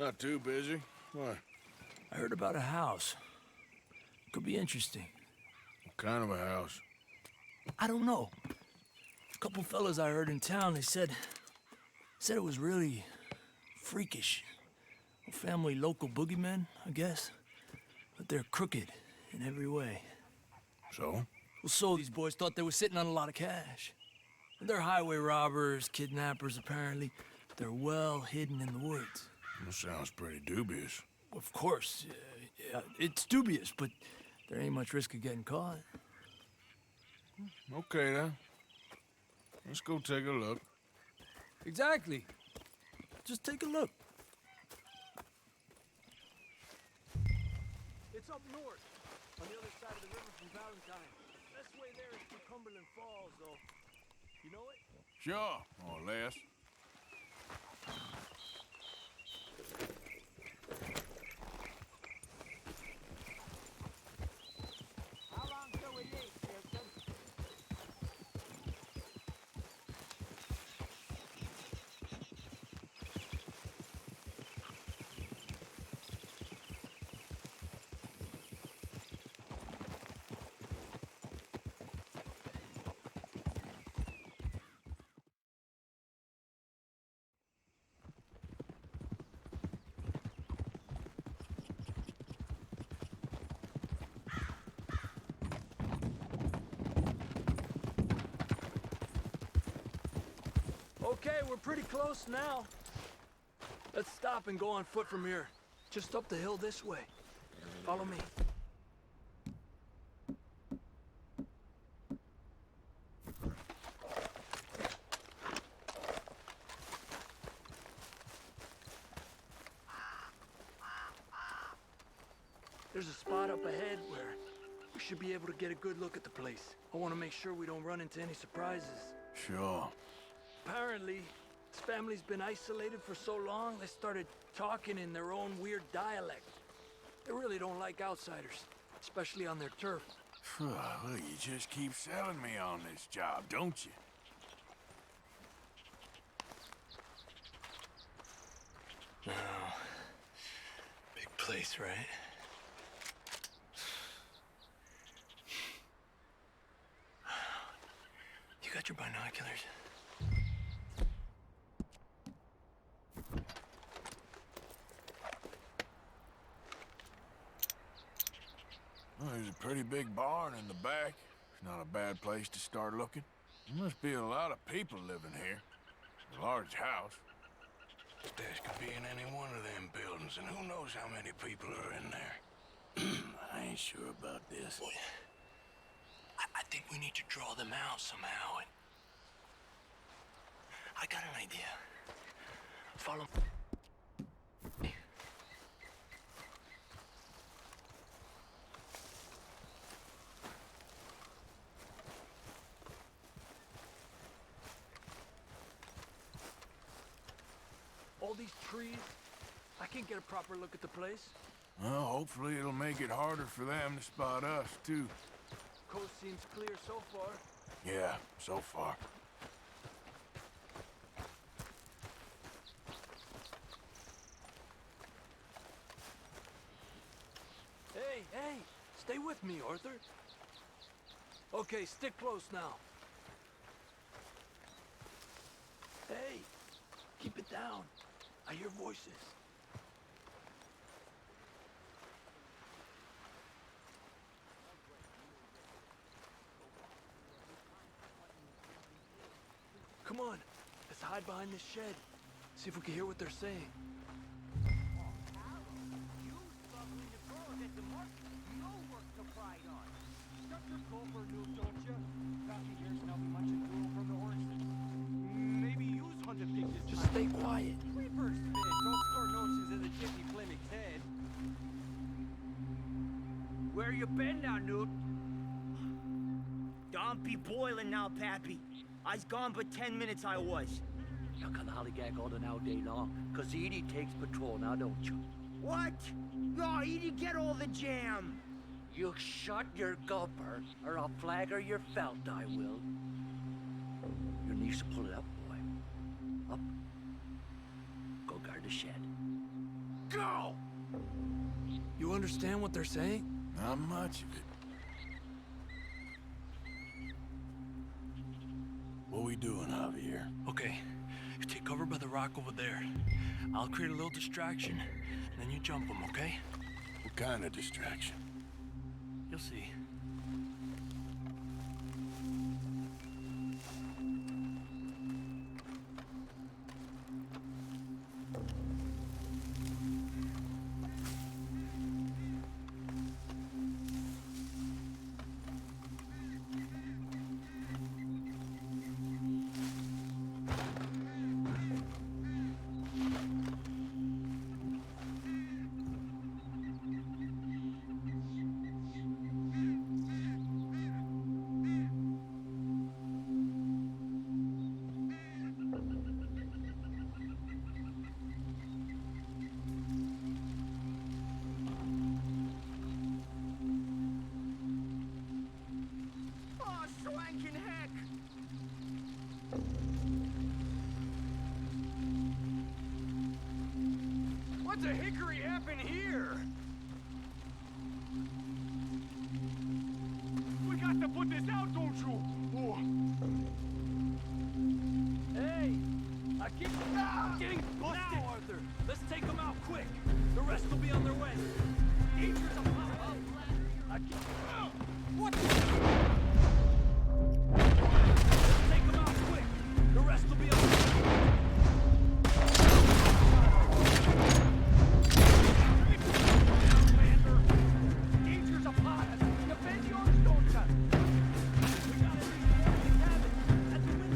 Not too busy. What? I heard about a house. Could be interesting. What kind of a house? I don't know. A couple fellas I heard in town, they said it was really freakish. A family local boogeymen, I guess. But they're crooked in every way. So? Well, so these boys thought they were sitting on a lot of cash. They're highway robbers, kidnappers, apparently. They're well hidden in the woods. That sounds pretty dubious. Of course, yeah, it's dubious, but there ain't much risk of getting caught. Okay, then. Let's go take a look. Exactly. Just take a look. It's up north, on the other side of the river from Valentine. Best way there is through Cumberland Falls, though. You know it? Sure, more or less. How long till we leave, Pearson? Okay, we're pretty close now. Let's stop and go on foot from here. Just up the hill this way. Follow me. There's a spot up ahead where we should be able to get a good look at the place. I want to make sure we don't run into any surprises. Sure. Apparently, this family's been isolated for so long, they started talking in their own weird dialect. They really don't like outsiders, especially on their turf. Well, you just keep selling me on this job, don't you? No. Big place, right? You got your binoculars? Well, there's a pretty big barn in the back. It's not a bad place to start looking. There must be a lot of people living here. A large house. This could be in any one of them buildings, and who knows how many people are in there. I ain't sure about this. Boy, I think we need to draw them out somehow. And I got an idea. Follow me. All these trees, I can't get a proper look at the place. Well, hopefully it'll make it harder for them to spot us, too. Coast seems clear so far. Yeah, so far. Hey, stay with me, Arthur. Okay, stick close now. Hey, keep it down. I hear voices. Come on, let's hide behind this shed. See if we can hear what they're saying. Just stay quiet. Don't score notions in the gypsy clinic's head. Where you been now, Newt? Don't be boiling now, Pappy. I's gone but 10 minutes I was. You can hollygag all the now day long, cause Edie takes patrol now, don't you? What? No, you didn't get all the jam. You shut your gulper, or I'll flagger your felt, I will. Your niece will pull it up, boy. Up. Go guard the shed. Go! You understand what they're saying? Not much of it. What we doing, Javier? Okay, you take cover by the rock over there. I'll create a little distraction, and then you jump them, okay? What kind of distraction? You'll see. Oh, swanking heck! What the hickory happened here? We got to put this out, don't you? Oh. Hey! I keep getting busted! Now, Arthur! Let's take them out quick! The rest will be on their way! Danger's a pop-up! I keep... What the... Let's take them out quick! The rest will be on their way! Danger's upon us. Defend yours, don't you? We got at least one in the cabin! At the window!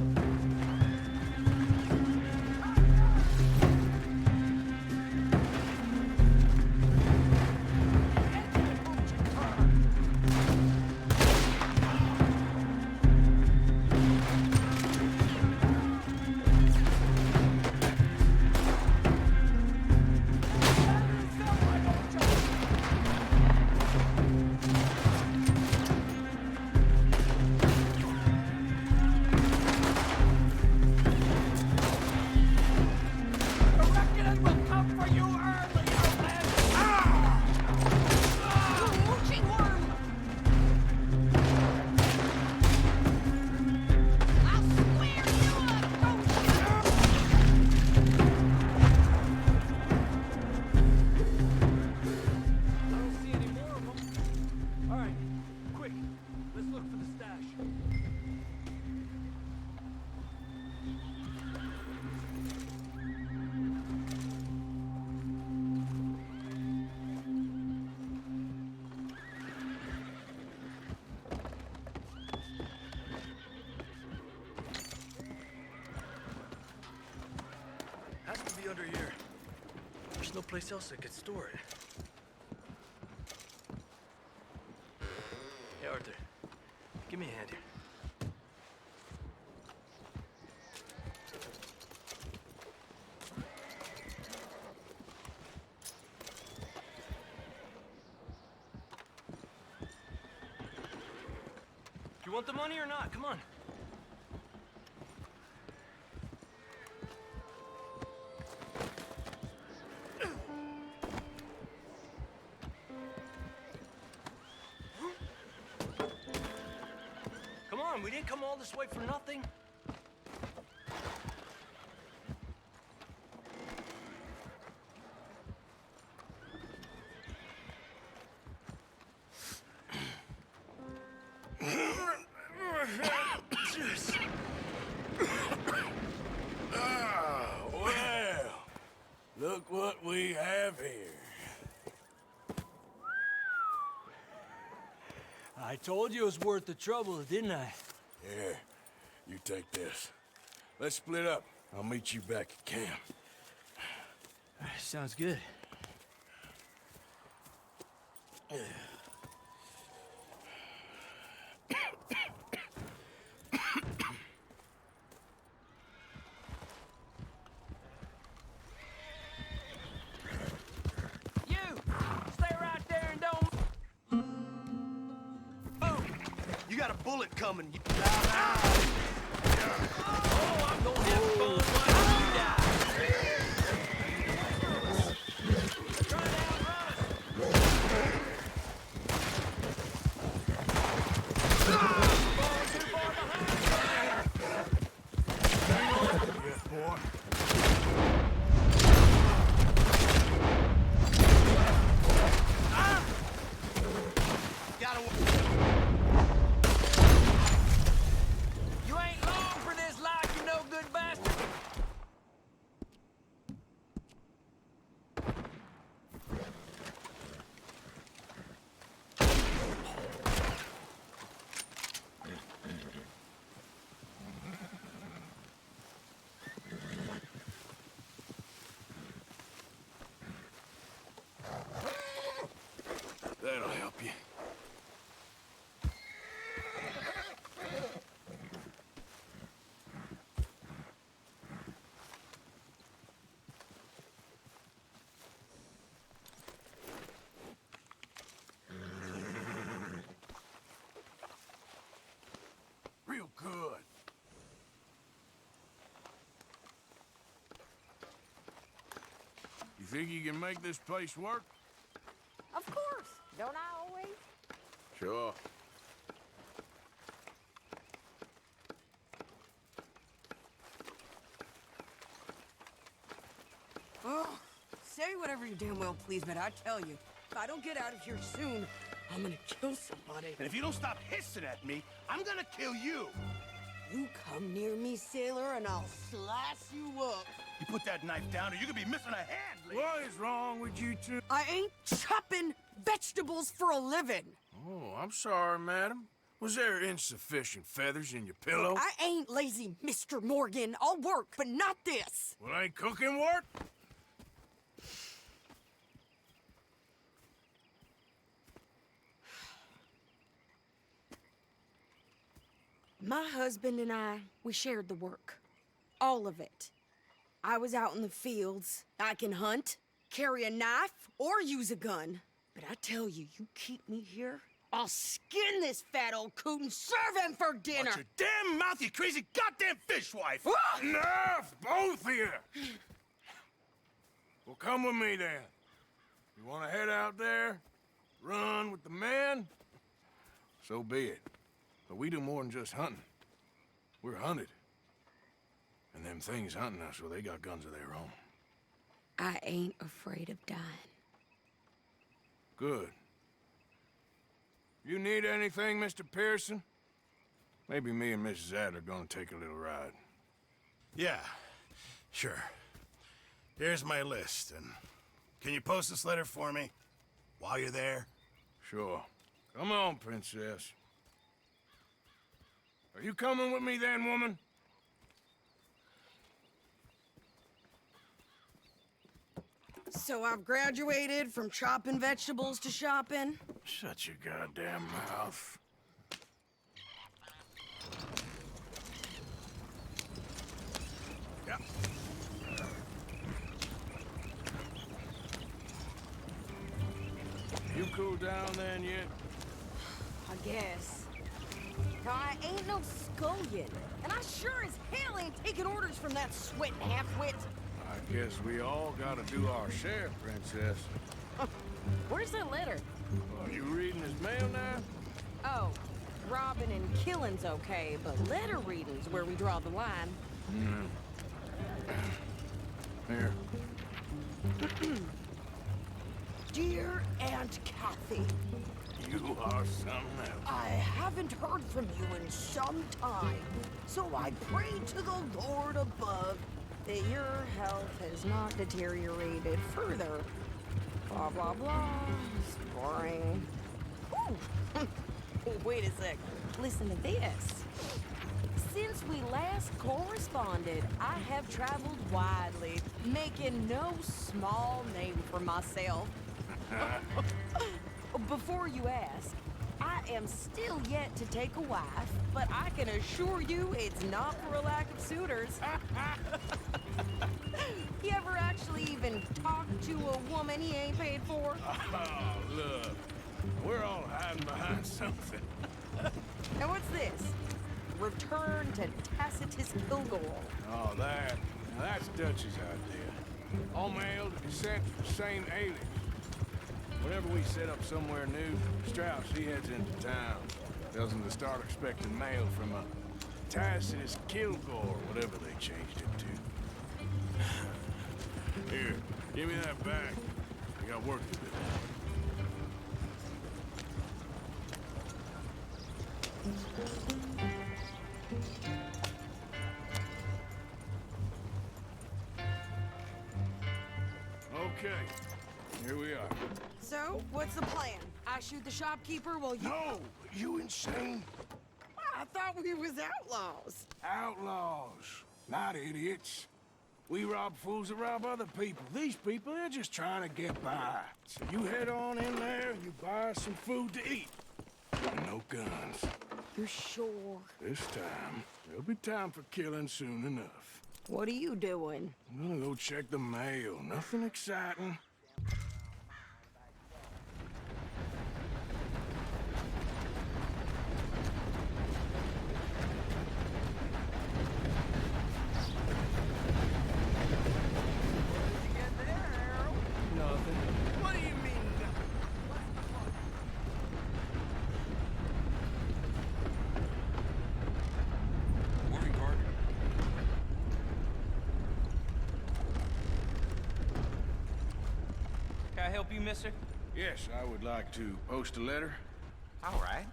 Under here. There's no place else that could store it. Hey, Arthur. Give me a hand here. You want the money or not? Come on. We didn't come all this way for nothing. Well, look what we have here. I told you it was worth the trouble, didn't I? Here, you take this. Let's split up. I'll meet you back at camp. Sounds good. Bullet coming. Oh, I'm gonna have fun while you die. think you can make this place work? Of course. Don't I always? Sure. Oh, say whatever you damn well please, but I tell you, if I don't get out of here soon, I'm gonna kill somebody. And if you don't stop hissing at me, I'm gonna kill you. You come near me, sailor, and I'll slice you up. You put that knife down or you could be missing a hand, lady. What is wrong with you two? I ain't chopping vegetables for a living. Oh, I'm sorry, madam. Was there insufficient feathers in your pillow? I ain't lazy, Mr. Morgan. I'll work, but not this. Well, ain't cooking work? My husband and I, we shared the work. All of it. I was out in the fields. I can hunt, carry a knife, or use a gun. But I tell you, you keep me here, I'll skin this fat old coot and serve him for dinner. Watch your damn mouth, you crazy goddamn fishwife! Enough, both of you! Well, come with me then. You want to head out there, run with the men? So be it. But we do more than just hunting. We're hunted. And them things hunting us, well, they got guns of their own. I ain't afraid of dying. Good. You need anything, Mr. Pearson? Maybe me and Mrs. Adler are gonna take a little ride. Yeah, sure. Here's my list, and can you post this letter for me while you're there? Sure. Come on, princess. Are you coming with me then, woman? So I've graduated from chopping vegetables to shopping. Shut your goddamn mouth. Yeah. You cool down then yet? I guess. Now, I ain't no scullion, and I sure as hell ain't taking orders from that sweating half-wit. I guess we all gotta do our share, princess. Where's that letter? Are you reading his mail now? Oh, robbing and killing's okay, but letter reading's where we draw the line. Here. Dear Aunt Kathy, You are something else. I haven't heard from you in some time, so I pray to the Lord above that your health has not deteriorated further. Blah, blah, blah. It's boring. Ooh. Wait a sec. Listen to this. Since we last corresponded, I have traveled widely, making no small name for myself. Before you ask, I am still yet to take a wife, but I can assure you it's not for a lack of suitors. You ever actually even talked to a woman he ain't paid for? Oh, look. We're all hiding behind something. And what's this? Return to Tacitus Kilgore. Oh, that's Dutch's idea. All mail to descent from St. Alias. Whenever we set up somewhere new, Strauss, he heads into town. Tells them to start expecting mail from a Tacitus Kilgore, whatever they changed it to. Here, give me that back. I got work to do. Okay, here we are. So, what's the plan? I shoot the shopkeeper while you... No! You insane? I thought we was outlaws. Outlaws, not idiots. We rob fools that rob other people. These people, they're just trying to get by. So you head on in there and you buy us some food to eat. And no guns. You sure? This time, there'll be time for killing soon enough. What are you doing? I'm gonna go check the mail. Nothing exciting. I help you, mister? Yes, I would like to post a letter. All right.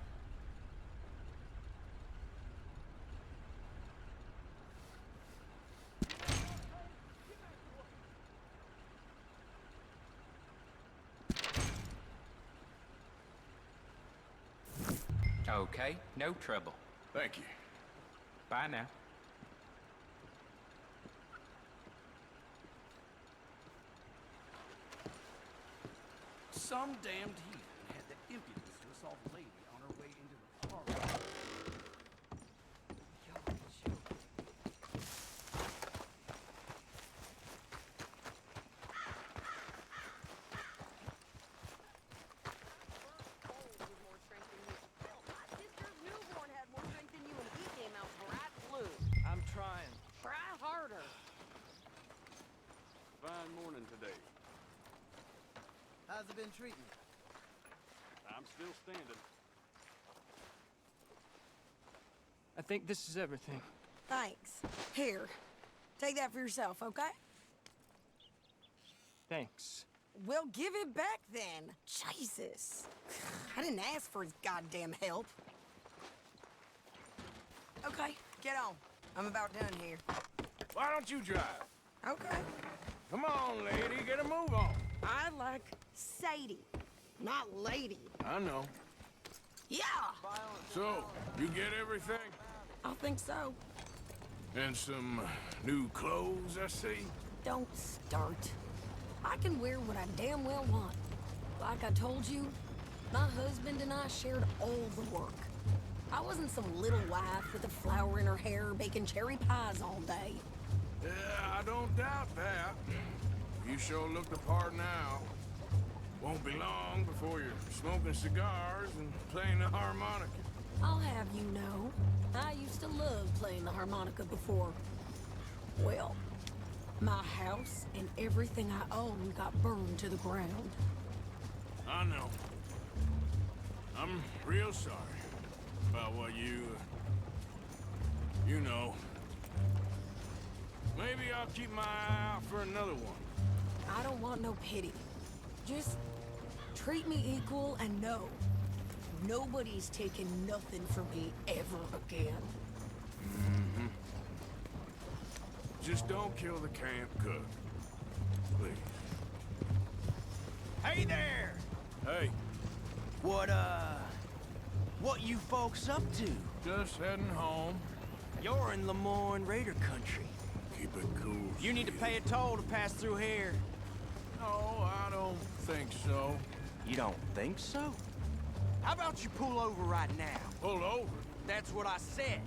Okay, no trouble. Thank you. Bye now. Some damned heathen had the impudence to assault a lady on her way into the parlor. I'm trying. Try harder. Fine morning today. How's it been treating you? I'm still standing. I think this is everything. Thanks. Here, take that for yourself, okay? Thanks. Well, give it back then. Jesus. I didn't ask for his goddamn help. Okay, get on. I'm about done here. Why don't you drive? Okay. Come on, lady, get a move on. I like Sadie, not lady. I know. Yeah, So, you get everything? I think so. And some new clothes, I see? Don't start. I can wear what I damn well want. Like I told you, my husband and I shared all the work. I wasn't some little wife with a flower in her hair baking cherry pies all day. Yeah, I don't doubt that. You sure look the part now. Won't be long before you're smoking cigars and playing the harmonica. I'll have you know, I used to love playing the harmonica before. Well, my house and everything I own got burned to the ground. I know. I'm real sorry about what you know. Maybe I'll keep my eye out for another one. I don't want no pity. Just treat me equal and know nobody's taking nothing from me ever again. Mm-hmm. Just don't kill the camp cook. Please. Hey there! Hey, What you folks up to? just heading home. You're in Lemoyne Raider country. Keep it cool. You need to pay a toll to pass through here. No, I don't think so. You don't think so? How about you pull over right now? Pull over. That's what I said.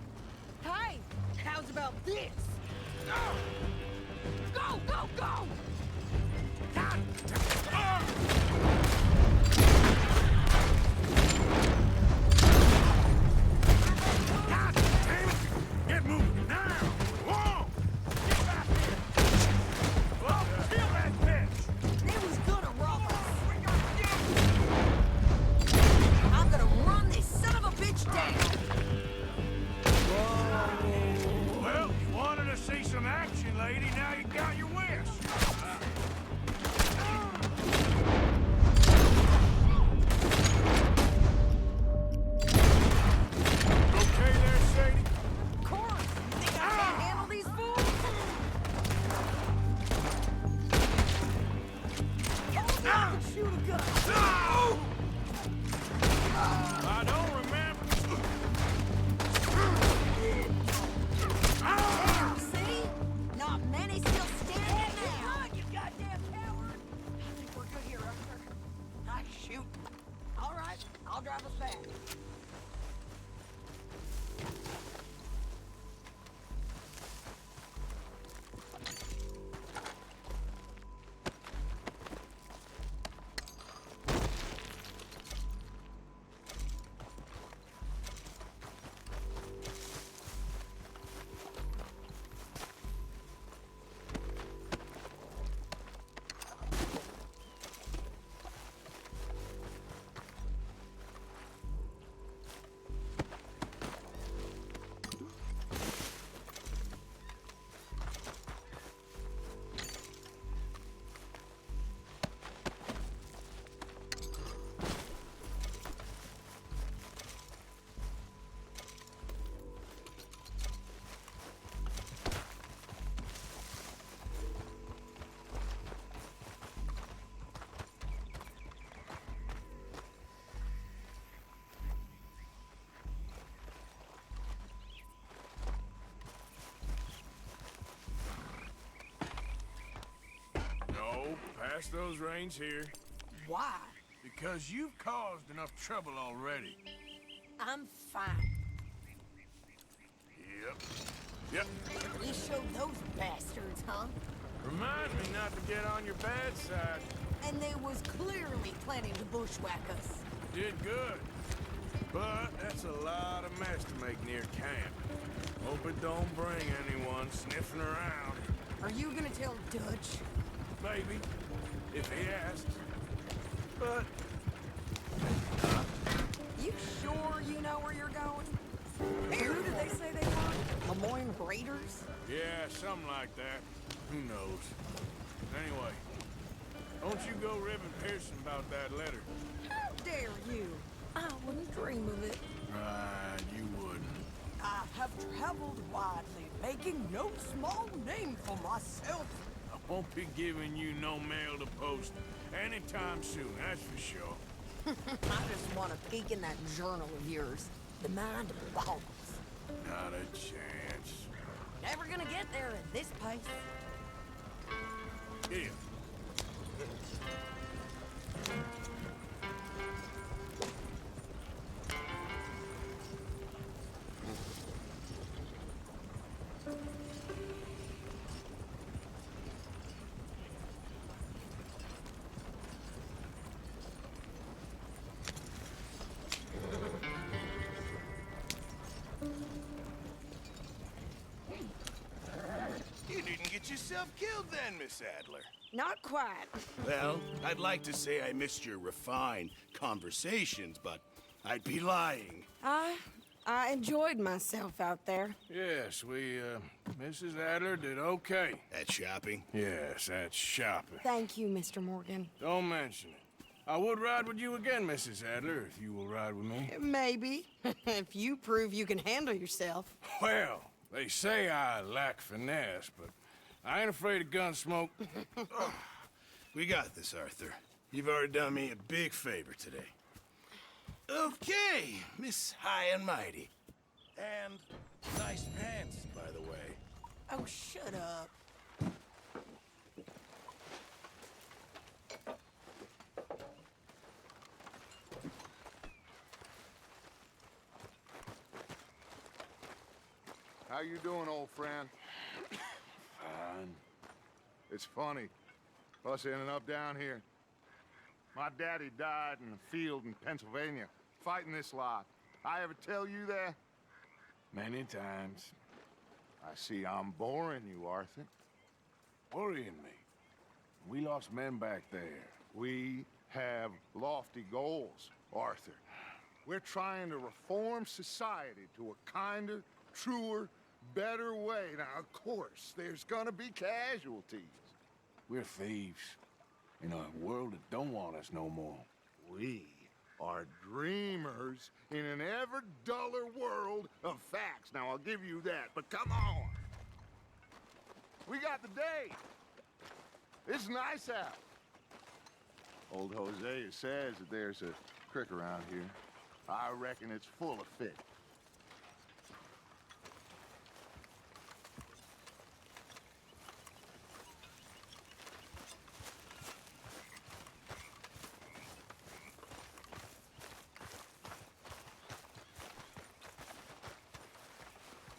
Hey, how's about this? Go, go, go! God damn it! Get moving now! Whoa! Get back here! Whoa! Kill that bitch! It was gonna rob us. I'm gonna run this son of a bitch down. Well, you wanted to see some action, lady. Now you got your wish. Okay there, Sadie? Of course. You think I can't handle these fools? I can shoot a gun. I don't remember. Damn, see? Not many still standing now. You goddamn coward. I think we're good here, officer. I shoot. All right, I'll drive us back. pass those reins here. Why? Because you've caused enough trouble already. I'm fine. Yep. You showed those bastards, huh? Remind me not to get on your bad side. And they was clearly planning to bushwhack us. Did good. But that's a lot of mess to make near camp. Hope it don't bring anyone sniffing around. Are you gonna tell Dutch? Maybe, if he asks. But You sure you know where you're going? Who did they say they were? Lemoyne Raiders? yeah, something like that. Who knows? Anyway, don't you go ribbing Pearson about that letter. How dare you? I wouldn't dream of it. Right, you wouldn't. I have traveled widely, making no small name for myself. I won't be giving you no mail to post anytime soon, that's for sure. I just want to peek in that journal of yours. The mind boggles. Not a chance. Never gonna get there at this pace. Here. You didn't get yourself killed then, Miss Adler. Not quite. Well, I'd like to say I missed your refined conversations, but I'd be lying. I enjoyed myself out there. Yes, Mrs. Adler did okay. At shopping? Yes, that's shopping. Thank you, Mr. Morgan. Don't mention it. I would ride with you again, Mrs. Adler, if you will ride with me. Maybe. If you prove you can handle yourself. Well, they say I lack finesse, but I ain't afraid of gun smoke. We got this, Arthur. You've already done me a big favor today. Okay, Miss High and Mighty. And nice pants, by the way. Oh, shut up. How you doing, old friend? Fine. It's funny, us ending up down here. My daddy died in a field in Pennsylvania, fighting this lot. I ever tell you that? Many times. I see I'm boring you, Arthur. Worrying me. We lost men back there. We have lofty goals, Arthur. We're trying to reform society to a kinder, truer, better way. Now, of course, there's gonna be casualties. We're thieves in a world that don't want us no more. We are dreamers in an ever duller world of facts. Now, I'll give you that, but come on. We got the day. It's nice out. Old Hosea says that there's a creek around here. I reckon it's full of fish.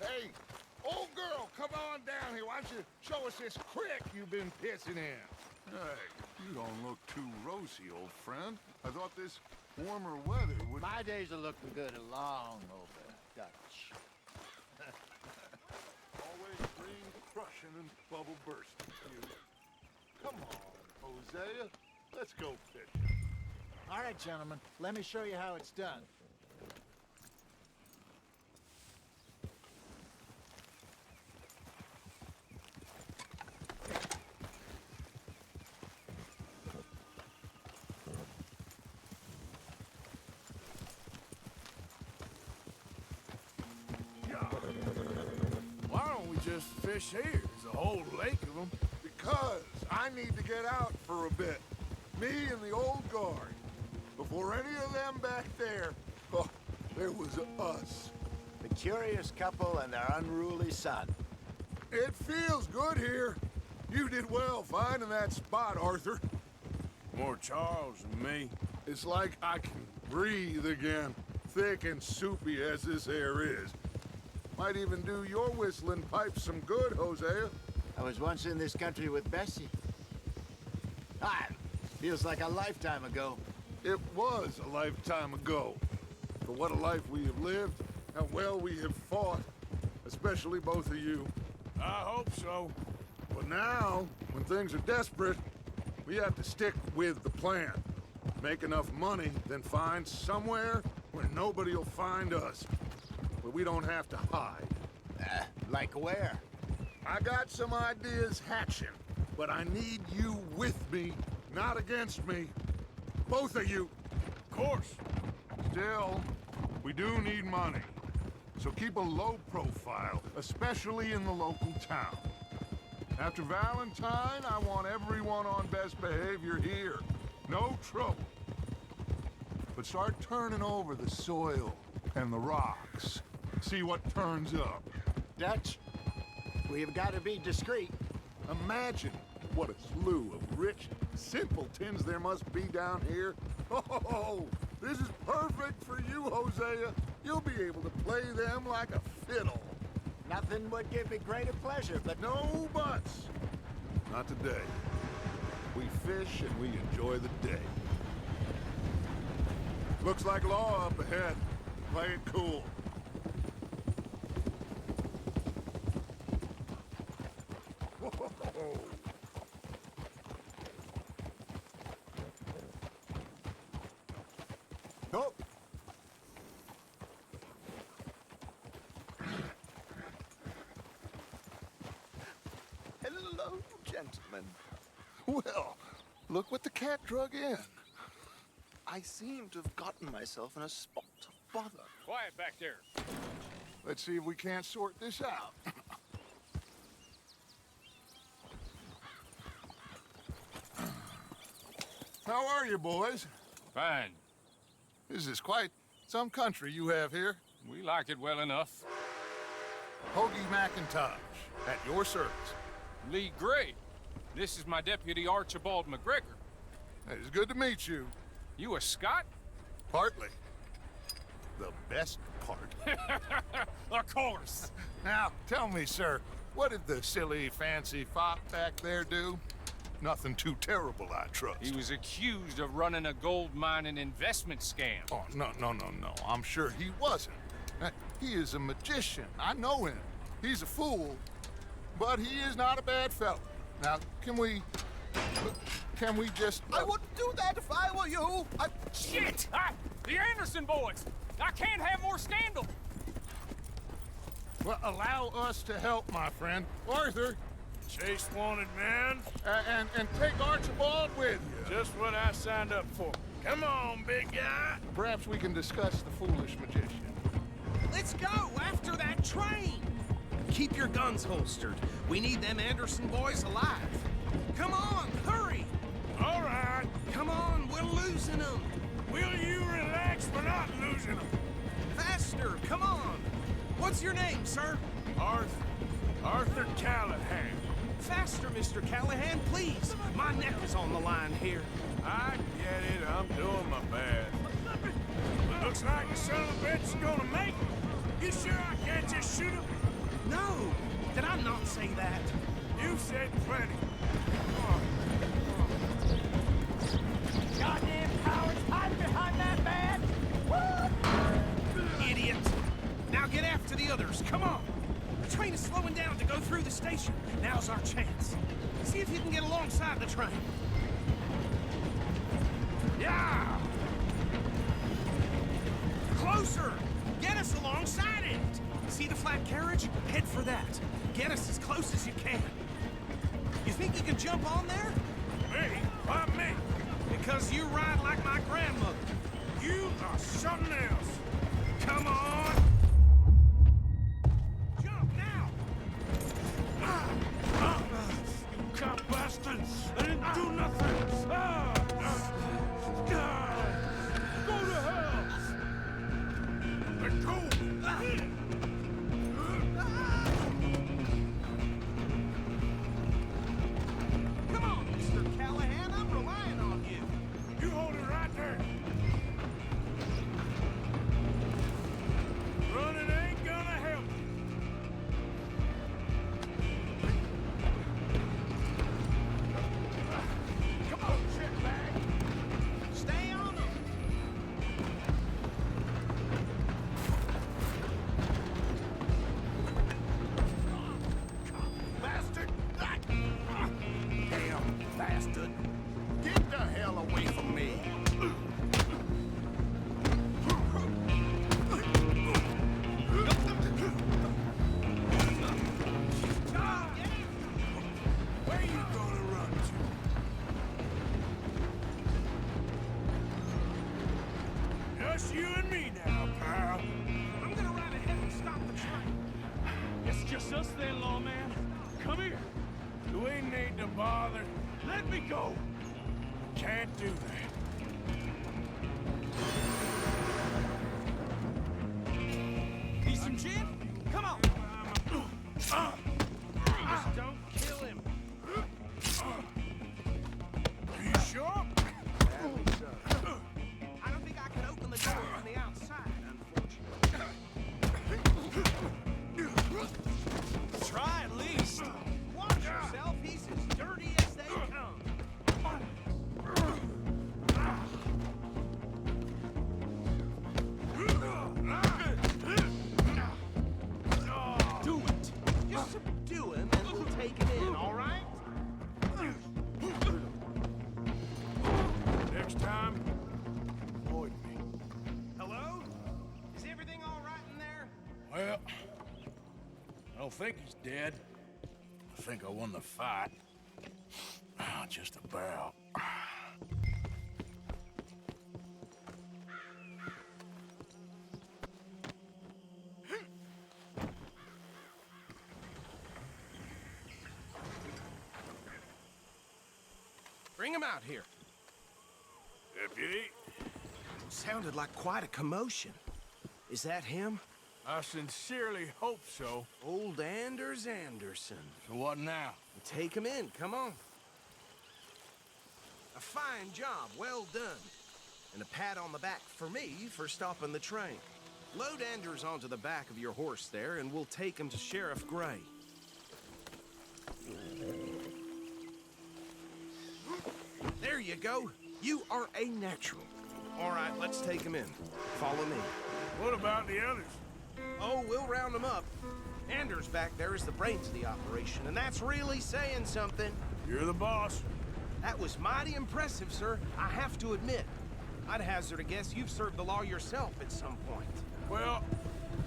Hey, old girl, come on down here. Why don't you show us this creek you've been pissing in? Hey, you don't look too rosy, old friend. I thought this warmer weather would... My days are looking good along over, Dutch. Always green crushing and bubble bursting. Come on, Hosea. Let's go fishing. All right, gentlemen, let me show you how it's done. Why don't we just fish here? There's a whole lake of them. Because I need to get out for a bit. Me and the old guard. Before any of them back there, oh, there was us. The curious couple and their unruly son. It feels good here. You did well finding that spot, Arthur. More Charles than me. It's like I can breathe again, thick and soupy as this air is. Might even do your whistling pipes some good, Hosea. I was once in this country with Bessie. Feels like a lifetime ago. It was a lifetime ago. But what a life we have lived, how well we have fought, especially both of you. I hope so. But now, when things are desperate, we have to stick with the plan. Make enough money, then find somewhere where nobody will find us. Where we don't have to hide. Like where? I got some ideas hatching, but I need you with me, not against me. Both of you. Of course. Still, we do need money. So keep a low profile, especially in the local town. After Valentine, I want everyone on best behavior here. No trouble. But start turning over the soil and the rocks. See what turns up. Dutch, we've got to be discreet. Imagine what a slew of rich simpletons there must be down here. Oh, this is perfect for you, Hosea. You'll be able to play them like a fiddle. Nothing would give me greater pleasure, but no buts. Not today. We fish and we enjoy the day. Looks like law up ahead. Play it cool. Whoa. Oh. Hello, gentlemen. Well, look what the cat drug in. I seem to have gotten myself in a spot of bother. Quiet back there. Let's see if we can't sort this out. How are you, boys? Fine. This is quite some country you have here. We like it well enough. Hoagie McIntosh, at your service. Lee Gray. This is my deputy Archibald McGregor. It's good to meet you. You a Scot? Partly. The best part. Of course. Now, tell me, sir, what did the silly, fancy fop back there do? Nothing too terrible, I trust. He was accused of running a gold mining investment scam. Oh, no. I'm sure he wasn't. He is a magician. I know him. He's a fool, but he is not a bad fellow. Now, can we just... I wouldn't do that if I were you. Shit! The Anderson boys! I can't have more scandal! Well, allow us to help, my friend. Arthur. Chase wanted man. And take Archibald with you. Just what I signed up for. Come on, big guy. Perhaps we can discuss the foolish magician. Let's go after that train. Keep your guns holstered. We need them Anderson boys alive. Come on, hurry. All right. Come on, we're losing them. Will you relax? We're not losing them. Faster, come on. What's your name, sir? Arthur Callahan. Faster, Mr. Callahan, please. My neck is on the line here. I get it. I'm doing my best. Looks like the son of a bitch is gonna make it. You sure I can't just shoot him? No. Did I not say that? You said plenty. Goddamn cowards hide behind that man! Idiot. Now get after the others. Come on. The train is slowing down to go through the station. Now's our chance. See if you can get alongside the train. Yeah! Closer! Get us alongside it! See the flat carriage? Head for that. Get us as close as you can. You think you can jump on there? Me? Why me? Because you ride like my grandmother. You are something else. Come on! Jump now! You cop bastard! I didn't do nothing! Go to hell! Let go! Come on, Mr. Callahan, I'm relying on you. just you and me now, pal. I'm gonna ride ahead and stop the train. It's just us then, lawman. Come here. Do we need to bother? Let me go. Can't do that. Need some gin? Come on. Just don't kill him. Are you sure? I don't think I can open the door from the outside, unfortunately. Try at least. Watch yourself. He's as dirty as they come. Do it. Just subdue him and we'll take him in, all right? Next time, avoid me. Hello? Is everything all right in there? Well, I don't think he's dead. I think I won the fight. Just about. Bring him out here. Deputy? Sounded like quite a commotion. Is that him? I sincerely hope so. Old Anders Anderson. So what now? Take him in, come on. A fine job, well done. And a pat on the back for me for stopping the train. Load Anders onto the back of your horse there, and we'll take him to Sheriff Gray. There you go. You are a natural. All right, let's take him in. Follow me. What about the others? Oh, we'll round them up. Anders back there is the brains of the operation, and that's really saying something. You're the boss. That was mighty impressive, sir. I have to admit. I'd hazard a guess you've served the law yourself at some point. Well,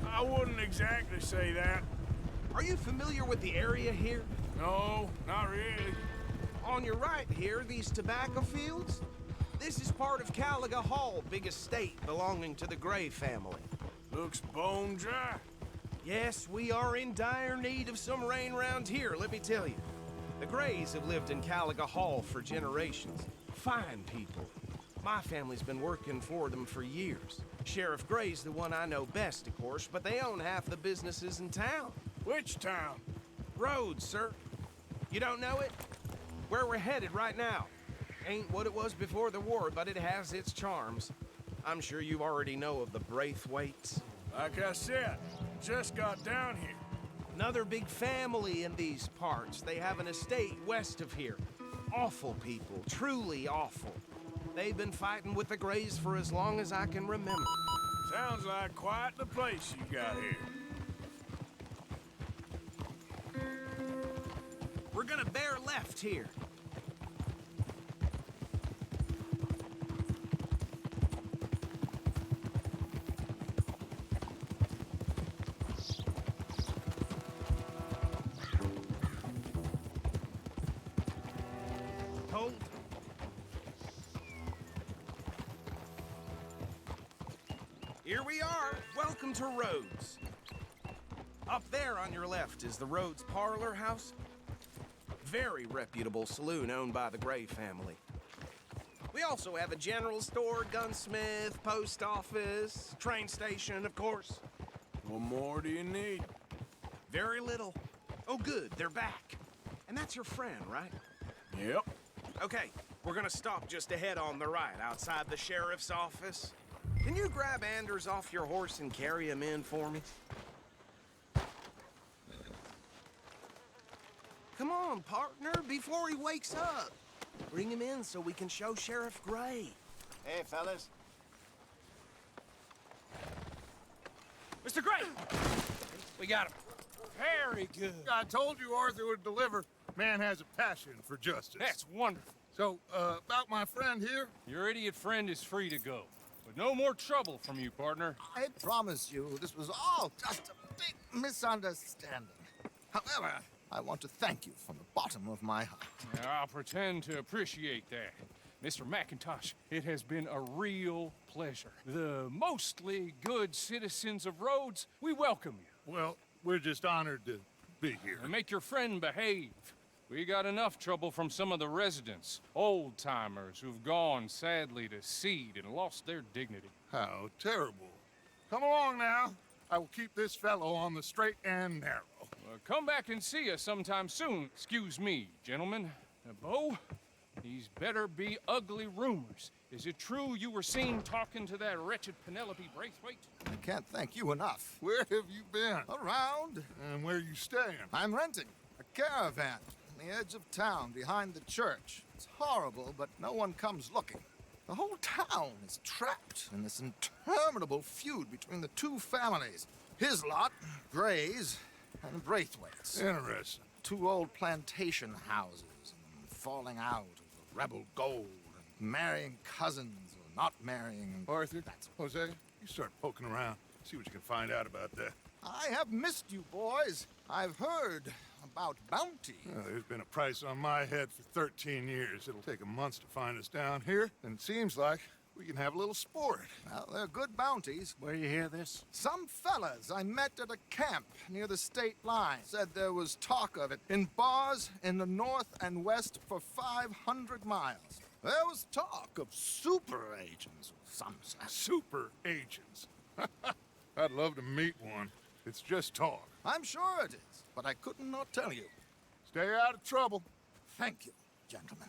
I wouldn't exactly say that. Are you familiar with the area here? No, not really. On your right here, these tobacco fields? This is part of Caliga Hall, big estate belonging to the Gray family. Looks bone dry. Yes, we are in dire need of some rain round here, let me tell you. The Grays have lived in Caliga Hall for generations. Fine people. My family's been working for them for years. Sheriff Gray's the one I know best, of course, but they own half the businesses in town. Which town? Rhodes, sir. You don't know it? Where we're headed right now. Ain't what it was before the war, but it has its charms. I'm sure you already know of the Braithwaites. Like I said, just got down here. Another big family in these parts. They have an estate west of here. Awful people, truly awful. They've been fighting with the Grays for as long as I can remember. Sounds like quite the place you got here. We're gonna bear left here. Hold. Here we are. Welcome to Rhodes. Up there on your left is the Rhodes Parlor House. Very reputable saloon owned by the Gray family. We also have a general store, gunsmith, post office, train station, of course. What more do you need? Very little. Oh, good, they're back. And that's your friend, right? Yep. Okay, we're gonna stop just ahead on the right, outside the sheriff's office. Can you grab Anders off your horse and carry him in for me? Come on, partner, before he wakes up. Bring him in so we can show Sheriff Gray. Hey, fellas. Mr. Gray! We got him. Very good. I told you Arthur would deliver. Man has a passion for justice. That's wonderful. So, about my friend here? Your idiot friend is free to go. But no more trouble from you, partner. I promise you, this was all just a big misunderstanding. However, I want to thank you from the bottom of my heart. Now, I'll pretend to appreciate that. Mr. McIntosh, it has been a real pleasure. The mostly good citizens of Rhodes, we welcome you. Well, we're just honored to be here. And make your friend behave. We got enough trouble from some of the residents, old-timers who've gone, sadly, to seed and lost their dignity. How terrible. Come along now. I will keep this fellow on the straight and narrow. Come back and see us sometime soon. Excuse me, gentlemen. Bo, these better be ugly rumors. Is it true you were seen talking to that wretched Penelope Braithwaite? I can't thank you enough. Where have you been? Around. And where are you staying? I'm renting a caravan on the edge of town behind the church. It's horrible, but no one comes looking. The whole town is trapped in this interminable feud between the two families. His lot, Gray's, and Braithwaite's. Interesting. Two old plantation houses, and falling out over rebel gold, and marrying cousins or not marrying. Arthur, Jose, you start poking around. See what you can find out about that. I have missed you, boys. I've heard about bounty. There's been a price on my head for 13 years. It'll take a month to find us down here, and it seems like we can have a little sport. Well, they're good bounties. Where you hear this? Some fellas I met at a camp near the state line said there was talk of it in bars in the north and west for 500 miles. There was talk of super agents, some said. Super agents. I'd love to meet one. It's just talk. I'm sure it is, but I couldn't not tell you. Stay out of trouble. Thank you, gentlemen.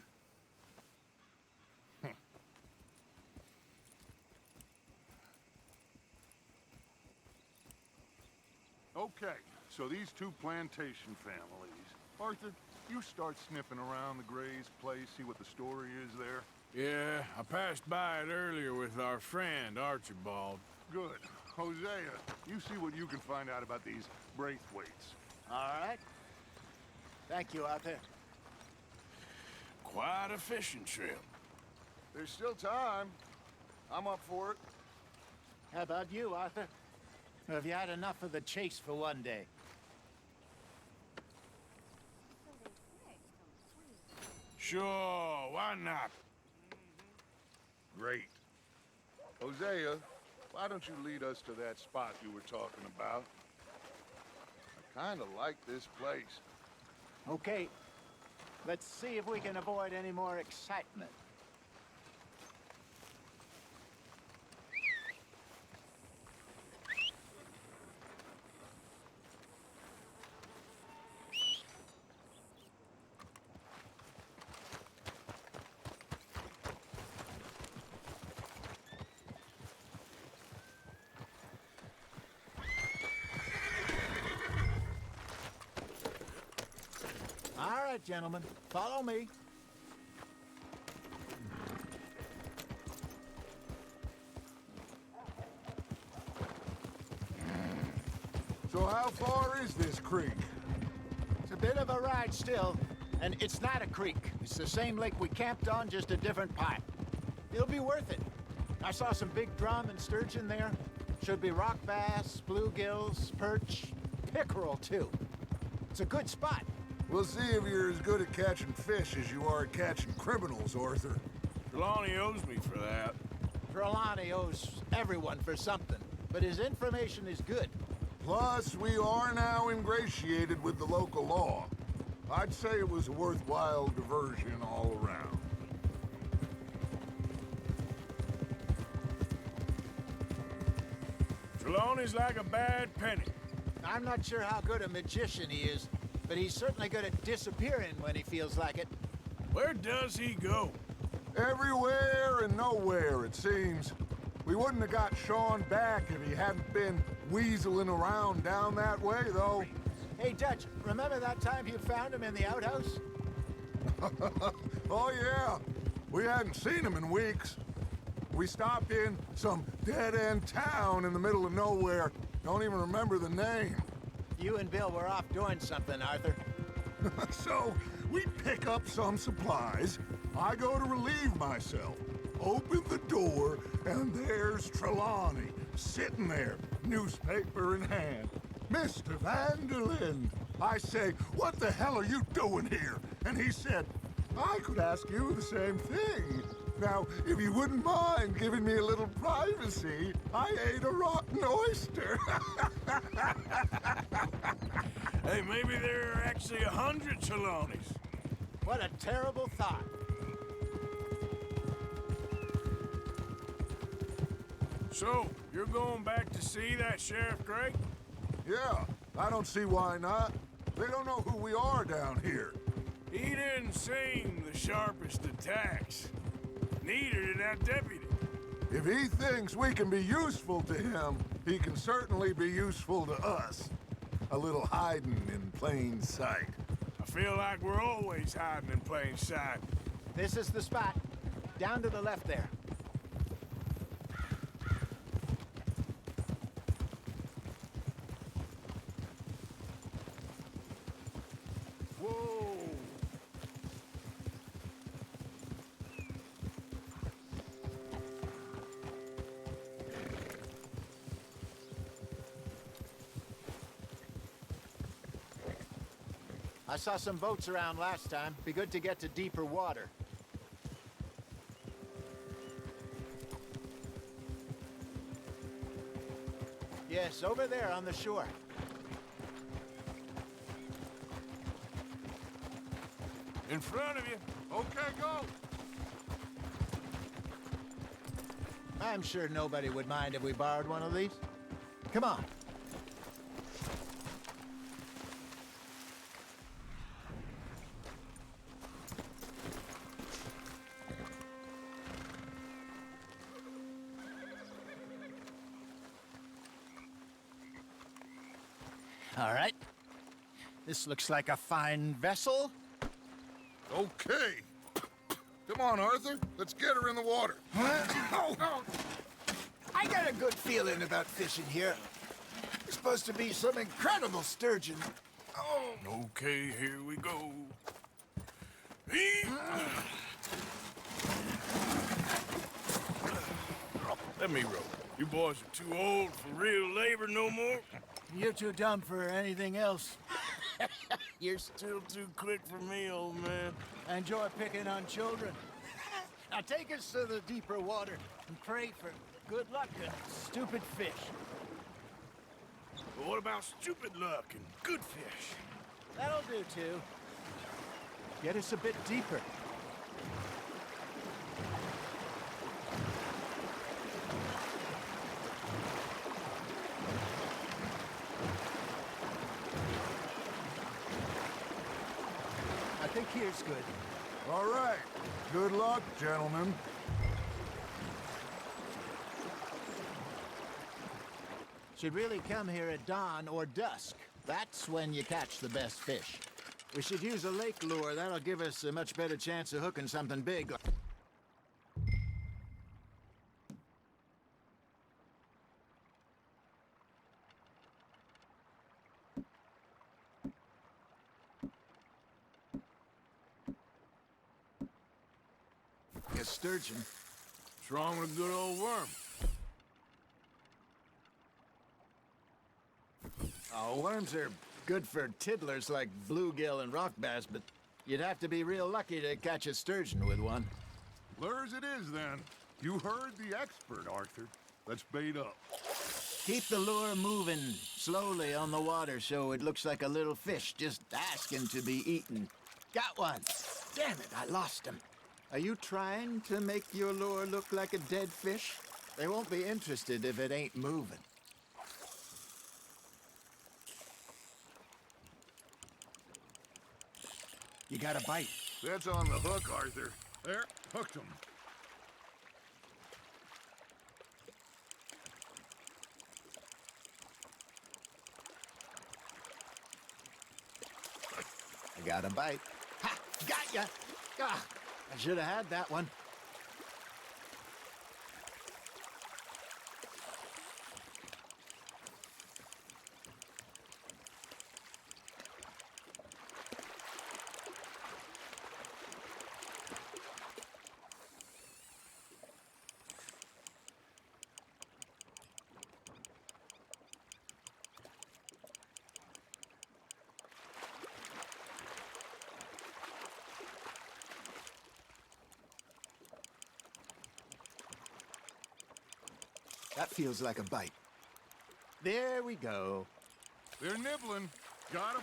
Okay, so these two plantation families. Arthur, you start sniffing around the Gray's place, see what the story is there. Yeah, I passed by it earlier with our friend, Archibald. Good. Hosea, you see what you can find out about these Braithwaites. All right. Thank you, Arthur. Quite a fishing trip. There's still time. I'm up for it. How about you, Arthur? Or have you had enough of the chase for one day? Sure, why not? Great. Hosea, why don't you lead us to that spot you were talking about? I kind of like this place. Okay. Let's see if we can avoid any more excitement. All right, gentlemen, follow me. So how far is this creek? It's a bit of a ride still, and it's not a creek. It's the same lake we camped on, just a different part. It'll be worth it. I saw some big drum and sturgeon there. Should be rock bass, bluegills, perch, pickerel, too. It's a good spot. We'll see if you're as good at catching fish as you are at catching criminals, Arthur. Trelawney owes me for that. Trelawney owes everyone for something, but his information is good. Plus, we are now ingratiated with the local law. I'd say it was a worthwhile diversion all around. Trelawney's like a bad penny. I'm not sure how good a magician he is, but he's certainly good at disappearing when he feels like it. Where does he go? Everywhere and nowhere, it seems. We wouldn't have got Sean back if he hadn't been weaseling around down that way, though. Hey, Dutch, remember that time you found him in the outhouse? Oh, yeah. We hadn't seen him in weeks. We stopped in some dead-end town in the middle of nowhere. Don't even remember the name. You and Bill were off doing something, Arthur. So, we pick up some supplies. I go to relieve myself. Open the door, and there's Trelawney, sitting there, newspaper in hand. Mr. Vanderlyn. I say, what the hell are you doing here? And he said, I could ask you the same thing. Now, if you wouldn't mind giving me a little privacy, I ate a rotten oyster. Hey, maybe there are actually 100 Trelawneys. What a terrible thought. So, you're going back to see that Sheriff Gray? Yeah, I don't see why not. They don't know who we are down here. He didn't seem the sharpest attacks. Neither did that deputy. If he thinks we can be useful to him, he can certainly be useful to us. A little hiding in plain sight. I feel like we're always hiding in plain sight. This is the spot. Down to the left there. Whoa! I saw some boats around last time. Be good to get to deeper water. Yes, over there on the shore. In front of you. Okay, go. I'm sure nobody would mind if we borrowed one of these. Come on. All right. This looks like a fine vessel. Okay. Come on, Arthur. Let's get her in the water. I got a good feeling about fishing here. There's supposed to be some incredible sturgeon. Okay, here we go. Let me row. You boys are too old for real labor no more. You're too dumb for anything else. You're still too quick for me, old man. I enjoy picking on children. Now take us to the deeper water and pray for good luck and stupid fish. But what about stupid luck and good fish? That'll do, too. Get us a bit deeper. I think here's good. All right. Good luck, gentlemen. Should really come here at dawn or dusk. That's when you catch the best fish. We should use a lake lure. That'll give us a much better chance of hooking something big. A sturgeon. What's wrong with a good old worm? Oh, worms are good for tiddlers like bluegill and rock bass, but you'd have to be real lucky to catch a sturgeon with one. Lures it is, then. You heard the expert, Arthur. Let's bait up. Keep the lure moving slowly on the water so it looks like a little fish just asking to be eaten. Got one. Damn it, I lost him. Are you trying to make your lure look like a dead fish? They won't be interested if it ain't moving. You got a bite. That's on the hook, Arthur. There, hooked him. I got a bite. Ha! Got ya! Ah, I should have had that one. That feels like a bite. There we go. They're nibbling. Got 'em.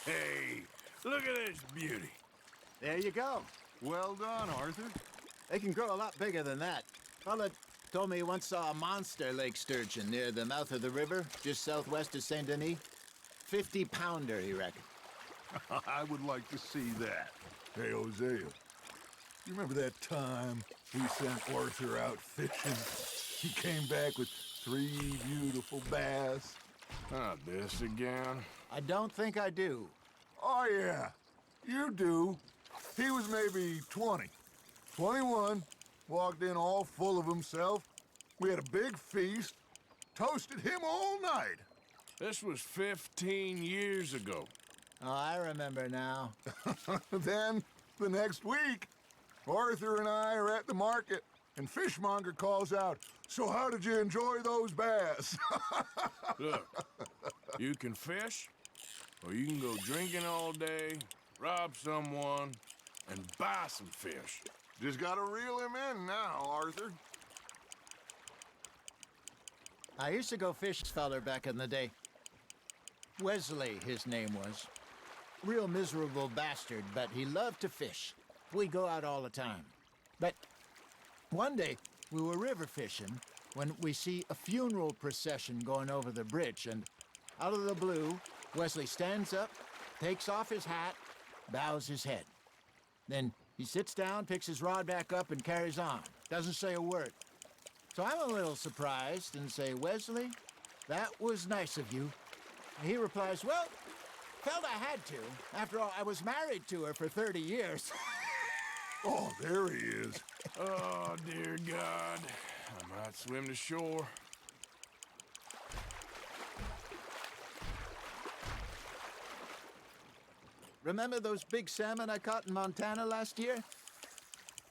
Hey, look at this beauty. There you go. Well done, Arthur. They can grow a lot bigger than that. Fella told me he once saw a monster lake sturgeon near the mouth of the river, just southwest of Saint Denis. 50-pounder, he reckoned. I would like to see that. Hey, Hosea, you remember that time we sent Arthur out fishing? He came back with 3 beautiful bass. Not this again. I don't think I do. Oh, yeah, you do. He was maybe 20, 21, walked in all full of himself. We had a big feast, toasted him all night. This was 15 years ago. Oh, I remember now. Then, the next week, Arthur and I are at the market, and Fishmonger calls out, "So how did you enjoy those bass?" Look, you can fish, or you can go drinking all day, rob someone, and buy some fish. Just gotta reel him in now, Arthur. I used to go fish, feller, back in the day. Wesley, his name was. Real miserable bastard, but he loved to fish. We go out all the time. But one day, we were river fishing when we see a funeral procession going over the bridge, and out of the blue, Wesley stands up, takes off his hat, bows his head. Then he sits down, picks his rod back up, and carries on. Doesn't say a word. So I'm a little surprised and say, "Wesley, that was nice of you." And he replies, "Well, felt I had to. After all, I was married to her for 30 years. Oh, there he is. Oh, dear God. I might swim to shore. Remember those big salmon I caught in Montana last year?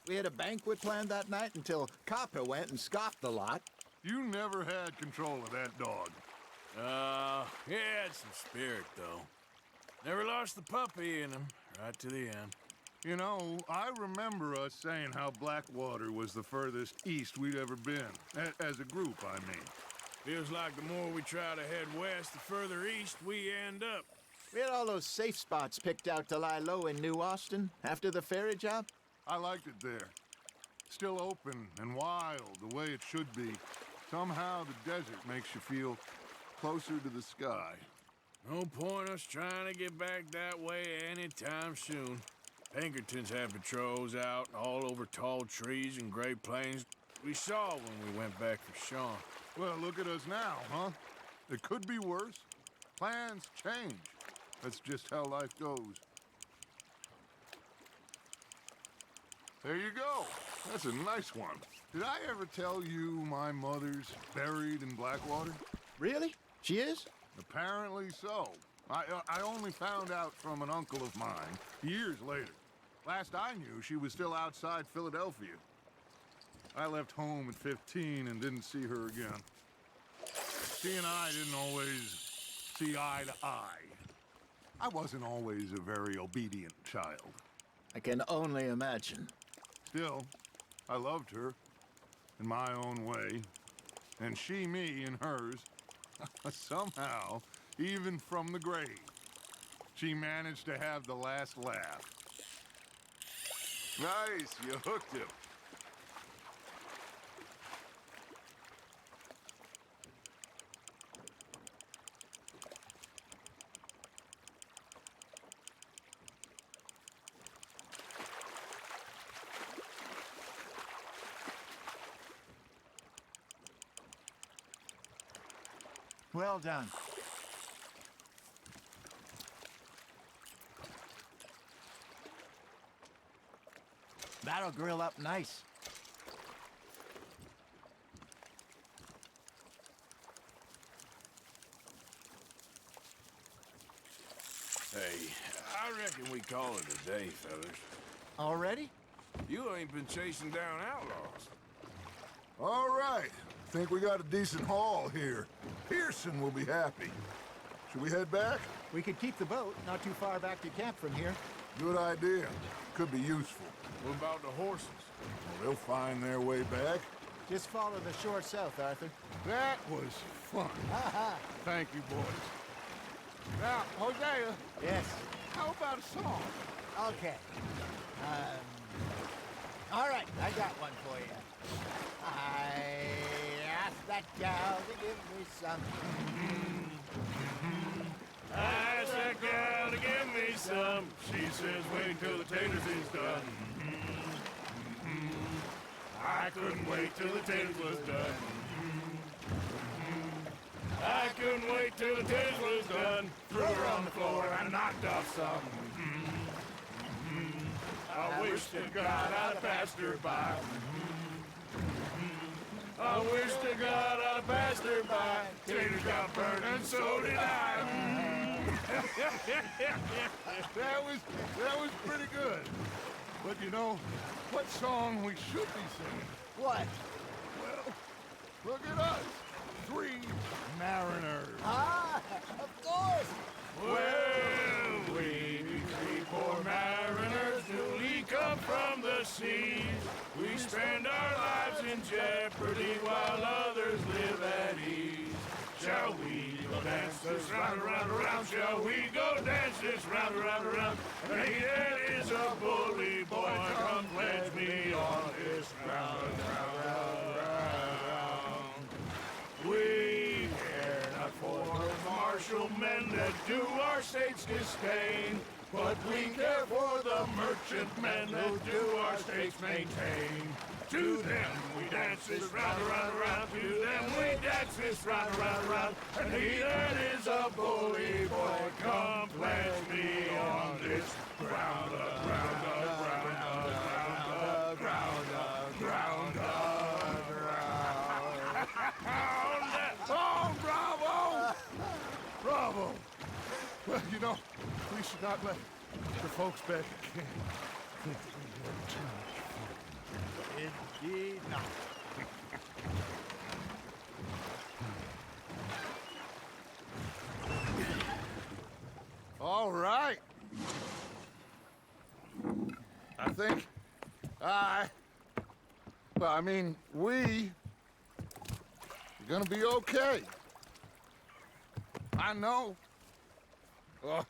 We had a banquet planned that night until Copper went and scoffed the lot. You never had control of that dog. He had some spirit, though. Never lost the puppy in him, right to the end. You know, I remember us saying how Blackwater was the furthest east we'd ever been. As a group, I mean. Feels like the more we try to head west, the further east we end up. We had all those safe spots picked out to lie low in New Austin after the ferry job. I liked it there. Still open and wild, the way it should be. Somehow the desert makes you feel closer to the sky. No point us trying to get back that way anytime soon. Pinkertons had patrols out all over tall trees and Great Plains. We saw when we went back for Sean. Well, look at us now, huh? It could be worse. Plans change. That's just how life goes. There you go. That's a nice one. Did I ever tell you my mother's buried in Blackwater? Really? She is? Apparently so. I only found out from an uncle of mine years later. Last I knew, she was still outside Philadelphia. I left home at 15 and didn't see her again. She and I didn't always see eye to eye. I wasn't always a very obedient child. I can only imagine. Still, I loved her in my own way, and she me in hers. Somehow, even from the grave, she managed to have the last laugh. Nice, you hooked him. Well done. That'll grill up nice. Hey, I reckon we call it a day, fellas. Already? You ain't been chasing down outlaws. All right. Think we got a decent haul here. Pearson will be happy. Should we head back? We could keep the boat not too far back to camp from here. Good idea. Could be useful. What about the horses? Well, they'll find their way back. Just follow the shore south, Arthur. That was fun. Thank you, boys. Now, Hosea. Yes. How about a song? Okay. All right, I got one for you. I asked that gal to give me some. I asked that gal to give me some. She says wait till the taters is done. I couldn't wait till the taters was done. I couldn't wait till the taters was done. Threw her on the floor and knocked off some. I wish to God I'd passed her by. I wish to God I'd passed her by. Taters got burned and so did I. That was pretty good. But you know, what song we should be singing? What? Well, look at us. 3 mariners. Ah, of course. Well, we be 3 poor mariners newly come from the seas. We spend our lives in jeopardy while others live at ease. Shall we go dance this round, around, around? Shall we go dance this round, around, around? Hey, that is a bully boy. Come pledge me on this round, round, round, round. We care not for martial men that do our state's disdain, but we care for the merchantmen that do our states maintain. To them we dance this round, around, around. To them we dance this round, around, around. And he that is a bully boy, come pledge me on this ground, ground, ground, ground, ground, ground, ground. Oh, bravo! Bravo! Well, you know, we should not let the folks back at camp think that we have too much fun. Indeed not. All right. I think we are gonna be okay. I know. I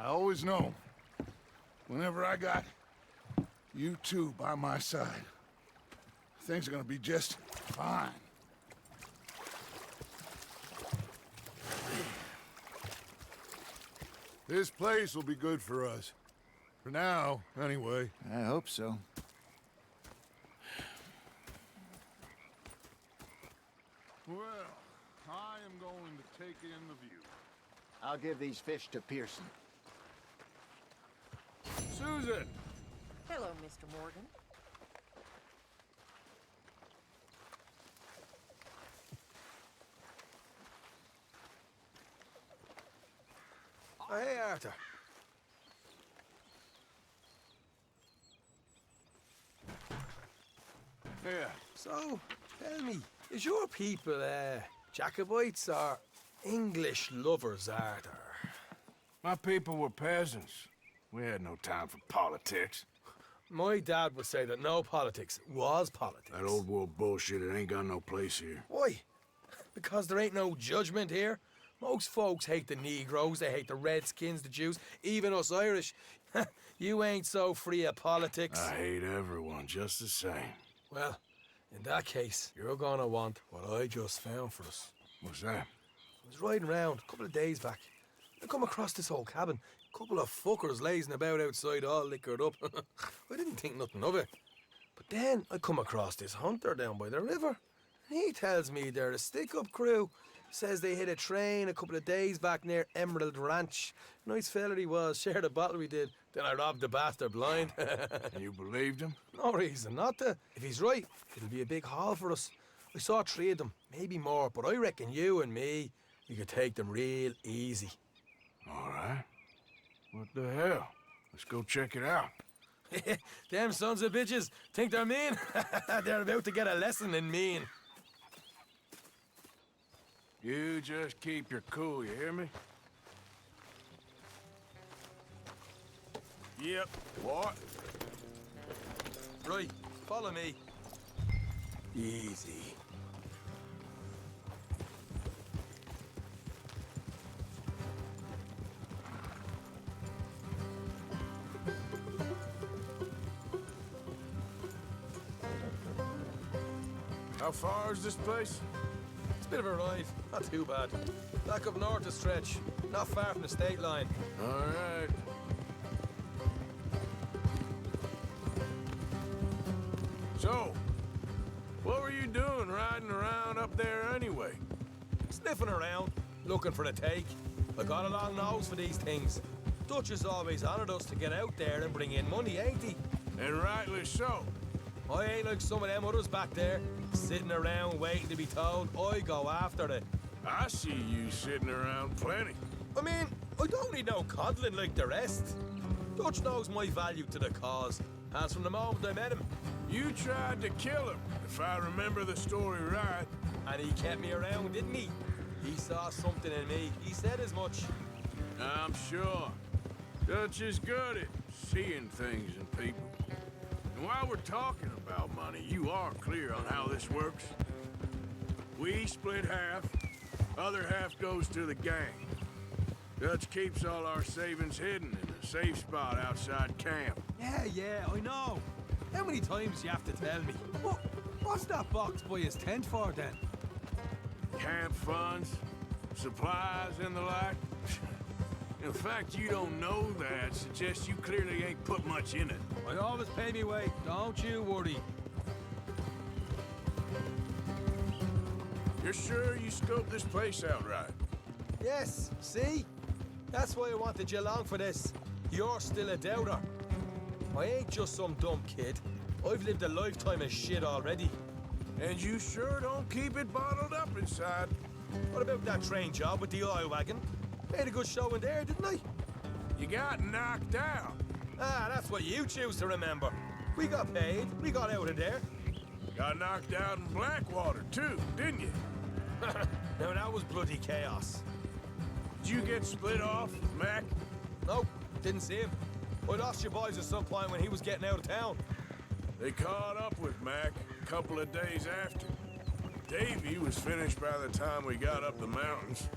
always know. Whenever I got you two by my side, things are gonna be just fine. This place will be good for us. For now, anyway. I hope so. Well, I am going to take in the view. I'll give these fish to Pearson. Susan! Hello, Mr. Morgan. Oh, hey, Arthur. Yeah. So, tell me, is your people, Jacobites or English lovers, Arthur? My people were peasants. We had no time for politics. My dad would say that no politics was politics. That old world bullshit, it ain't got no place here. Why? Because there ain't no judgment here. Most folks hate the Negroes, they hate the Redskins, the Jews, even us Irish. You ain't so free of politics. I hate everyone just the same. Well, in that case, you're gonna want what I just found for us. What's that? I was riding around a couple of days back. I come across this old cabin. A couple of fuckers lazing about outside all liquored up. I didn't think nothing of it. But then I come across this hunter down by the river. He tells me they're a stick-up crew Says they hit a train a couple of days back near Emerald Ranch. Nice fella he was, shared a bottle we did. Then I robbed the bastard blind. You believed him? No reason not to. If he's right, it'll be a big haul for us. I saw 3 of them, maybe more, but I reckon you and me, we could take them real easy. All right. What the hell? Let's go check it out. Them sons of bitches think they're mean. They're about to get a lesson in mean. You just keep your cool, you hear me? Yep. What? Right, follow me. Easy. How far is this place? It's a bit of a ride, not too bad. Back up north a stretch, not far from the state line. All right. So, what were you doing riding around up there anyway? Sniffing around, looking for a take. I got a long nose for these things. Dutch has always honoured us to get out there and bring in money, ain't he? And rightly so. I ain't like some of them others back there, sitting around waiting to be told. I go after it. I see you sitting around plenty. I mean, I don't need no coddling like the rest. Dutch knows my value to the cause, as from the moment I met him. You tried to kill him, if I remember the story right. And he kept me around, didn't he? He saw something in me. He said as much. I'm sure. Dutch is good at seeing things in people. And while we're talking about money, you are clear on how this works? We split half, other half goes to the gang. Dutch keeps all our savings hidden in a safe spot outside camp. Yeah, I know. How many times do you have to tell me? What's that box by his tent for, then? Camp funds, supplies, and the like. In fact, you don't know that suggests you clearly ain't put much in it. I always pay me way, don't you worry. You're sure you scoped this place out right? Yes, see? That's why I wanted you along for this. You're still a doubter. I ain't just some dumb kid. I've lived a lifetime of shit already. And you sure don't keep it bottled up inside. What about that train job with the oil wagon? Made a good show in there, didn't I? You got knocked out. Ah, that's what you choose to remember. We got paid. We got out of there. Got knocked out in Blackwater, too, didn't you? Now, that was bloody chaos. Did you get split off with Mac? Nope, didn't see him. I lost your boys at some point when he was getting out of town. They caught up with Mac a couple of days after. Davy was finished by the time we got up the mountains.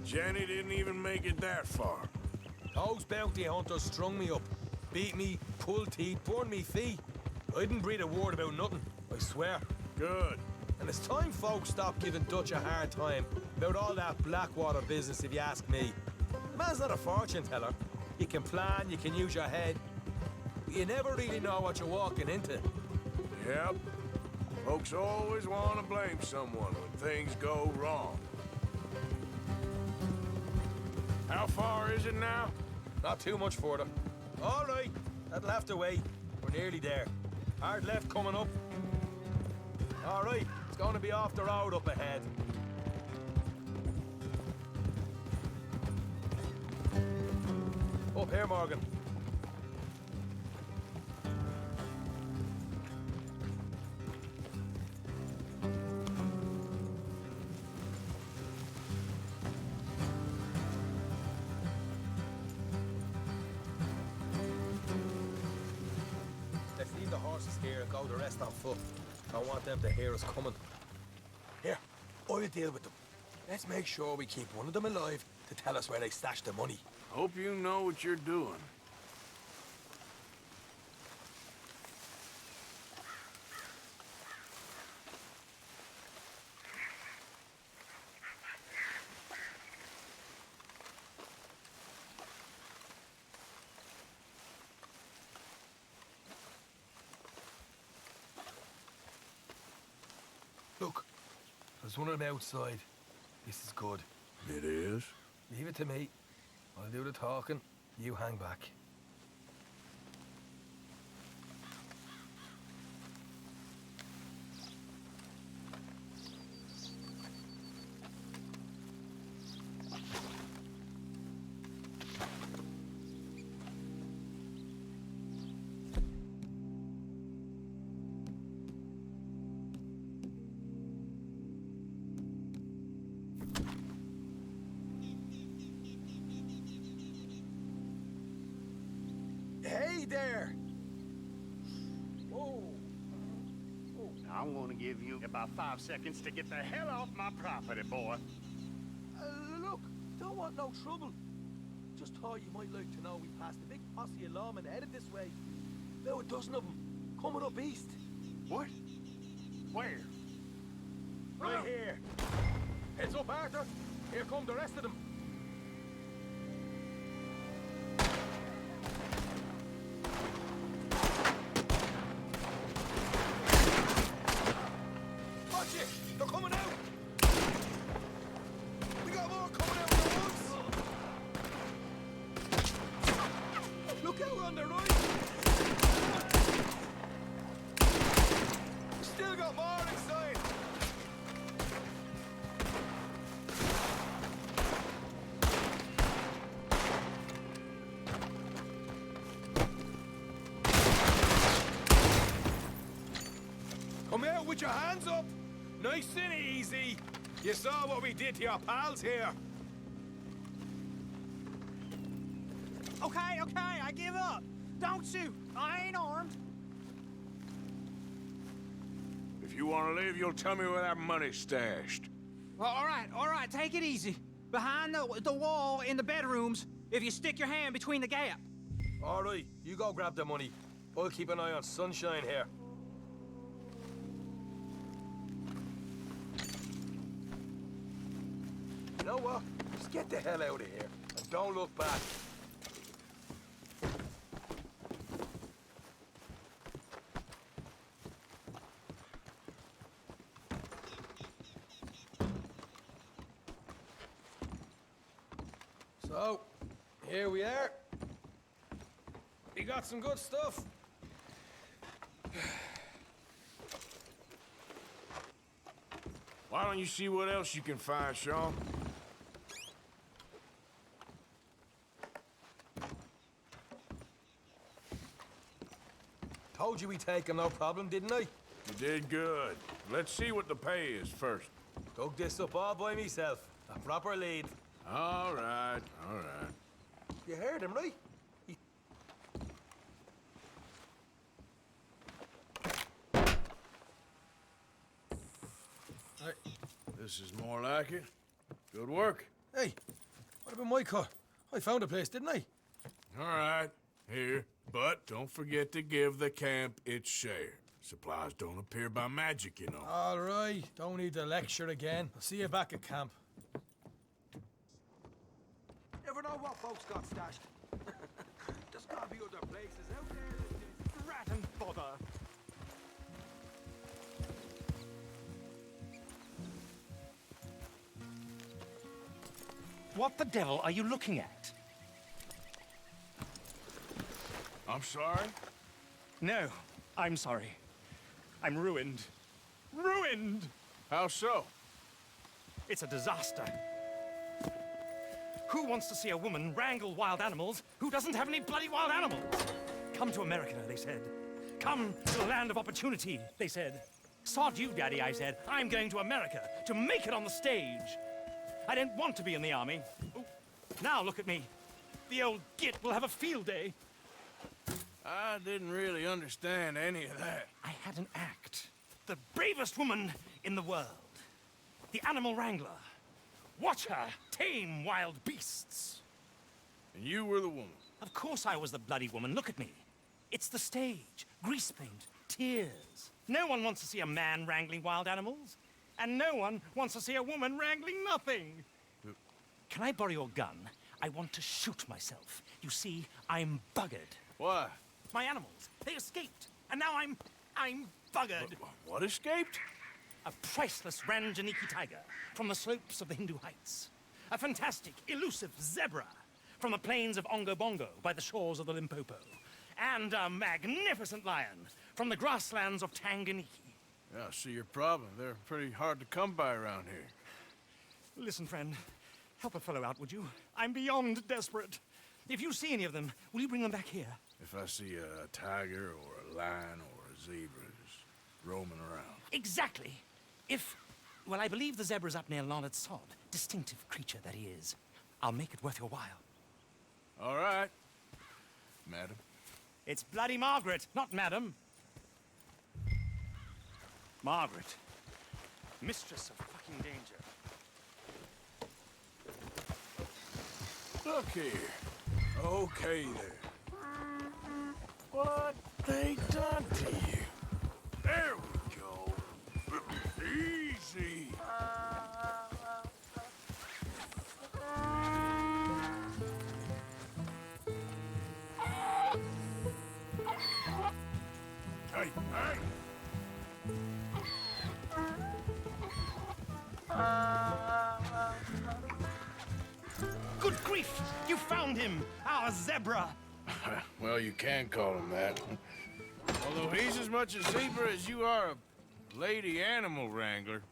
Jenny didn't even make it that far. Those bounty hunters strung me up, beat me, pulled teeth, burned me feet. I didn't breathe a word about nothing, I swear. Good. And it's time folks stopped giving Dutch a hard time about all that Blackwater business, if you ask me. The man's not a fortune teller. You can plan, you can use your head. But you never really know what you're walking into. Yep. Folks always want to blame someone when things go wrong. How far is it now? Not too much further. All right, that'll have to wait. We're nearly there. Hard left coming up. All right, it's going to be off the road up ahead. Up here, Morgan. Let's leave the horses here and go the rest on foot. I want them to hear us coming. Here, I'll deal with them. Let's make sure we keep one of them alive to tell us where they stashed the money. Hope you know what you're doing. Look, there's one of them outside. This is good. It is? Leave it to me. I'll do the talking. You hang back. Hey there! Whoa! I'm gonna give you about 5 seconds to get the hell off my property, boy. Look, don't want no trouble. Just thought you might like to know we passed a big posse of lawmen headed this way. About a dozen of them, coming up east. What? Where? Right here. Heads up, Arthur. Here come the rest of them. Watch it! They're coming out! We got more coming out of the woods! Look out on the right! Still got more inside! Come out with your hands up! Nice and easy! You saw what we did to your pals here! Okay, I give up. Don't shoot. I ain't armed. If you want to leave, you'll tell me where that money's stashed. Well, all right, take it easy. Behind the wall in the bedrooms, if you stick your hand between the gap. All right, you go grab the money. I'll keep an eye on Sunshine here. You know what? Just get the hell out of here and don't look back. So, here we are. We got some good stuff. Why don't you see what else you can find, Sean? Told you we'd take him, no problem, didn't I? You did good. Let's see what the pay is first. Dug this up all by myself. A proper lead. All right. You heard him, right? This is more like it. Good work. Hey, what about my car? I found a place, didn't I? All right, here. But don't forget to give the camp its share. Supplies don't appear by magic, you know. All right, don't need the lecture again. I'll see you back at camp. Never know what folks got stashed. There's gotta be other places out there. Rat and bother. What the devil are you looking at? I'm sorry? No, I'm sorry. I'm ruined. Ruined! How so? It's a disaster. Who wants to see a woman wrangle wild animals who doesn't have any bloody wild animals? Come to America, they said. Come to the land of opportunity, they said. Sod you, Daddy, I said. I'm going to America to make it on the stage. I didn't want to be in the army. Ooh. Now look at me. The old git will have a field day. I didn't really understand any of that. I had an act. The bravest woman in the world. The animal wrangler. Watch her tame wild beasts. And you were the woman? Of course I was the bloody woman. Look at me. It's the stage. Grease paint. Tears. No one wants to see a man wrangling wild animals. And no one wants to see a woman wrangling nothing. Can I borrow your gun? I want to shoot myself. You see, I'm buggered. Why? My animals, they escaped. And now I'm buggered. What escaped? A priceless Ranjaniki tiger from the slopes of the Hindu Heights. A fantastic, elusive zebra from the plains of Ongo Bongo by the shores of the Limpopo. And a magnificent lion from the grasslands of Tanganyika. Yeah, I see your problem. They're pretty hard to come by around here. Listen, friend, help a fellow out, would you? I'm beyond desperate. If you see any of them, will you bring them back here? If I see a tiger or a lion or a zebra just roaming around. Exactly. Well, I believe the zebra's up near Lonnet Sod. Distinctive creature that he is. I'll make it worth your while. All right, madam. It's bloody Margaret, not madam. Margaret. Mistress of fucking danger. Look here. Okay there. What they done to you? There we go. Easy. Hey, hey. Good grief! You found him! Our zebra! Well, you can call him that. Although he's as much a zebra as you are a lady animal wrangler.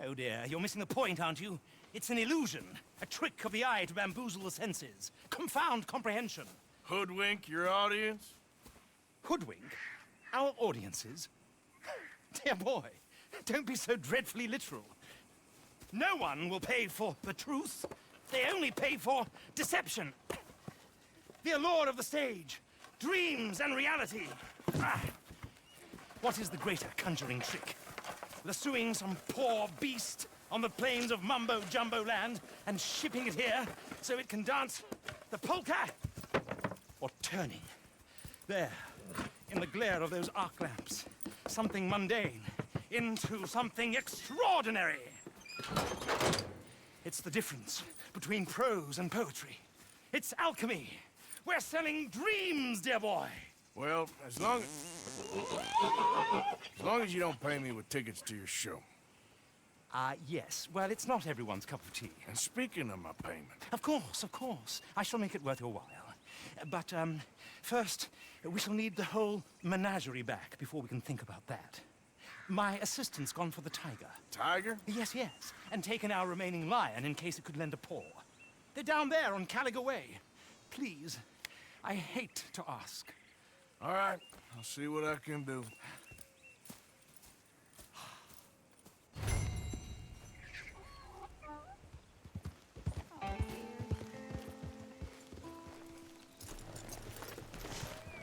Oh dear, you're missing the point, aren't you? It's an illusion. A trick of the eye to bamboozle the senses. Confound comprehension. Hoodwink your audience? Hoodwink? Our audiences? Dear boy, don't be so dreadfully literal. No one will pay for the truth. They only pay for deception. The allure of the stage, dreams and reality. What is the greater conjuring trick? Lassoing some poor beast on the plains of mumbo-jumbo land and shipping it here so it can dance the polka? Or turning, there, in the glare of those arc lamps, something mundane into something extraordinary? It's the difference between prose and poetry. It's alchemy. We're selling dreams, dear boy. Well, as long as you don't pay me with tickets to your show. Yes. Well, it's not everyone's cup of tea. And speaking of my payment... Of course. I shall make it worth your while. But, first, we shall need the whole menagerie back before we can think about that. My assistant's gone for the tiger. Tiger? Yes. And taken our remaining lion in case it could lend a paw. They're down there on Caliga Way. Please, I hate to ask. All right, I'll see what I can do.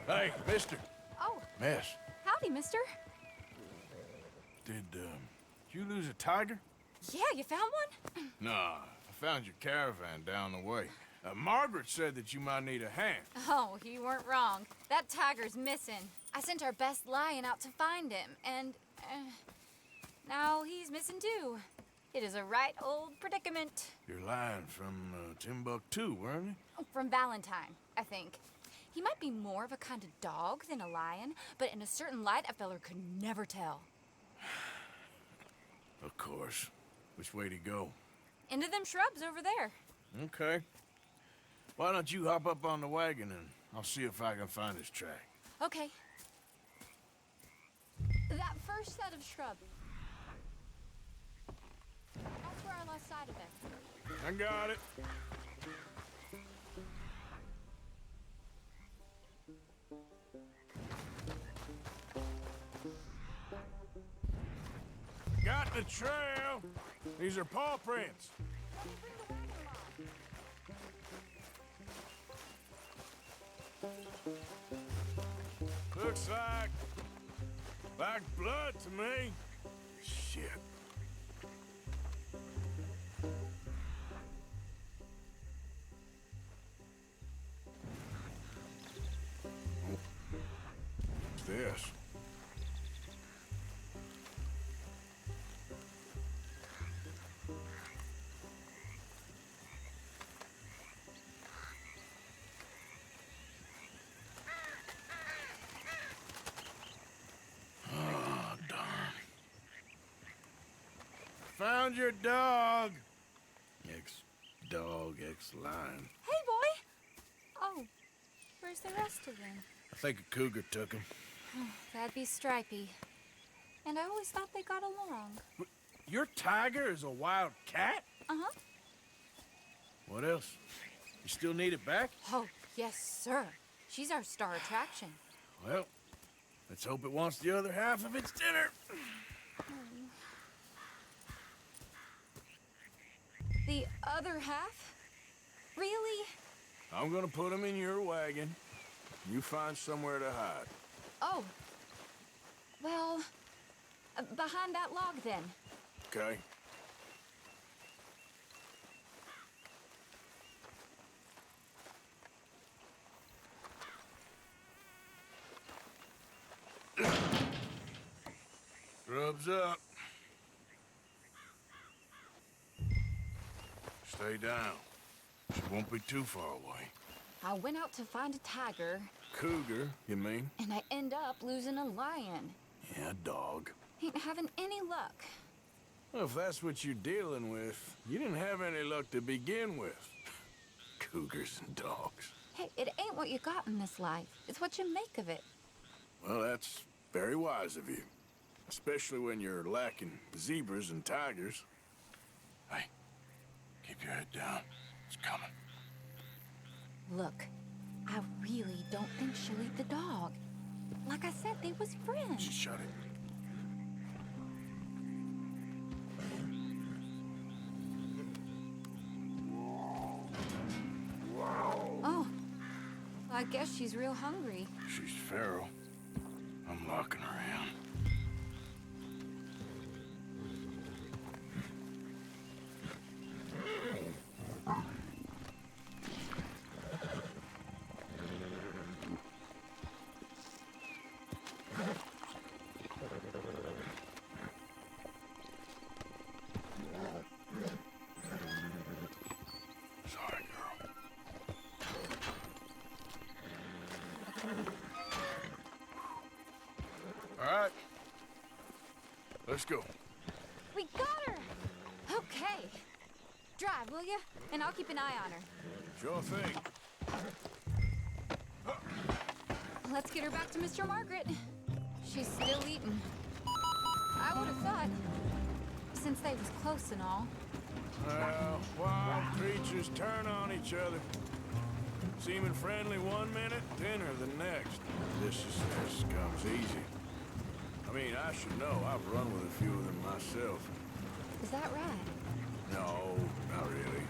Hey, mister. Oh. Miss. Howdy, mister. Did, you lose a tiger? Yeah, you found one? Nah, I found your caravan down the way. Margaret said that you might need a hand. Oh, you weren't wrong. That tiger's missing. I sent our best lion out to find him, and now he's missing too. It is a right old predicament. Your lion from Timbuktu, weren't he? From Valentine, I think. He might be more of a kind of dog than a lion, but in a certain light, a feller could never tell. Of course. Which way to go? Into them shrubs over there. Okay. Why don't you hop up on the wagon and I'll see if I can find his track. Okay. That first set of shrubs. That's where I lost sight of it. I got it. Got the trail. These are paw prints. Looks like blood to me. Shit. What's this? found your dog. Ex-dog, ex-lion. Hey, boy! Oh, where's the rest of them? I think a cougar took him. Oh, that'd be Stripey. And I always thought they got along. Your tiger is a wild cat? Uh-huh. What else? You still need it back? Oh, yes, sir. She's our star attraction. Well, let's hope it wants the other half of its dinner. The other half? Really? I'm gonna put him in your wagon. You find somewhere to hide. Oh. Well, behind that log, then. Okay. Grub's up. Stay down. She won't be too far away. I went out to find a tiger. Cougar, you mean? And I end up losing a lion. Yeah, dog. Ain't having any luck. Well, if that's what you're dealing with, you didn't have any luck to begin with. Cougars and dogs. Hey, it ain't what you got in this life. It's what you make of it. Well, that's very wise of you. Especially when you're lacking zebras and tigers. Hey, keep your head down. It's coming. Look, I really don't think she'll eat the dog. Like I said, they was friends. Shut it. Oh, I guess she's real hungry. She's feral. I'm locking her in. Sorry, girl. All right. Let's go. We got her! Okay. Drive, will you? And I'll keep an eye on her. Sure thing. Let's get her back to Mr. Margaret. She's still eating. I would have thought, since they was close and all. Well, wild creatures turn on each other. Seeming friendly one minute, dinner the next. Viciousness comes easy. I mean, I should know. I've run with a few of them myself. Is that right? No, not really.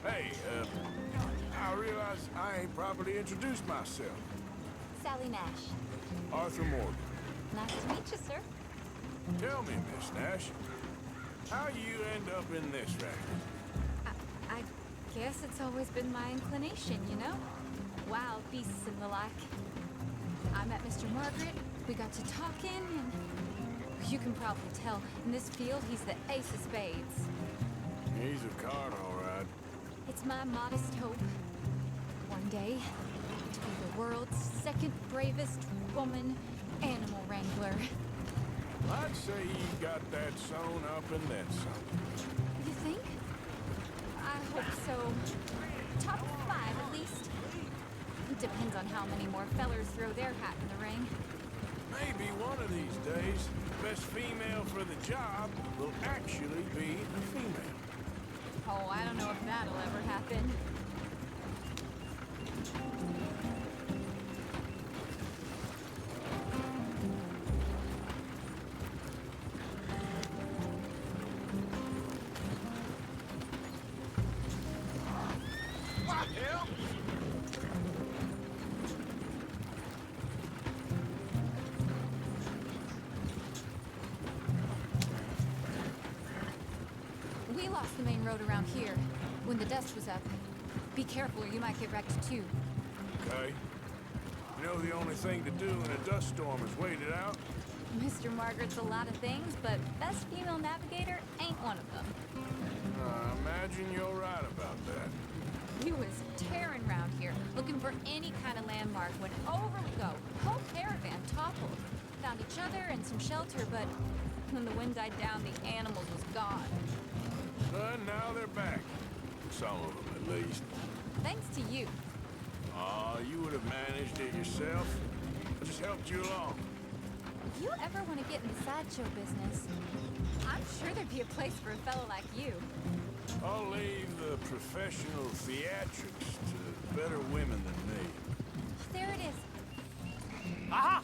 Hey, I realize I ain't properly introduced myself. Sally Nash. Arthur Morgan. Nice to meet you, sir. Tell me, Miss Nash, how you end up in this racket? I guess it's always been my inclination, you know? Wild beasts and the like. I met Mr. Margaret, we got to talking, and you can probably tell, in this field, he's the ace of spades. He's a card, all right. It's my modest hope, one day, to be the world's second bravest woman animal wrangler. I'd say you got that sewn up and then some. You think? I hope so. Top 5, at least. Depends on how many more fellers throw their hat in the ring. Maybe one of these days, the best female for the job will actually be a female. Oh, I don't know if that'll ever happen. What the hell? We lost the main road around here when the dust was up. Be careful or you might get wrecked too. Okay. You know the only thing to do in a dust storm is wait it out? Mr. Margaret's a lot of things, but best female navigator ain't one of them. I imagine you're right about that. We was tearing around here, looking for any kind of landmark when over we go. Whole caravan toppled. Found each other and some shelter, but When the wind died down, the animals was gone. But now they're back. Some of them, at least. Thanks to you. Aw, you would have managed it yourself. I just helped you along. If you ever want to get in the sideshow business, I'm sure there'd be a place for a fellow like you. I'll leave the professional theatrics to better women than me. There it is. Aha!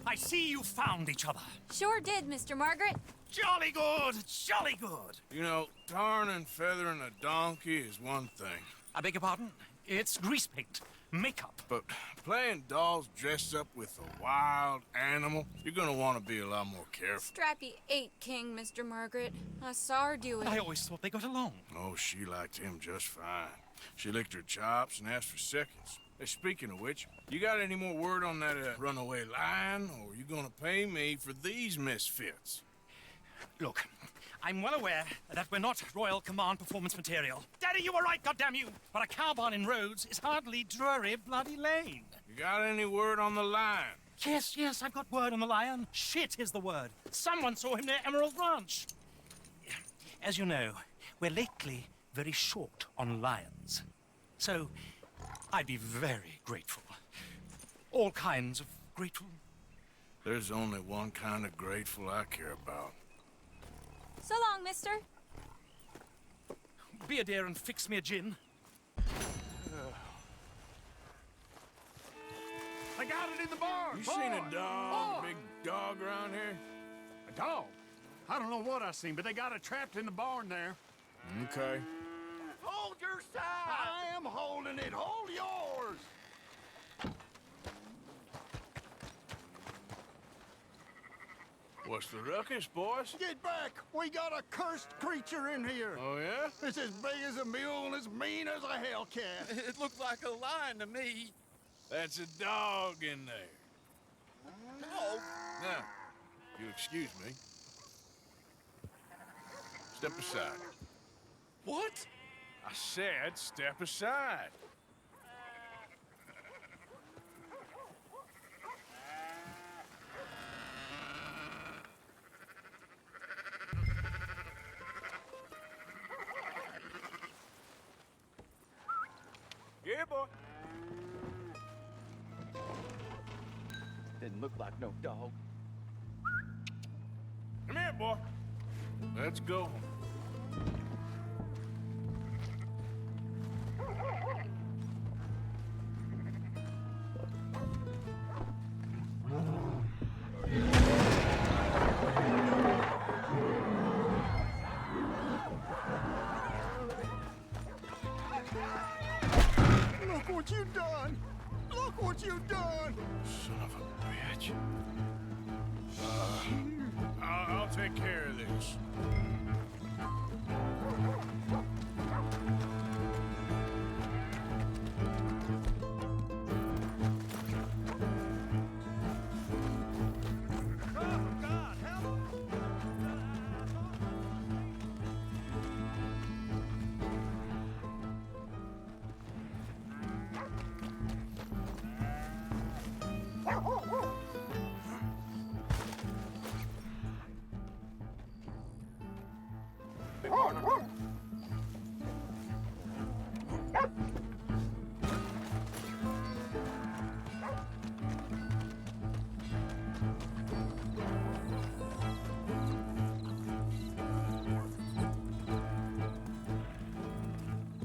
I see you found each other. Sure did, Mr. Margaret. Jolly good, jolly good. You know, tarring and feathering a donkey is one thing. I beg your pardon? It's grease paint, makeup. But playing dolls dressed up with a wild animal, you're gonna want to be a lot more careful. Strappy ate King, Mr. Margaret. I saw her do it. I always thought they got along. Oh, she liked him just fine. She licked her chops and asked for seconds. Hey, speaking of which, you got any more word on that runaway lion, or are you gonna pay me for these misfits? Look, I'm well aware that we're not Royal Command performance material. Daddy, you were right, goddamn you! But a cow barn in Rhodes is hardly Drury Bloody Lane. You got any word on the lion? Yes, I've got word on the lion. Shit is the word. Someone saw him near Emerald Ranch. As you know, we're lately very short on lions. So, I'd be very grateful. All kinds of grateful. There's only one kind of grateful I care about. So long, mister. Be a dear and fix me a gin. I got it in the barn. You seen a dog, big dog around here? A dog? I don't know what I seen, but they got it trapped in the barn there. Okay. Hold your side! I am holding it. Hold yours! What's the ruckus, boys? Get back! We got a cursed creature in here. Oh, yeah? It's as big as a mule and as mean as a hellcat. It looked like a lion to me. That's a dog in there. No. Now, if you'll excuse me. Step aside. What? I said step aside. Yeah, boy. Didn't look like no dog. Come here, boy. Let's go. Look what you done! Look what you done! Son of a bitch. I'll take care of this.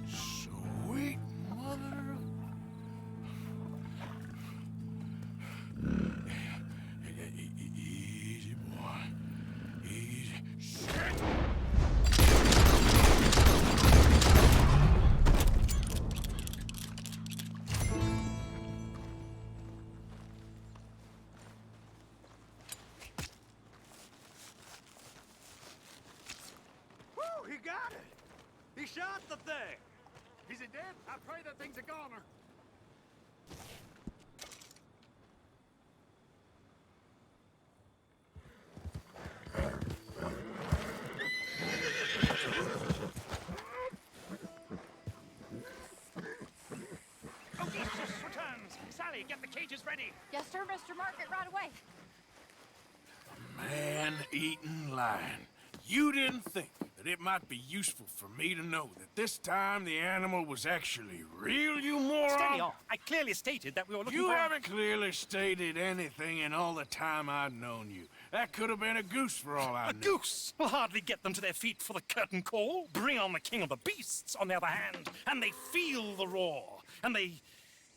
Sweet mother. Easy, boy. Easy. Shit! Woo, he got it! He shot the thing! Is it dead? I pray that thing's a goner. Odysseus returns. Sally, get the cages ready. Yes, sir, Mr. Margaret, right away. Man-eating lion. You didn't think that it might be useful for me to know that this time the animal was actually real, you moron? Steady on. I clearly stated that we were looking You for... haven't clearly stated anything in all the time I've known you. That could have been a goose for all I A knew. goose will hardly get them to their feet for the curtain call. Bring on the king of the beasts, on the other hand, and they feel the roar. And they,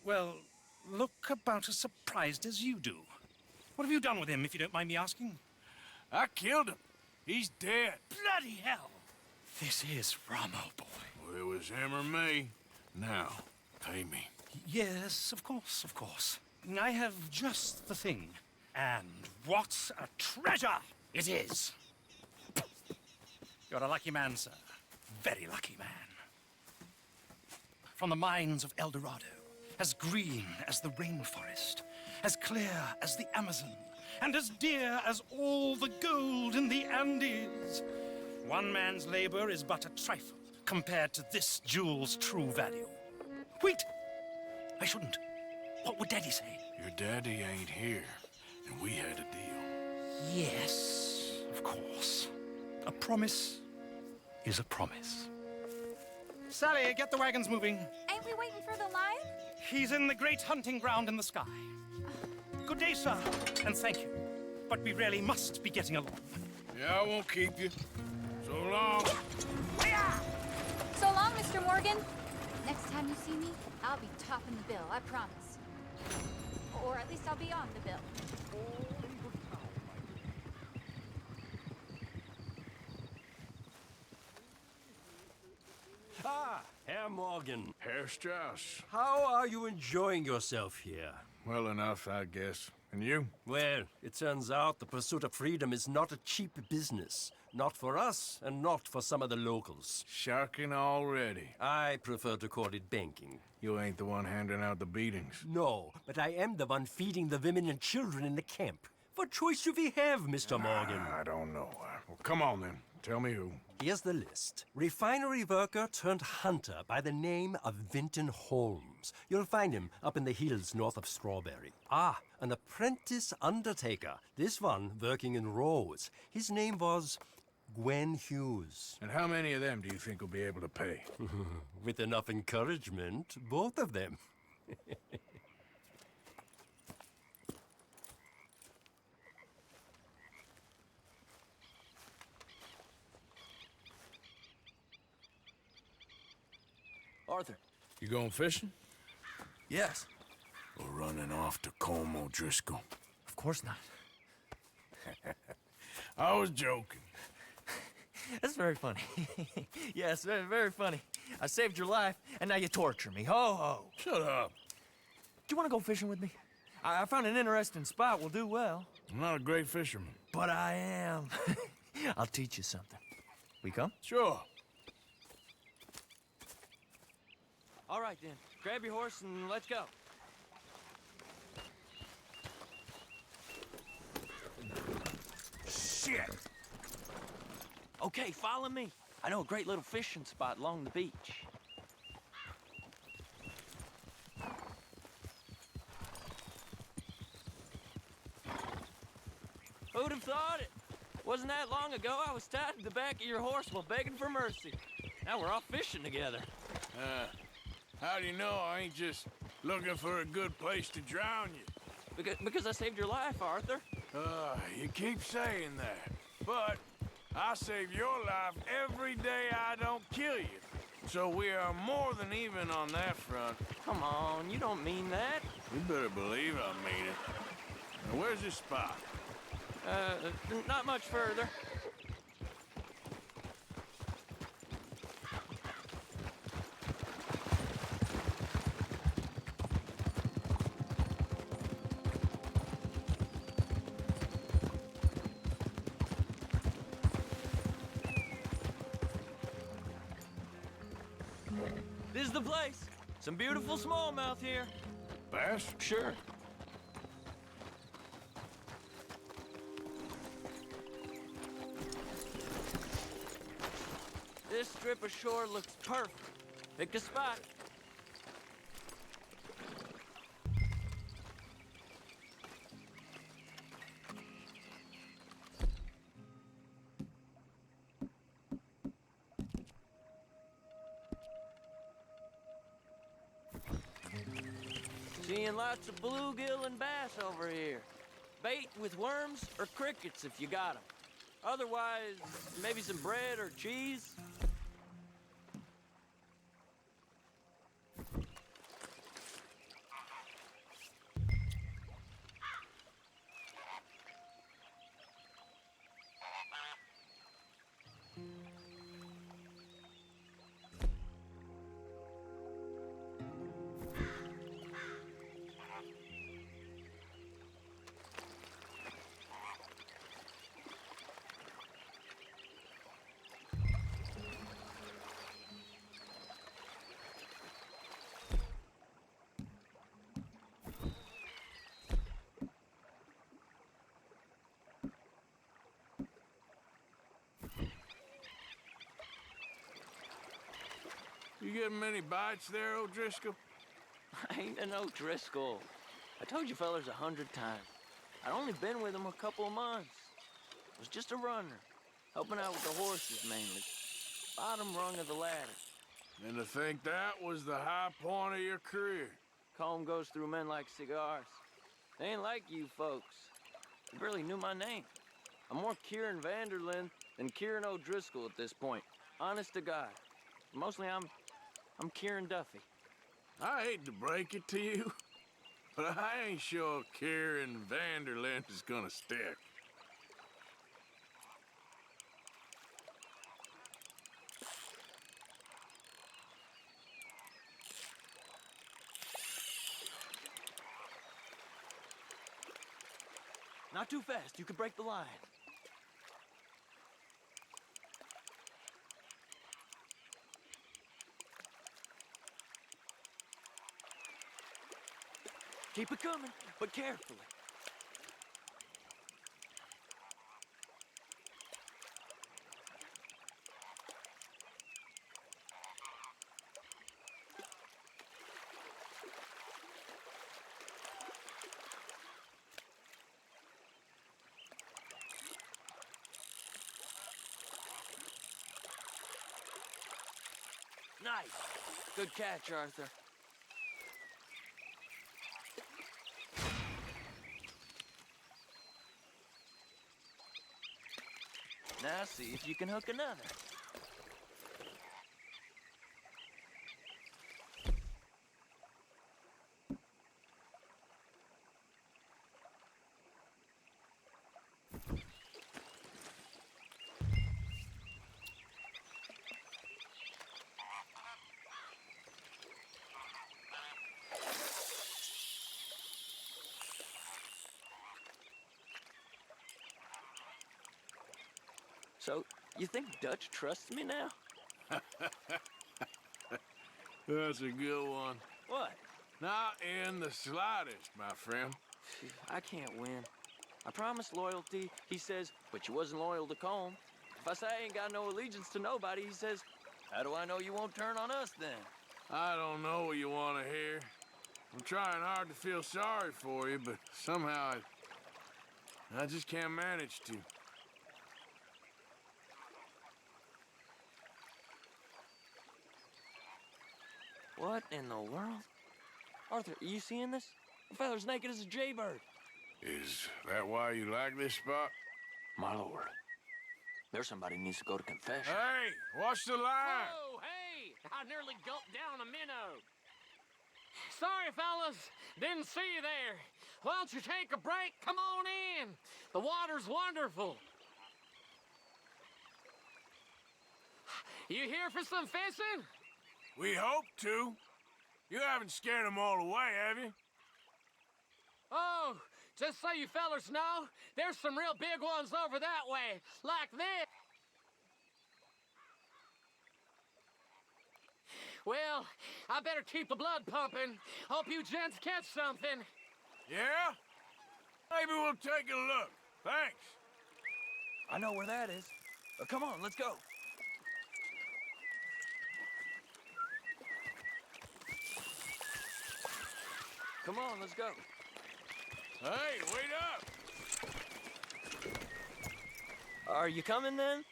well, look about as surprised as you do. What have you done with him, if you don't mind me asking? I killed him. He's dead. Bloody hell! This is Ramo, boy. Well, it was him or me. Now, pay me. Yes, of course, of course. I have just the thing. And what a treasure it is! You're a lucky man, sir. Very lucky man. From the mines of El Dorado, as green as the rainforest, as clear as the Amazon, and as dear as all the gold in the Andes. One man's labor is but a trifle compared to this jewel's true value. Wait! I shouldn't. What would Daddy say? Your daddy ain't here, and we had a deal. Yes, of course. A promise is a promise. Sally, get the wagons moving. Ain't we waiting for the lion? He's in the great hunting ground in the sky. Good day, sir, and thank you. But we really must be getting along. Yeah, I won't keep you. So long. So long, Mr. Morgan. Next time you see me, I'll be topping the bill, I promise. Or at least I'll be on the bill. Ah, Herr Morgan. Herr Strauss. How are you enjoying yourself here? Well enough, I guess. And you? Well, it turns out the pursuit of freedom is not a cheap business. Not for us, and not for some of the locals. Sharking already. I prefer to call it banking. You ain't the one handing out the beatings. No, but I am the one feeding the women and children in the camp. What choice do we have, Mr. Morgan? I don't know. Well, come on then. Tell me who. Here's the list. Refinery worker turned hunter by the name of Vinton Holmes. You'll find him up in the hills north of Strawberry. Ah, an apprentice undertaker. This one working in Rhodes. His name was Gwen Hughes. And how many of them do you think will be able to pay? With enough encouragement, both of them. Arthur. You going fishing? Yes. Or running off to Colm O'Driscoll? Of course not. I was joking. That's very funny. Yes, very, very funny. I saved your life, and now you torture me. Ho, ho. Shut up. Do you want to go fishing with me? I found an interesting spot. We'll do well. I'm not a great fisherman. But I am. I'll teach you something. We come? Sure. All right, then. Grab your horse and let's go. Shit! Okay, follow me. I know a great little fishing spot along the beach. Who'd have thought it? Wasn't that long ago I was tied to the back of your horse while begging for mercy. Now we're off fishing together. How do you know I ain't just looking for a good place to drown you? Because I saved your life, Arthur. You keep saying that. But I save your life every day I don't kill you. So we are more than even on that front. Come on, you don't mean that. You better believe I mean it. Now, where's this spot? Not much further. This is the place. Some beautiful smallmouth here. Bass? Sure. This strip of shore looks perfect. Pick a spot. Seeing lots of bluegill and bass over here. Bait with worms or crickets if you got 'em. Otherwise, maybe some bread or cheese. You getting many bites there, O'Driscoll? I ain't an O'Driscoll. I told you fellers 100 times. I'd only been with him a couple of months. Was just a runner, helping out with the horses mainly. Bottom rung of the ladder. And to think that was the high point of your career. Comb goes through men like cigars. They ain't like you folks. You barely knew my name. I'm more Kieran Vanderlyn than Kieran O'Driscoll at this point. Honest to God. Mostly I'm Kieran Duffy. I hate to break it to you, but I ain't sure Kieran Vanderlyn is gonna stick. Not too fast, you could break the line. Keep it coming, but carefully. Nice. Good catch, Arthur. Now see if you can hook another. So, you think Dutch trusts me now? That's a good one. What? Not in the slightest, my friend. I can't win. I promised loyalty, he says, but you wasn't loyal to Combe. If I say I ain't got no allegiance to nobody, he says, how do I know you won't turn on us then? I don't know what you want to hear. I'm trying hard to feel sorry for you, but somehow I just can't manage to. What in the world? Arthur, are you seeing this? The feller's naked as a jaybird. Is that why you like this spot? My lord. There's somebody needs to go to confession. Hey, watch the line! Whoa, hey! I nearly gulped down a minnow. Sorry, fellas. Didn't see you there. Why don't you take a break? Come on in. The water's wonderful. You here for some fishing? We hope to. You haven't scared them all away, have you? Oh, just so you fellers know, there's some real big ones over that way, like this. Well, I better keep the blood pumping. Hope you gents catch something. Yeah? Maybe we'll take a look. Thanks. I know where that is. Come on, let's go. Come on, let's go. Hey, wait up! Are you coming then?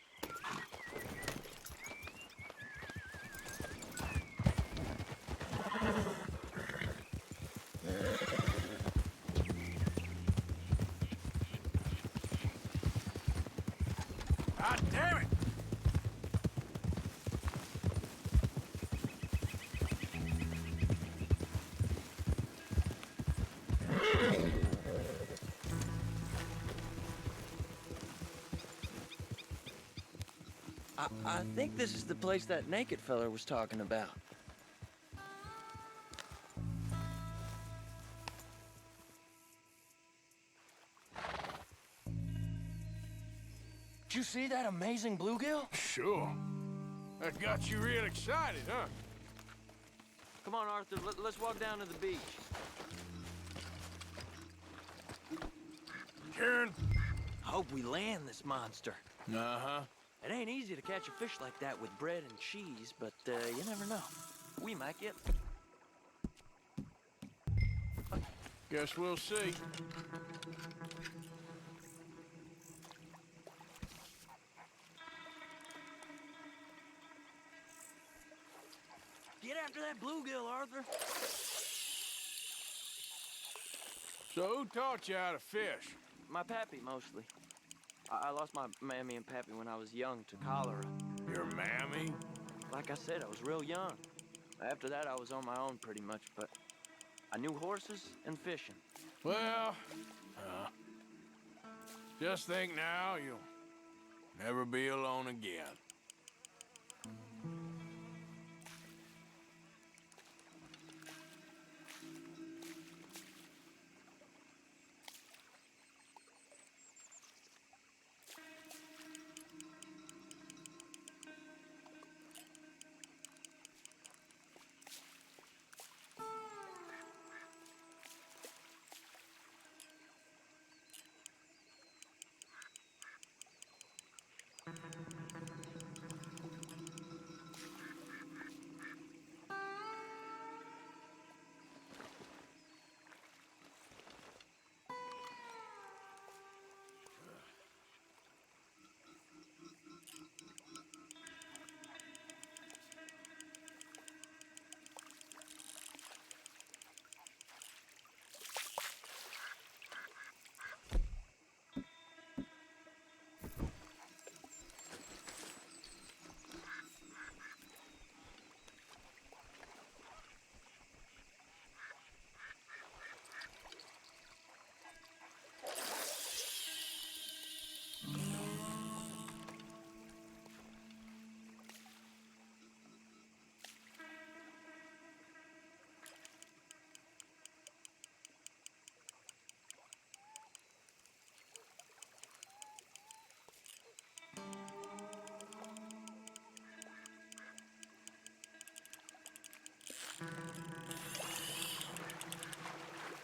Damn it! I think this is the place that naked feller was talking about. Did you see that amazing bluegill? Sure. That got you real excited, huh? Come on, Arthur, let's walk down to the beach. Karen? I hope we land this monster. Uh-huh. It ain't easy to catch a fish like that with bread and cheese, but you never know. We might get... Guess we'll see. Get after that bluegill, Arthur. So who taught you how to fish? My pappy, mostly. I lost my mammy and pappy when I was young to cholera. Your mammy? Like I said, I was real young. After that, I was on my own pretty much, but I knew horses and fishing. Well, just think now, you'll never be alone again.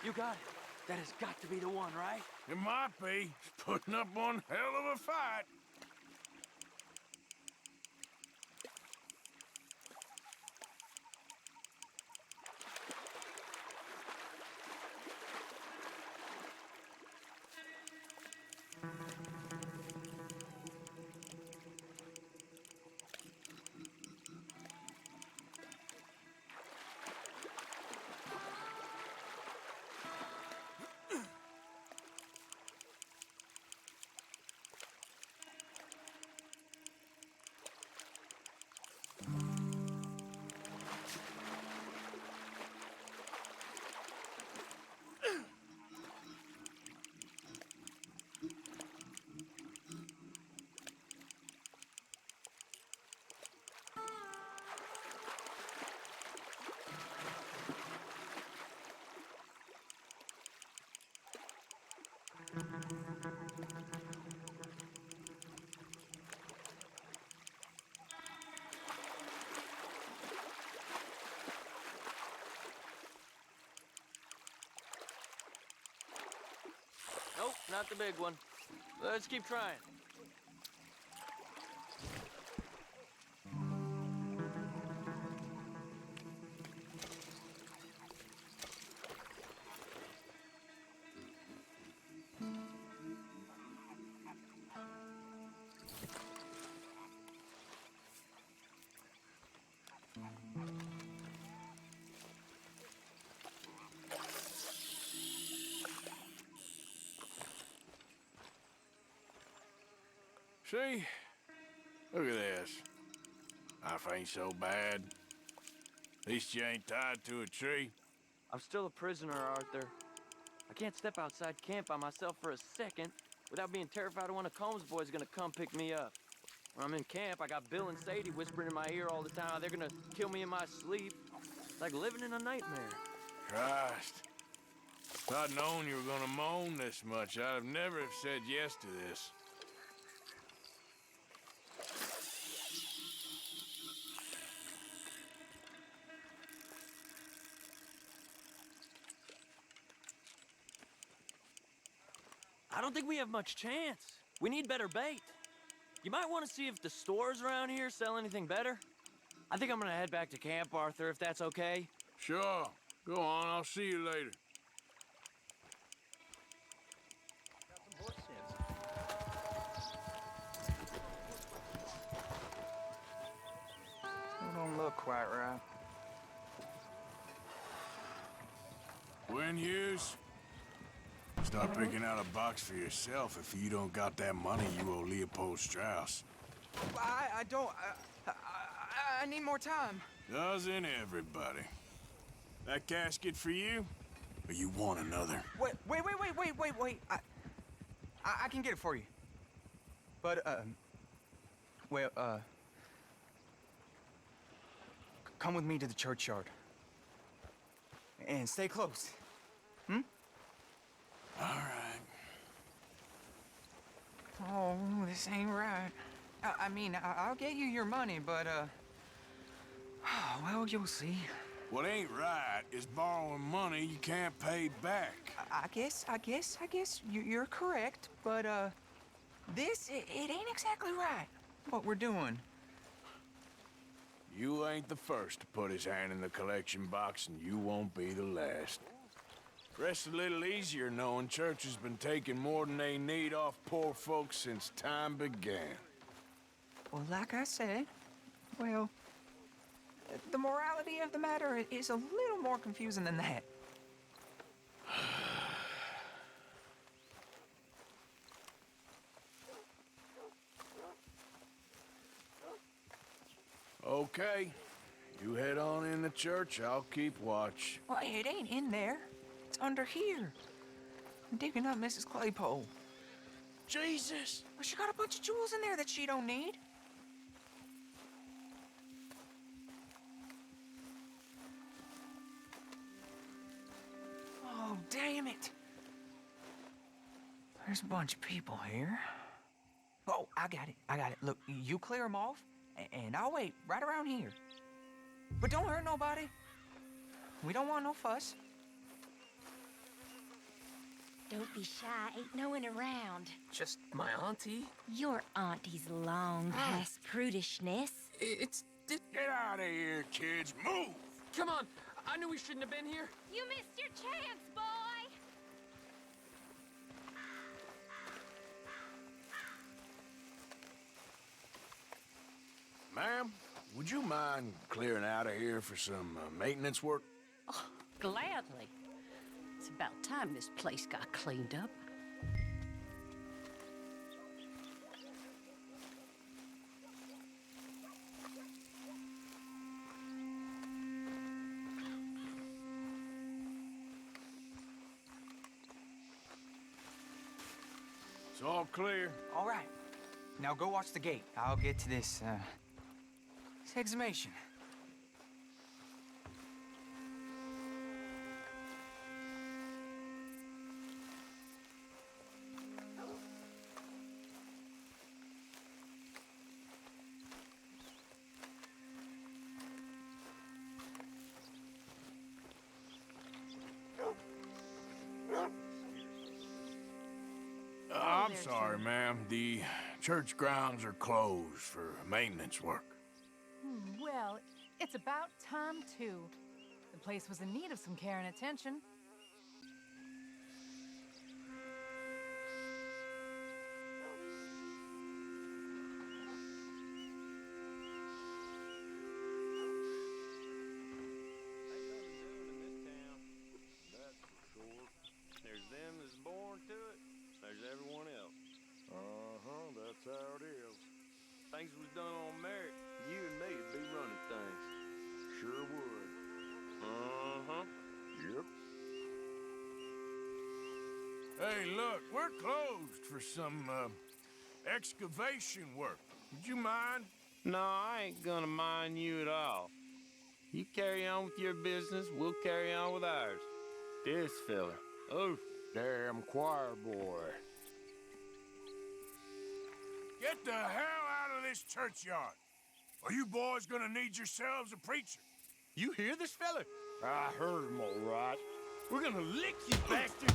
You got it. That has got to be the one, right? It might be. It's putting up one hell of a fight. Nope, not the big one. Let's keep trying. See? Look at this. Life ain't so bad. At least you ain't tied to a tree. I'm still a prisoner, Arthur. I can't step outside camp by myself for a second without being terrified of one of Combs' boys gonna come pick me up. When I'm in camp, I got Bill and Sadie whispering in my ear all the time how they're gonna kill me in my sleep. It's like living in a nightmare. Christ. If I'd known you were gonna moan this much, I'd have never have said yes to this. I don't think we have much chance. We need better bait. You might want to see if the stores around here sell anything better. I think I'm gonna head back to camp, Arthur, if that's okay. Sure. Go on, I'll see you later. Still don't look quite right. When Hughes, start picking out a box for yourself if you don't got that money you owe Leopold Strauss. I don't... I need more time. Doesn't everybody? That casket for you? Or you want another? Wait. I can get it for you. But, come with me to the churchyard. And stay close. Hmm? All right. Oh, this ain't right. I mean, I'll get you your money, but, well, you'll see. What ain't right is borrowing money you can't pay back. I guess you're correct, but, it ain't exactly right, what we're doing. You ain't the first to put his hand in the collection box, and you won't be the last. Rests a little easier knowing church has been taking more than they need off poor folks since time began. Well, like I said, well, the morality of the matter is a little more confusing than that. Okay. You head on in the church, I'll keep watch. Well, it ain't in there. It's under here. I'm digging up Mrs. Claypole. Jesus! Well, she got a bunch of jewels in there that she don't need. Oh, damn it. There's a bunch of people here. Oh, I got it. Look, you clear them off, and I'll wait right around here. But don't hurt nobody. We don't want no fuss. Don't be shy, ain't no one around. Just my auntie. Your auntie's long past prudishness. Get out of here, kids. Move! Come on. I knew we shouldn't have been here. You missed your chance, boy! Ma'am, would you mind clearing out of here for some maintenance work? Oh, gladly. It's about time this place got cleaned up. It's all clear. All right. Now go watch the gate. I'll get to this exhumation. I'm sorry, ma'am. The church grounds are closed for maintenance work. Well, it's about time, too. The place was in need of some care and attention. There's them that's born to it. There's everyone else. That's how it is. Thank things was done on merit, you and me'd be running things. Sure would. Uh-huh. Yep. Hey, look, we're closed for some, excavation work. Would you mind? No, I ain't gonna mind you at all. You carry on with your business, we'll carry on with ours. This fella. Oh, damn choir boy. Get the hell out of this churchyard. Are you boys gonna need yourselves a preacher? You hear this fella? I heard him all right. We're gonna lick you, bastard!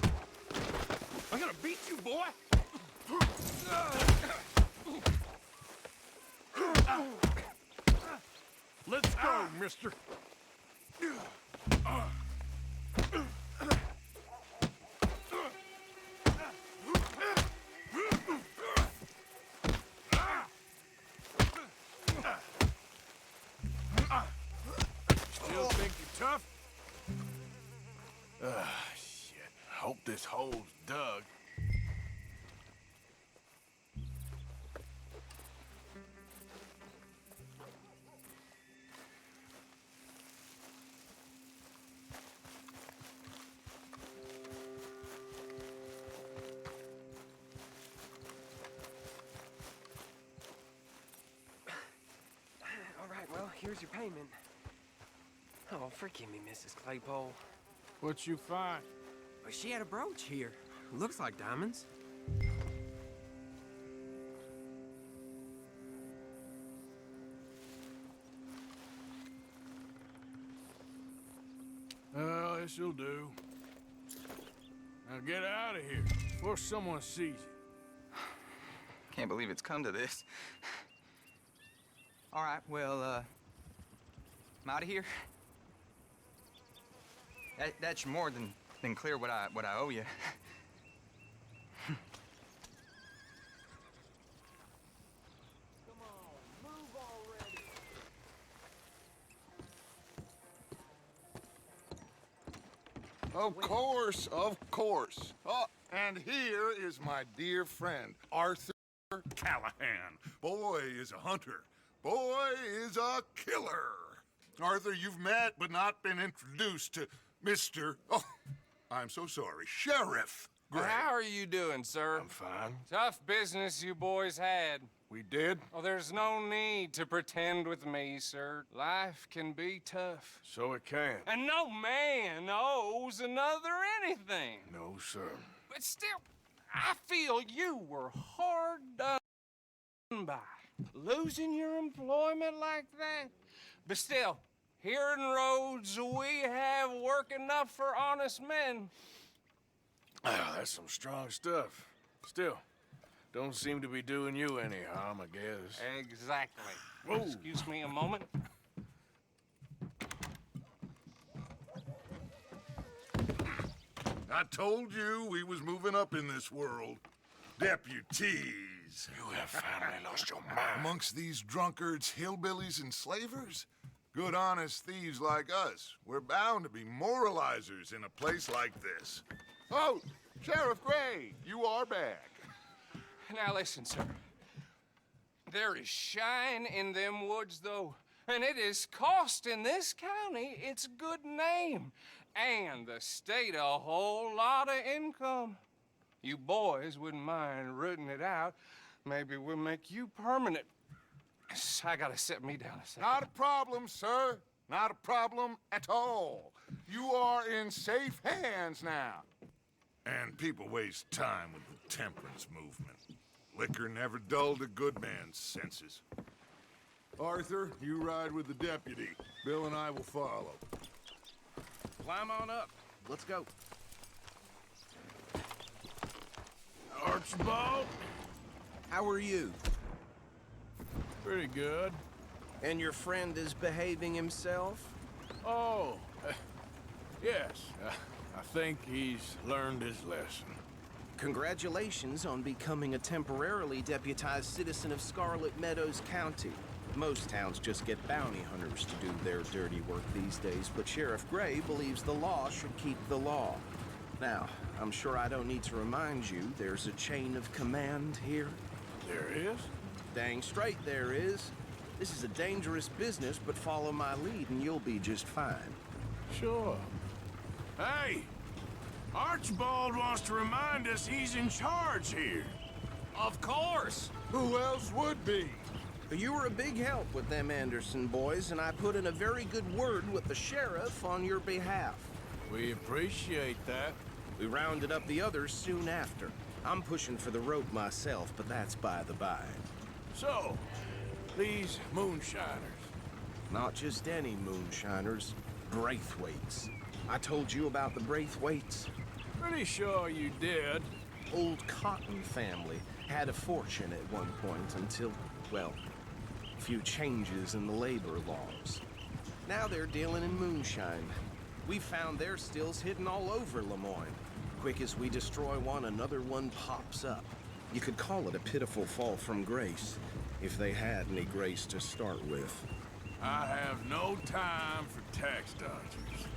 I'm gonna beat you, boy! Let's go, mister. Still think you're tough? Shit. Hope this hole's dug. Here's your payment. Oh, forgive me, Mrs. Claypole. What you find? Well, she had a brooch here. Looks like diamonds. Well, this'll do. Now get out of here before someone sees you. Can't believe it's come to this. All right, well, I'm out of here. That's more than clear what I owe you. Of course. Oh, and here is my dear friend, Arthur Callahan. Boy is a hunter. Boy is a killer. Arthur, you've met but not been introduced to Mr. Oh, I'm so sorry, Sheriff Gray. How are you doing, sir? I'm fine. Tough business you boys had. We did? Oh, there's no need to pretend with me, sir. Life can be tough. So it can. And no man owes another anything. No, sir. But still, I feel you were hard done by. Losing your employment like that. But still, here in Rhodes, we have work enough for honest men. Oh, that's some strong stuff. Still, don't seem to be doing you any harm, I guess. Exactly. Whoa. Excuse me a moment. I told you we was moving up in this world. Deputies. You have finally lost your mind. Amongst these drunkards, hillbillies, and slavers? Good, honest thieves like us. We're bound to be moralizers in a place like this. Oh, Sheriff Gray, you are back. Now listen, sir. There is shine in them woods, though, and it is costing this county its good name and the state a whole lot of income. You boys wouldn't mind rooting it out. Maybe we'll make you permanent. I gotta sit me down a second. Not a problem, sir. Not a problem at all. You are in safe hands now. And people waste time with the temperance movement. Liquor never dulled a good man's senses. Arthur, you ride with the deputy. Bill and I will follow. Climb on up. Let's go. Archibald? How are you? Pretty good. And your friend is behaving himself? Oh, yes. I think he's learned his lesson. Congratulations on becoming a temporarily deputized citizen of Scarlet Meadows County. Most towns just get bounty hunters to do their dirty work these days, but Sheriff Gray believes the law should keep the law. Now, I'm sure I don't need to remind you there's a chain of command here. There is? Dang straight there is. This is a dangerous business, but follow my lead and you'll be just fine. Sure. Hey! Archibald wants to remind us he's in charge here. Of course! Who else would be? You were a big help with them Anderson boys, and I put in a very good word with the sheriff on your behalf. We appreciate that. We rounded up the others soon after. I'm pushing for the rope myself, but that's by the by. So, these moonshiners. Not just any moonshiners, Braithwaites. I told you about the Braithwaites? Pretty sure you did. Old Cotton family had a fortune at one point until, well, a few changes in the labor laws. Now they're dealing in moonshine. We found their stills hidden all over Lemoyne. Quick as we destroy one, another one pops up. You could call it a pitiful fall from grace, if they had any grace to start with. I have no time for tax dodgers.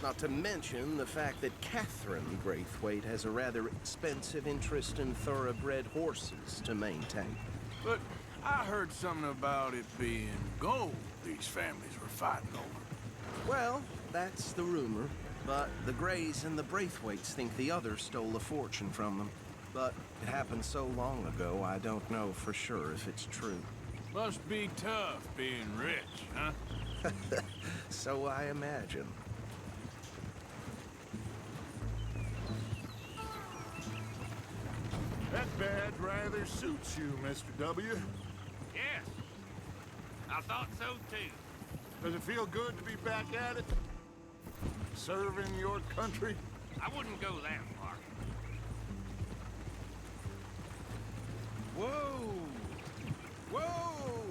Not to mention the fact that Catherine Braithwaite has a rather expensive interest in thoroughbred horses to maintain. But I heard something about it being gold these families were fighting over. Well, that's the rumor. But the Greys and the Braithwaites think the others stole a fortune from them. But it happened so long ago, I don't know for sure if it's true. Must be tough being rich, huh? So I imagine. That badge rather suits you, Mr. W. Yes. I thought so, too. Does it feel good to be back at it? Serving your country? I wouldn't go that far. Whoa! Whoa!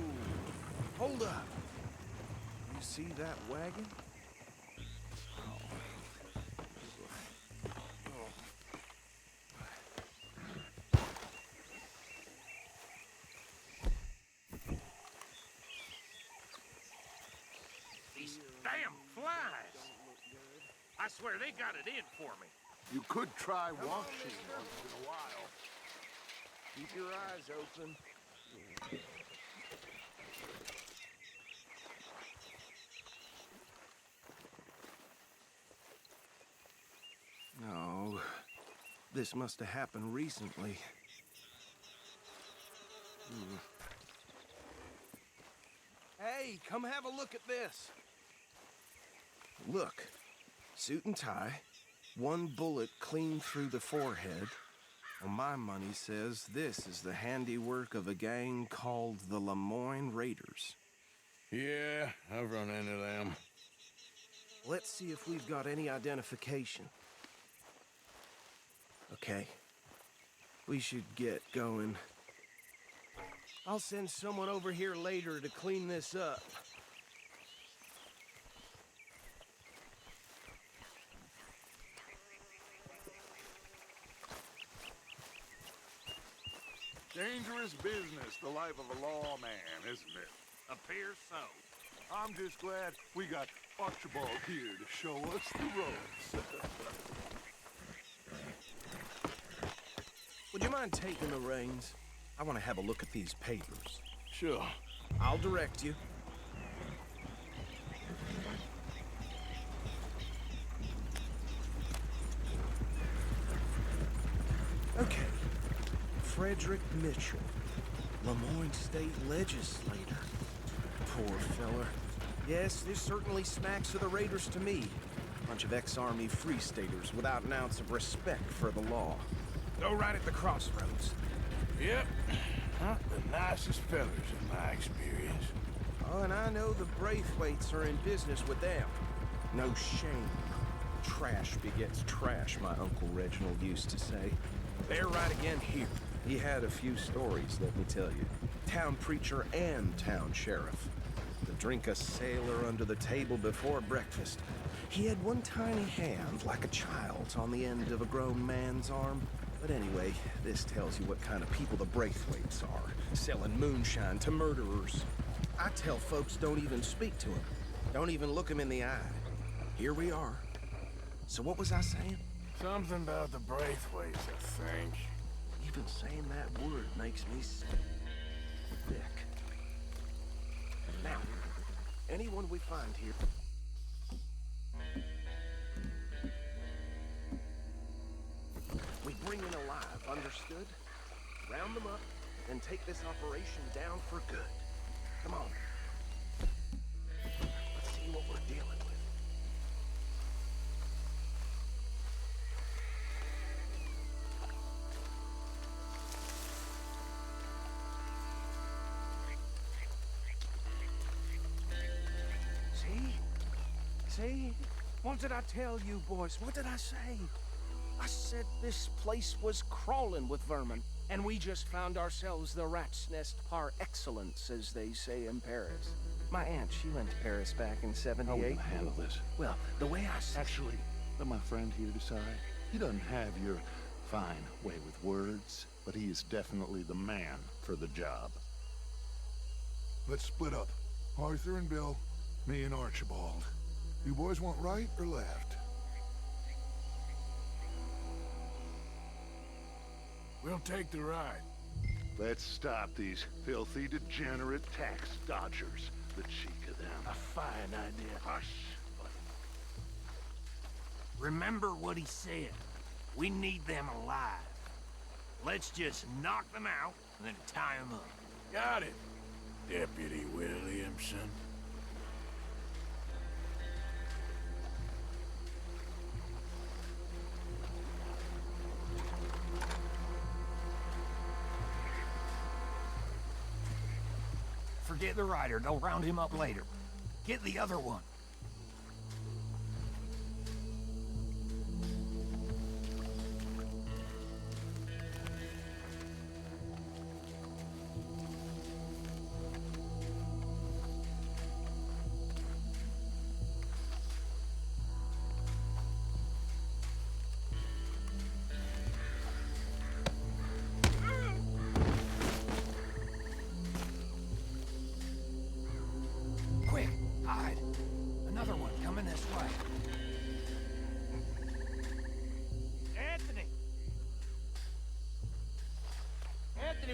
Hold up. You see that wagon? These damn flies! I swear they got it in for me. You could try washing once in a while. Keep your eyes open. Oh, this must have happened recently. Hey, come have a look at this. Look, suit and tie, one bullet clean through the forehead. Well, my money says this is the handiwork of a gang called the Lemoyne Raiders. Yeah, I've run into them. Let's see if we've got any identification. Okay. We should get going. I'll send someone over here later to clean this up. Dangerous business, the life of a lawman, isn't it? Appears so. I'm just glad we got Archibald here to show us the ropes. Would you mind taking the reins? I want to have a look at these papers. Sure. I'll direct you. Okay. Frederick Mitchell, Lemoyne State Legislator. Poor fella. Yes, this certainly smacks of the Raiders to me. Bunch of ex-Army Free Staters without an ounce of respect for the law. Go right at the crossroads. Yep. Not the nicest fellas in my experience. Oh, and I know the Braithwaites are in business with them. No shame. Trash begets trash, my Uncle Reginald used to say. They're right again here. He had a few stories, let me tell you. Town preacher and town sheriff. To drink a sailor under the table before breakfast. He had one tiny hand, like a child's, on the end of a grown man's arm. But anyway, this tells you what kind of people the Braithwaites are. Selling moonshine to murderers. I tell folks don't even speak to him. Don't even look him in the eye. Here we are. So what was I saying? Something about the Braithwaites, I think. Even saying that word makes me sick. thick. Now, anyone we find here... we bring in alive, understood? Round them up, and take this operation down for good. Come on. Let's see what we're dealing with. See? What did I tell you, boys? What did I say? I said this place was crawling with vermin, and we just found ourselves the rat's nest par excellence, as they say in Paris. My aunt, she went to Paris back in '78. How are we gonna handle this? Well, the way I... Actually, let my friend here decide. He doesn't have your fine way with words, but he is definitely the man for the job. Let's split up. Arthur and Bill, me and Archibald. You boys want right or left? We'll take the ride. Let's stop these filthy, degenerate tax dodgers. The cheek of them. A fine idea. Hush. Remember what he said. We need them alive. Let's just knock them out and then tie them up. Got it, Deputy Williamson. Forget the rider. They'll round him up later. Get the other one.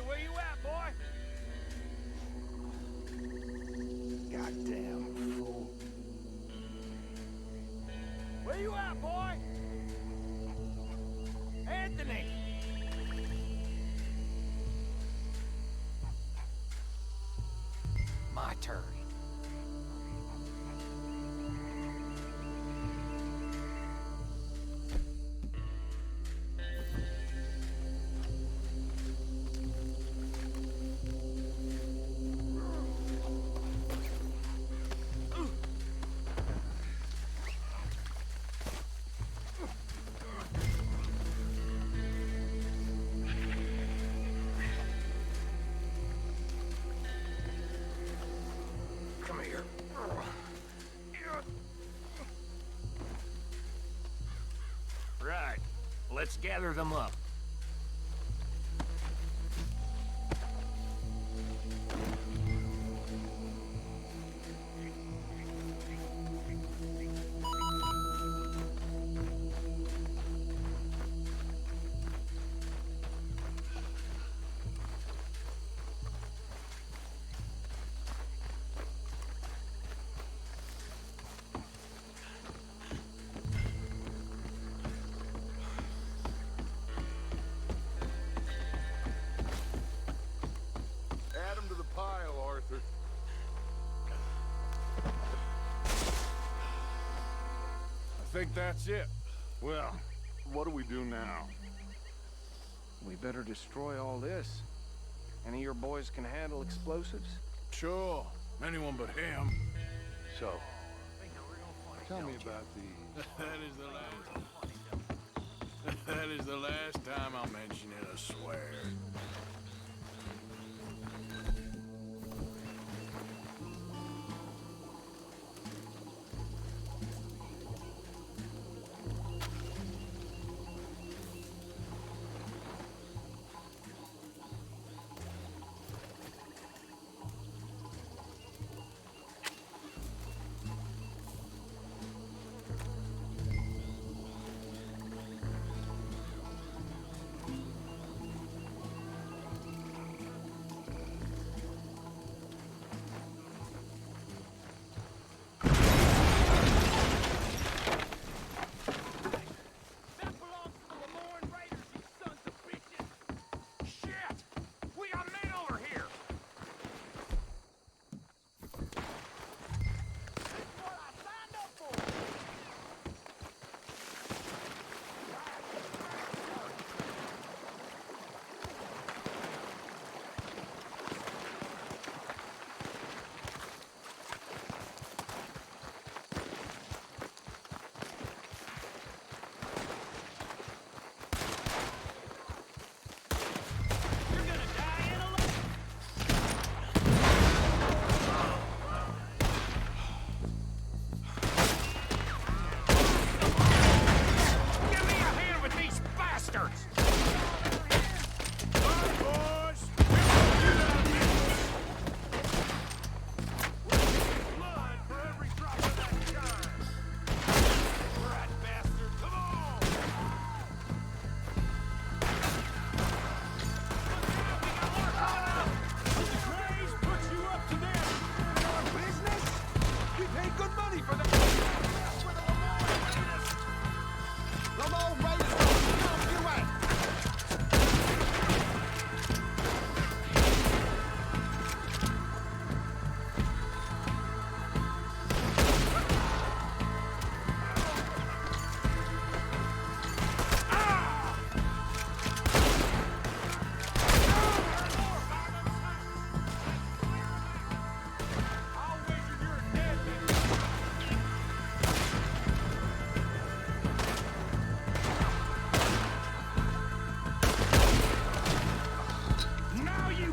Where you at, boy? Goddamn fool. Where you at, boy? Anthony! My turn. Right. Let's gather them up. Add them to the pile, Arthur. I think that's it. Well, what do we do now? We better destroy all this. Any of your boys can handle explosives? Sure. Anyone but him. So, tell me about the... That is the last time I'll mention it, I swear.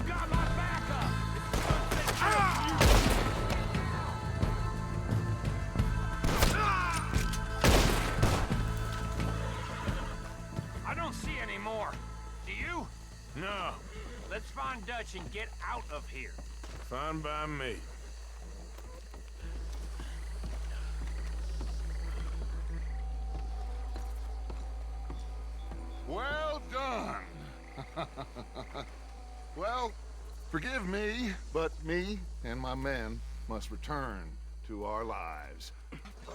got my backup! I don't see any more. Do you? No. Let's find Dutch and get out of here. Fine by me. Well done. Well, forgive me, but me and my men must return to our lives.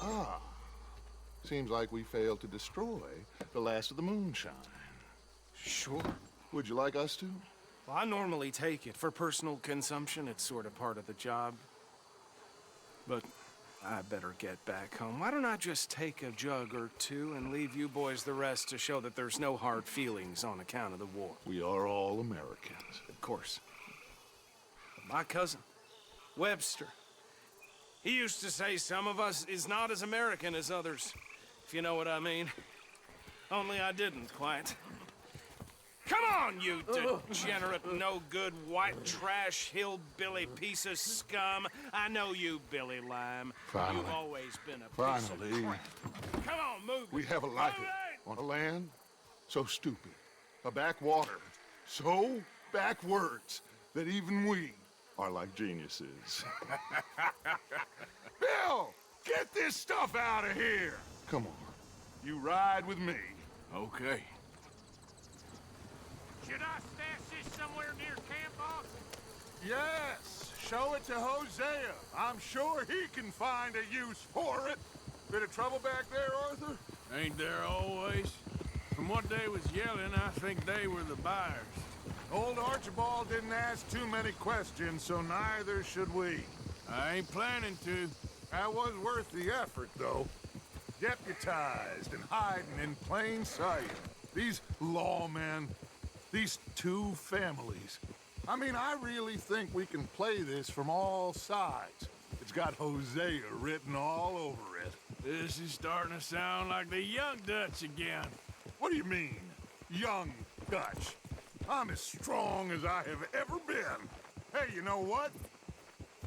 Ah, seems like we failed to destroy the last of the moonshine. Sure. Would you like us to? Well, I normally take it. For personal consumption, it's sort of part of the job. But I better get back home. Why don't I just take a jug or two and leave you boys the rest to show that there's no hard feelings on account of the war? We are all Americans. Of course. But my cousin, Webster, he used to say some of us is not as American as others, if you know what I mean. Only I didn't quite. Come on, you degenerate, no-good, white trash, hillbilly piece of scum. I know you, Billy Lime. Finally. You've always been a piece Finally. of crap. Come on, move. We have a life on a land so stupid, a backwater so backwards that even we are like geniuses. Bill, get this stuff out of here. Come on, you ride with me. Okay. Should I stash this somewhere near camp, boss? Yes, show it to Hosea. I'm sure he can find a use for it. Bit of trouble back there, Arthur? Ain't there always? From what they was yelling, I think they were the buyers. Old Archibald didn't ask too many questions, so neither should we. I ain't planning to. That was worth the effort, though. Deputized and hiding in plain sight. These lawmen, these two families. I mean, I really think we can play this from all sides. It's got Hosea written all over it. This is starting to sound like the young Dutch again. What do you mean, young Dutch? I'm as strong as I have ever been. Hey, you know what?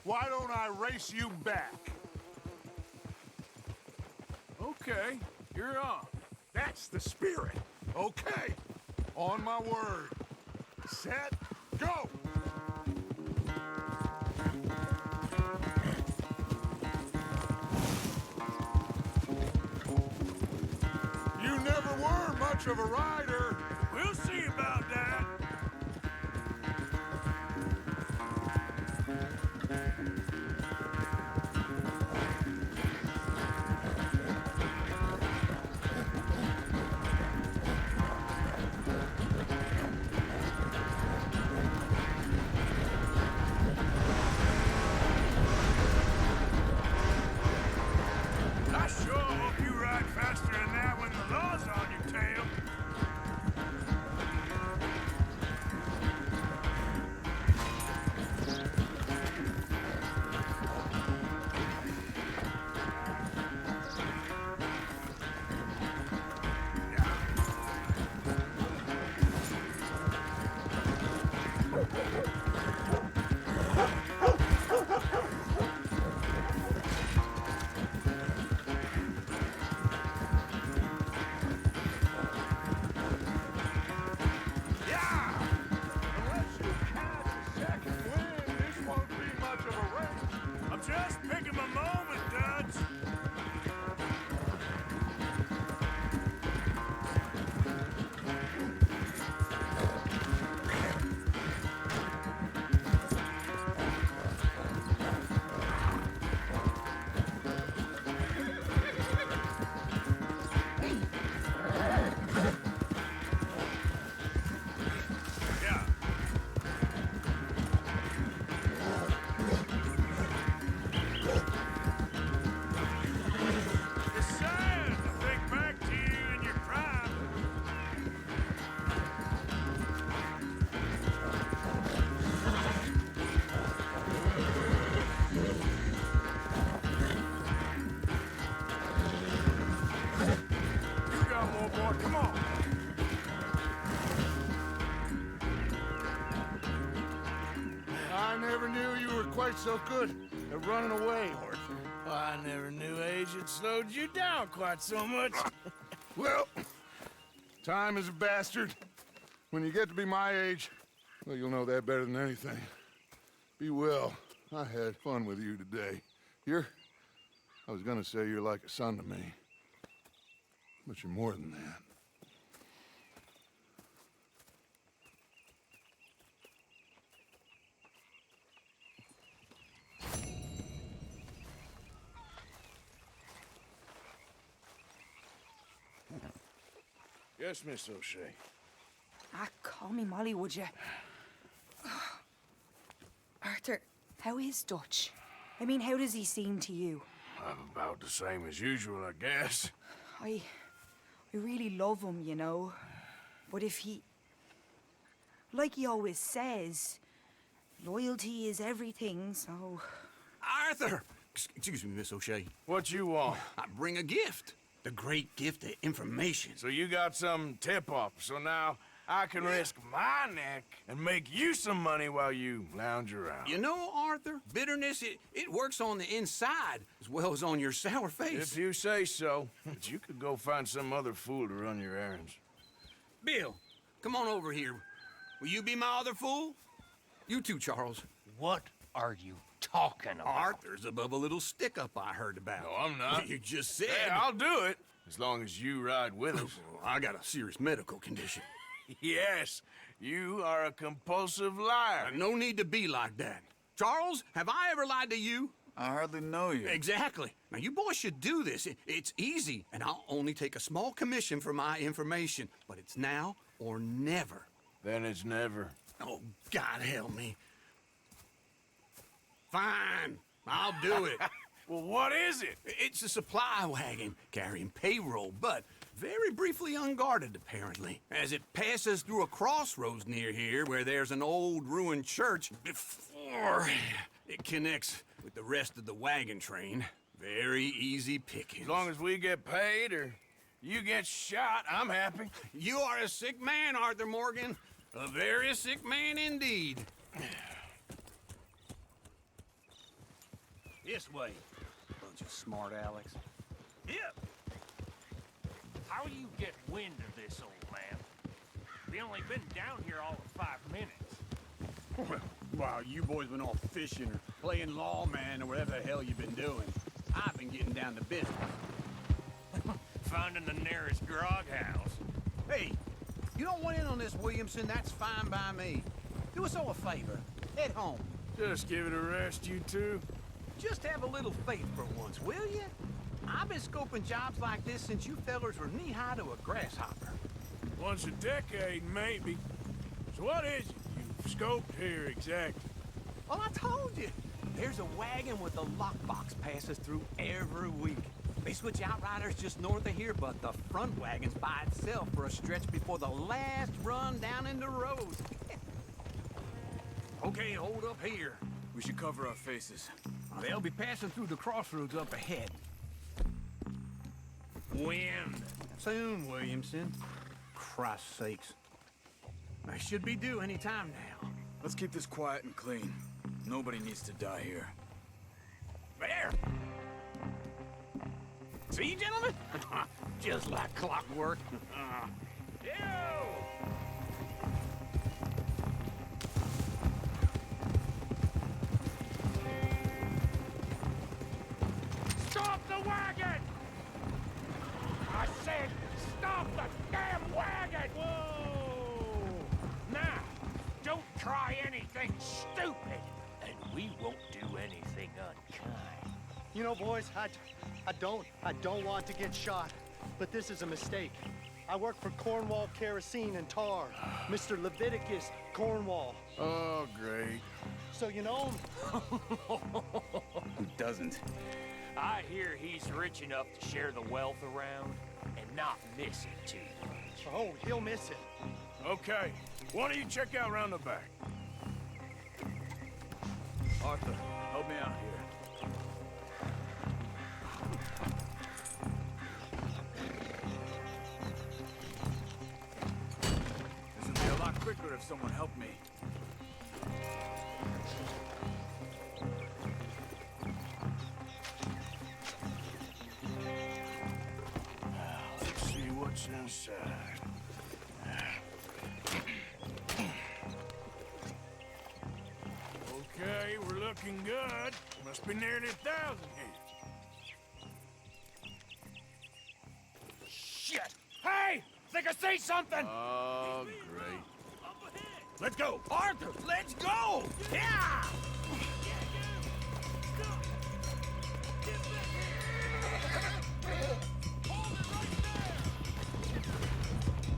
Why don't I race you back? Okay, you're on. That's the spirit. Okay, on my word. Set, go! You never were much of a rider. We'll see about that. I sure hope you ride faster than that when the law's on your tail. never knew you were quite so good at running away, Arthur. I never knew age had slowed you down quite so much. Well, time is a bastard. When you get to be my age, well, you'll know that better than anything. Be well. I had fun with you today. I was gonna say you're like a son to me. But you're more than that. Yes, Miss O'Shea. Ah, call me Molly, would you? Arthur, how is Dutch? I mean, how does he seem to you? I'm about the same as usual, I guess. I really love him, you know. But if he... Like he always says, loyalty is everything, so... Arthur! Excuse me, Miss O'Shea. What you want? I bring a gift. The great gift of information. So you got some tip-off, so now I can risk my neck and make you some money while you lounge around. You know, Arthur, bitterness, it works on the inside as well as on your sour face. If you say so. But you could go find some other fool to run your errands. Bill, come on over here. Will you be my other fool? You too, Charles. What are you talking about? Arthur's above a little stick-up I heard about. No, I'm not. You just said... Hey, I'll do it, as long as you ride with us. I got a serious medical condition. Yes, you are a compulsive liar. No need to be like that. Charles, have I ever lied to you? I hardly know you. Exactly. Now, you boys should do this. It's easy, and I'll only take a small commission for my information. But it's now or never. Then it's never. Oh, God help me. Fine, I'll do it. Well, what is it? It's a supply wagon carrying payroll, but very briefly unguarded, apparently. As it passes through a crossroads near here where there's an old ruined church before it connects with the rest of the wagon train. Very easy pickings. As long as we get paid or you get shot, I'm happy. You are a sick man, Arthur Morgan. A very sick man indeed. This way. Bunch of smart Alex. Yep. How you get wind of this, old man? We only been down here all of 5 minutes. Well, while you boys been off fishing or playing lawman or whatever the hell you've been doing, I've been getting down to business. Finding the nearest grog house. Hey, you don't want in on this, Williamson, that's fine by me. Do us all a favor. Head home. Just give it a rest, you two. Just have a little faith for once, will you? I've been scoping jobs like this since you fellers were knee-high to a grasshopper. Once a decade, maybe. So what is it you've scoped here exactly? Well, I told you. There's a wagon with a lockbox passes through every week. They switch outriders just north of here, but the front wagon's by itself for a stretch before the last run down in the road. Okay, hold up here. We should cover our faces. They'll be passing through the crossroads up ahead. Wind. Soon, Williamson. Christ's sakes. I should be due any time now. Let's keep this quiet and clean. Nobody needs to die here. There! See, gentlemen? Just like clockwork. Stop the wagon! I said, stop the damn wagon! Whoa! Now, don't try anything stupid, and we won't do anything unkind. You know, boys, I don't want to get shot, but this is a mistake. I work for Cornwall Kerosene and Tar, Mr. Leviticus Cornwall. Oh, great. So you know him? Who doesn't? I hear he's rich enough to share the wealth around and not miss it too much. Oh, he'll miss it. Okay, why don't you check out round the back? Arthur, help me out here. This would be a lot quicker if someone helped me. inside. Okay, we're looking good. Must be nearly 1,000 here. Shit! Hey! Think I see something! Oh, great. Let's go! Arthur, let's go! Yeah!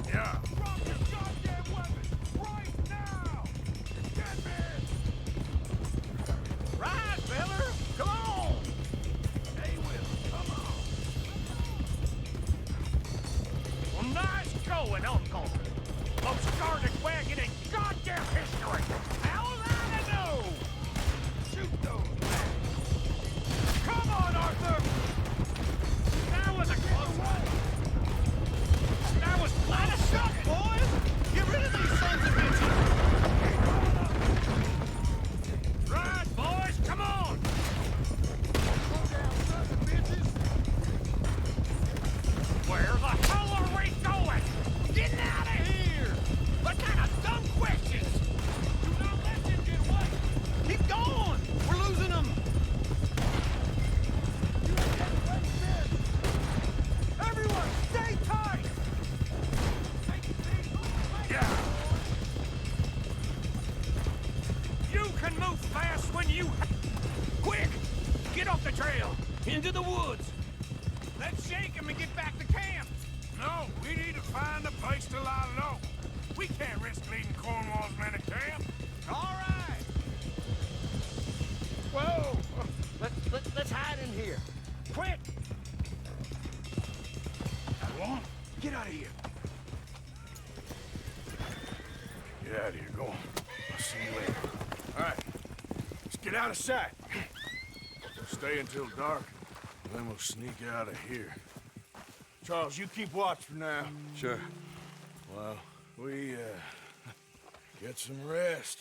Yeah. Drop your goddamn weapon! Right now! Get me! Right, fella! Come on! Hey, Will, come on! Well, nice going, Uncle! Most started wagon in goddamn history! How was I to know? Shoot those bastards! Come on, Arthur! That was a close one! That was line of shot, boys! Get rid of these sons of bitches! Right, boys, come on! Slow down, sons of bitches! Where the hell are we going? Getting out of here! What kind of dumb questions? Do not let them get away! Keep going! We're losing them! You ain't getting away, man! Everyone, stay tight! Yeah! You can move fast when you... Quick! Get off the trail! Into the woods! Let's shake him and get back to camp! No, we need to find a place to lie low. We can't risk leaving Cornwall's men at camp. All right! Whoa! Let's hide in here. Quick! Go on. Get out of here. Get out of here. Go on. I'll see you later. All right. Let's get out of sight. We'll stay until dark, and then we'll sneak out of here. Charles, you keep watch for now. Sure. Well, we, get some rest.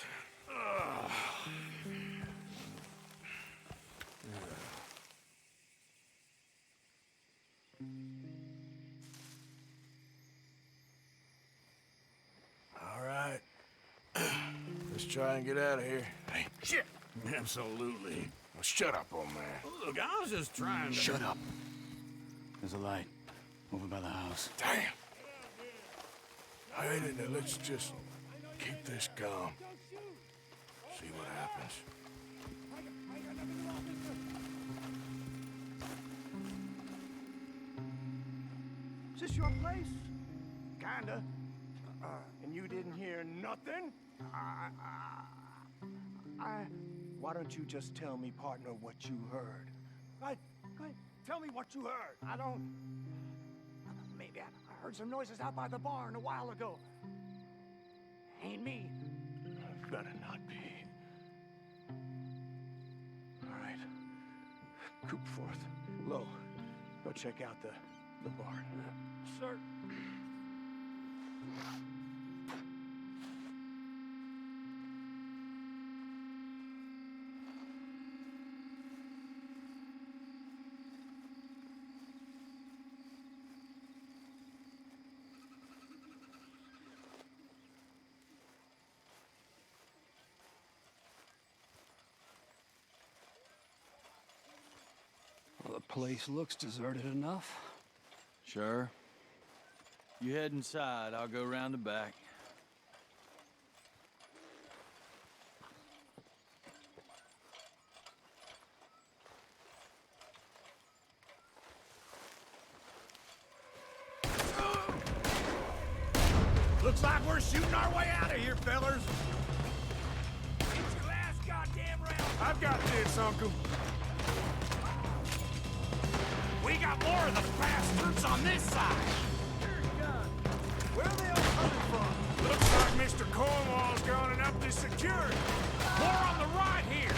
All right. Let's try and get out of here. Hey, shit! Absolutely. Well, shut up, old man. Look, I was just trying to... Shut up. There's a light over by the house. Damn. I hate it. Now let's just keep this calm. See what happens. Is this your place? Kinda. And you didn't hear nothing? Why don't you just tell me, partner, what you heard? Right? Tell me what you heard. I don't... Maybe I heard some noises out by the barn a while ago. Ain't me. Better not be. All right. Coopforth. Low. Go check out the barn. Sir. Well, the place looks deserted enough. Sure. You head inside, I'll go round the back. Looks like we're shooting our way out of here, fellers. It's your last goddamn round. I've got this, Uncle. We got more of the bastards on this side. Where are they all coming from? Looks like Mr. Cornwall's gone and upped his security. More on the right here.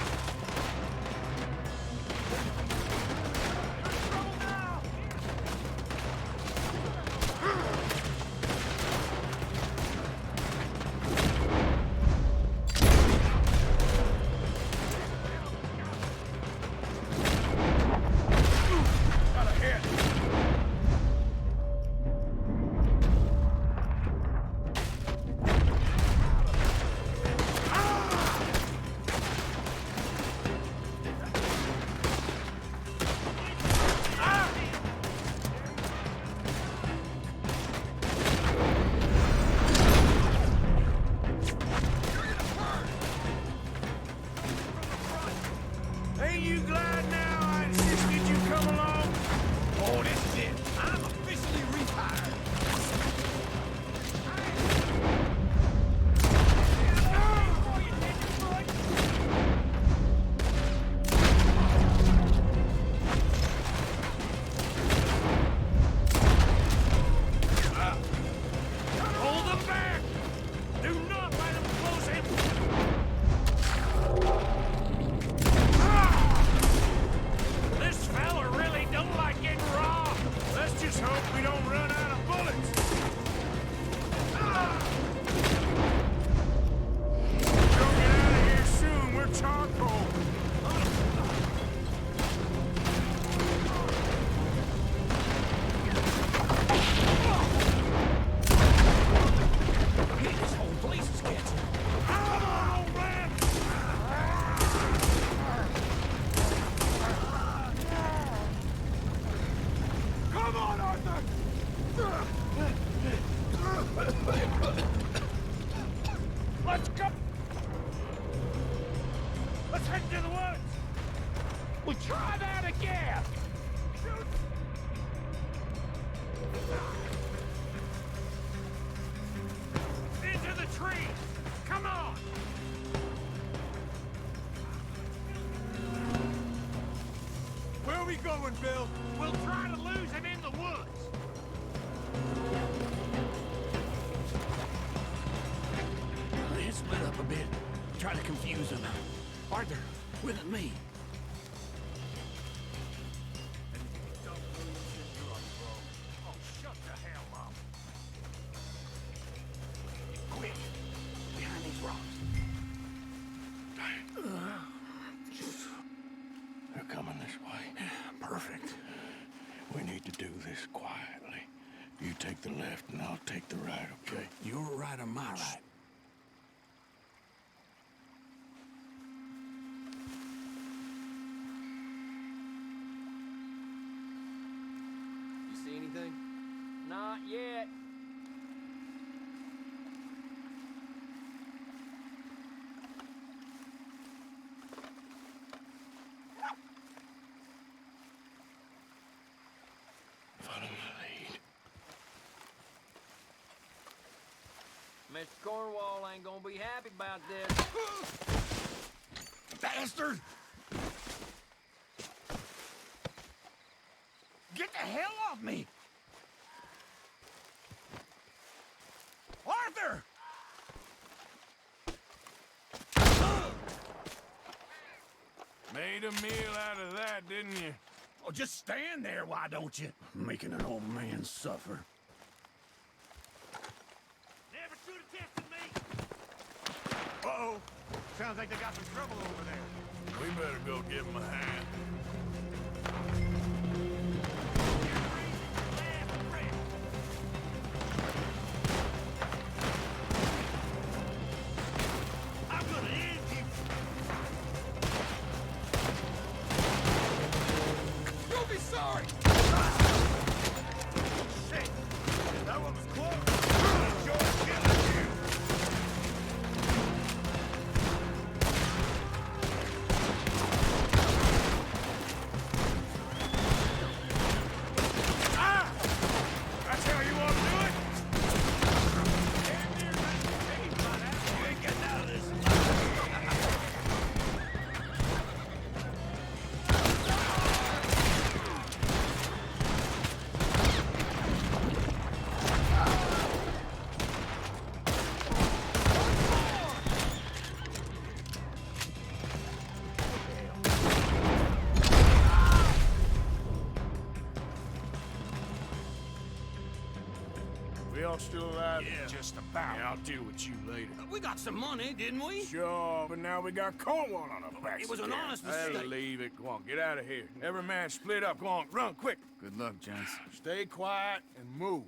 Into the woods! Well, try that again! Shoot! Into the trees! Come on! Where are we going, Bill? We'll try to lose him in the woods. Let's split up a bit. Try to confuse them. Arthur, with me. Oh, shut the hell up. Quick, behind these rocks. They're coming this way. Perfect. We need to do this quietly. You take the left and I'll take the right, okay? Your right or my right? You see anything? Not yet. Follow my lead. Mr. Cornwall ain't gonna be happy about this. Bastard! Get the hell off me! Arthur! Made a meal out of that, didn't you? Oh, just stand there, why don't you? Making an old man suffer. Never should have tested me. Uh-oh. Sounds like they got some trouble over there. We better go give him a hand. I'm gonna end you. You'll be sorry! Shit. That one was close. Enjoy killing you. That's how you want to do it? Damn near got your teeth by now. You ain't getting out of this. We all still alive? Yeah. Just about. Yeah, I'll deal with you later. We got some money, didn't we? Sure, but now we got Cornwall on our backs. It was an again. honest That'll mistake. leave it. Go on, get out of here. Every man split up. Go on, run, quick. Good luck, gents. Stay quiet and move.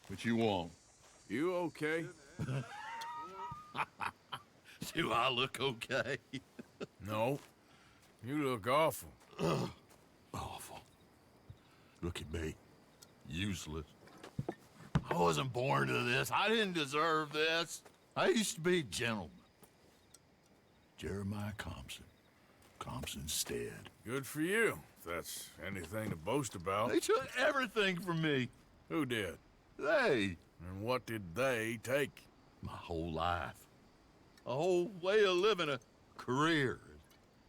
What you want? You okay? Do I look okay? No. You look awful. Awful. Look at me. Useless. I wasn't born to this. I didn't deserve this. I used to be a gentleman. Jeremiah Compson. Compson's dead. Good for you, if that's anything to boast about. They took everything from me. Who did? They. And what did they take? My whole life. A whole way of living, a career.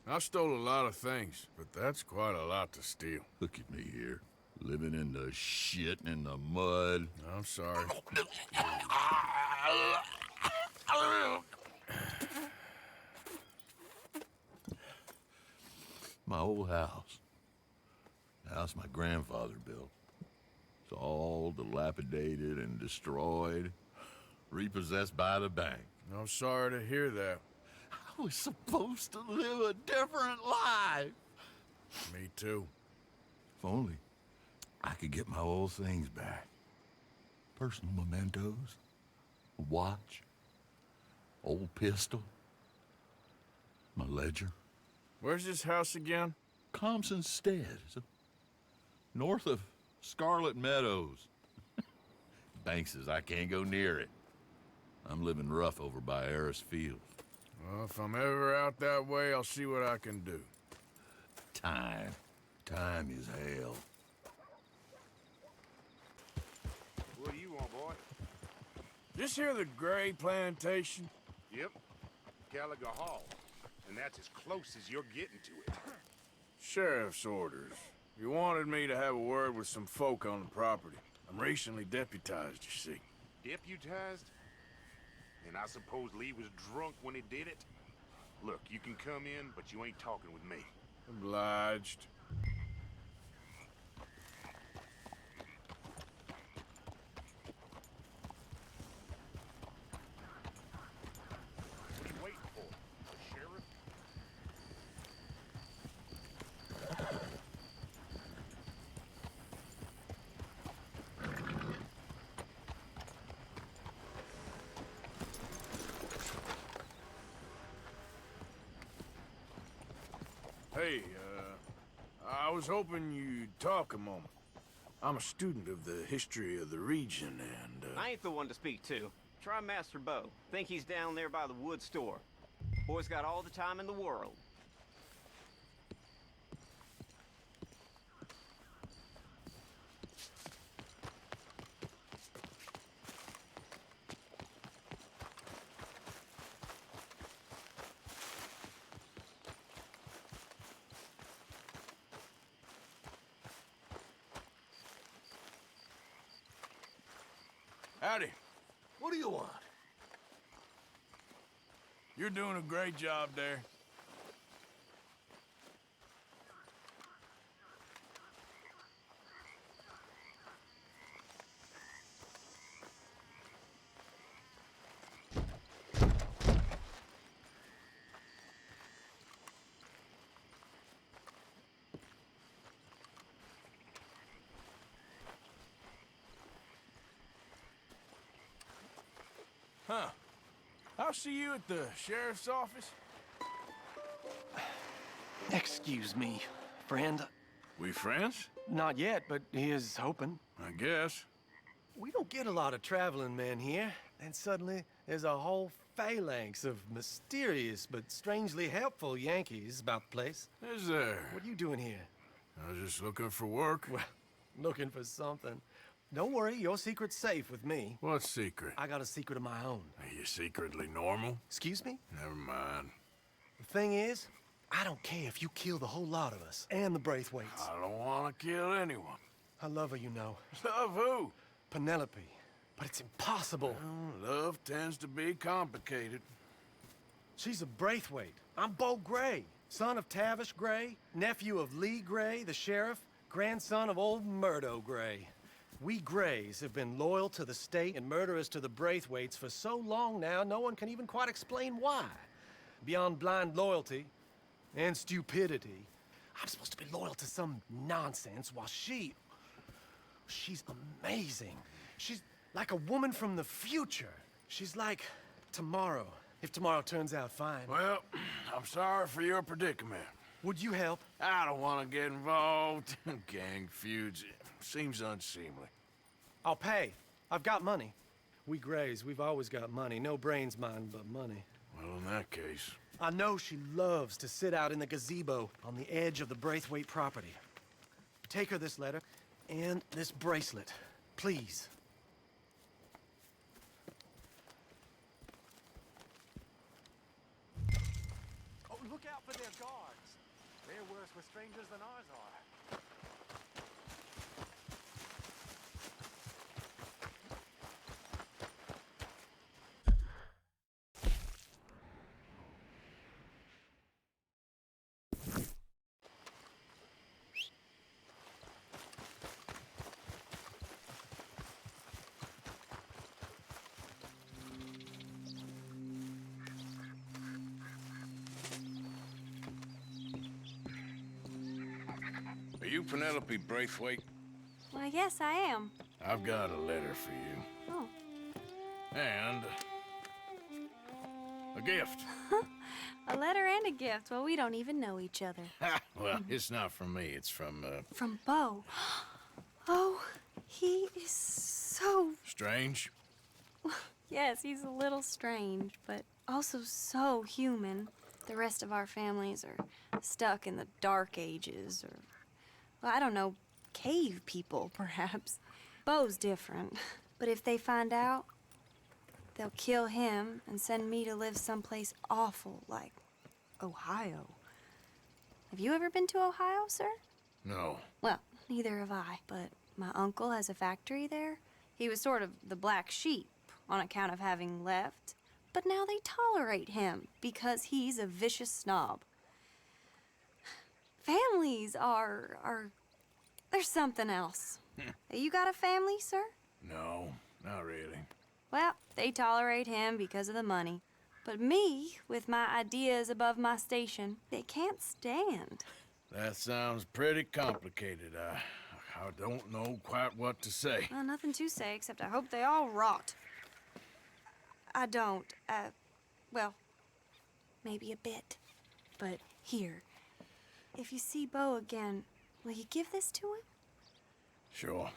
I stole a lot of things, but that's quite a lot to steal. Look at me here, living in the shit and the mud. I'm sorry. My old house. The house my grandfather built. It's all dilapidated and destroyed, repossessed by the bank. I'm sorry to hear that. I was supposed to live a different life. Me too. If only I could get my old things back. Personal mementos, a watch, Old pistol. My ledger. Where's this house again? Compson Stead. North of Scarlet Meadows. Bank says I can't go near it. I'm living rough over by Harris Field. Well, if I'm ever out that way, I'll see what I can do. Time. Time is hell. What do you want, boy? Just hear the Gray Plantation? Yep. Gallagher Hall. And that's as close as you're getting to it. Sheriff's orders. You wanted me to have a word with some folk on the property. I'm recently deputized, you see. Deputized? And I suppose Lee was drunk when he did it? Look, you can come in, but you ain't talking with me. Obliged. What are you waiting for? The sheriff? Hey, I was hoping you'd talk a moment. I'm a student of the history of the region, and, I ain't the one to speak to. Try Master Bo. Think he's down there by the wood store. Boy's got all the time in the world. Howdy. What do you want? You're doing a great job there. Huh. I'll see you at the sheriff's office. Excuse me, friend. We friends? Not yet, but he is hoping. I guess. We don't get a lot of traveling men here, and suddenly there's a whole phalanx of mysterious but strangely helpful Yankees about the place. Is there? What are you doing here? I was just looking for work. Well, looking for something. Don't worry, your secret's safe with me. What secret? I got a secret of my own. Are you secretly normal? Excuse me? Never mind. The thing is, I don't care if you kill the whole lot of us, and the Braithwaites. I don't want to kill anyone. I love her, you know. Love who? Penelope. But it's impossible. Well, love tends to be complicated. She's a Braithwaite. I'm Bo Gray, son of Tavish Gray, nephew of Lee Gray, the sheriff, grandson of old Murdo Gray. We Grays have been loyal to the state and murderers to the Braithwaites for so long now, no one can even quite explain why. Beyond blind loyalty and stupidity, I'm supposed to be loyal to some nonsense while she's amazing. She's like a woman from the future. She's like tomorrow, if tomorrow turns out fine. Well, I'm sorry for your predicament. Would you help? I don't want to get involved in gang feuds. Seems unseemly. I'll pay. I've got money. We Grays, we've always got money. No brains, mind, but money. Well, in that case... I know she loves to sit out in the gazebo on the edge of the Braithwaite property. Take her this letter and this bracelet, please. Oh, look out for their guards. They're worse with strangers than ours are. Are you Penelope Braithwaite? Well, yes, I am. I've got a letter for you. Oh. And A gift. A letter and a gift. Well, we don't even know each other. Well, it's not from me. It's from, From Bo. Oh, he is so... Strange. Yes, he's a little strange, but also so human. The rest of our families are stuck in the dark ages, or, well, I don't know, cave people, perhaps. Bo's different, but if they find out, they'll kill him and send me to live someplace awful like Ohio. Have you ever been to Ohio, sir? No. Well, neither have I, but my uncle has a factory there. He was sort of the black sheep on account of having left, but now they tolerate him because he's a vicious snob. Families there's something else. You got a family, sir? No, not really. Well, they tolerate him because of the money. But me, with my ideas above my station, they can't stand. That sounds pretty complicated. I don't know quite what to say. Well, nothing to say, except I hope they all rot. I don't, well, maybe a bit. But here, if you see Bo again, will you give this to him? Sure.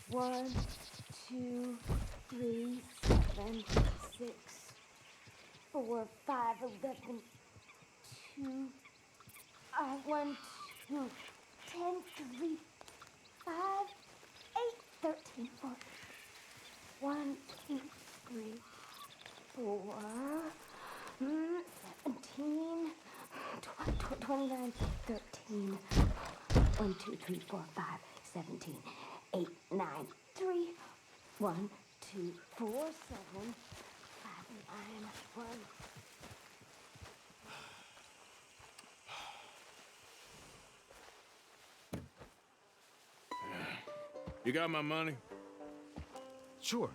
One, 2, 3, 7, 6, 4, 5, 11, 2, 1, 2, 10, 3, 5, 8, 13, 4. 1, 2, 3, 4, 17, 29, 13. 1, 2, 3, 4, 5, 17. 8, 9, 3, 1, 2, 4, 7, 5, 9, 1. You got my money? Sure.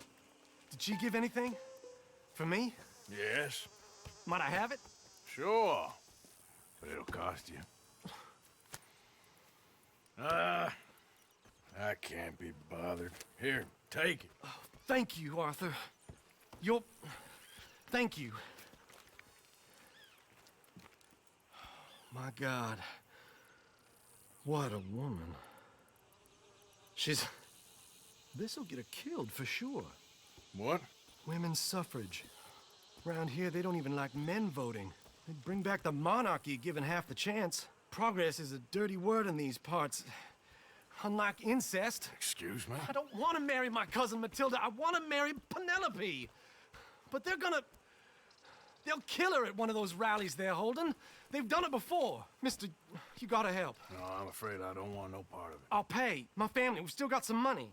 Did she give anything? For me? Yes. Might I have it? Sure. But it'll cost you. I can't be bothered. Here, take it. Oh, thank you, Arthur. Thank you. My God. What a woman. This'll get her killed for sure. What? Women's suffrage. Around here, they don't even like men voting. They'd bring back the monarchy given half the chance. Progress is a dirty word in these parts. Unlike incest. Excuse me? I don't want to marry my cousin Matilda. I want to marry Penelope. But they're gonna They'll kill her at one of those rallies they're holding. They've done it before. Mister, you gotta help. No, I'm afraid I don't want no part of it. I'll pay. My family, we've still got some money.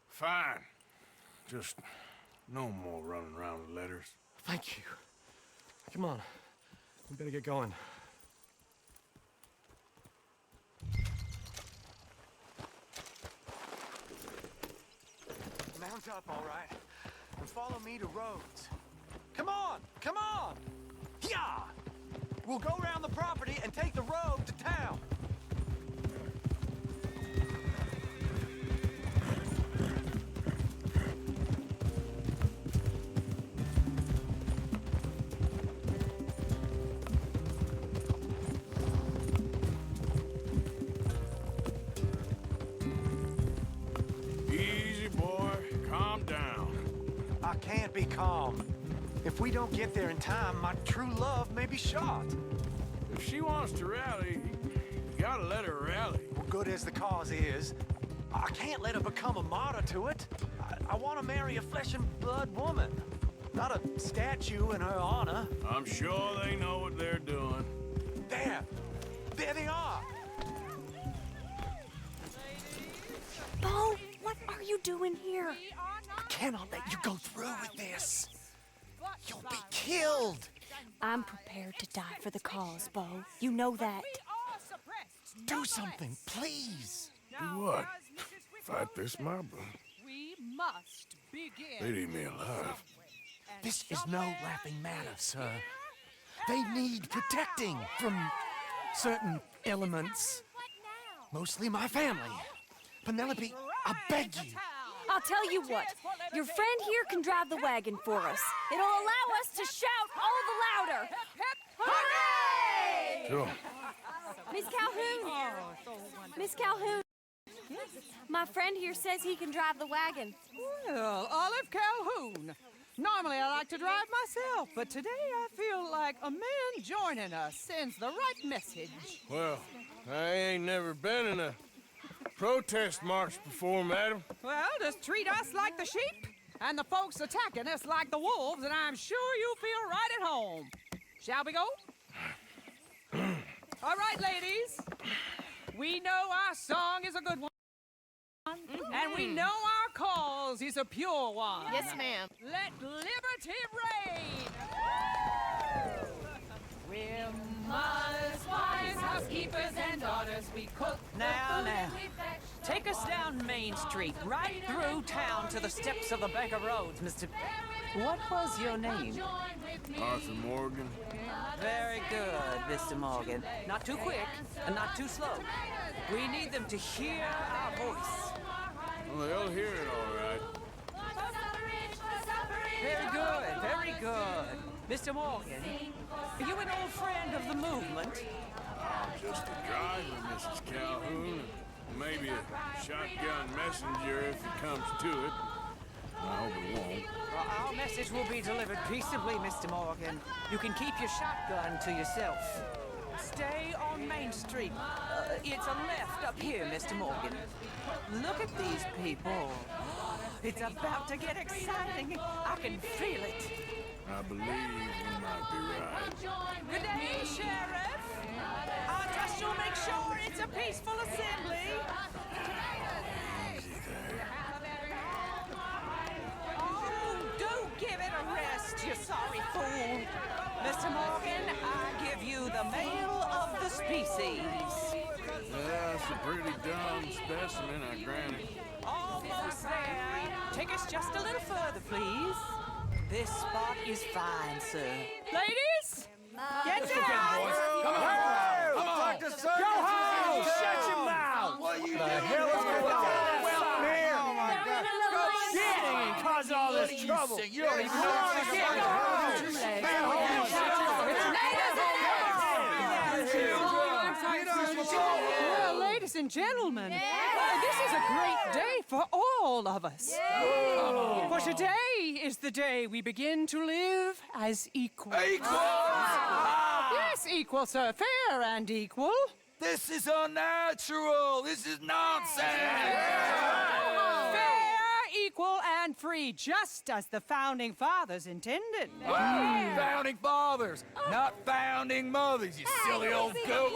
Fine. Just no more running around with letters. Thank you. Come on. We better get going. Mount up, all right, and follow me to Rhodes. Come on! Come on! Yeah! We'll go around the property and take the road to town. Easy, boy. Calm down. I can't be calm. If we don't get there in time, my true love may be shot. If she wants to rally, you gotta let her rally. Well, good as the cause is, I can't let her become a martyr to it. I want to marry a flesh and blood woman, not a statue in her honor. I'm sure they know what they're doing. There! There they are! Bo, what are you doing here? I cannot let you go through with this. You'll be killed. I'm prepared to die for the cause, Bo. You know that. Do something, please. Do what? Fight this mob? We must begin. They'd eat me alive. This is no laughing matter, sir. They need protecting from certain elements. Mostly my family. Penelope, I beg you. I'll tell you what. Your friend here can drive the wagon for us. It'll allow us to shout all the louder. Hooray! Sure. Miss Calhoun! Miss Calhoun! My friend here says he can drive the wagon. Well, Olive Calhoun. Normally I like to drive myself, but today I feel like a man joining us sends the right message. Well, I ain't never been in a protest march before, madam. Well, just treat us like the sheep, and the folks attacking us like the wolves, and I'm sure you'll feel right at home. Shall we go? All right, ladies. We know our song is a good one, and we know our cause is a pure one. Yes, ma'am. Let liberty reign. We're mothers, wives, housekeepers, and daughters. We cook Now. Take us down Main Street, right through town to the steps of the Baker Roads, Mr. What was your name? Arthur Morgan. Very good, Mr. Morgan. Not too quick and not too slow. We need them to hear our voice. Well, they'll hear it all right. Very good, very good. Mr. Morgan, are you an old friend of the movement? I'm just a driver, Mrs. Calhoun. Maybe a shotgun messenger if it comes to it. I hope it won't. Well, our message will be delivered peaceably, Mr. Morgan. You can keep your shotgun to yourself. Stay on Main Street. It's a left up here, Mr. Morgan. Look at these people. It's about to get exciting. I can feel it. I believe you might be right. Good day, Sheriff. I trust you'll make sure it's a peaceful assembly. Easy there. Oh, do give it a rest, you sorry fool. Mr. Morgan, I give you the male of the species. Yeah, it's a pretty dumb specimen, I grant it. Almost there. Take us just a little further, please. This spot is fine, sir. Ladies, get down. Come on! Come on! Go home! Shut your mouth! What are you doing? The hell is going on? Here! Oh my God! Get and cause all this trouble! You don't even know what you're Well, ladies and gentlemen, this is a great day for all of us. For today is the day we begin to live as equals. Yes, equal, sir. Fair and equal. This is unnatural. This is nonsense. Fair, equal, and and free, just as the Founding Fathers intended. Founding fathers, not founding mothers, you silly old goat.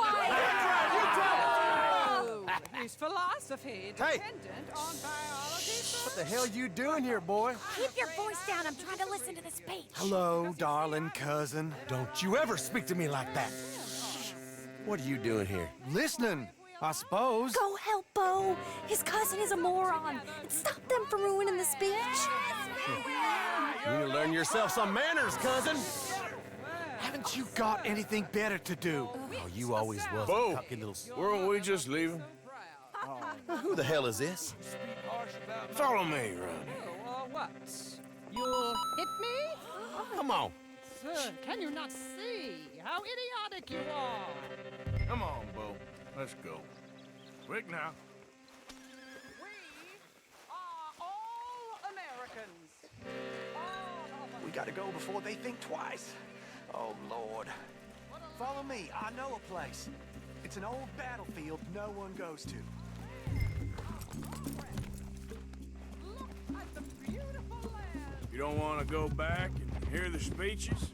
His philosophy dependent on biology. What the hell you doing here, boy? Keep your voice down. I'm trying to listen to the speech. Hello, darling cousin. Don't you ever speak to me like that. What are you doing here? Listening, I suppose. Go help Bo. His cousin is a moron. And stop them from ruining the speech. You need to learn yourself some manners, cousin. Haven't you got anything better to do? Oh, you always was Bo, a cocky little... weren't we just leaving? Who the hell is this? Follow me, Ron. What? You'll hit me? Come on. Sir, can you not see how idiotic you are? Come on, Bo. Let's go. Quick now. All Americans. We gotta go before they think twice. Oh, Lord. Follow me. I know a place. It's an old battlefield no one goes to. You don't want to go back and hear the speeches?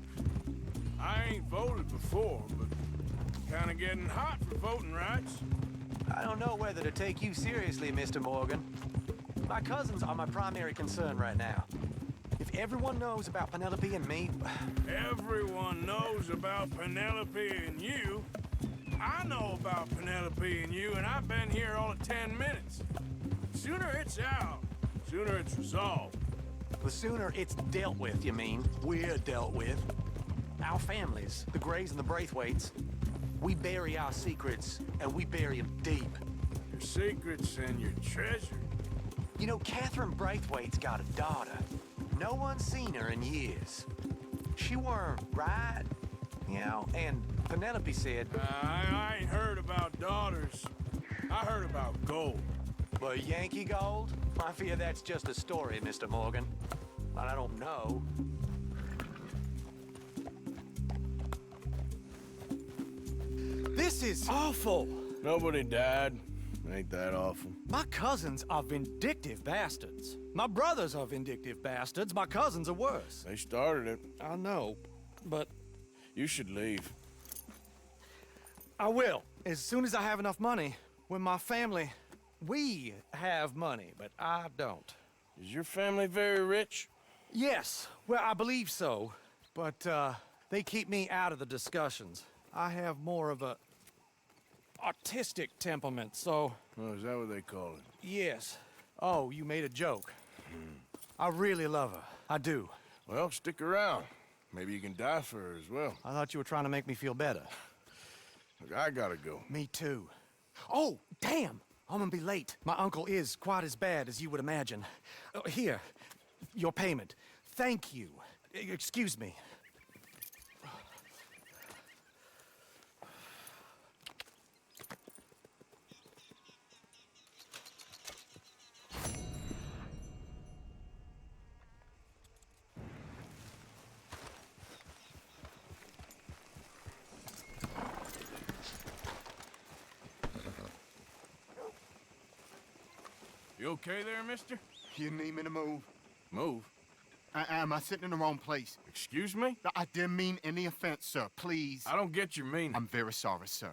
I ain't voted before, but kind of getting hot for voting rights. I don't know whether to take you seriously, Mr. Morgan. My cousins are my primary concern right now. If everyone knows about Penelope and me... Everyone knows about Penelope and you. I know about Penelope and you, and I've been here all of 10 minutes. Sooner it's out, sooner it's resolved. The sooner it's dealt with, you mean? We're dealt with. Our families, the Grays and the Braithwaites, we bury our secrets, and we bury them deep. Your secrets and your treasure. You know, Catherine Braithwaite's got a daughter. No one's seen her in years. She weren't right, you know, and Penelope said... I ain't heard about daughters. I heard about gold. But Yankee gold? I fear that's just a story, Mr. Morgan. But I don't know. This is awful. Nobody died. Ain't that awful? My cousins are vindictive bastards. My brothers are vindictive bastards. My cousins are worse. They started it. I know, but... You should leave. I will, as soon as I have enough money. When my family... We have money, but I don't. Is your family very rich? Yes, well, I believe so. But, they keep me out of the discussions. I have more of a... artistic temperament, so... Oh, is that what they call it? Yes. Oh, you made a joke. I really love her. I do. Well, stick around. Maybe you can die for her as well. I thought you were trying to make me feel better. Look, I gotta go. Me too. Oh, damn! I'm gonna be late. My uncle is quite as bad as you would imagine. Here, your payment. Thank you. Excuse me. You okay there, mister? You need me to move? Move? Am I sitting in the wrong place? Excuse me? I didn't mean any offense, sir. Please. I don't get your meaning. I'm very sorry, sir.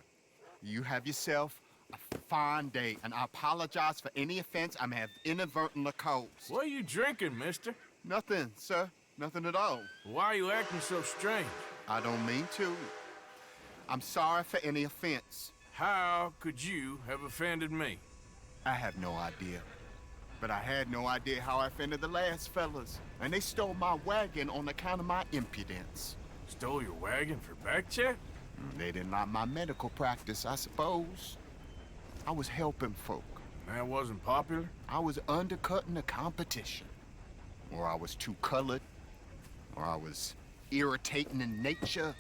You have yourself a fine day, and I apologize for any offense I may have inadvertently caused. What are you drinking, mister? Nothing, sir. Nothing at all. Why are you acting so strange? I don't mean to. I'm sorry for any offense. How could you have offended me? I have no idea. But I had no idea how I offended the last fellas. And they stole my wagon on account of my impudence. Stole your wagon for back check? They didn't like my medical practice, I suppose. I was helping folk. That wasn't popular? I was undercutting the competition. Or I was too colored. Or I was irritating in nature.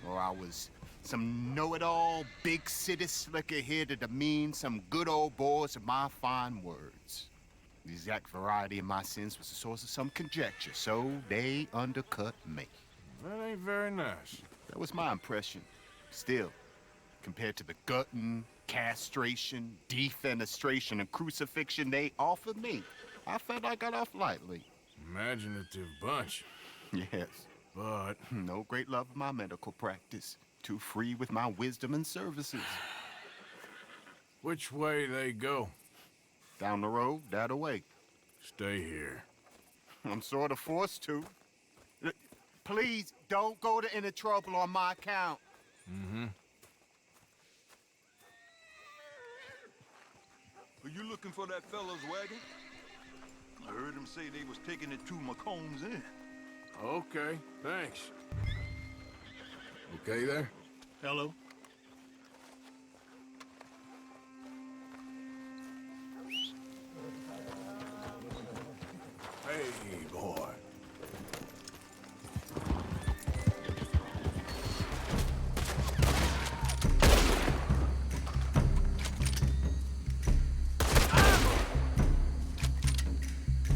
Or I was some know-it-all, big city slicker here to demean some good old boys of my fine words. The exact variety of my sins was the source of some conjecture, so they undercut me. That ain't very nice. That was my impression. Still, compared to the gutting, castration, defenestration, and crucifixion they offered me, I felt I got off lightly. Imaginative bunch. Yes. But no great love of my medical practice. Too free with my wisdom and services. which way they go? Down the road, that away. Stay here. I'm sort of forced to. Please, don't go to any trouble on my account. Mm-hmm. Are you looking for that fella's wagon? I heard him say they was taking it to McComb's Inn. Okay, thanks. Okay there? Hello. Hey, boy.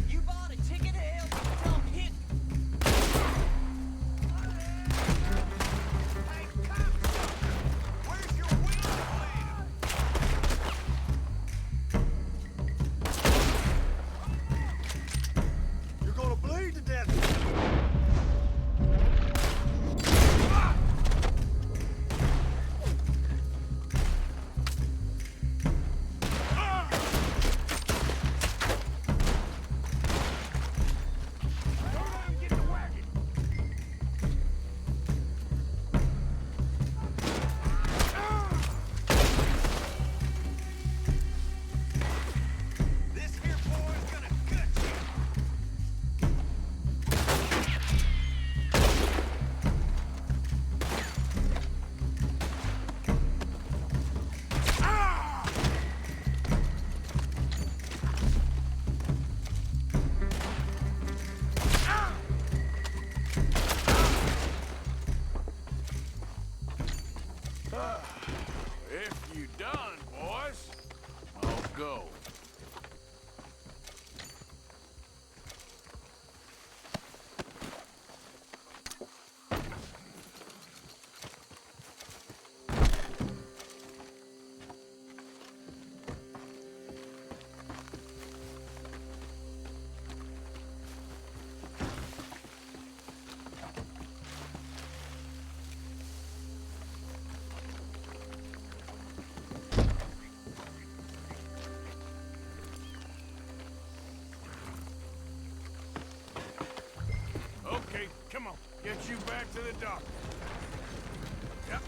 You bought a ticket to hell, you dumb hit. Hey, cops! Where's your wheel plan? You're gonna bleed to death. This here boy's gonna gut you. If you done, boys, I'll go. Okay, come on. Get you back to the dock. Yep.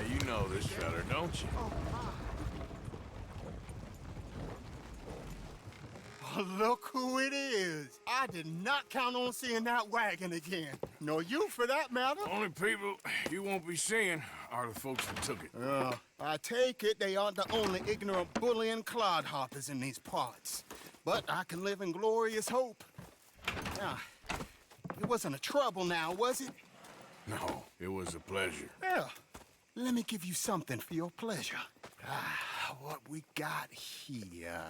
You know this feller, don't you? Oh, look who it is. I did not count on seeing that wagon again. Nor you, for that matter. Only people you won't be seeing are the folks that took it. I take it they aren't the only ignorant bullying clodhoppers in these parts. But I can live in glorious hope. Now, it wasn't a trouble now, was it? No, it was a pleasure. Yeah. Let me give you something for your pleasure. What we got here?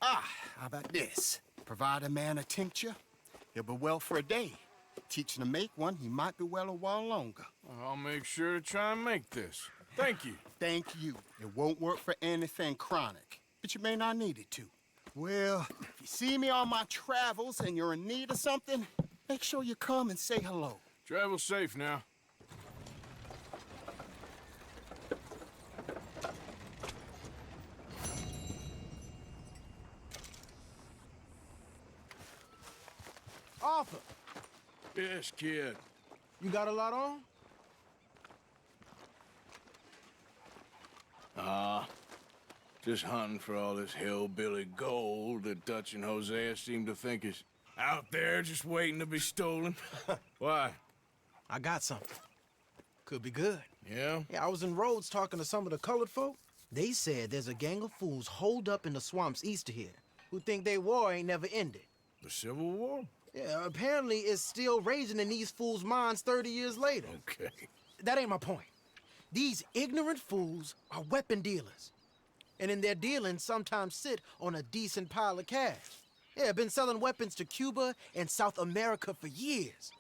How about this? Provide a man a tincture, he'll be well for a day. Teach him to make one, he might be well a while longer. I'll make sure to try and make this. Thank you. Thank you. It won't work for anything chronic, but you may not need it to. Well, if you see me on my travels and you're in need of something, make sure you come and say hello. Travel safe now. Arthur, Yes, kid. you got a lot on? Just hunting for all this hillbilly gold that Dutch and Hosea seem to think is out there just waiting to be stolen. Why? I got something. Could be good. Yeah? Yeah, I was in Rhodes talking to some of the colored folk. They said there's a gang of fools holed up in the swamps east of here who think they war ain't never ended. The Civil War? Yeah, apparently it's still raging in these fools' minds 30 years later. Okay. That ain't my point. These ignorant fools are weapon dealers. And in their dealing, sometimes sit on a decent pile of cash. Yeah, been selling weapons to Cuba and South America for years.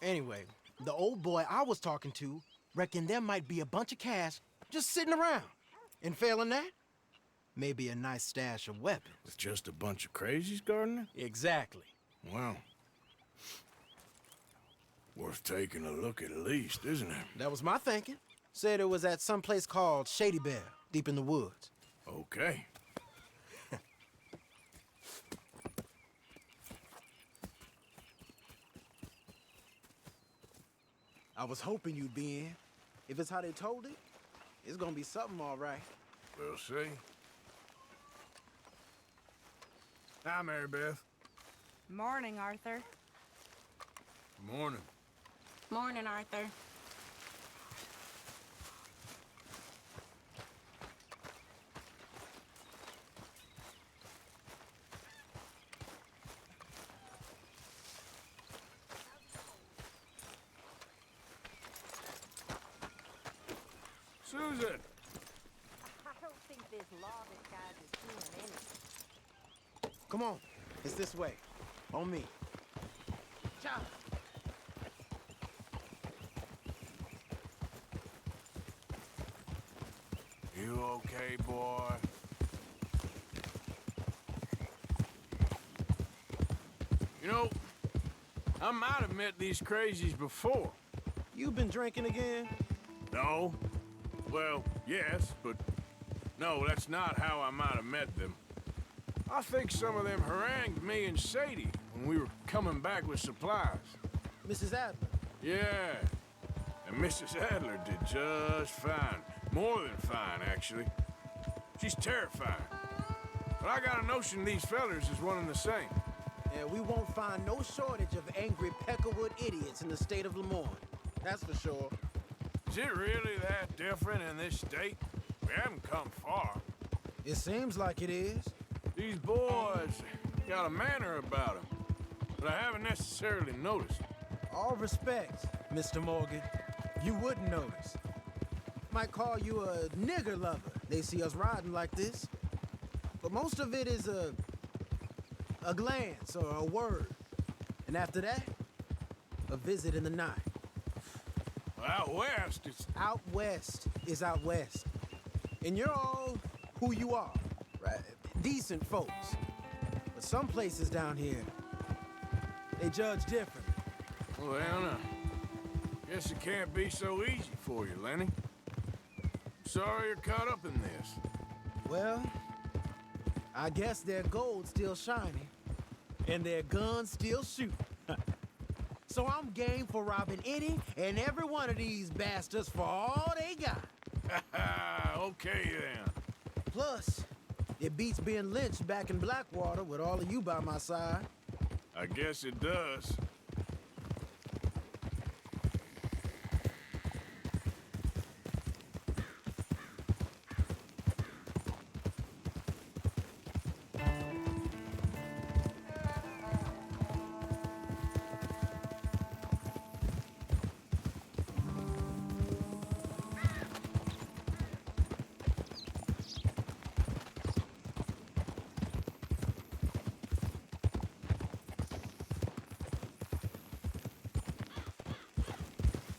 Anyway, the old boy I was talking to reckon there might be a bunch of cash just sitting around. And failing that, maybe a nice stash of weapons. With just a bunch of crazies guarding it? Exactly. Well, worth taking a look at least, isn't it? That was my thinking. Said it was at some place called Shady Belle, deep in the woods. Okay. I was hoping you'd be in. If it's how they told it, it's gonna be something all right. We'll see. Hi, Mary Beth. Morning, Arthur. Morning. Morning, Arthur. Susan! I don't think this law disguise is doing anything. Come on, it's this way. On me. Ciao. You okay, boy? You know, I might have met these crazies before. You been drinking again? No. Well, yes, but no, that's not how I might have met them. I think some of them harangued me and Sadie when we were coming back with supplies. Mrs. Adler? Yeah. And Mrs. Adler did just fine. More than fine, actually. She's terrifying. But I got a notion these fellers is one and the same. Yeah, we won't find no shortage of angry peckerwood idiots in the state of Lemoyne. That's for sure. Is it really that different in this state? We haven't come far. It seems like it is. These boys got a manner about them, but I haven't necessarily noticed. All respect, Mr. Morgan. You wouldn't notice. Might call you a nigger lover. They see us riding like this. But most of it is a glance or a word. And after that, a visit in the night. Out west, it's... Out west is out west. And you're all who you are, right? Decent folks. But some places down here, they judge different. Well, Anna, guess it can't be so easy for you, Lenny. Sorry you're caught up in this. Well, I guess their gold's still shining, and their guns still shoot. So I'm game for robbing any and every one of these bastards for all they got. Okay, then. Plus, it beats being lynched back in Blackwater with all of you by my side. I guess it does.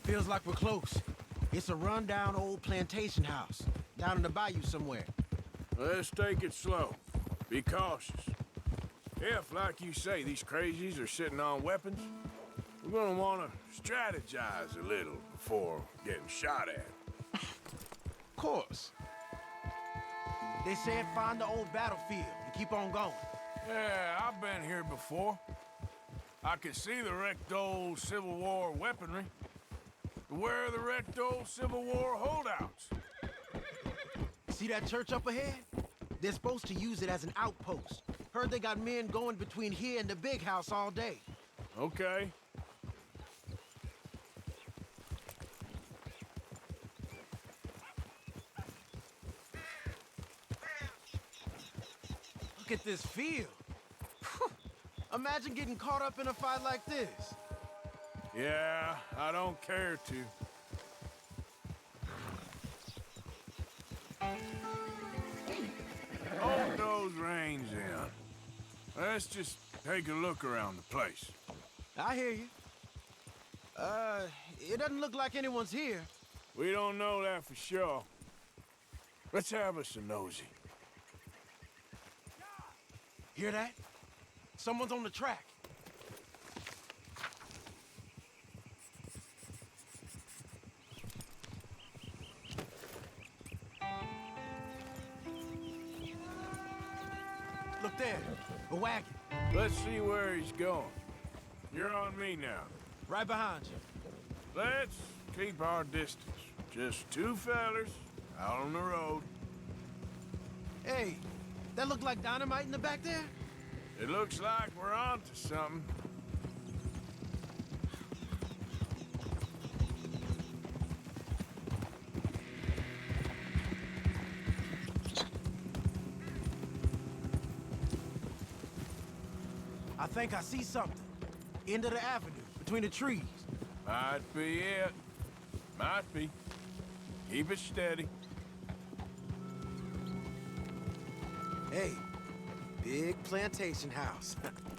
Feels like we're close. It's a rundown old plantation house, down in the bayou somewhere. Let's take it slow. Be cautious. If, like you say, these crazies are sitting on weapons, we're gonna wanna strategize a little before getting shot at. Of course. They said find the old battlefield and keep on going. Yeah, I've been here before. I can see the wrecked old Civil War weaponry. Where are the wrecked old Civil War holdouts? See that church up ahead? They're supposed to use it as an outpost. Heard they got men going between here and the big house all day. Okay. Look at this field. Imagine getting caught up in a fight like this. Yeah, I don't care to. Hold those reins in. Let's just take a look around the place. I hear you. It doesn't look like anyone's here. We don't know that for sure. Let's have us a nosy. Hear that? Someone's on the track. Look there, a wagon. Let's see where he's going. You're on me now. Right behind you. Let's keep our distance. Just two fellers out on the road. Hey, that look like dynamite in the back there? It looks like we're onto something. I think I see something. End of the avenue, between the trees. Might be it. Might be. Keep it steady. Hey, big plantation house.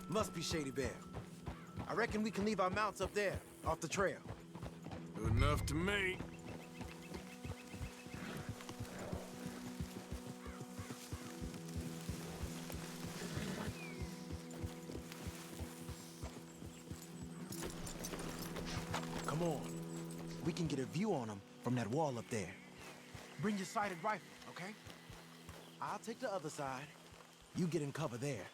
Must be Shady Bear. I reckon we can leave our mounts up there, off the trail. Good enough to me. Come on. We can get a view on them from that wall up there. Bring your sighted rifle, okay? I'll take the other side. You get in cover there.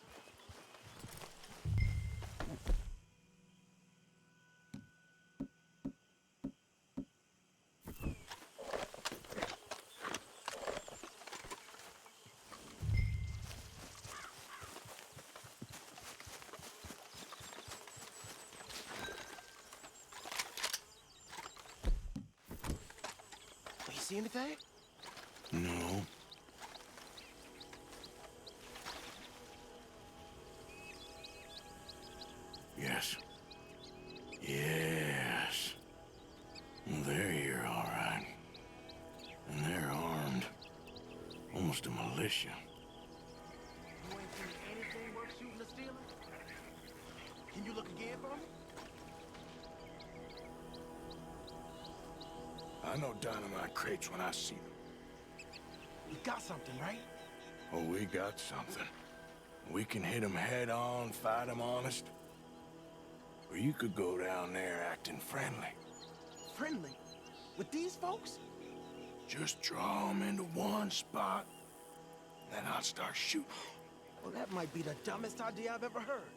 You see anything? No. Yes. Yes. Well, they're here, all right. And they're armed. Almost a militia. You ain't seen anything worth shooting or stealing? Can you look again for me? I know dynamite crates when I see them. You got something, right? Oh, we got something. We can hit them head on, fight them honest. Or you could go down there acting friendly. Friendly? With these folks? Just draw them into one spot, then I'll start shooting. Well, that might be the dumbest idea I've ever heard.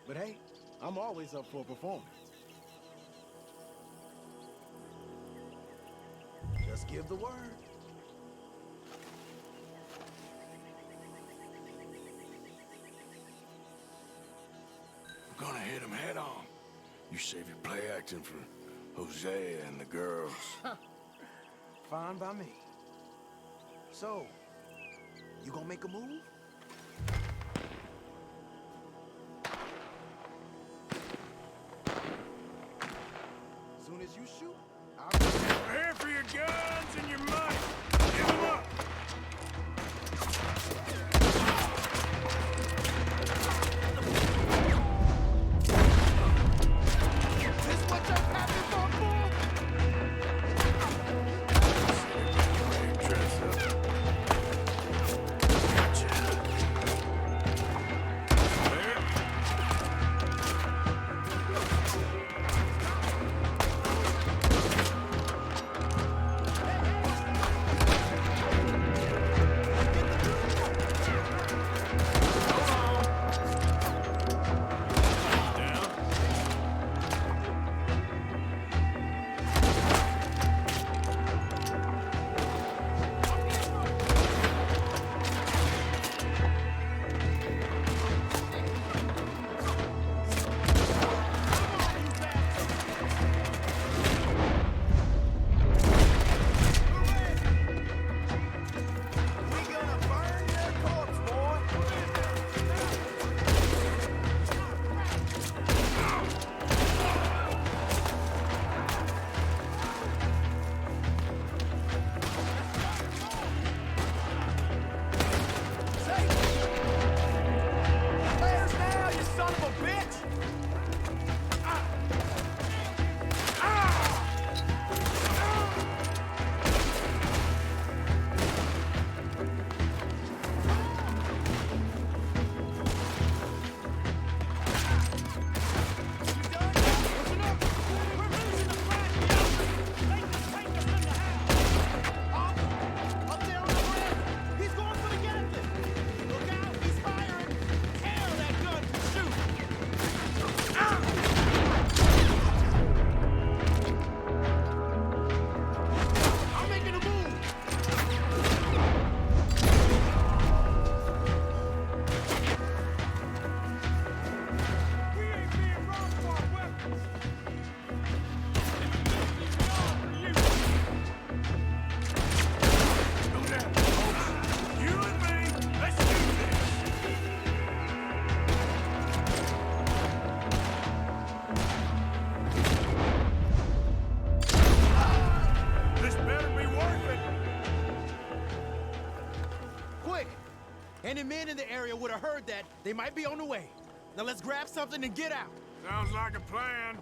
But hey, I'm always up for a performance. Just give the word. We're gonna hit them head on. You save your play acting for Hosea and the girls. Fine by me. So, you gonna make a move? Soon as you shoot, I'll... We're here for your guns and your money. Give them up. This what you're happy for, fool? Dress up. There. quick! Any men in the area would have heard that. They might be on the way. Now let's grab something and get out. Sounds like a plan.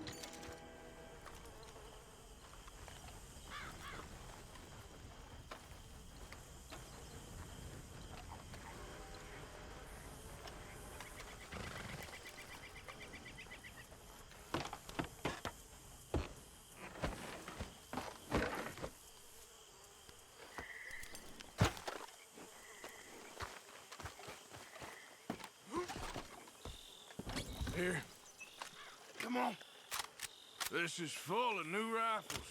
Here. Come on. This is full of new rifles.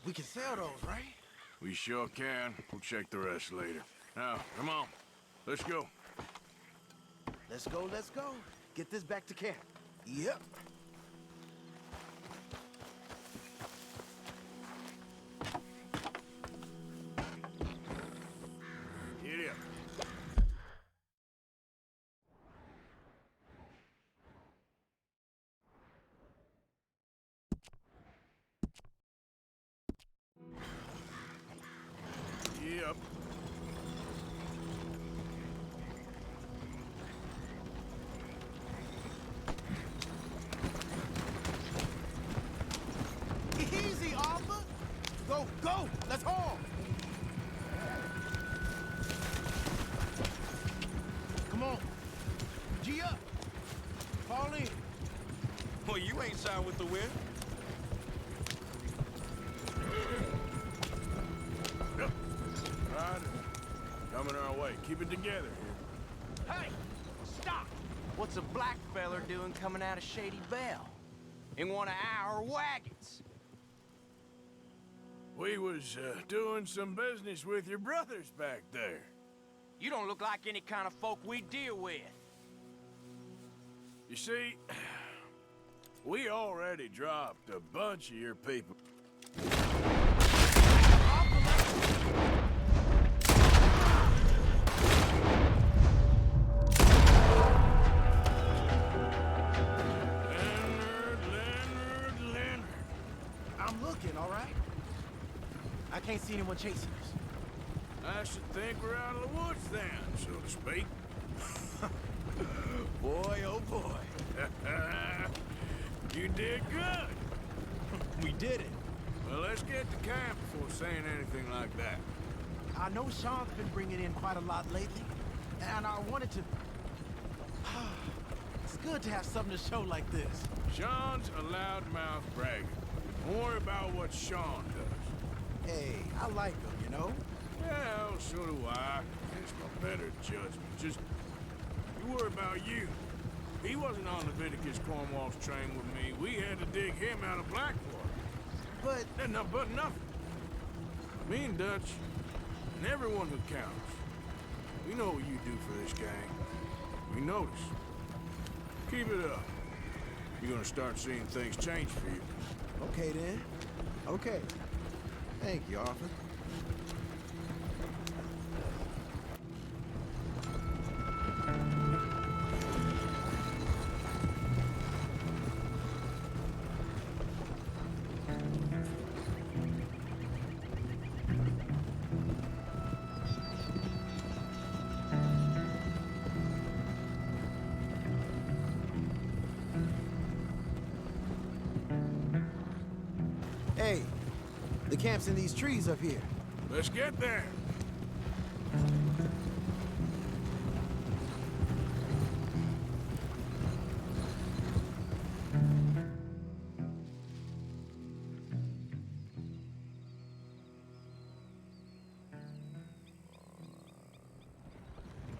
We can sell those, right? We sure can. We'll check the rest later. Now, come on. Let's go. Let's go, let's go. Get this back to camp. Yep. Get up. Yep. Easy, Arthur. Go, go. Let's haul. Come on. G up. Fall in. Well, you ain't shy with the wind. Right. Coming our way. Keep it together here. Hey! Stop! What's a black feller doing coming out of Shady Belle? In one of our wagons? We was doing some business with your brothers back there. You don't look like any kind of folk we deal with. You see, we already dropped a bunch of your people. Leonard. I'm looking, all right? I can't see anyone chasing us. I should think we're out of the woods then, so to speak. Boy, oh boy. You did good. We did it. Well, let's get to camp before saying anything like that. I know Sean's been bringing in quite a lot lately, and I wanted to... It's good to have something to show like this. Sean's a loudmouth bragger. Don't worry about what Sean does. Hey, I like him, you know? Well, so do I. It's my better judgment. Just, you worry about you. He wasn't on Leviticus Cornwall's train with me. We had to dig him out of Blackwater. But nothing. Me and Dutch, and everyone who counts, we know what you do for this gang. We notice. Keep it up. You're gonna start seeing things change for you. Okay, then. Okay. Thank you, Arthur. Hey, the camp's in these trees up here. Let's get there.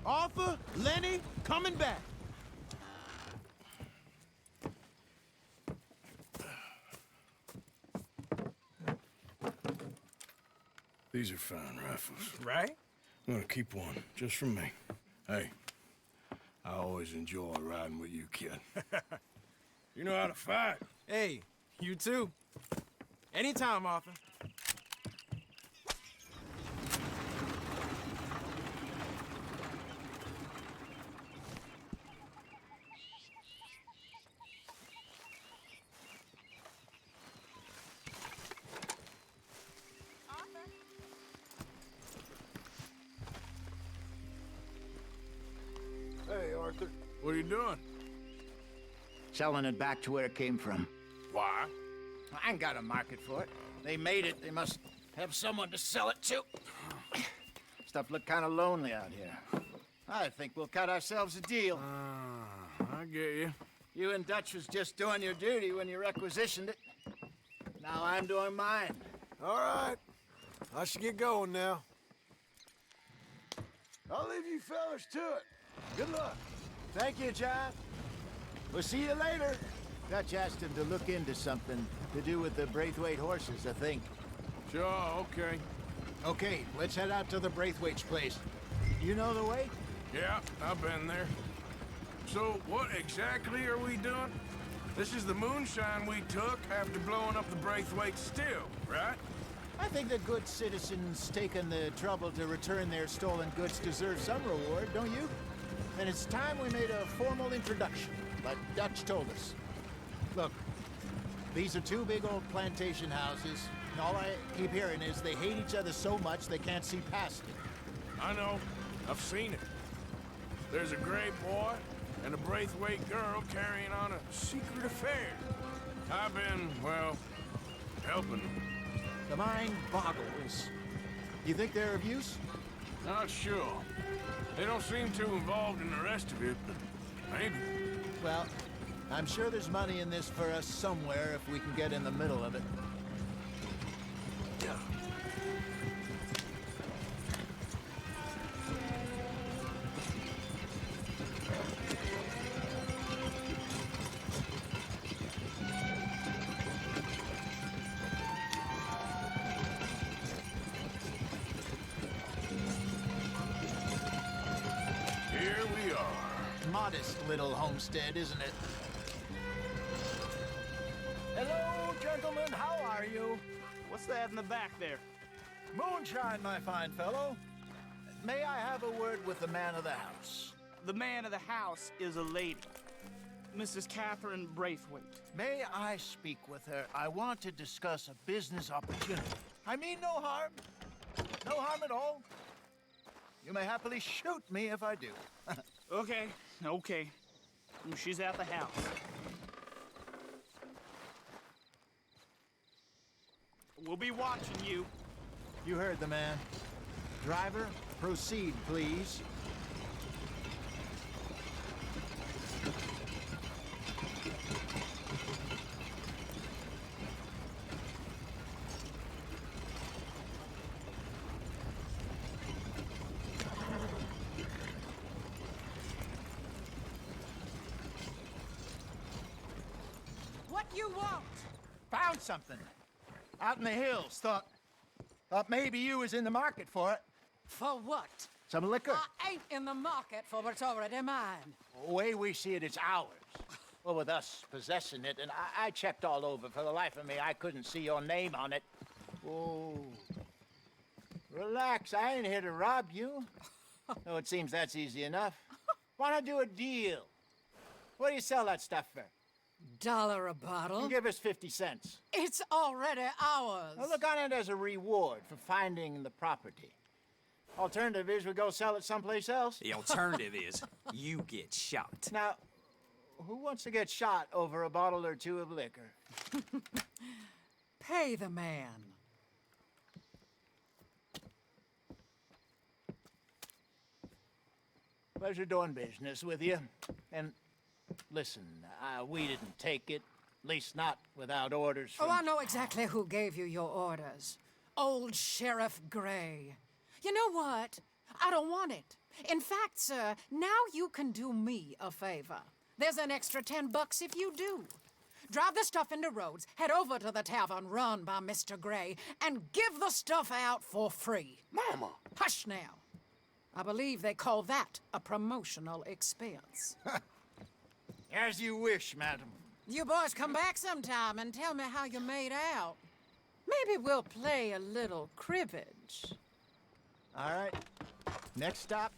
Arthur, Lenny, coming back. These are fine rifles. Right? I'm gonna keep one, just for me. Hey, I always enjoy riding with you, kid. You know how to fight. Hey, you too. Anytime, Arthur. Arthur. What are you doing? Selling it back to where it came from. Why? I ain't got a market for it. They made it. They must have someone to sell it to. Stuff look kind of lonely out here. I think we'll cut ourselves a deal. I get you. You and Dutch was just doing your duty when you requisitioned it. Now I'm doing mine. All right. I should get going now. I'll leave you fellas to it. Good luck. Thank you, John. We'll see you later. Dutch asked him to look into something to do with the Braithwaite horses, I think. Sure, okay. Okay, let's head out to the Braithwaite's place. You know the way? Yeah, I've been there. So, what exactly are we doing? This is the moonshine we took after blowing up the Braithwaite still, right? I think that good citizens taking the trouble to return their stolen goods deserve some reward, don't you? And it's time we made a formal introduction, like Dutch told us. Look, these are two big old plantation houses, and all I keep hearing is they hate each other so much they can't see past it. I know. I've seen it. There's a gray boy and a Braithwaite girl carrying on a secret affair. I've been, well, helping them. The mind boggles. You think they're of use? Not sure. They don't seem too involved in the rest of it, but maybe. Well, I'm sure there's money in this for us somewhere if we can get in the middle of it. Yeah. Modest little homestead, isn't it? Hello, gentlemen. How are you? What's that in the back there? Moonshine, my fine fellow. May I have a word with the man of the house? The man of the house is a lady, Mrs. Catherine Braithwaite. May I speak with her? I want to discuss a business opportunity. I mean no harm. No harm at all. You may happily shoot me if I do. Okay. She's at the house. We'll be watching you. You heard the man. Driver, proceed, please. You want? Found something. Out in the hills. Thought maybe you was in the market for it. For what? Some liquor. I ain't in the market for what's already mine. The way we see it, it's ours. Well, with us possessing it, and I checked all over. For the life of me, I couldn't see your name on it. Oh. Relax, I ain't here to rob you. No, it seems that's easy enough. Wanna do a deal? What do you sell that stuff for? $1 a bottle? Give us 50 cents. It's already ours. Well, look on it as a reward for finding the property. Alternative is we go sell it someplace else. The alternative is you get shot. Now, who wants to get shot over a bottle or two of liquor? Pay the man. Pleasure doing business with you. And listen, we didn't take it. At least not without orders from... Oh, I know exactly who gave you your orders. Old Sheriff Gray. You know what? I don't want it. In fact, sir, now you can do me a favor. There's an extra $10 if you do. Drive the stuff into Rhodes, head over to the tavern run by Mr. Gray, and give the stuff out for free. Mama! Hush now. I believe they call that a promotional expense. As you wish, madam. You boys come back sometime and tell me how you made out. Maybe we'll play a little cribbage. All right. Next stop,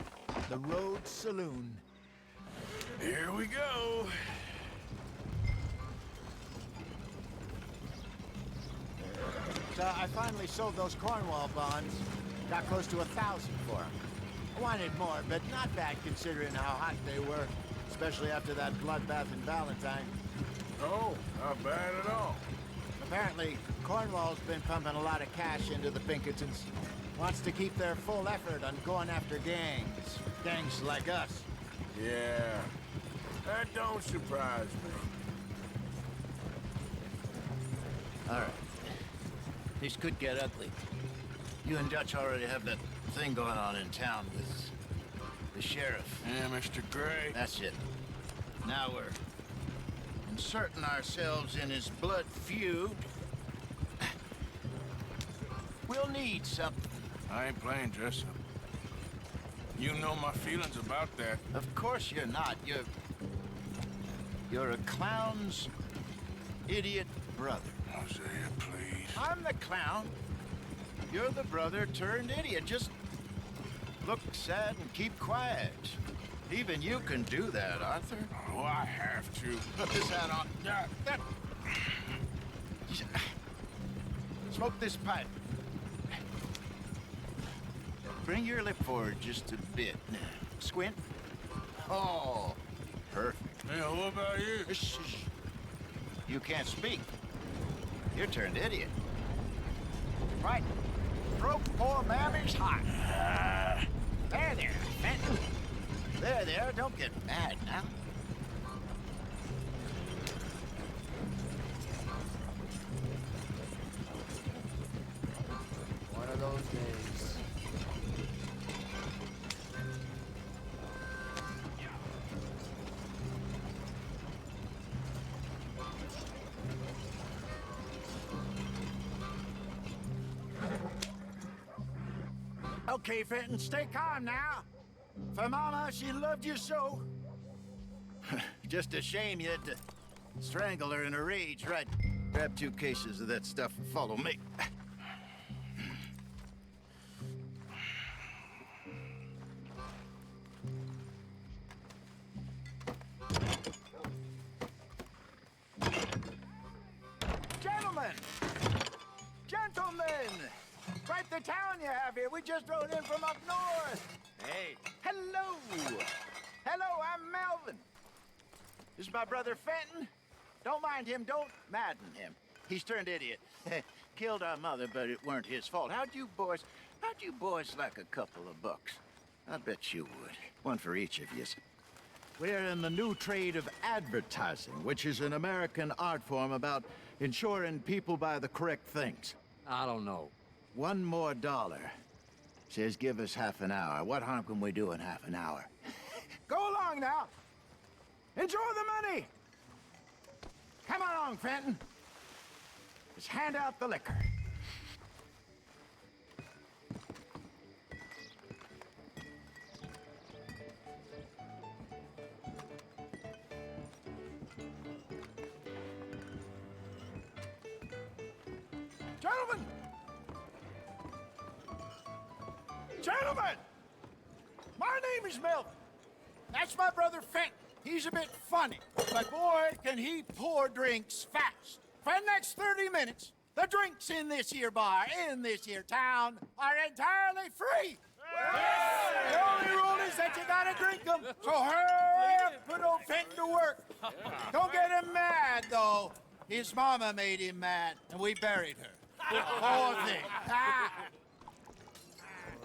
the Rhodes Saloon. Here we go. So I finally sold those Cornwall bonds. Got close to 1,000 for them. wanted more, but not bad considering how hot they were, especially after that bloodbath in Valentine. No, not bad at all. Apparently, Cornwall's been pumping a lot of cash into the Pinkertons. Wants to keep their full effort on going after gangs. Gangs like us. Yeah, that don't surprise me. All right. This could get ugly. You and Dutch already have that thing going on in town with the sheriff. Yeah, Mr. Gray. That's it. Now we're inserting ourselves in his blood feud. We'll need something. I ain't playing dress up. You know my feelings about that. Of course you're not. You're a clown's idiot brother. Hosea, please. I'm the clown. You're the brother turned idiot. Just look sad and keep quiet. Even you can do that, Arthur. Oh, I have to. Put this hat on. Smoke this pipe. Bring your lip forward just a bit. Squint. Oh, perfect. Yeah, what about you? Shh. You can't speak. You're turned idiot. Right. Broke poor Mammy's heart. There, Fenton. There, don't get mad now. One of those days. Okay, Fenton, stay calm now. For Mama, she loved you so. Just a shame you had to strangle her in a rage, right? Grab 2 cases of that stuff and follow me. Gentlemen! Quite the town you have here. We just rode in from up north. Hey. Hello. Hello, I'm Melvin. This is my brother Fenton. Don't mind him. Don't madden him. He's turned idiot. Killed our mother, but it weren't his fault. How'd you boys like a couple of bucks? I bet you would. One for each of you. We're in the new trade of advertising, which is an American art form about ensuring people buy the correct things. I don't know. $1 more. Says give us half an hour. What harm can we do in half an hour? Go along now. Enjoy the money. Come along, Fenton. Just hand out the liquor. Gentlemen! Gentlemen! My name is Melvin. That's my brother Fenton. He's a bit funny, but boy, can he pour drinks fast. For the next 30 minutes, the drinks in this here bar, in this here town, are entirely free. The only rule is that you gotta drink them. So hurry up, put old Fenton to work. Don't get him mad, though. His mama made him mad, and we buried her. Poor thing.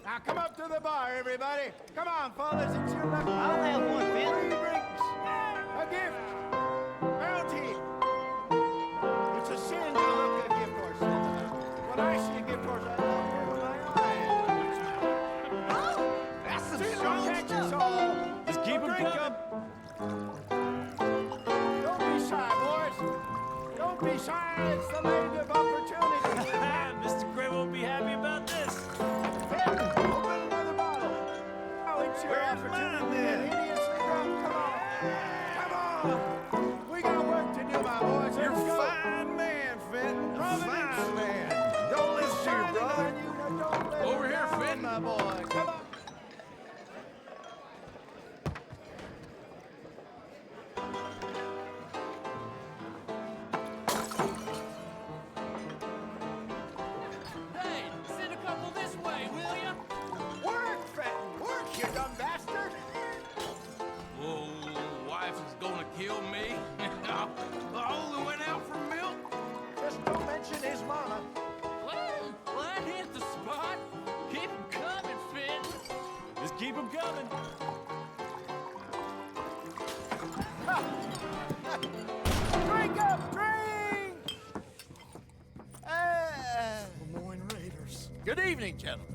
Now come up to the bar, everybody. Come on, fellas, it's your lucky. I'll have one, Ben. 3 drinks. A gift. Bounty. It's a sin to look at a gift horse. When I see a gift horse, I don't cover my eyes. Oh, that's some show. Catch us all. Just keep them coming. Don't be shy, boys. Don't be shy. It's the land of opportunity. Mr. Gray won't be happy about this. Open another bottle. Oh, it's your opportunity. Idiocy drunk. Come on. Come on. We got work to do, my boys. You're Let's a go. fine man, Fenton. Providence. Fine man. Don't listen to your brother. Over here, Fenton. My boy. Come on. evening, gentlemen.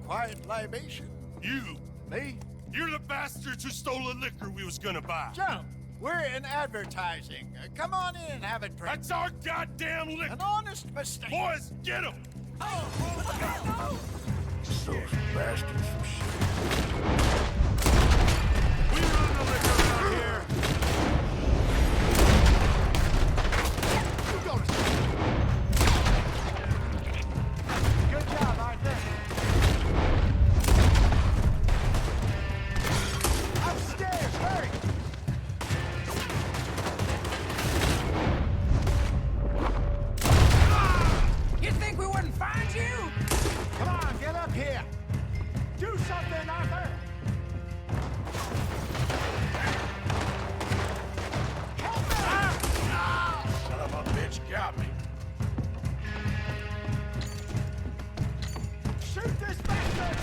Quiet libation? You! Me? You're the bastards who stole the liquor we was gonna buy! Gentlemen, we're in advertising. Come on in and have a drink. That's our goddamn liquor! An honest mistake. Boys, get him! Those bastards from shit. We run the liquor around here. Good job, Arthur. Upstairs, hurry! You think we wouldn't find you? Come on, get up here. Do something, Arthur. Help me! Son of a bitch got me. Shoot this bastard!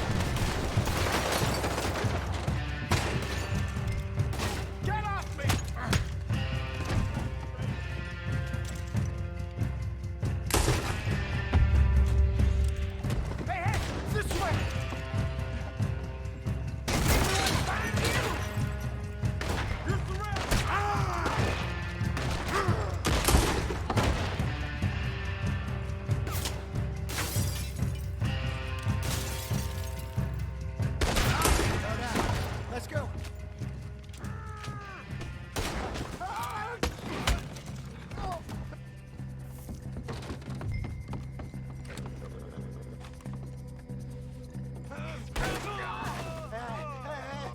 Get off me! Hey, hey! This way! Find you! You're surrounded! Let's go.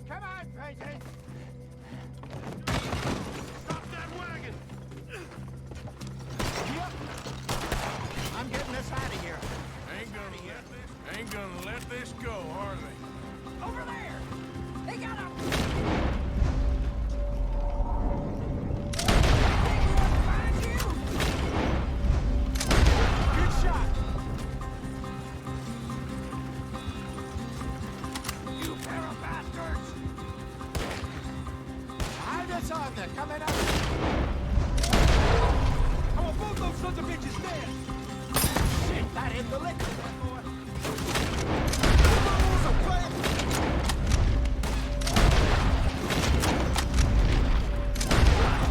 Come on, crazy. Stop that wagon! Yep. I'm getting us out of here. Ain't gonna let this go, are they? Over there! They got him! Find you! Good shot. You pair of bastards! Hide us on there. Coming up. I want both those sons of bitches dead! Shit, that hit the liquor, boy.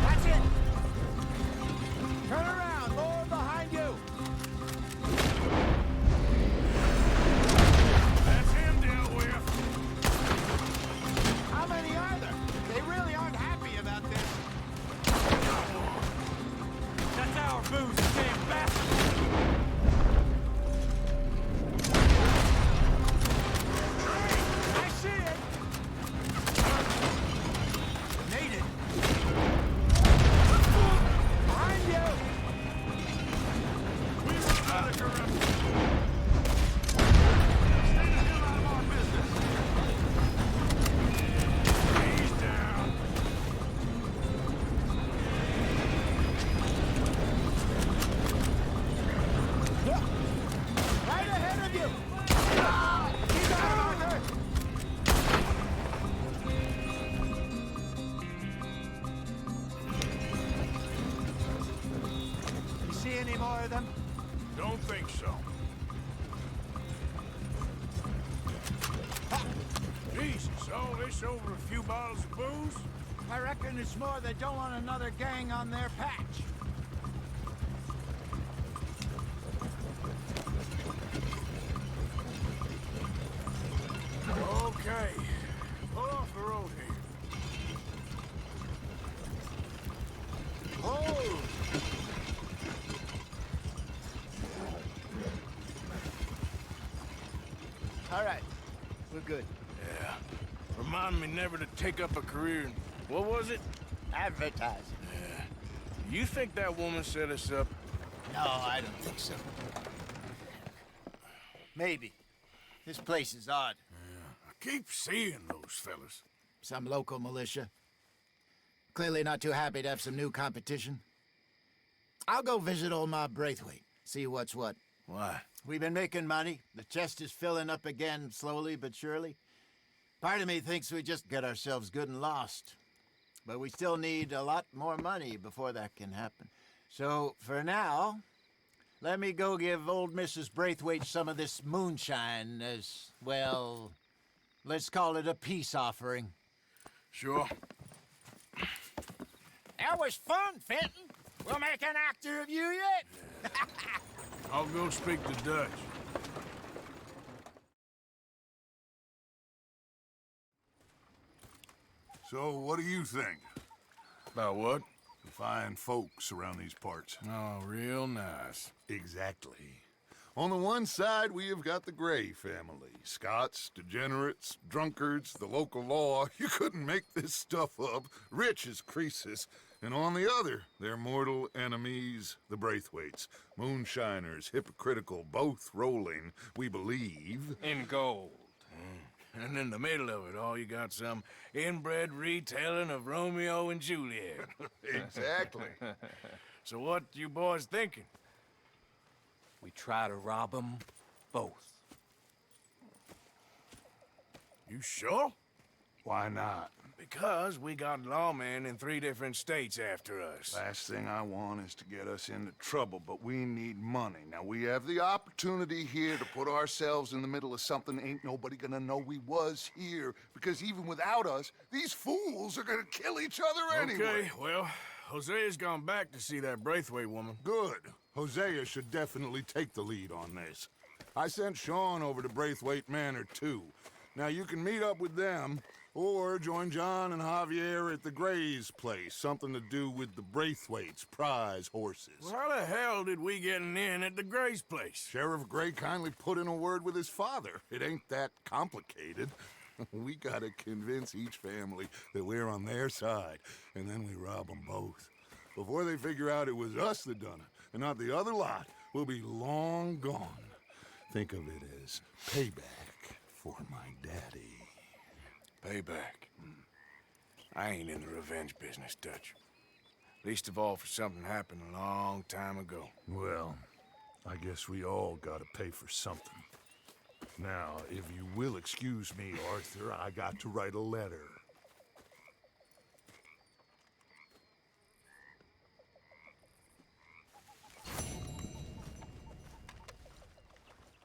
That's it. Turn around. More behind you. That's him dealt with. How many are there? They really aren't happy about this. That's our booze, you damn bastard! I see it. Made it. Behind you. We run the liquor up! Stay the hell out of our business! He's down. Right ahead of you. Keep on, Arthur. You see any more of them? Don't think so. Jesus, all this over a few bottles of booze? I reckon it's more they don't want another gang on their patch. Okay. Pull off the road here. Oh! All right, we're good. Yeah. Remind me never to take up a career in, what was it? Advertising. Yeah. You think that woman set us up? No, I don't think so. Maybe. This place is odd. I keep seeing those fellas. Some local militia. Clearly not too happy to have some new competition. I'll go visit old Ma Braithwaite, see what's what. Why? We've been making money. The chest is filling up again, slowly but surely. Part of me thinks we just get ourselves good and lost. But we still need a lot more money before that can happen. So, for now, let me go give old Mrs. Braithwaite some of this moonshine as, well, let's call it a peace offering. Sure. That was fun, Fenton. We'll make an actor of you yet. I'll go speak to Dutch. So, what do you think? About what? The fine folks around these parts. Oh, real nice. Exactly. On the one side, we have got the Gray family. Scots, degenerates, drunkards, the local law. You couldn't make this stuff up. Rich as Croesus. And on the other, their mortal enemies, the Braithwaites. Moonshiners, hypocritical, both rolling, we believe... in gold. And in the middle of it all, you got some inbred retelling of Romeo and Juliet. Exactly. So what you boys thinking? We try to rob them both. You sure? Why not? Because we got lawmen in 3 different states after us. Last thing I want is to get us into trouble, but we need money. Now, we have the opportunity here to put ourselves in the middle of something ain't nobody gonna know we was here, because even without us, these fools are gonna kill each other anyway. Okay, well, Hosea's gone back to see that Braithwaite woman. Good. Hosea should definitely take the lead on this. I sent Sean over to Braithwaite Manor, too. Now, you can meet up with them, or join John and Javier at the Gray's place. Something to do with the Braithwaites' prize horses. Well, how the hell did we get in at the Gray's place? Sheriff Gray kindly put in a word with his father. It ain't that complicated. We gotta convince each family that we're on their side, and then we rob them both. Before they figure out it was us that done it, and not the other lot, we'll be long gone. Think of it as payback for my daddy. Payback. I ain't in the revenge business, Dutch. Least of all for something happened a long time ago. Well, I guess we all gotta pay for something. Now, if you will excuse me, Arthur, I got to write a letter.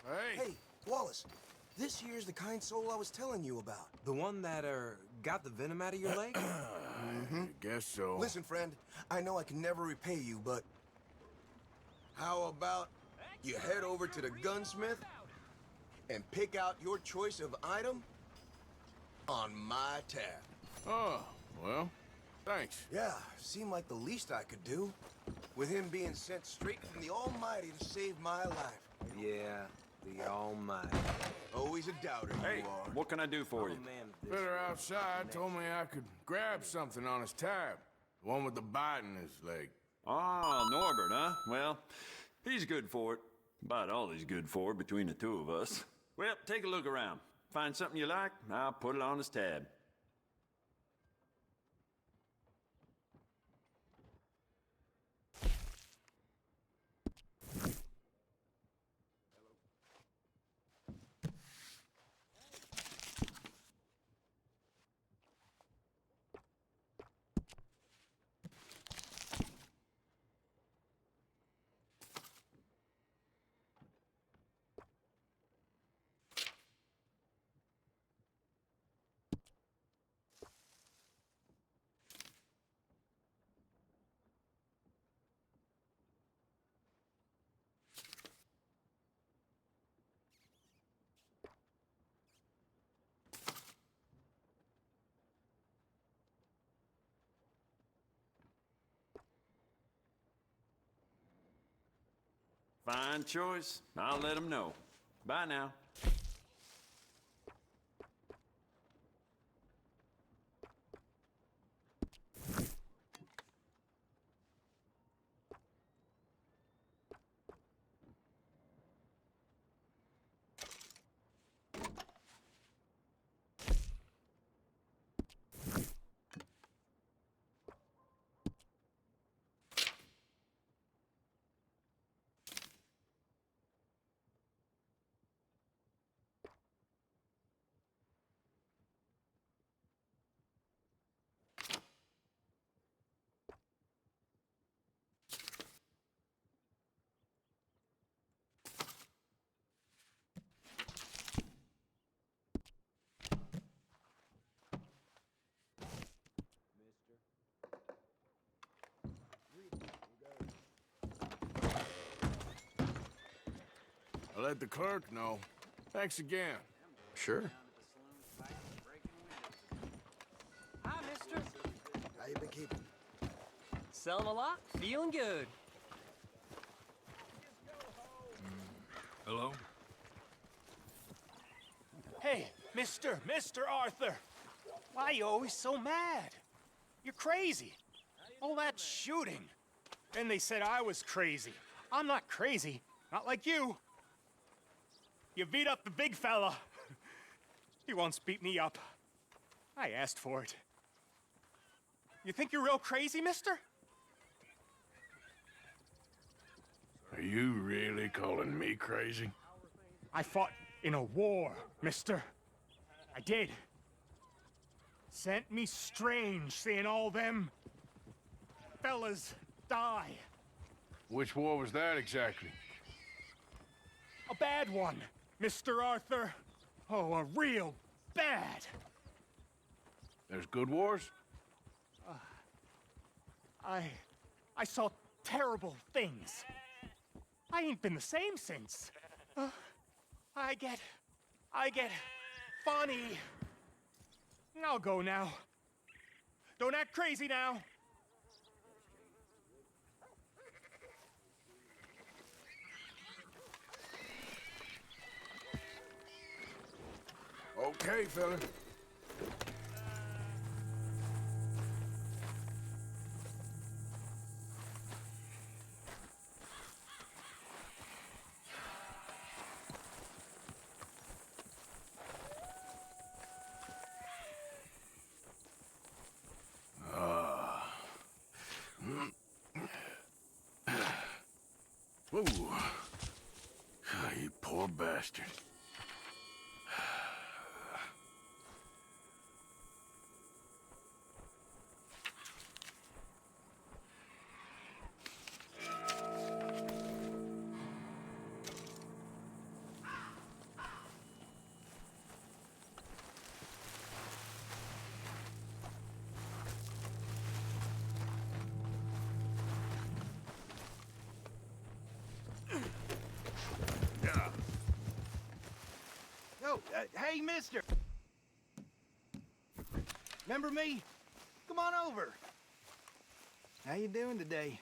Hey! Hey, Wallace. This here's the kind soul I was telling you about. The one that, got the venom out of your leg? I guess so. Listen, friend, I know I can never repay you, but how about you head over to the gunsmith and pick out your choice of item on my tab? Oh, well, thanks. Yeah, seemed like the least I could do, with him being sent straight from the Almighty to save my life. Yeah, the Almighty. Always a doubter, Hey, you are. what can I do for you? Fitter outside told me I could grab something on his tab. The one with the bite in his leg. Ah, Norbert, huh? Well, he's good for it. About all he's good for between the two of us. Well, take a look around. Find something you like, I'll put it on his tab. Fine choice. I'll let him know. Bye now. I'll let the clerk know. Thanks again. Sure. Hi, mister. How you been keeping? Selling a lot, feeling good. Hello? Hey, Mr. Arthur. Why are you always so mad? You're crazy. All that shooting. Then they said I was crazy. I'm not crazy. Not like you. You beat up the big fella. He once beat me up. I asked for it. You think you're real crazy, mister? Are you really calling me crazy? I fought in a war, mister. I did. Sent me strange seeing all them fellas die. Which war was that exactly? A bad one, Mr. Arthur. Oh, a real bad. There's good wars? I saw terrible things. I ain't been the same since. I get funny. I'll go now. Don't act crazy now. Okay, fella. Whoa. You poor bastard. Hey, mister! Remember me? Come on over. How you doing today?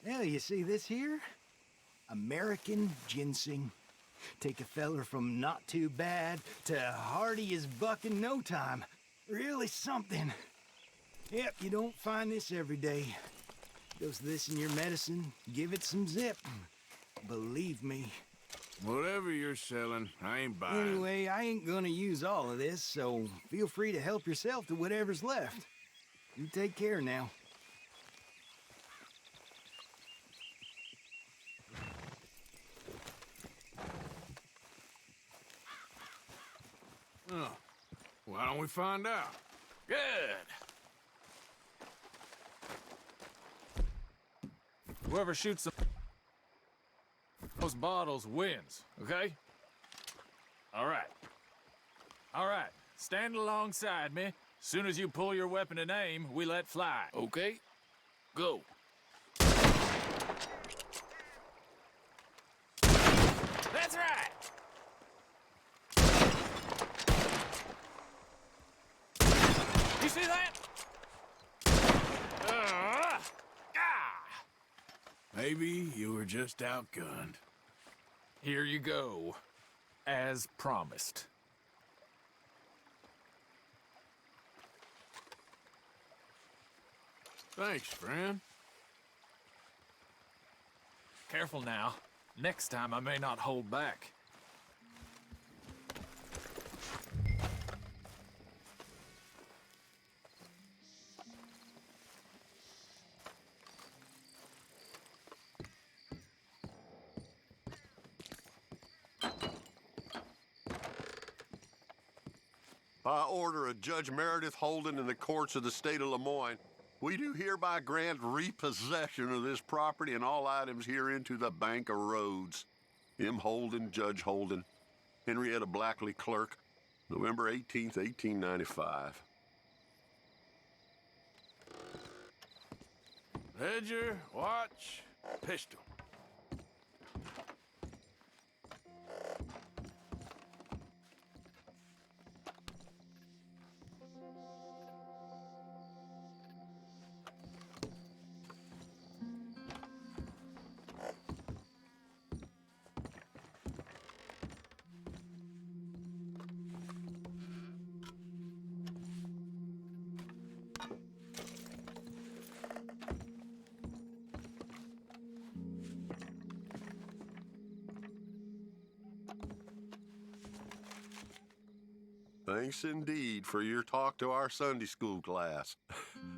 Well, you see this here? American ginseng. Take a feller from not too bad to hardy as buck in no time. Really something. Yep, you don't find this every day. Dose this in your medicine, give it some zip. Believe me. Whatever you're selling, I ain't buying. Anyway, I ain't gonna use all of this, so feel free to help yourself to whatever's left. You take care now. Oh, why don't we find out? Good. Whoever shoots those bottles wins, okay? All right. All right. Stand alongside me. Soon as you pull your weapon and aim, we let fly. Okay. Go. That's right! You see that? Maybe you were just outgunned. Here you go. As promised. Thanks, friend. Careful now. Next time I may not hold back. By order of Judge Meredith Holden in the courts of the state of Lemoyne, we do hereby grant repossession of this property and all items herein to the Bank of Rhodes. M. Holden, Judge Holden, Henrietta Blackley, Clerk, November 18th, 1895. Ledger, watch, pistol. Thanks indeed for your talk to our Sunday school class.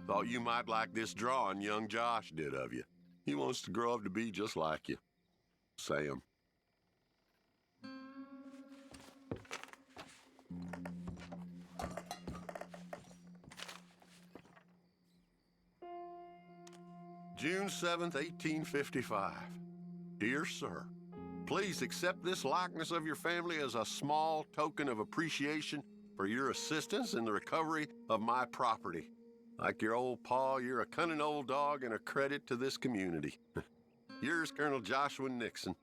Thought you might like this drawing young Josh did of you. He wants to grow up to be just like you. Sam. June 7th, 1855. Dear Sir, please accept this likeness of your family as a small token of appreciation for your assistance in the recovery of my property. Like your old pa, you're a cunning old dog and a credit to this community. Yours, Colonel Joshua Nixon,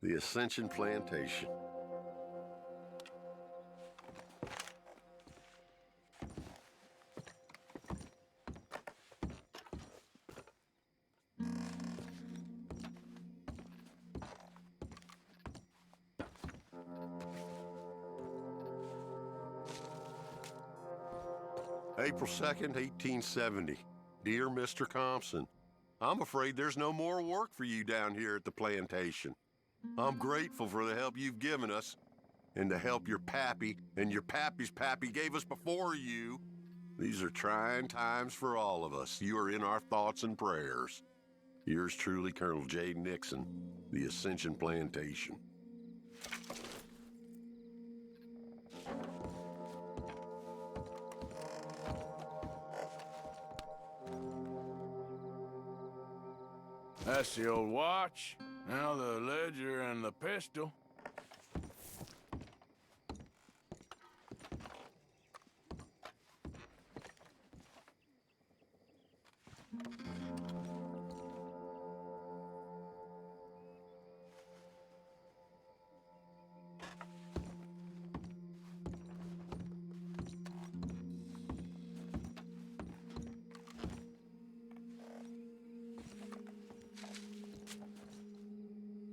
the Ascension Plantation. April 2nd, 1870. Dear Mr. Thompson, I'm afraid there's no more work for you down here at the plantation. I'm grateful for the help you've given us and the help your pappy and your pappy's pappy gave us before you. These are trying times for all of us. You are in our thoughts and prayers. Yours truly, Colonel J. Nixon, the Ascension Plantation. That's the old watch. Now the ledger and the pistol.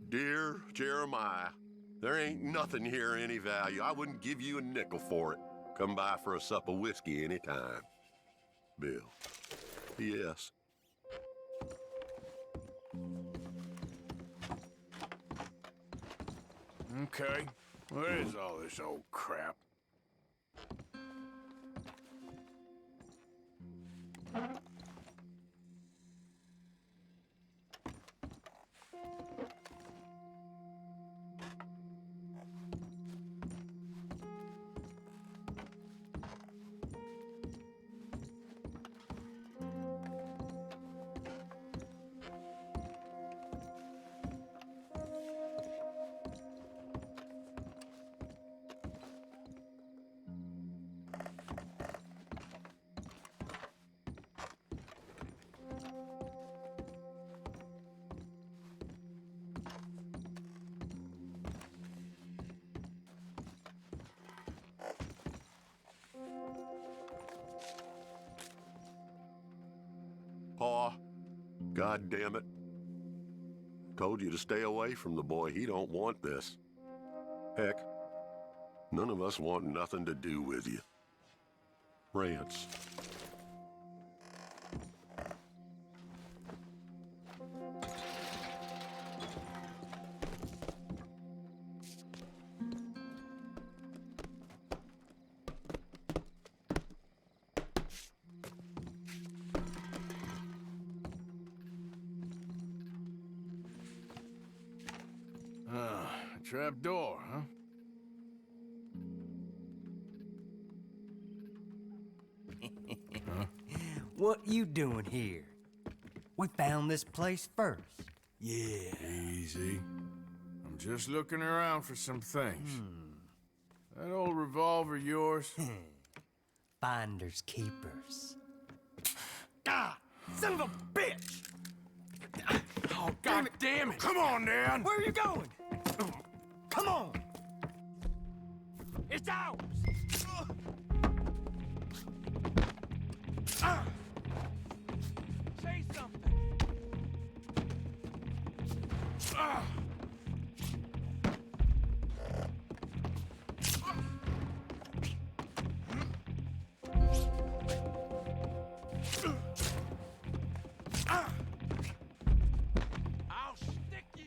Dear Jeremiah, there ain't nothing here of any value. I wouldn't give you a nickel for it. Come by for a sup of whiskey anytime. Bill. P.S. Okay. What is all this old crap? Pa, God damn it. Told you to stay away from the boy. He don't want this. Heck, none of us want nothing to do with you. Rance. Trap door, huh? What you doing here? We found this place first. Yeah. Easy. I'm just looking around for some things. That old revolver yours? Finders keepers. Ah! Son of a bitch! Oh, God damn it! Come on, Dan! Where are you going? Come on! It's ours! Say something! I'll stick you!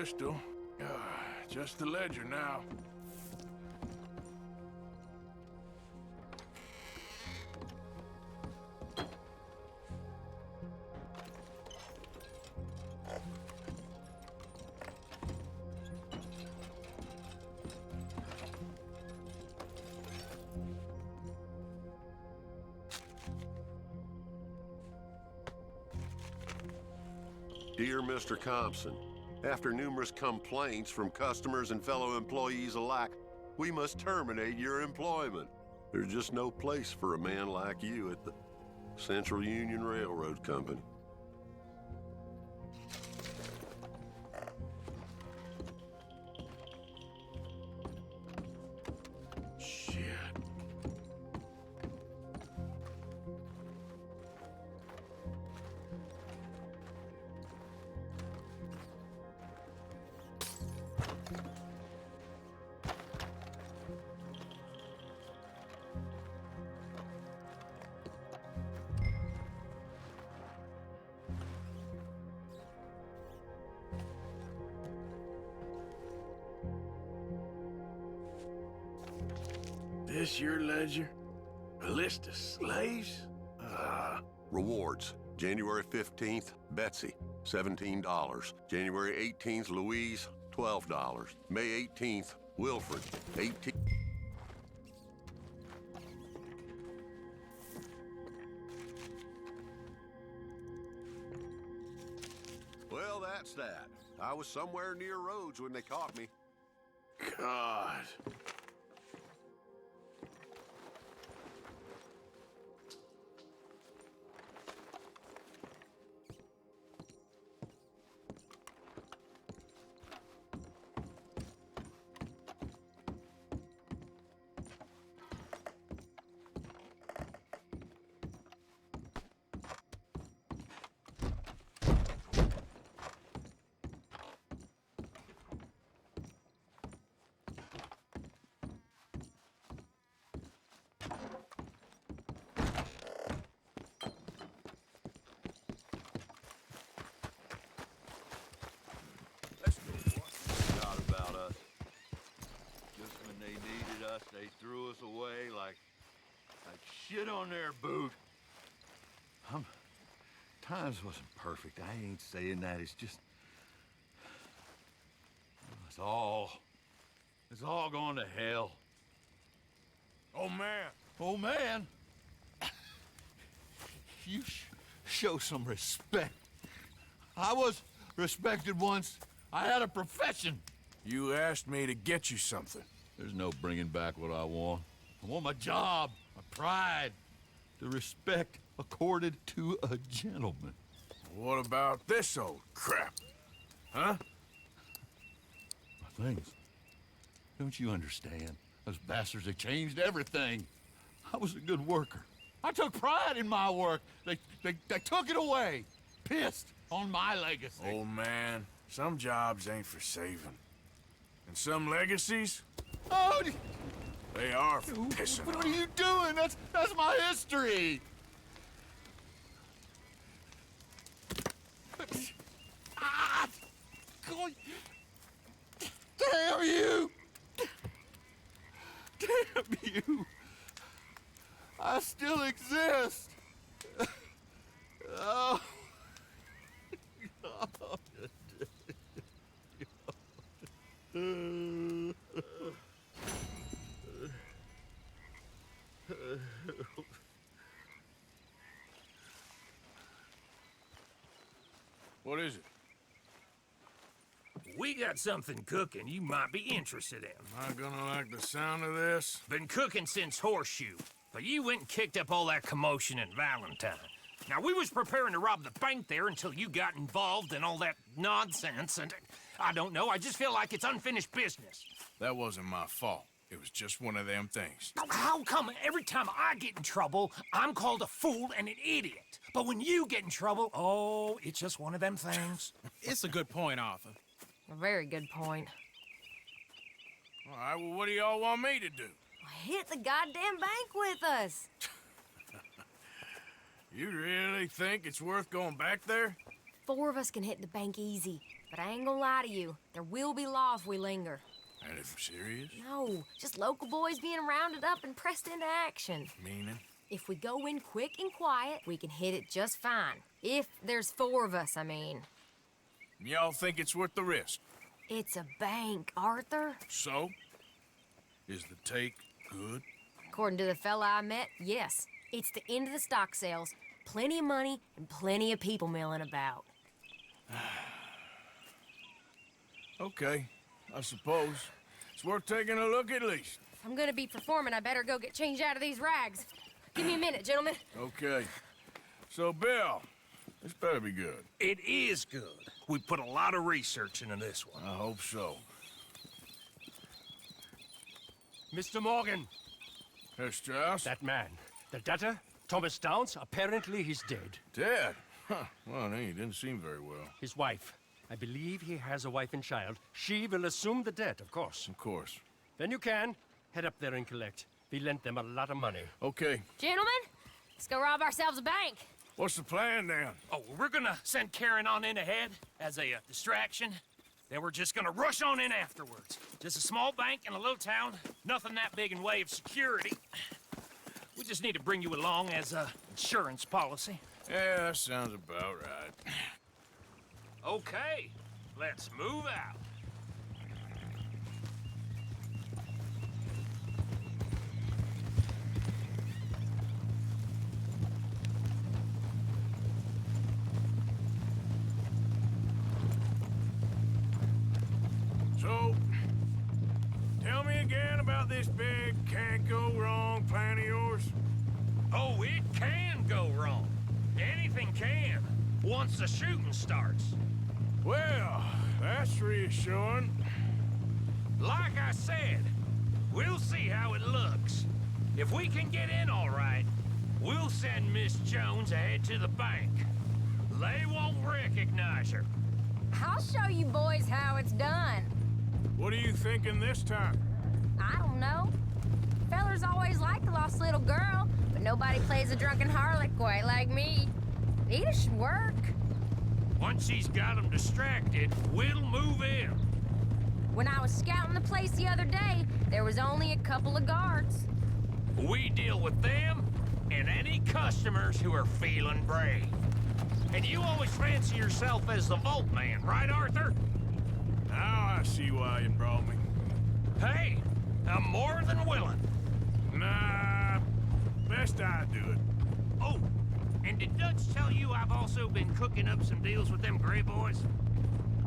Bristol. Just the ledger now. Dear Mr. Compson, after numerous complaints from customers and fellow employees alike, we must terminate your employment. There's just no place for a man like you at the Central Union Railroad Company. This your ledger? A list of slaves? Rewards. January 15th, Betsy, $17. January 18th, Louise, $12. May 18th, Wilfred, $18. Well, that's that. I was somewhere near Rhodes when they caught me. God. They threw us away like shit on their boot. Times wasn't perfect. I ain't saying that. It's just... It's all going to hell. Oh, man. Oh, man. You show some respect. I was respected once. I had a profession. You asked me to get you something. There's no bringing back what I want. I want my job, my pride, the respect accorded to a gentleman. What about this old crap? Huh? My things. Don't you understand? Those bastards, they changed everything. I was a good worker. I took pride in my work. They took it away. Pissed on my legacy. Old man, some jobs ain't for saving. And some legacies... Oh, they are for pissing. What are you doing? That's my history. Ah! Damn you! Damn you! I still exist. Oh. What is it? We got something cooking you might be interested in. Am I gonna like the sound of this? Been cooking since Horseshoe, but you went and kicked up all that commotion in Valentine. Now, we was preparing to rob the bank there until you got involved in all that nonsense, and I don't know, I just feel like it's unfinished business. That wasn't my fault. It was just one of them things. How come every time I get in trouble, I'm called a fool and an idiot? But when you get in trouble, oh, it's just one of them things. It's a good point, Arthur. A very good point. All right, well, what do y'all want me to do? Hit the goddamn bank with us. You really think it's worth going back there? 4 of us can hit the bank easy. But I ain't gonna lie to you. There will be law if we linger. And if serious? No, just local boys being rounded up and pressed into action. Meaning? If we go in quick and quiet, we can hit it just fine. If there's 4 of us, I mean. Y'all think it's worth the risk? It's a bank, Arthur. So? Is the take good? According to the fella I met, yes. It's the end of the stock sales. Plenty of money and plenty of people milling about. Okay, I suppose. It's worth taking a look at least. If I'm gonna be performing, I better go get changed out of these rags. Give me a minute, gentlemen. Okay. So, Bill, this better be good. It is good. We put a lot of research into this one. I hope so. Mr. Morgan. Herr Strauss? That man. The debtor, Thomas Downs, apparently he's dead. Dead? Huh. Well, no, he didn't seem very well. His wife. I believe he has a wife and child. She will assume the debt, of course. Of course. Then you can head up there and collect. We lent them a lot of money. Okay. Gentlemen, let's go rob ourselves a bank. What's the plan, then? Oh, we're gonna send Karen on in ahead as a distraction. Then we're just gonna rush on in afterwards. Just a small bank in a little town. Nothing that big in way of security. We just need to bring you along as a insurance policy. Yeah, that sounds about right. Okay, let's move out. So, tell me again about this big can't-go-wrong plan of yours. Oh, it can go wrong. Anything can, once the shooting starts. Well, that's reassuring. Like I said, we'll see how it looks. If we can get in all right, we'll send Miss Jones ahead to the bank. They won't recognize her. I'll show you boys how it's done. What are you thinking this time? I don't know. Fellers always like the lost little girl, but nobody plays a drunken harlot quite like me. Either should work. Once he's got them distracted, we'll move in. When I was scouting the place the other day, there was only a couple of guards. We deal with them and any customers who are feeling brave. And you always fancy yourself as the vault man, right, Arthur? Now I see why you brought me. Hey, I'm more than willing. Nah, best I do it. Oh, and did Dutch tell you I've also been cooking up some deals with them Gray boys?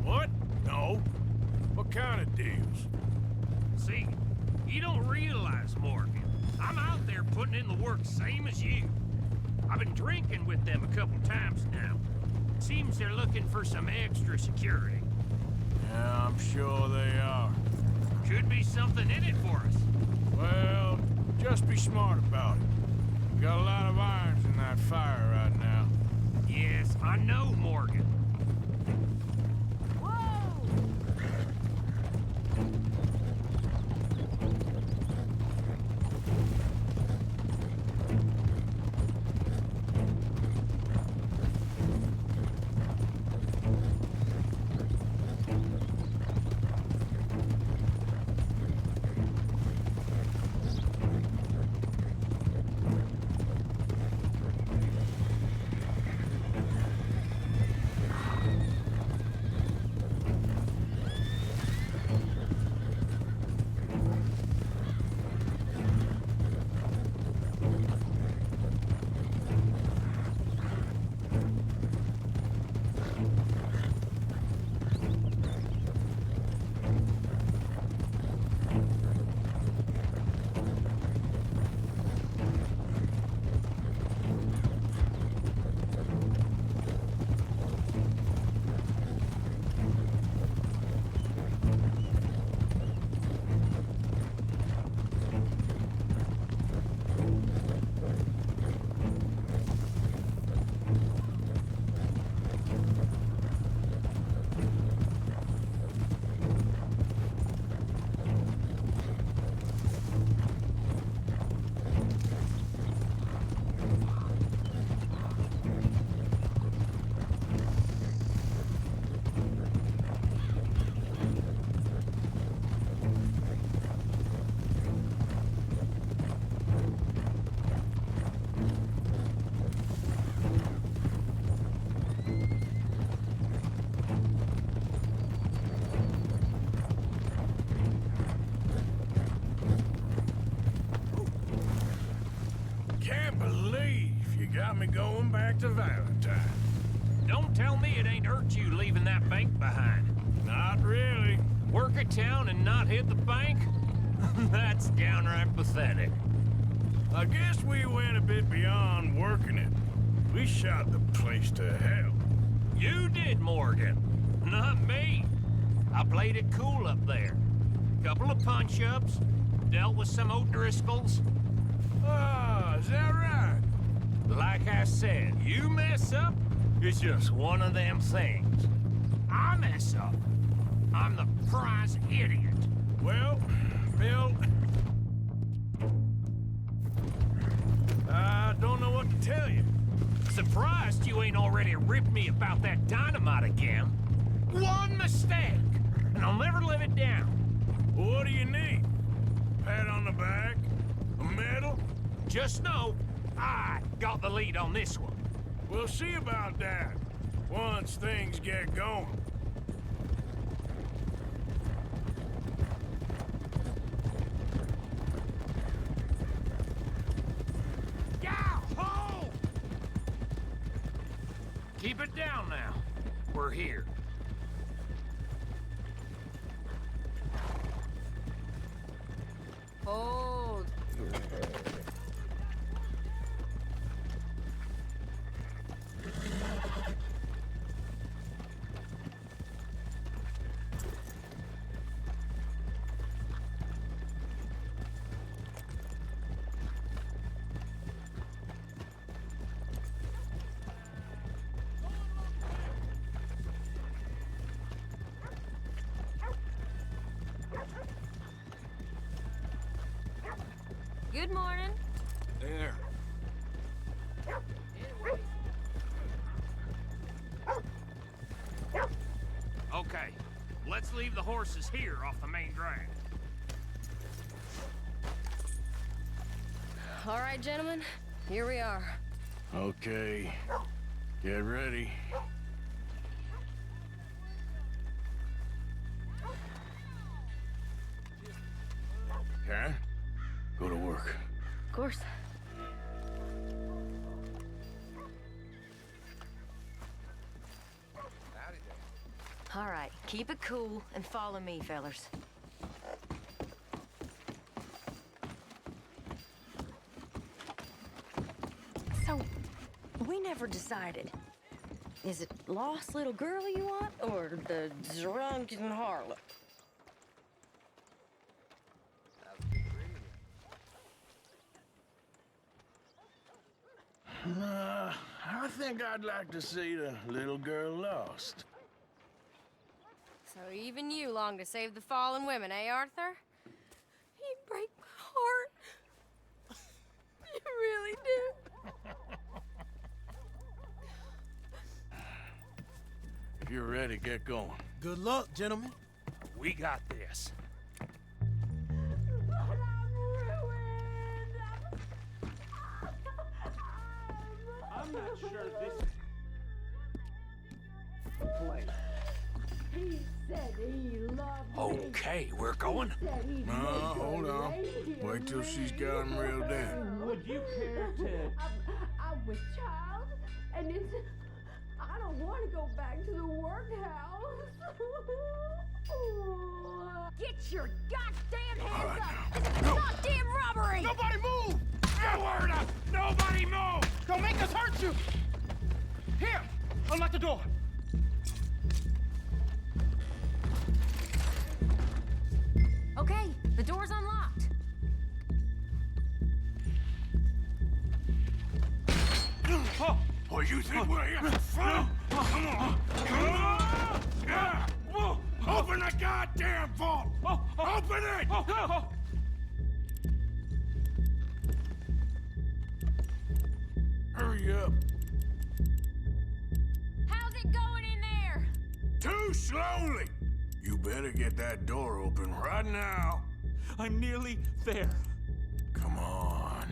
What? No. What kind of deals? See, you don't realize, Morgan. I'm out there putting in the work same as you. I've been drinking with them a couple times now. Seems they're looking for some extra security. Yeah, I'm sure they are. Could be something in it for us. Well, just be smart about it. Got a lot of irons in that fire right now. Yes, I know, Morgan. back to Valentine. Don't tell me it ain't hurt you leaving that bank behind. Not really. Work a town and not hit the bank? That's downright pathetic. I guess we went a bit beyond working it. We shot the place to hell. You did, Morgan. Not me. I played it cool up there. Couple of punch-ups, dealt with some O'Driscolls. Ah, is that right? Like I said, you mess up, it's just one of them things. I mess up, I'm the prize idiot. Well, Bill, I don't know what to tell you. Surprised you ain't already ripped me about that dynamite again. One mistake, and I'll never live it down. What do you need? Pat on the back? A medal? Just know, I got the lead on this one. We'll see about that, once things get going. Yah-ho! Keep it down now. We're here. Hold. Good morning. There. Okay, let's leave the horses here off the main drag. All right, gentlemen, here we are. Okay, get ready. Karen, go to work. Of course. All right, keep it cool and follow me, fellers. So, we never decided. Is it lost little girl you want, or the drunken harlot? I think I'd like to see the little girl lost. So even you long to save the fallen women, eh, Arthur? You break my heart. You really do. If you're ready, get going. Good luck, gentlemen. We got this. I'm not sure this place. He said he loved me. Okay, we're going. No, hold on. Wait till she's got him reeled in. Would you care to... I'm with child, and it's... I don't want to go back to the workhouse. Get your goddamn hands up! This is goddamn robbery! Nobody move! Get word up! Nobody move! Don't make us hurt you! Here! Unlock the door! Okay, the door's unlocked. Oh, you think we're here for fun? Come on. Yeah. Open the goddamn vault! Open it! Hurry up. How's it going in there? Too slowly. You better get that door open right now. I'm nearly there. Come on.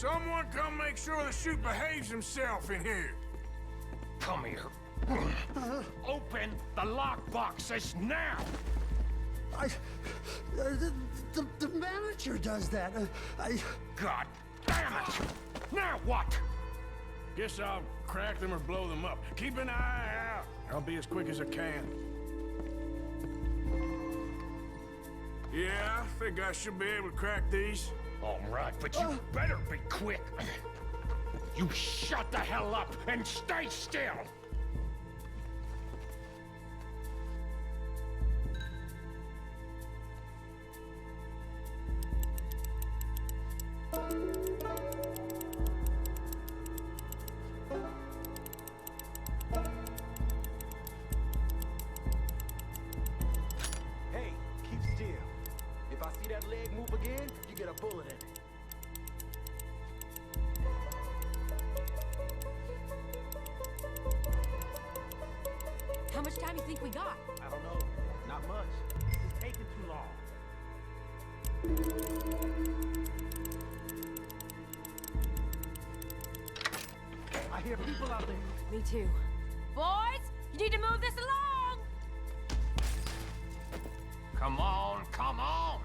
Someone come make sure the chute behaves himself in here. Come here. Open the lock boxes now! The manager does that. God damn it! Now what? Guess I'll crack them or blow them up. Keep an eye out. I'll be as quick as I can. Yeah, I think I should be able to crack these. All right, but you better be quick. You shut the hell up and stay still! Hey, keep still. If I see that leg move again, you get a bullet in it. How much time do you think we got? I don't know. Not much. This is taking too long. I hear people out there. Me too. Boys, you need to move this along! Come on, come on!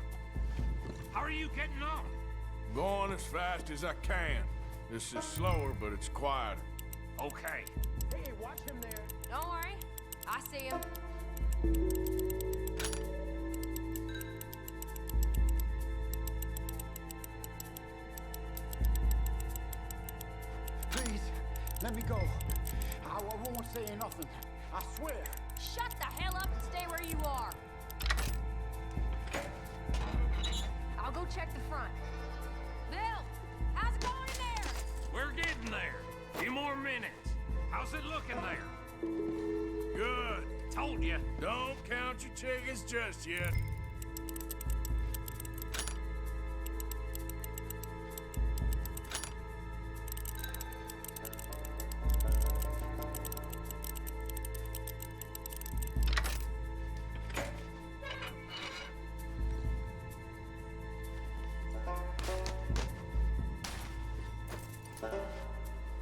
How are you getting on? Going as fast as I can. This is slower, but it's quieter. Okay. Hey, watch him there. Don't worry. I see him. Please, let me go. I won't say nothing. I swear. Shut the hell up and stay where you are. I'll go check the front. Bill, how's it going in there? We're getting there. Few more minutes. How's it looking there? Good. Told you. Don't count your chickens just yet.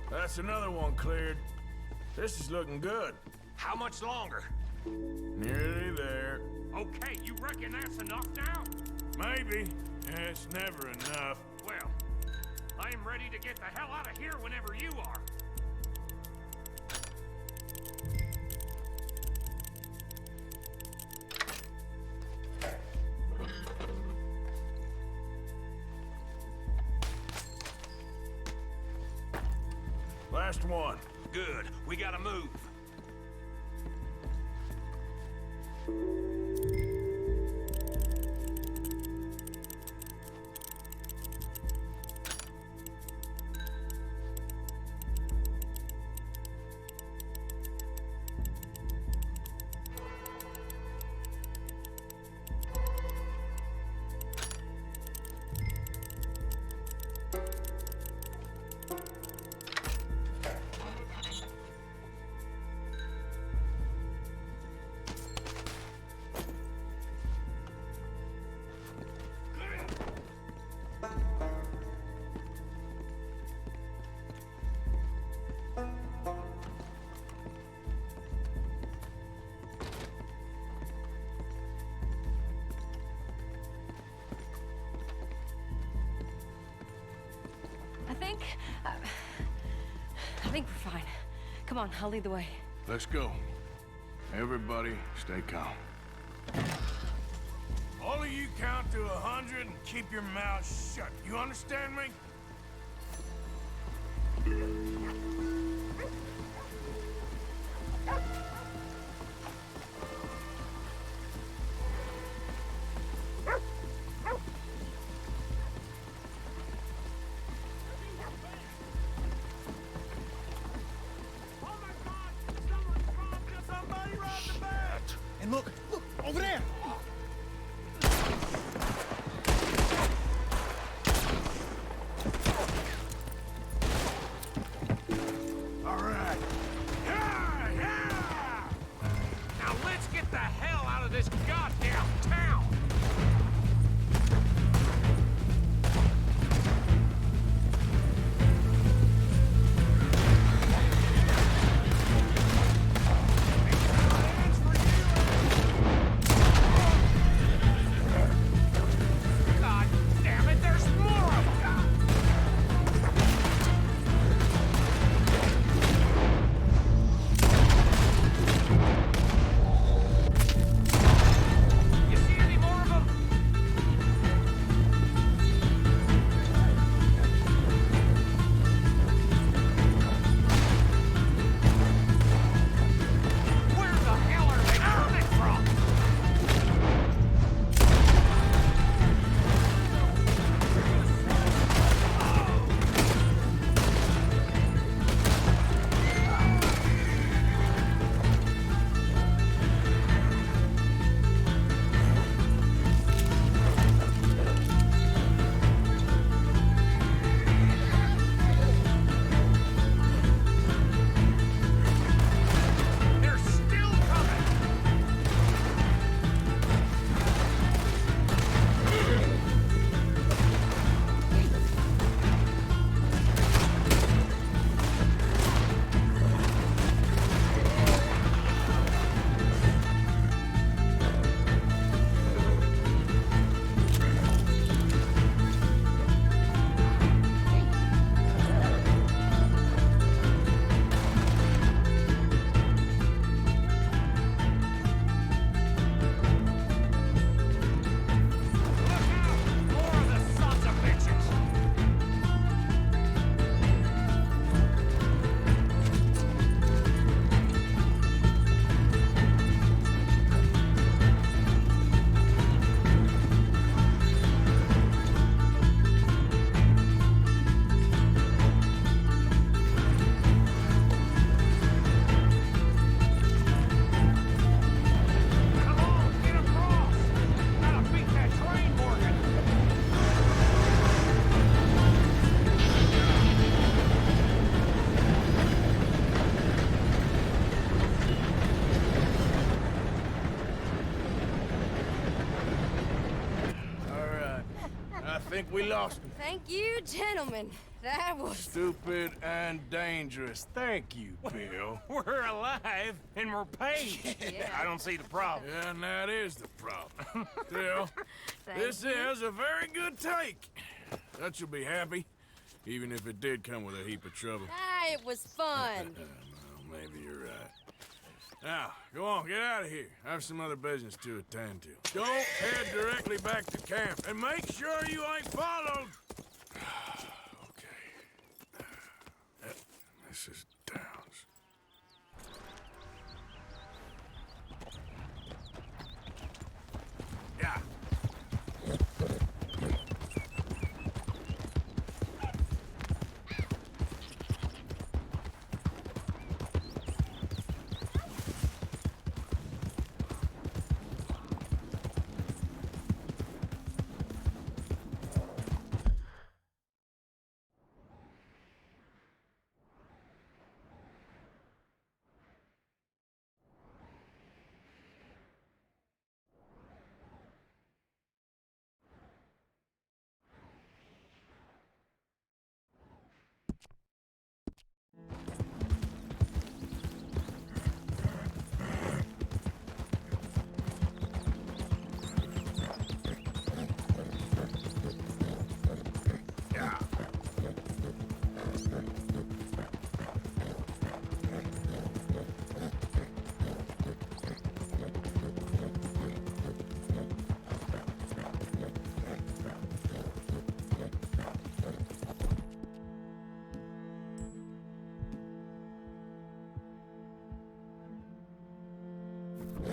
That's another one cleared. This is looking good. How much longer? Nearly there. Okay, you reckon that's enough now? Maybe. It's never enough. Well, I am ready to get the hell out of here whenever you are. Last one. Good. We gotta move. I think we're fine. Come on, I'll lead the way. Let's go. Everybody, stay calm. All of you count to 100 and keep your mouths shut. You understand me? And look, over there! All right. Yeah, yeah! Now let's get the hell out of this goddamn town! think we lost him. Thank you, gentlemen. That was... Stupid and dangerous. Thank you, Bill. We're alive and we're paid. Yeah. I don't see the problem. Yeah, and that is the problem. Still, this you. is a very good take. Dutch will be happy, even if it did come with a heap of trouble. Ah, it was fun. Well, maybe you're right. Now, go on, get out of here. I have some other business to attend to. Don't head directly back to camp, and make sure you ain't followed. Okay. Mrs. Downs. Yeah.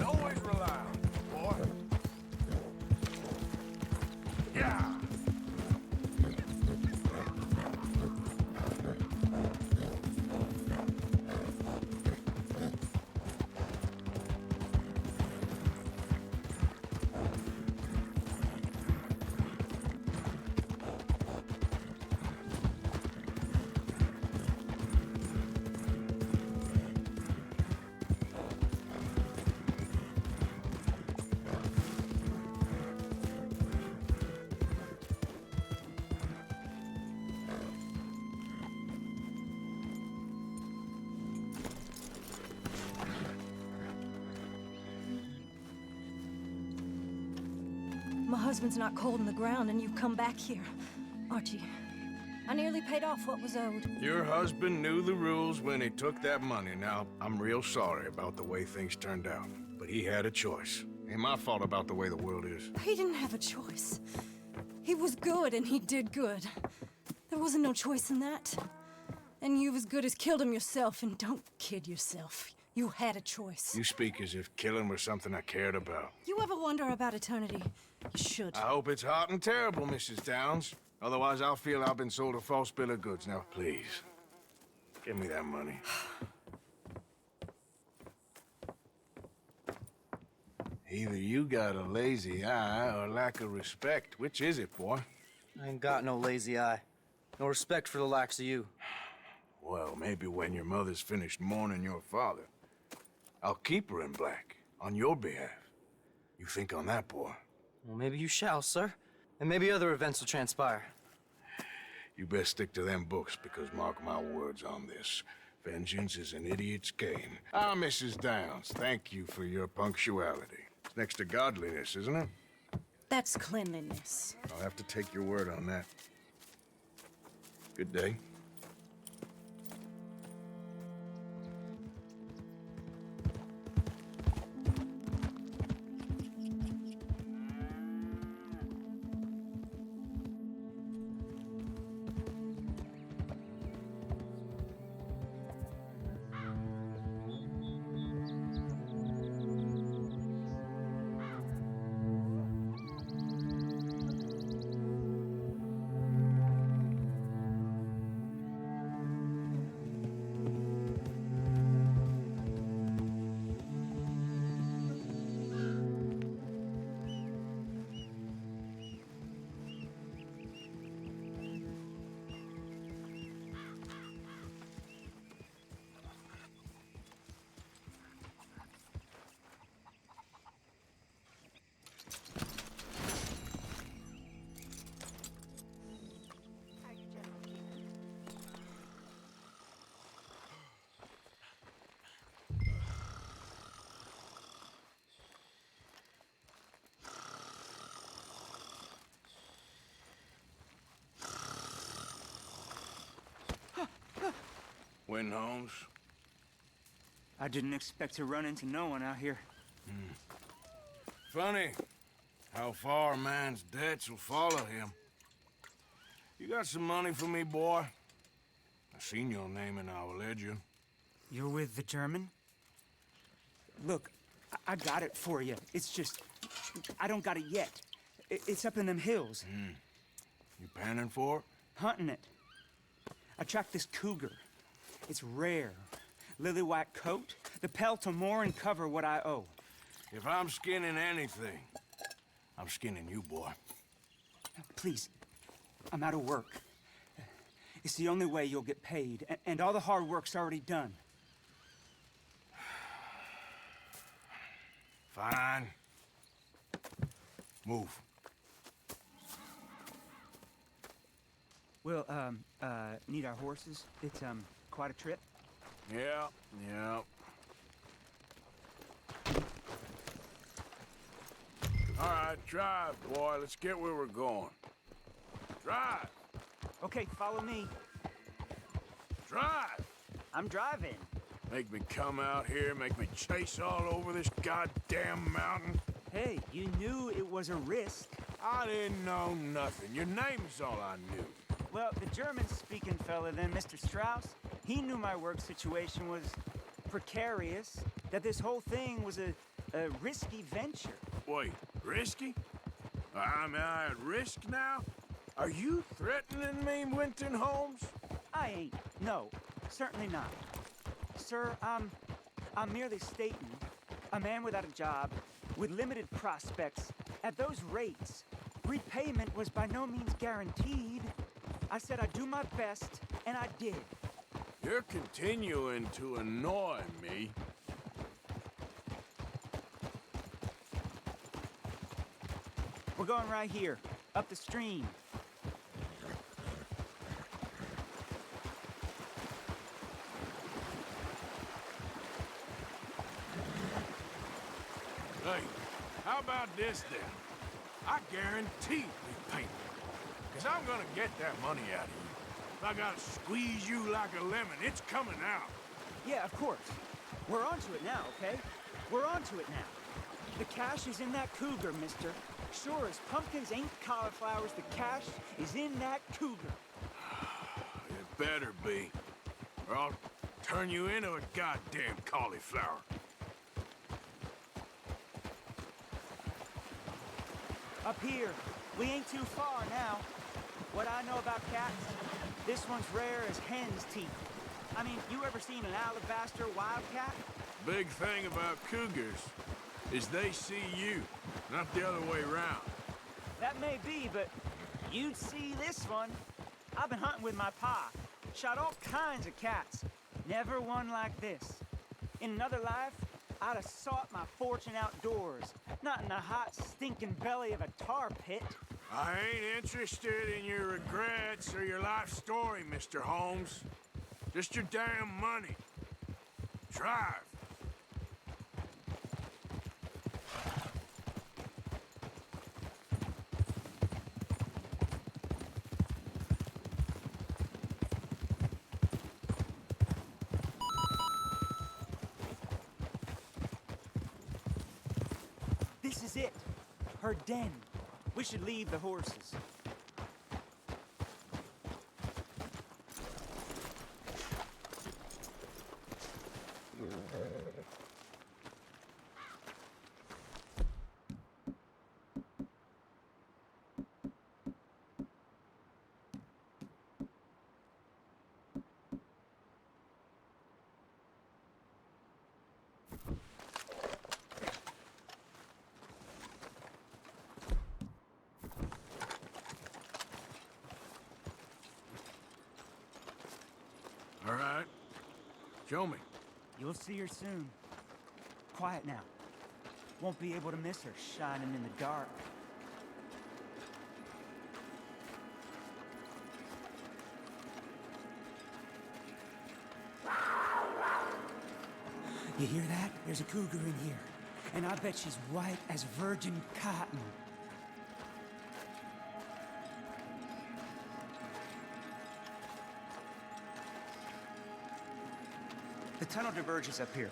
Always rely on it, boy. Yeah. My husband's not cold in the ground, and you've come back here. Archie, I nearly paid off what was owed. Your husband knew the rules when he took that money. Now, I'm real sorry about the way things turned out. But he had a choice. Ain't my fault about the way the world is. He didn't have a choice. He was good, and he did good. There wasn't no choice in that. And you've as good as killed him yourself, and don't kid yourself. You had a choice. You speak as if killing was something I cared about. You ever wonder about eternity? You should. I hope it's hot and terrible, Mrs. Downs. Otherwise, I'll feel I've been sold a false bill of goods. Now, please, give me that money. Either you got a lazy eye or lack of respect. Which is it, boy? I ain't got no lazy eye. No respect for the likes of you. Well, maybe when your mother's finished mourning your father, I'll keep her in black, on your behalf. You think on that, boy? Well, maybe you shall, sir. And maybe other events will transpire. You best stick to them books, because mark my words on this. Vengeance is an idiot's game. Ah, Mrs. Downs, thank you for your punctuality. It's next to godliness, isn't it? That's cleanliness. I'll have to take your word on that. Good day. Win, Holmes. I didn't expect to run into no one out here. Funny how far a man's debts will follow him. You got some money for me, boy? I seen your name in our ledger. You're with the German? Look, I got it for you. It's just, I don't got it yet. It's up in them hills. You panning for it? Hunting it. I tracked this cougar. It's rare. Lily white coat, the pelt will more and cover what I owe. If I'm skinning anything, I'm skinning you, boy. Please, I'm out of work. It's the only way you'll get paid, and all the hard work's already done. Fine. Move. We'll, need our horses. It's, quite a trip. Yeah. All right, drive, boy. Let's get where we're going. Drive. Okay, follow me. Drive. I'm driving. Make me come out here, make me chase all over this goddamn mountain. Hey, you knew it was a risk. I didn't know nothing. Your name's all I knew. Well, the German-speaking fella then, Mr. Strauss, he knew my work situation was precarious, that this whole thing was a risky venture. Wait, risky? Am I at risk now? Are you threatening me, Winton Holmes? I ain't. No, certainly not. Sir, I'm merely stating, a man without a job, with limited prospects, at those rates, repayment was by no means guaranteed. I said I'd do my best, and I did. You're continuing to annoy me. We're going right here, up the stream. Hey, how about this then? I guarantee repayment. Because I'm gonna get that money out of you. If I gotta squeeze you like a lemon, it's coming out. Yeah, of course. We're onto it now, okay? We're onto it now. The cash is in that cougar, mister. Sure as pumpkins ain't cauliflowers, the cash is in that cougar. It better be, or I'll turn you into a goddamn cauliflower. Up here, we ain't too far now. What I know about cats, this one's rare as hen's teeth. I mean, you ever seen an alabaster wildcat? Big thing about cougars is they see you, not the other way around. That may be, but you'd see this one. I've been hunting with my pa. Shot all kinds of cats. Never one like this. In another life, I'd have sought my fortune outdoors, not in the hot, stinking belly of a tar pit. I ain't interested in your regrets or your life story, Mr. Holmes. Just your damn money. Drive. This is it. Her den. We should leave the horses. All right. Show me. You'll see her soon. Quiet now. Won't be able to miss her shining in the dark. You hear that? There's a cougar in here. And I bet she's white as virgin cotton. tunnel diverges up here.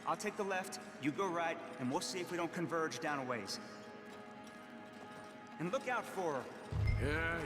I'll take the left, you go right, and we'll see if we don't converge down a ways. And look out for... Yeah.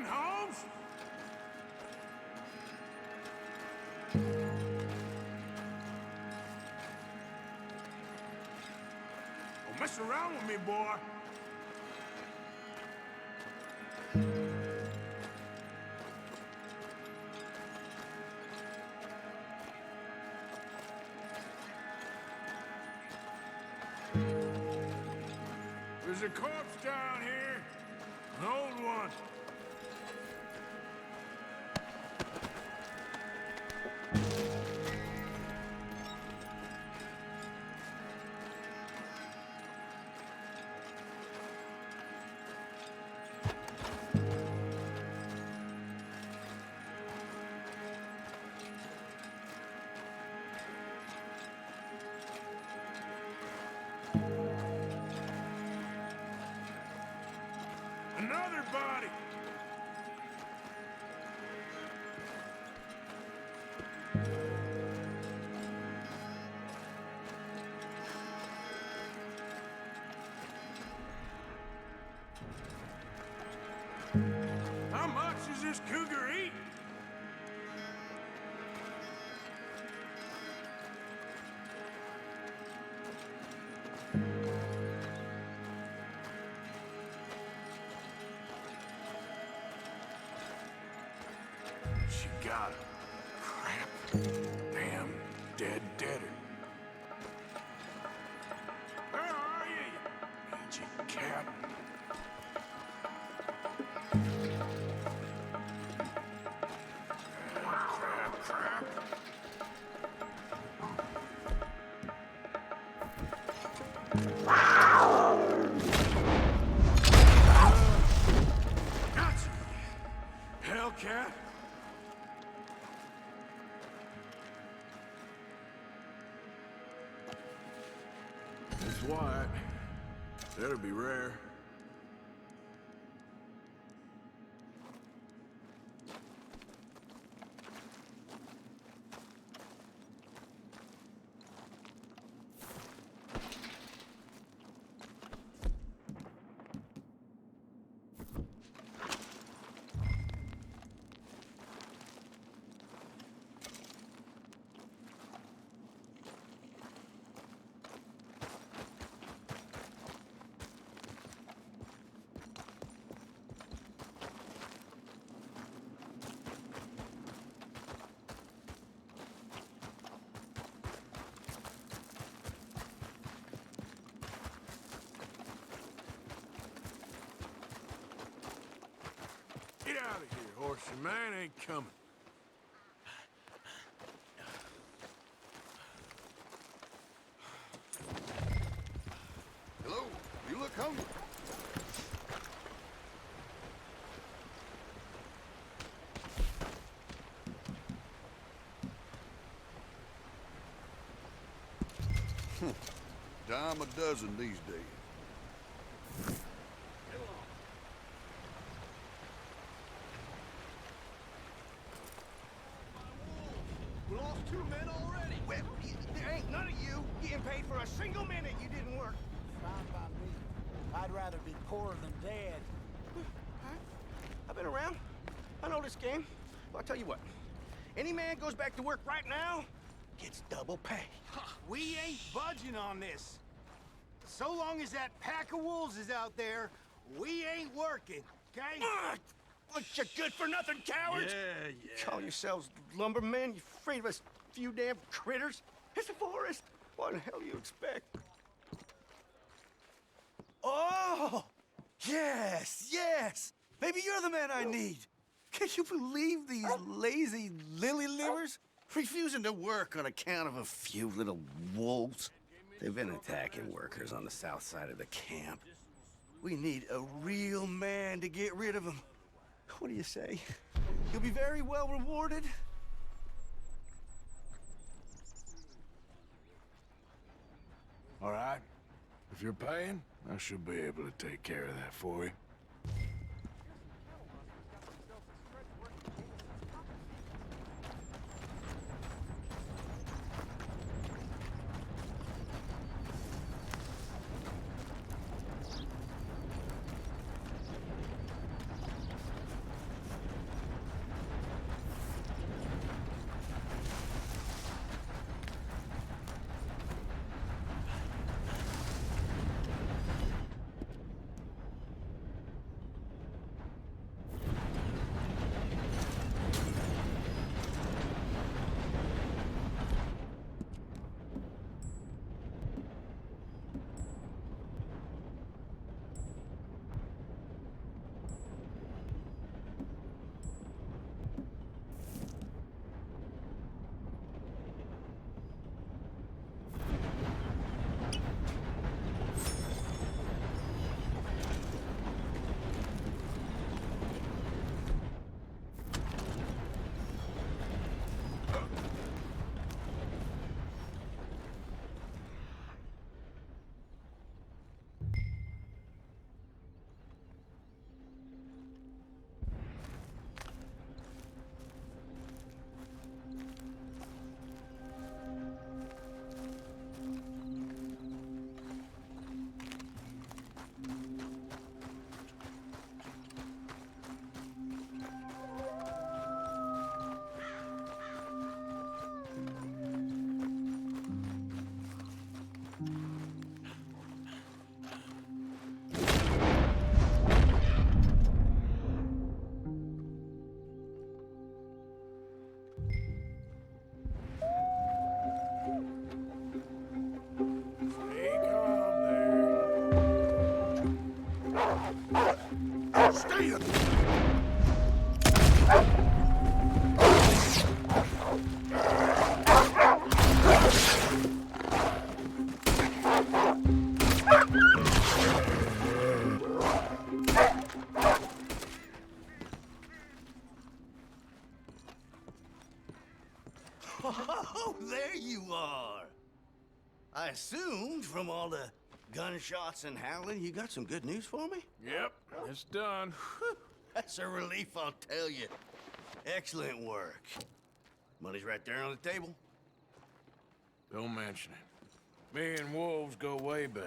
Holmes? Don't mess around with me, boy. There's a corpse down here. An old one. Another body! How much is this cougar eat? She got him. Crap. Damn dead deader. Where are you, you mangy cat? Crap. Gotcha. Hellcat. It's white. That'll be rare. Get out of here, horse. Your man ain't coming. Hello, you look hungry. Dime a dozen these days. We lost 2 men already. Well, there ain't none of you getting paid for a single minute you didn't work. Fine by me. I'd rather be poor than dead. been around. I know this game. Well, I'll tell you what. Any man goes back to work right now gets double pay. We ain't budging on this. So long as that pack of wolves is out there, we ain't working, okay? Look, you good-for-nothing cowards! Yeah. Call yourselves lumbermen, you afraid of us few damn critters? It's a forest. What the hell do you expect? Oh! Yes! Maybe you're the man I need. Can you believe these lazy lily-livers? Refusing to work on account of a few little wolves. They've been attacking workers on the south side of the camp. We need a real man to get rid of them. What do you say? You'll be very well rewarded. All right. If you're paying, I should be able to take care of that for you. Oh, there you are. I assumed from all the gunshots and howling, you got some good news for me? Yep, it's done. That's a relief, I'll tell you. Excellent work. Money's right there on the table. Don't mention it. Me and Wolves go way back.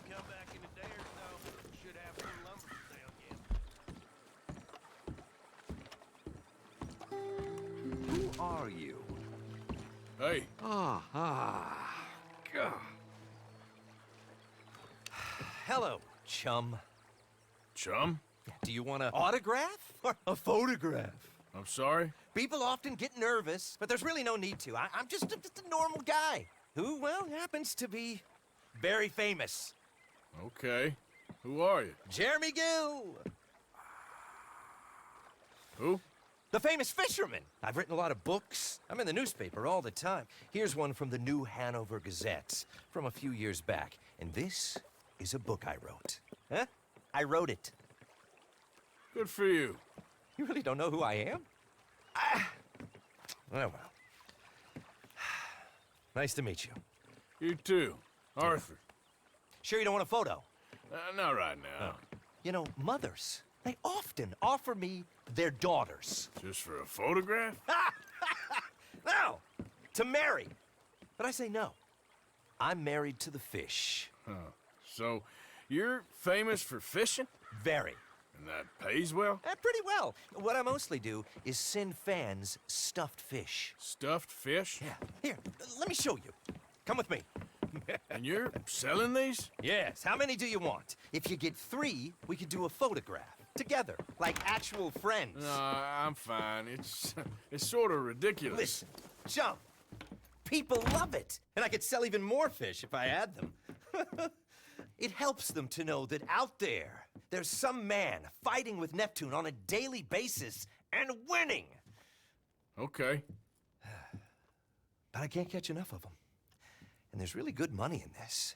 Come back in a day or so, should have some lumber for sale again. Who are you? Hey. God. Hello, chum. Chum? Do you want an autograph or a photograph? I'm sorry? People often get nervous, but there's really no need to. I'm just a normal guy who, well, happens to be very famous. Okay. Who are you? Jeremy Gill. Who? The famous fisherman. I've written a lot of books. I'm in the newspaper all the time. Here's one from the New Hanover Gazette from a few years back. And this is a book I wrote. Huh? I wrote it. Good for you. You really don't know who I am? Oh, well. Nice to meet you. You too. Arthur. Sure you don't want a photo? Not right now. You know, mothers, they often offer me their daughters. Just for a photograph? No! To marry. But I say no. I'm married to the fish. So, you're famous for fishing? Very. And that pays well? Pretty well. What I mostly do is send fans stuffed fish. Stuffed fish? Yeah. Here, let me show you. Come with me. And you're selling these? Yes. How many do you want? If you get 3, we could do a photograph. Together, like actual friends. No, I'm fine. It's sort of ridiculous. Listen, jump. People love it. And I could sell even more fish if I had them. It helps them to know that out there, there's some man fighting with Neptune on a daily basis and winning. Okay. But I can't catch enough of them. And there's really good money in this.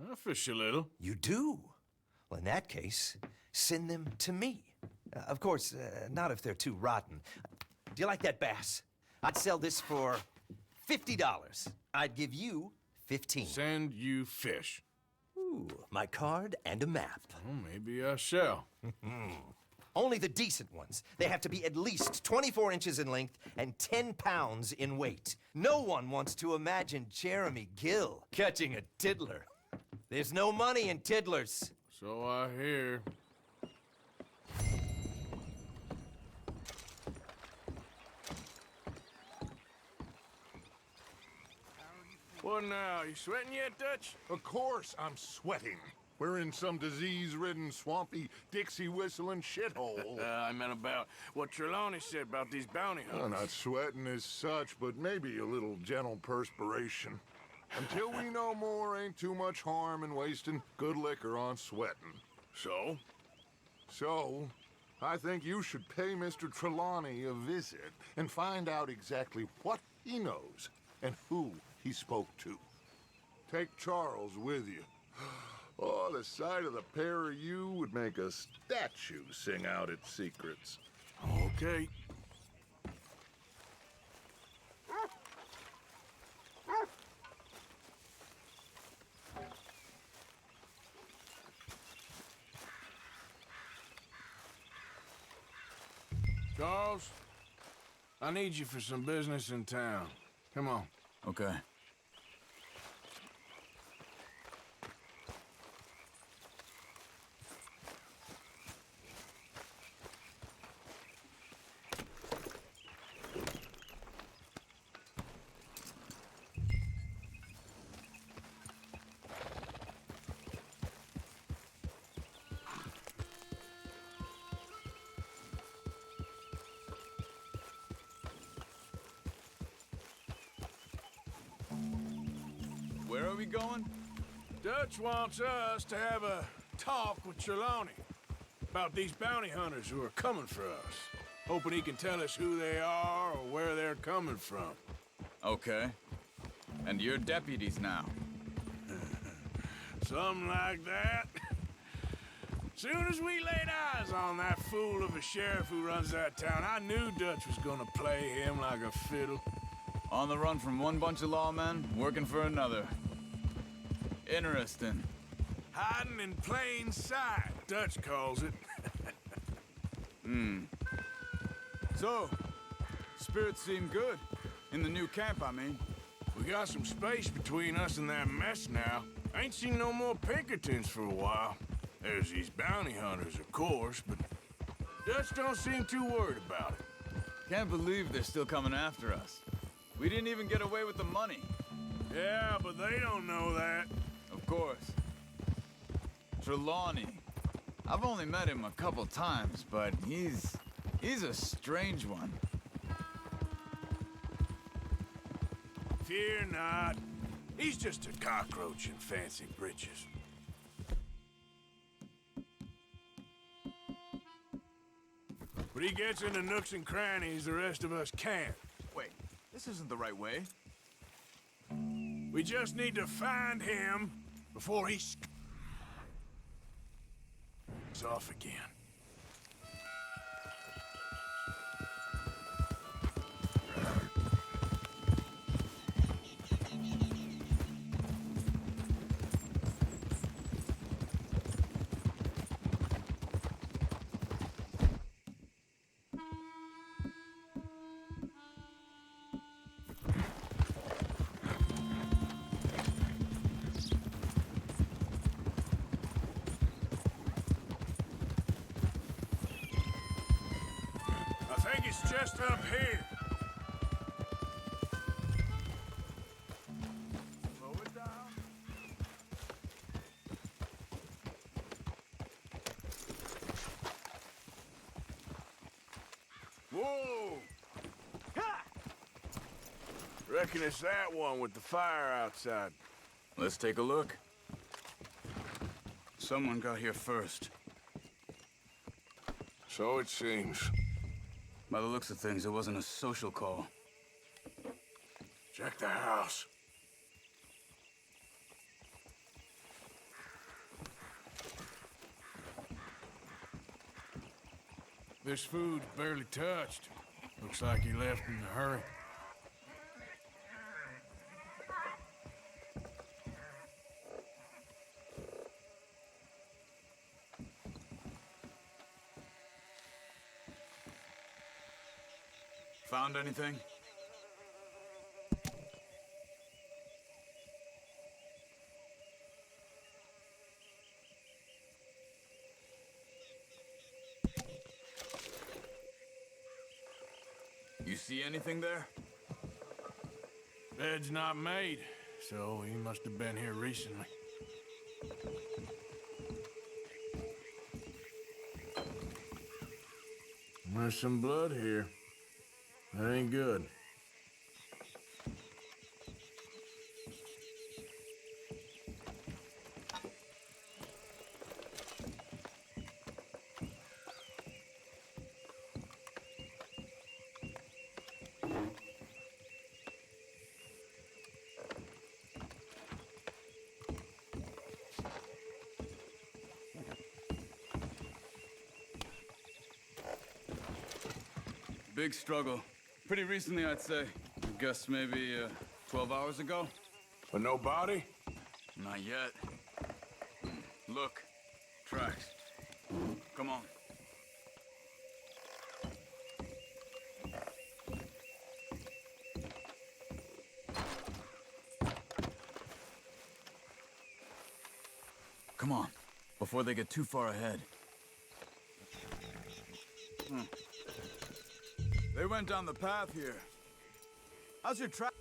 I'll fish a little. You do? Well, in that case, send them to me. Of course, not if they're too rotten. Do you like that bass? I'd sell this for $50. I'd give you 15. Send you fish. Ooh, my card and a map. Well, maybe I shall. Only the decent ones. They have to be at least 24 inches in length and 10 pounds in weight. No one wants to imagine Jeremy Gill catching a tiddler. There's no money in tiddlers. So I hear. What now? You sweating yet, Dutch? Of course I'm sweating. We're in some disease-ridden, swampy, Dixie-whistling shithole. I meant about what Trelawney said about these bounty hunters. Well, not sweating as such, but maybe a little gentle perspiration. Until we know more, ain't too much harm in wasting good liquor on sweating. So? So, I think you should pay Mr. Trelawney a visit and find out exactly what he knows and who he spoke to. Take Charles with you. Oh, the sight of the pair of you would make a statue sing out its secrets. Okay. Charles, I need you for some business in town. Come on. Okay. Where are we going? Dutch wants us to have a talk with Trelawney about these bounty hunters who are coming for us. Hoping he can tell us who they are or where they're coming from. Okay. And you're deputies now. Something like that. Soon as we laid eyes on that fool of a sheriff who runs that town, I knew Dutch was gonna play him like a fiddle. On the run from one bunch of lawmen, working for another. Interesting. Hiding in plain sight, Dutch calls it. So, spirits seem good. In the new camp, I mean. We got some space between us and that mess now. Ain't seen no more Pinkertons for a while. There's these bounty hunters, of course, but Dutch don't seem too worried about it. Can't believe they're still coming after us. We didn't even get away with the money. Yeah, but they don't know that. Of course. Trelawney. I've only met him a couple times, but he's a strange one. Fear not. He's just a cockroach in fancy breeches. But he gets into nooks and crannies the rest of us can't. Wait, this isn't the right way. We just need to find him before he off again. It's just up here. Slow it down. Whoa! Reckon it's that one with the fire outside. Let's take a look. Someone got here first. So it seems. By the looks of things, it wasn't a social call. Check the house. This food's barely touched. Looks like he left in a hurry. Found anything? You see anything there? Bed's not made, so he must have been here recently. There's some blood here. That ain't good. Big struggle. Pretty recently, I'd say. I guess maybe 12 hours ago. But no body? Not yet. Look. Tracks. Come on. Come on. Before they get too far ahead. They went down the path here. How's your track?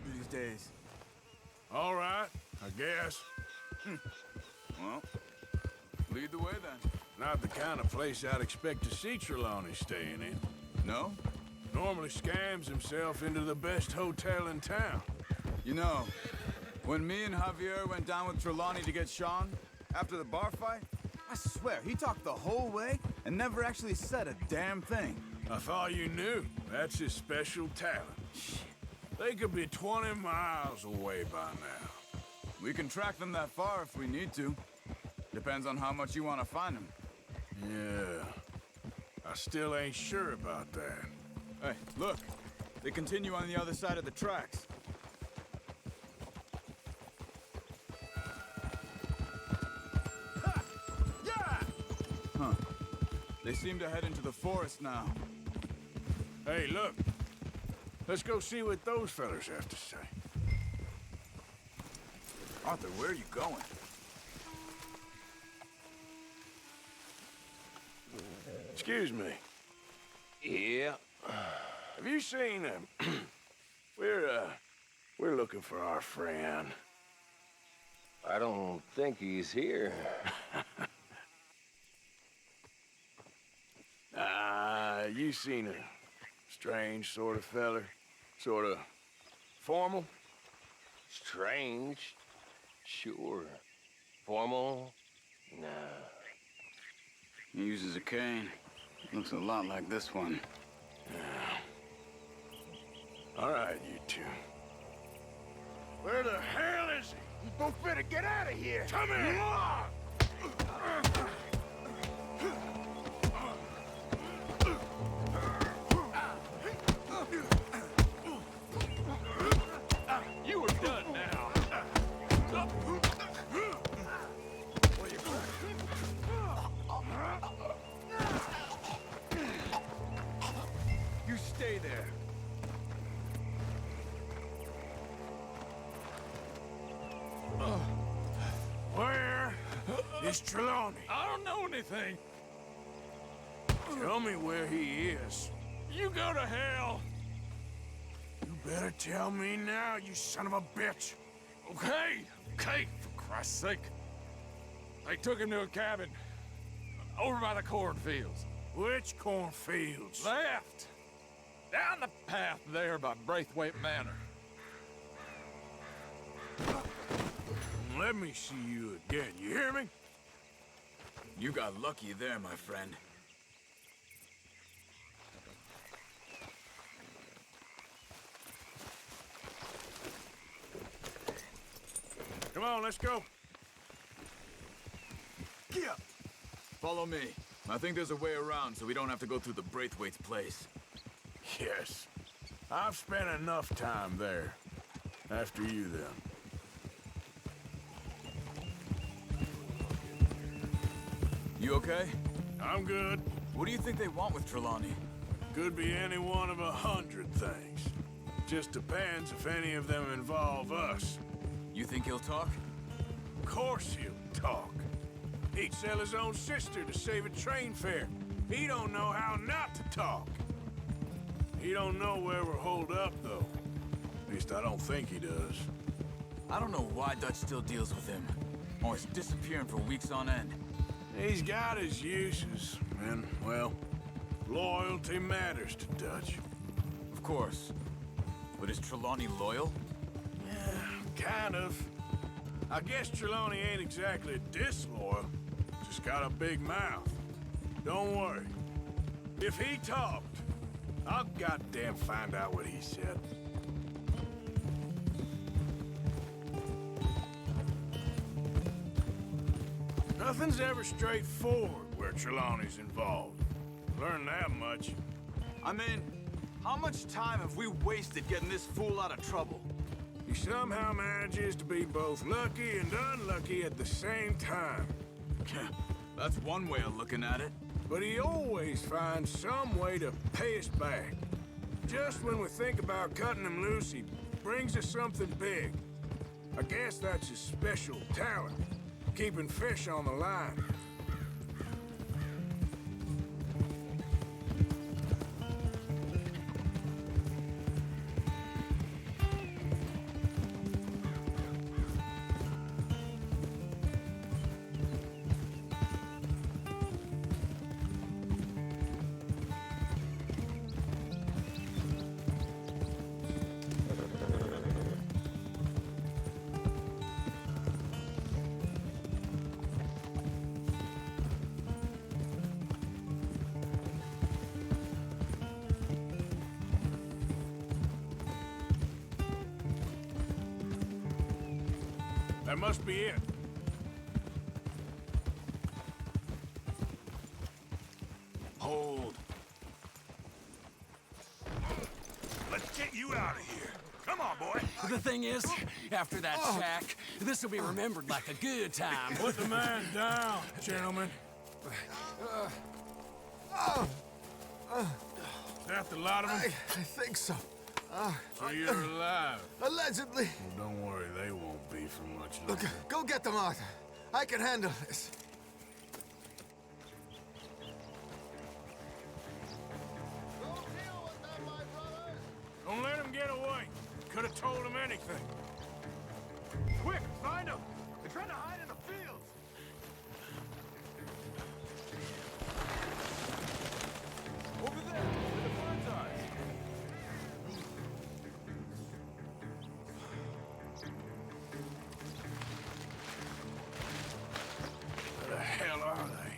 These days. All right, I guess. Well, lead the way then. Not the kind of place I'd expect to see Trelawney staying in. No? Normally scams himself into the best hotel in town. You know, when me and Javier went down with Trelawney to get Sean, after the bar fight, I swear, he talked the whole way and never actually said a damn thing. I thought you knew. That's his special talent. They could be 20 miles away by now. We can track them that far if we need to. Depends on how much you want to find them. Yeah. I still ain't sure about that. Hey, look. They continue on the other side of the tracks. Huh. They seem to head into the forest now. Hey, look. Let's go see what those fellas have to say. Arthur, where are you going? Excuse me. Yeah. Have you seen him? We're looking for our friend. I don't think he's here. You seen a strange sort of feller? Sort of formal? Strange? Sure. Formal? Nah. He uses a cane. Looks a lot like this one. Yeah. All right, you two. Where the hell is he? We both better get out of here. Come here! You are done now. You stay there. Where It's Trelawney. I don't know anything. Tell me where he is. You go to hell. You better tell me now, you son of a bitch. Okay, for Christ's sake. They took him to a cabin over by the cornfields. Which cornfields? Left. Down the path there by Braithwaite Manor. Let me see you again, you hear me? You got lucky there, my friend. Come on, let's go. Get up. Follow me. I think there's a way around so we don't have to go through the Braithwaite's place. Yes. I've spent enough time there. After you, then. You okay? I'm good. What do you think they want with Trelawney? Could be any one of 100 things. Just depends if any of them involve us. You think he'll talk? Of course he'll talk. He'd sell his own sister to save a train fare. He don't know how not to talk. He don't know where we're holed up, though. At least I don't think he does. I don't know why Dutch still deals with him. Always disappearing for weeks on end. He's got his uses, and, well, loyalty matters to Dutch. Of course. But is Trelawney loyal? Yeah, kind of. I guess Trelawney ain't exactly disloyal. Just got a big mouth. Don't worry. If he talked, I'll goddamn find out what he said. Nothing's ever straightforward where Trelawney's involved. Learned that much. I mean, how much time have we wasted getting this fool out of trouble? He somehow manages to be both lucky and unlucky at the same time. That's one way of looking at it. But he always finds some way to pay us back. Just when we think about cutting him loose, he brings us something big. I guess that's his special talent, keeping fish on the line. That must be it. Hold. Let's get you out of here. Come on, boy. The thing is, after that shack, this will be remembered like a good time. Put the man down, gentlemen. Is that the lot of them? I think so. So you're alive? Allegedly. Well, don't worry, they won't be for much longer. Look, go get them, Arthur. I can handle this. Don't let him get away. Could have told him anything. Quick, find them. They're trying to hide in the fields. Over there, where the birds are. Where the hell are they?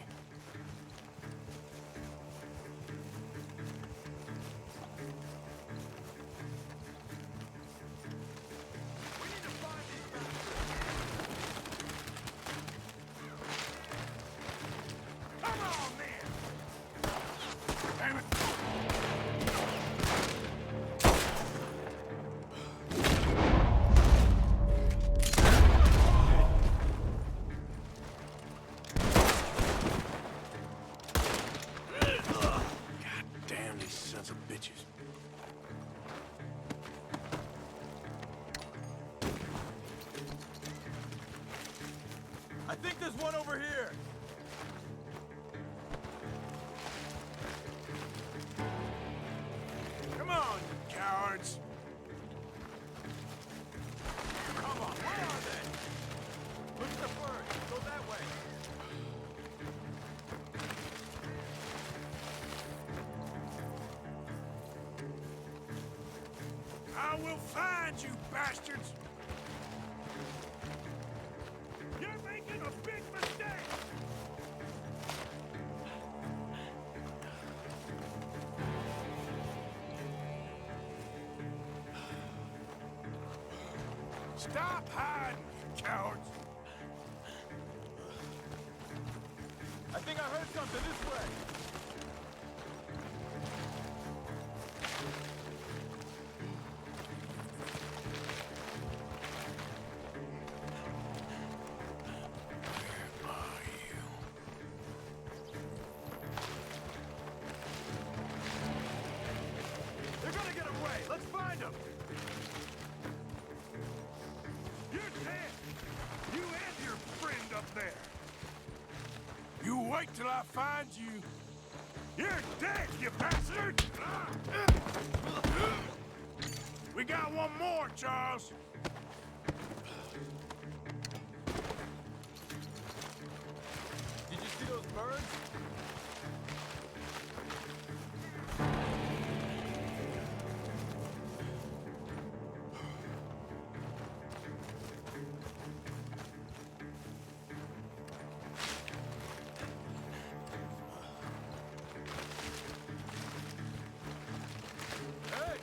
one over here. Come on, you cowards. Come on, where are they? Look at the birds. Go that way. I will find you, bastards! You're making a big mistake! Stop hiding, you cowards! I think I heard something this way. They're gonna get away! Let's find them! You're dead! You and your friend up there! You wait till I find you! You're dead, you bastard! We got one more, Charles! Did you see those birds? Hey!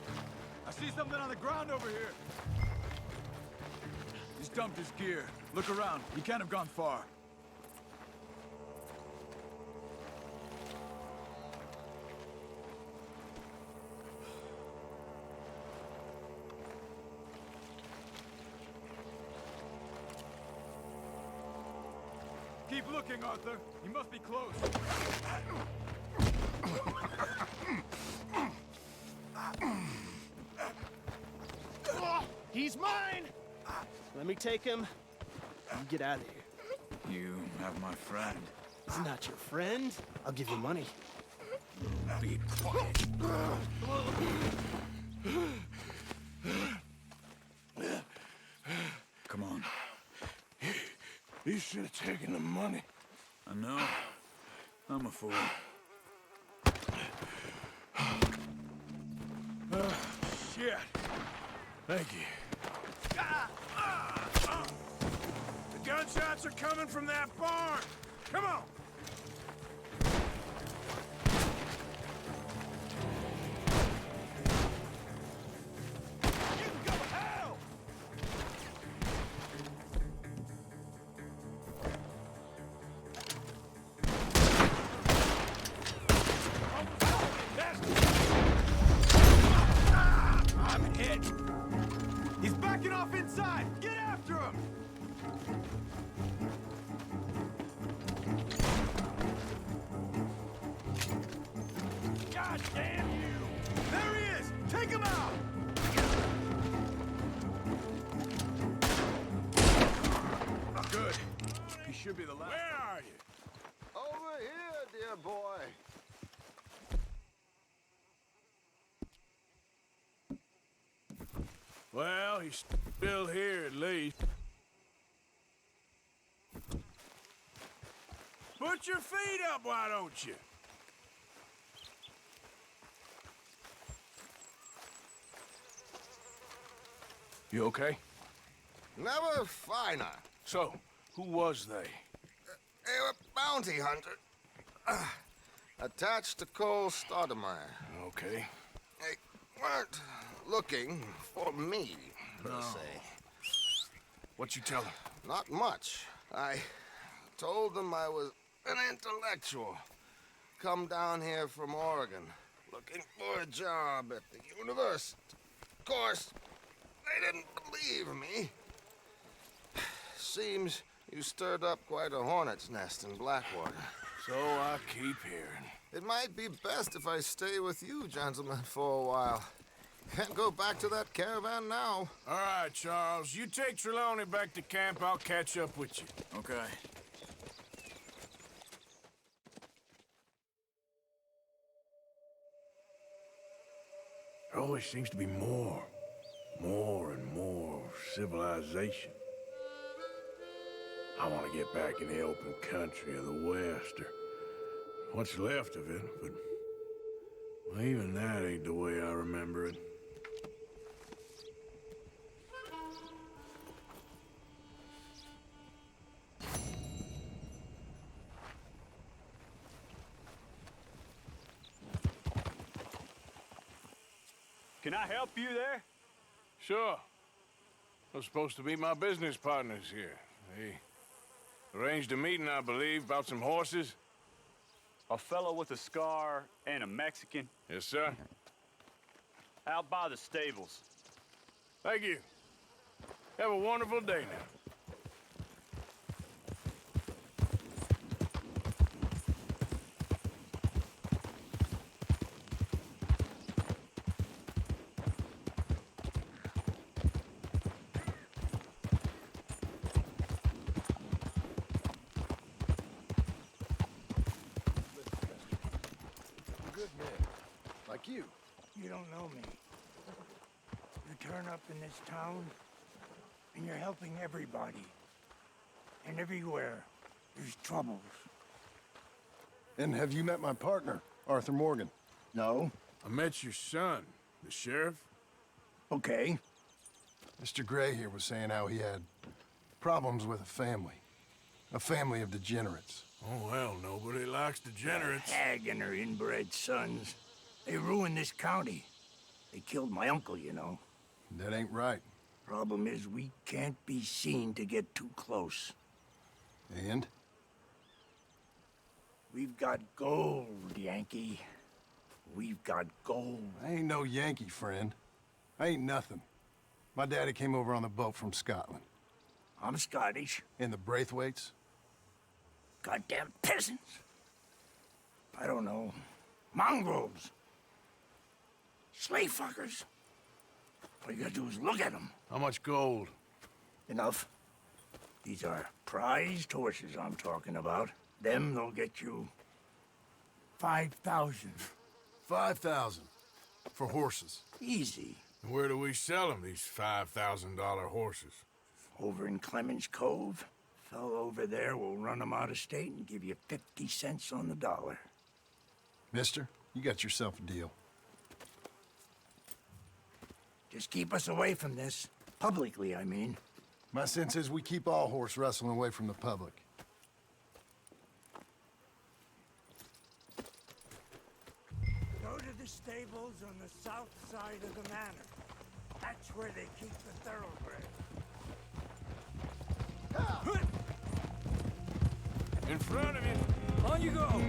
I see something on the ground over here. He's dumped his gear. Look around. He can't have gone far. Keep looking, Arthur. He must be close. He's mine! Let me take him. You get out of here. You have my friend. He's not your friend. I'll give you money. Be quiet. Come on. You should have taken the money. I know. I'm a fool. Shit. Thank you. The gunshots are coming from that barn. Come on. You can go to hell. I'm hit. He's backing off inside. Get after him. God damn you! There he is. Take him out. Good. He should be the last. Where are you? Over here, dear boy. Well, he's still here at least. Put your feet up, why don't you? You okay? Never finer. So, who was they? They were bounty hunter. Attached to Cole Stoudemire. Okay. They weren't looking for me, per se. What you tell them? Not much. I told them I was an intellectual. Come down here from Oregon, looking for a job at the university. Of course, they didn't believe me. Seems you stirred up quite a hornet's nest in Blackwater. So I keep hearing. It might be best if I stay with you, gentlemen, for a while. Can't go back to that caravan now. All right, Charles. You take Trelawney back to camp. I'll catch up with you. Okay. always seems to be more and more civilization. I want to get back in the open country of the West, or what's left of it, but well, even that ain't the way I remember it. Can I help you there? Sure. Those supposed to be my business partners here. They arranged a meeting, I believe, about some horses. A fellow with a scar and a Mexican. Yes, sir. Out by the stables. Thank you. Have a wonderful day now. You. You don't know me. You turn up in this town, and you're helping everybody. And everywhere, there's troubles. And have you met my partner, Arthur Morgan? No. I met your son, the sheriff. Okay. Mr. Gray here was saying how he had problems with a family of degenerates. Oh, well, nobody likes degenerates. The hag and her inbred sons. They ruined this county. They killed my uncle, you know. That ain't right. Problem is, we can't be seen to get too close. And? We've got gold, Yankee. We've got gold. I ain't no Yankee, friend. I ain't nothing. My daddy came over on the boat from Scotland. I'm Scottish. And the Braithwaites? Goddamn peasants. I don't know. Mongrels. Slave fuckers. All you gotta do is look at them. How much gold? Enough. These are prized horses I'm talking about. Them, they'll get you 5,000. 5,000 for horses. Easy. And where do we sell them, these $5,000 horses? Over in Clemens Cove. Fellow over there will run them out of state and give you 50 cents on the dollar. Mister, you got yourself a deal. Just keep us away from this. Publicly, I mean. My sense is we keep all horse wrestling away from the public. Go to the stables on the south side of the manor. That's where they keep the thoroughbred. In front of you. On you go.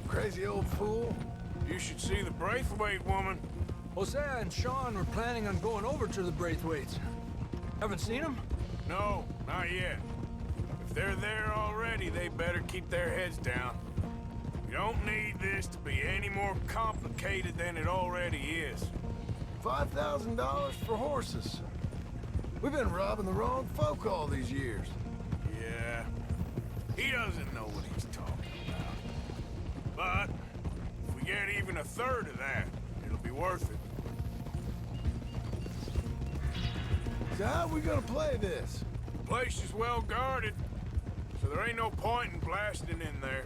Crazy old fool. You should see the Braithwaite woman. Hosea and Sean were planning on going over to the Braithwaites. Haven't seen them? No, not yet. If they're there already, they better keep their heads down. We don't need this to be any more complicated than it already is. $5,000 for horses. We've been robbing the wrong folk all these years. Yeah, he doesn't know what he's talking about. But if we get even a third of that, it'll be worth it. So how are we gonna play this? The place is well guarded, so there ain't no point in blasting in there.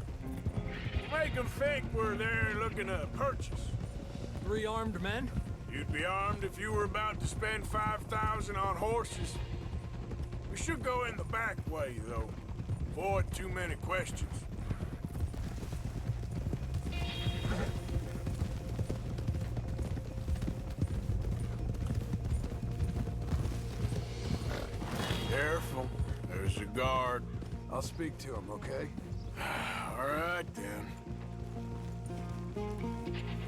Make them think we're there looking to purchase. 3 armed men? You'd be armed if you were about to spend 5,000 on horses. We should go in the back way, though. Avoid too many questions. Careful. There's a guard. I'll speak to him, okay? All right, then.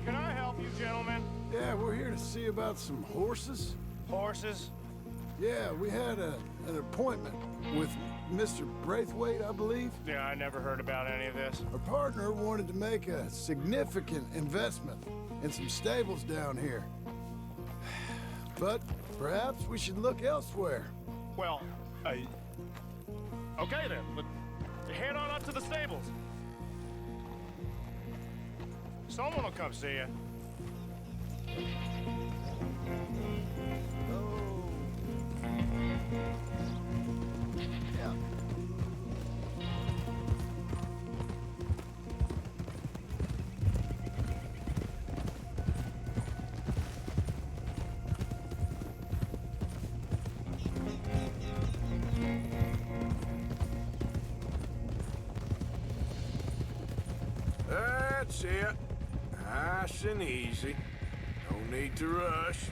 Can I help you, gentlemen? Yeah, we're here to see about some horses. Horses? Yeah, we had an appointment with Mr. Braithwaite, I believe. Yeah, I never heard about any of this. Our partner wanted to make a significant investment in some stables down here. But perhaps we should look elsewhere. Well, okay then, but head on up to the stables. Someone will come see you. Yeah. That's it. Nice and easy. No need to rush.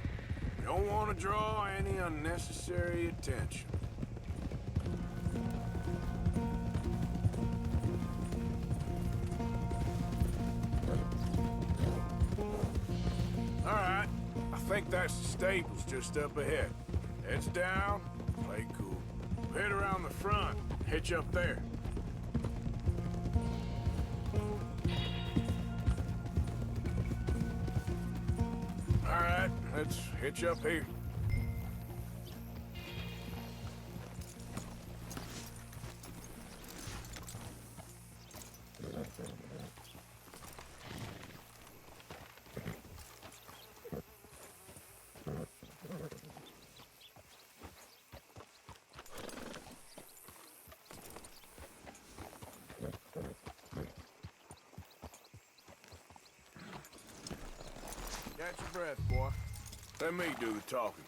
Don't want to draw any unnecessary attention. All right. I think that's the stables just up ahead. Heads down, play cool. Head around the front, hitch up there. All right, let's hitch up here. Catch your breath, boy. Let me do the talking.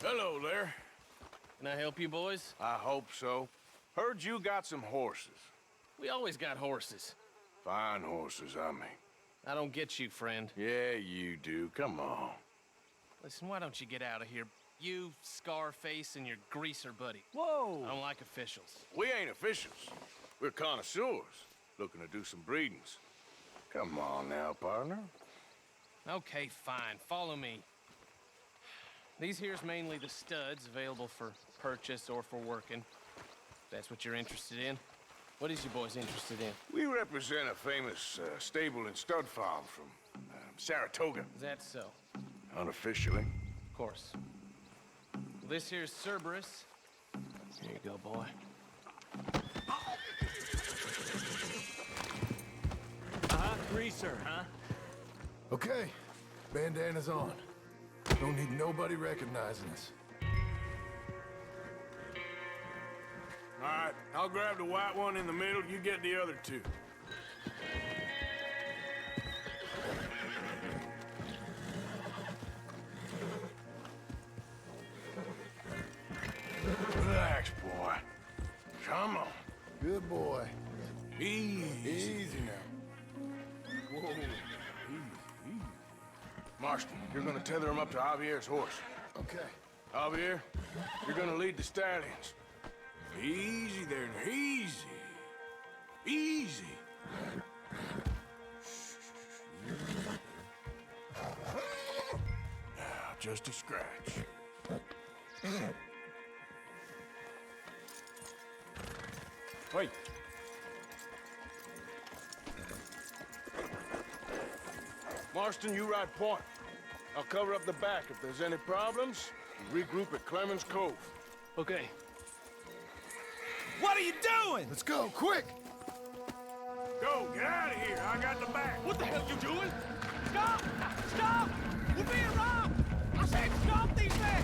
Hello there. Can I help you, boys? I hope so. Heard you got some horses. We always got horses. Fine horses, I mean. I don't get you, friend. Yeah, you do. Come on. Listen, why don't you get out of here? You, Scarface, and your greaser buddy. Whoa! I don't like officials. We ain't officials. We're connoisseurs, looking to do some breedings. Come on now, partner. Okay, fine. Follow me. These here's mainly the studs available for purchase or for working. If that's what you're interested in. What is you boys interested in? We represent a famous stable and stud farm from Saratoga. Is that so? Unofficially. Of course. This here's Cerberus. Here you go, boy. Greaser, huh? Okay, bandana's on. Don't need nobody recognizing us. All right, I'll grab the white one in the middle. You get the other two. Relax, boy. Come on. Good boy. Easy. Easy now. Whoa. Easy. Marston, you're gonna tether him up to Javier's horse. Okay. Javier, you're gonna lead the stallions. Easy there, easy. Easy. Now, just a scratch. Wait. Marston, you ride point. I'll cover up the back. If there's any problems, you regroup at Clemens Cove. Okay. What are you doing? Let's go, quick! Go, get out of here. I got the back. What the hell you doing? Stop! Stop! We're being robbed! I said stop these men!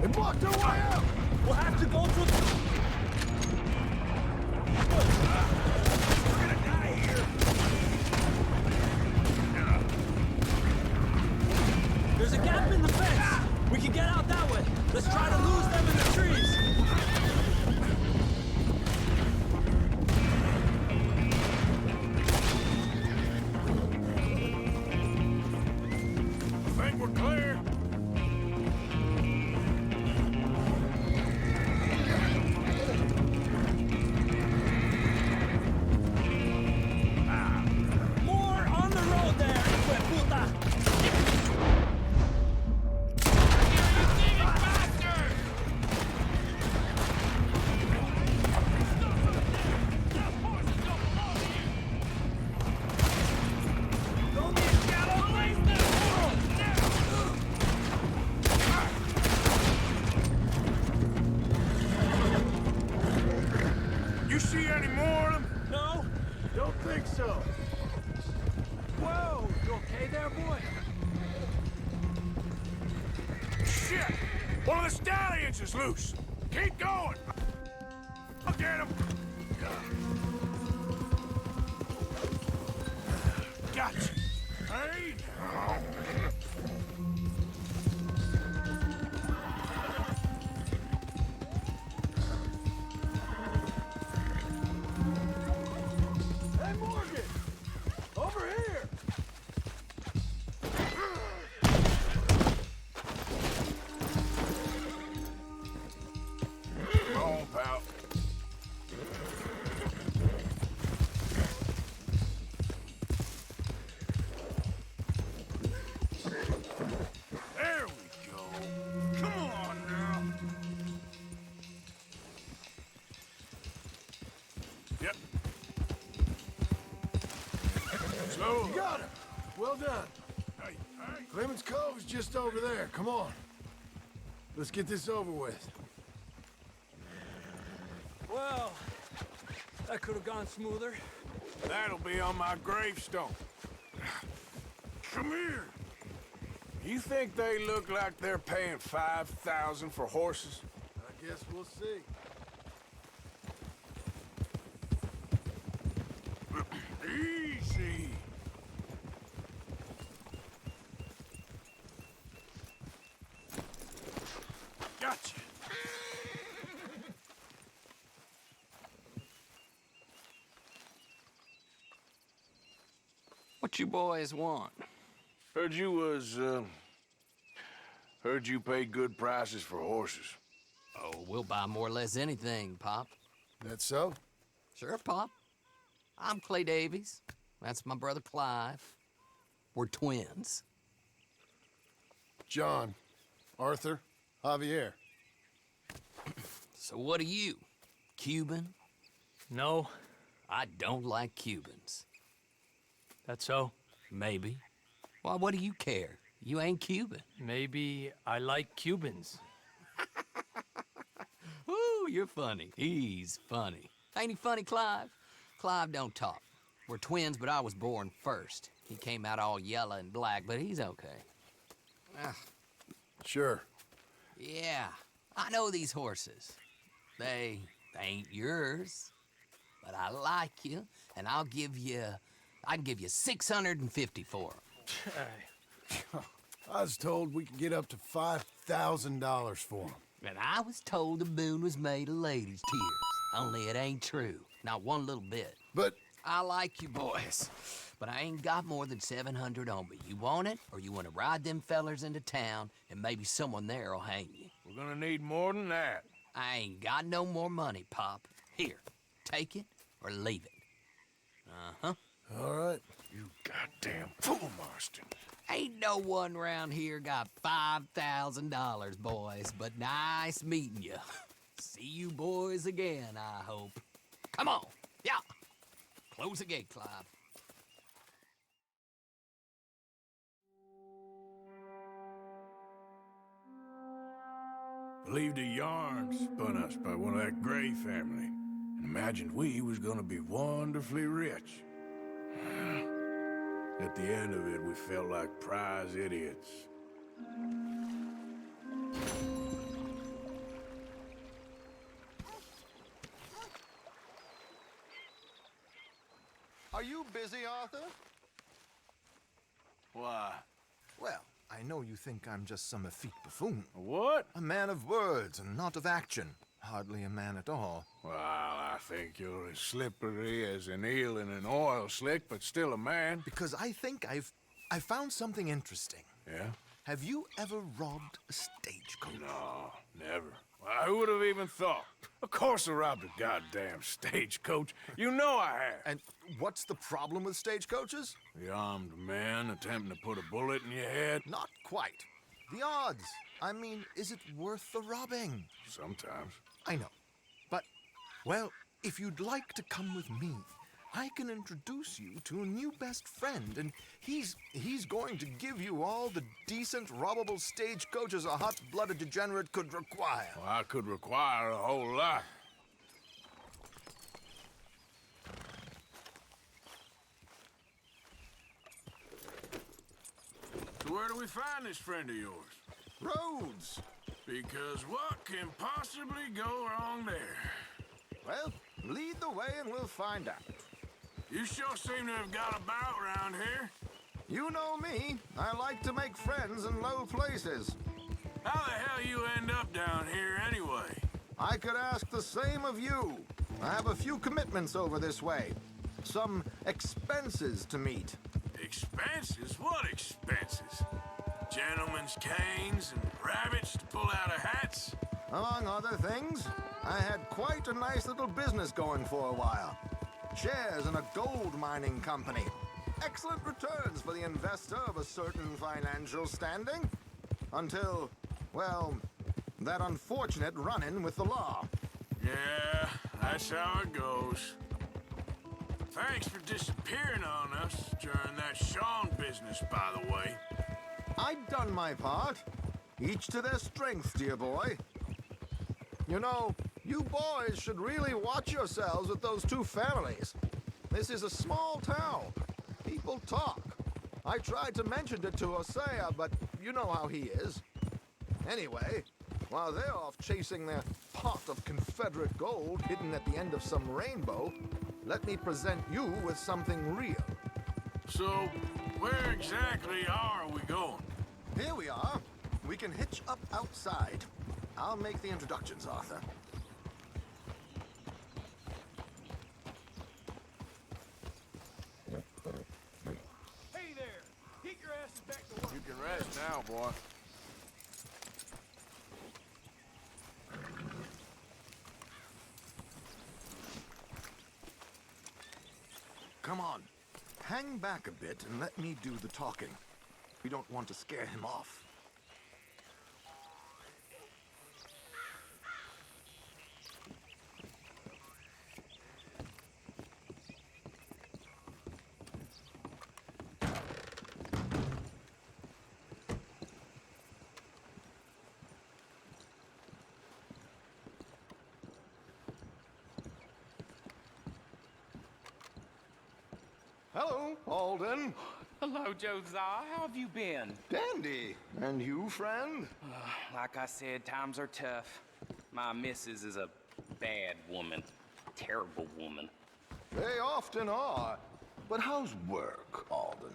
They blocked our way out! We'll have to go through the... We're gonna die here! There's a gap in the fence! We can get out that way! Let's try to lose them in the trees! I think we're clear. More on the road there, hijo de puta! You see any more of them? No? Don't think so. Whoa! You okay there, boy? Shit! One of the stallions is loose. Keep going. I'll get him. Gotcha. Hey now. Hey, Morgan! Over here! Come on, pal. There we go. Come on now. Yep. Slow. You got him! Well done. Hey, hey. Clemens Cove is just over there. Come on. Let's get this over with. Well, that could have gone smoother. That'll be on my gravestone. Come here. You think they look like they're paying $5,000 for horses? I guess we'll see. Easy. Gotcha. What you boys want? Heard you pay good prices for horses. Oh, we'll buy more or less anything, Pop. That so? Sure, Pop. I'm Clay Davies. That's my brother Clive. We're twins. John, Arthur, Javier. So what are you? Cuban? No, I don't like Cubans. that's so. Maybe. Why, what do you care? You ain't Cuban. Maybe I like Cubans. Ooh, you're funny. He's funny. Ain't he funny, Clive? Clive don't talk. We're twins, but I was born first. He came out all yellow and black, but he's okay. Ah, Sure. yeah, I know these horses. They ain't yours, but I like you, and I can give you 650 for them. I was told we could get up to $5,000 for them. And I was told the moon was made of ladies' tears. Only it ain't true. Not one little bit. But I like you boys, but I ain't got more than 700 on me. You want it, or you want to ride them fellers into town, and maybe someone there'll hang you? We're gonna need more than that. I ain't got no more money, Pop. Here, take it or leave it. Uh-huh. all right. You goddamn fool, Marston. Ain't no one round here got $5,000, boys, but nice meeting you. See you boys again, I hope. Come on, yeah. Close the gate, Clive. Believed a yarn spun us by one of that Gray family, and imagined we was gonna be wonderfully rich. At the end of it, we felt like prize idiots. Are you busy, Arthur? Why? Well, I know you think I'm just some effete buffoon. What? A man of words and not of action. Hardly a man at all. Well, I think you're as slippery as an eel in an oil slick, but still a man. Because I think I found something interesting. Yeah? Have you ever robbed a stagecoach? No, never. Well, who would have even thought? Of course I robbed a goddamn stagecoach. You know I have. And what's the problem with stagecoaches? The armed man attempting to put a bullet in your head? Not quite. The odds. I mean, is it worth the robbing? Sometimes. I know. But, well, if you'd like to come with me, I can introduce you to a new best friend, and he's going to give you all the decent, robbable stagecoaches a hot-blooded degenerate could require. Well, I could require a whole lot. So where do we find this friend of yours? Roads. Because what can possibly go wrong there? Well, lead the way and we'll find out. You sure seem to have got about around here. You know me. I like to make friends in low places. How the hell you end up down here anyway? I could ask the same of you. I have a few commitments over this way. Some expenses to meet. Expenses? What expenses? Gentlemen's canes and rabbits to pull out of hats? Among other things, I had quite a nice little business going for a while. Shares in a gold mining company. Excellent returns for the investor of a certain financial standing. Until, well, that unfortunate run-in with the law. Yeah, that's how it goes. Thanks for disappearing on us during that Sean business, by the way. I'd done my part. Each to their strengths, dear boy. You know, you boys should really watch yourselves with those two families. This is a small town. People talk. I tried to mention it to Hosea, but you know how he is. Anyway, while they're off chasing their pot of Confederate gold hidden at the end of some rainbow, let me present you with something real. So, where exactly are we going? Here we are. We can hitch up outside. I'll make the introductions, Arthur. Hey there! Get your asses back to work. You can rest now, boy. Come on. Hang back a bit and let me do the talking. We don't want to scare him off. Hello, Alden. Hello, Josiah. How have you been? Dandy. And you, friend? Like I said, times are tough. My missus is a bad woman. Terrible woman. They often are. But how's work, Alden?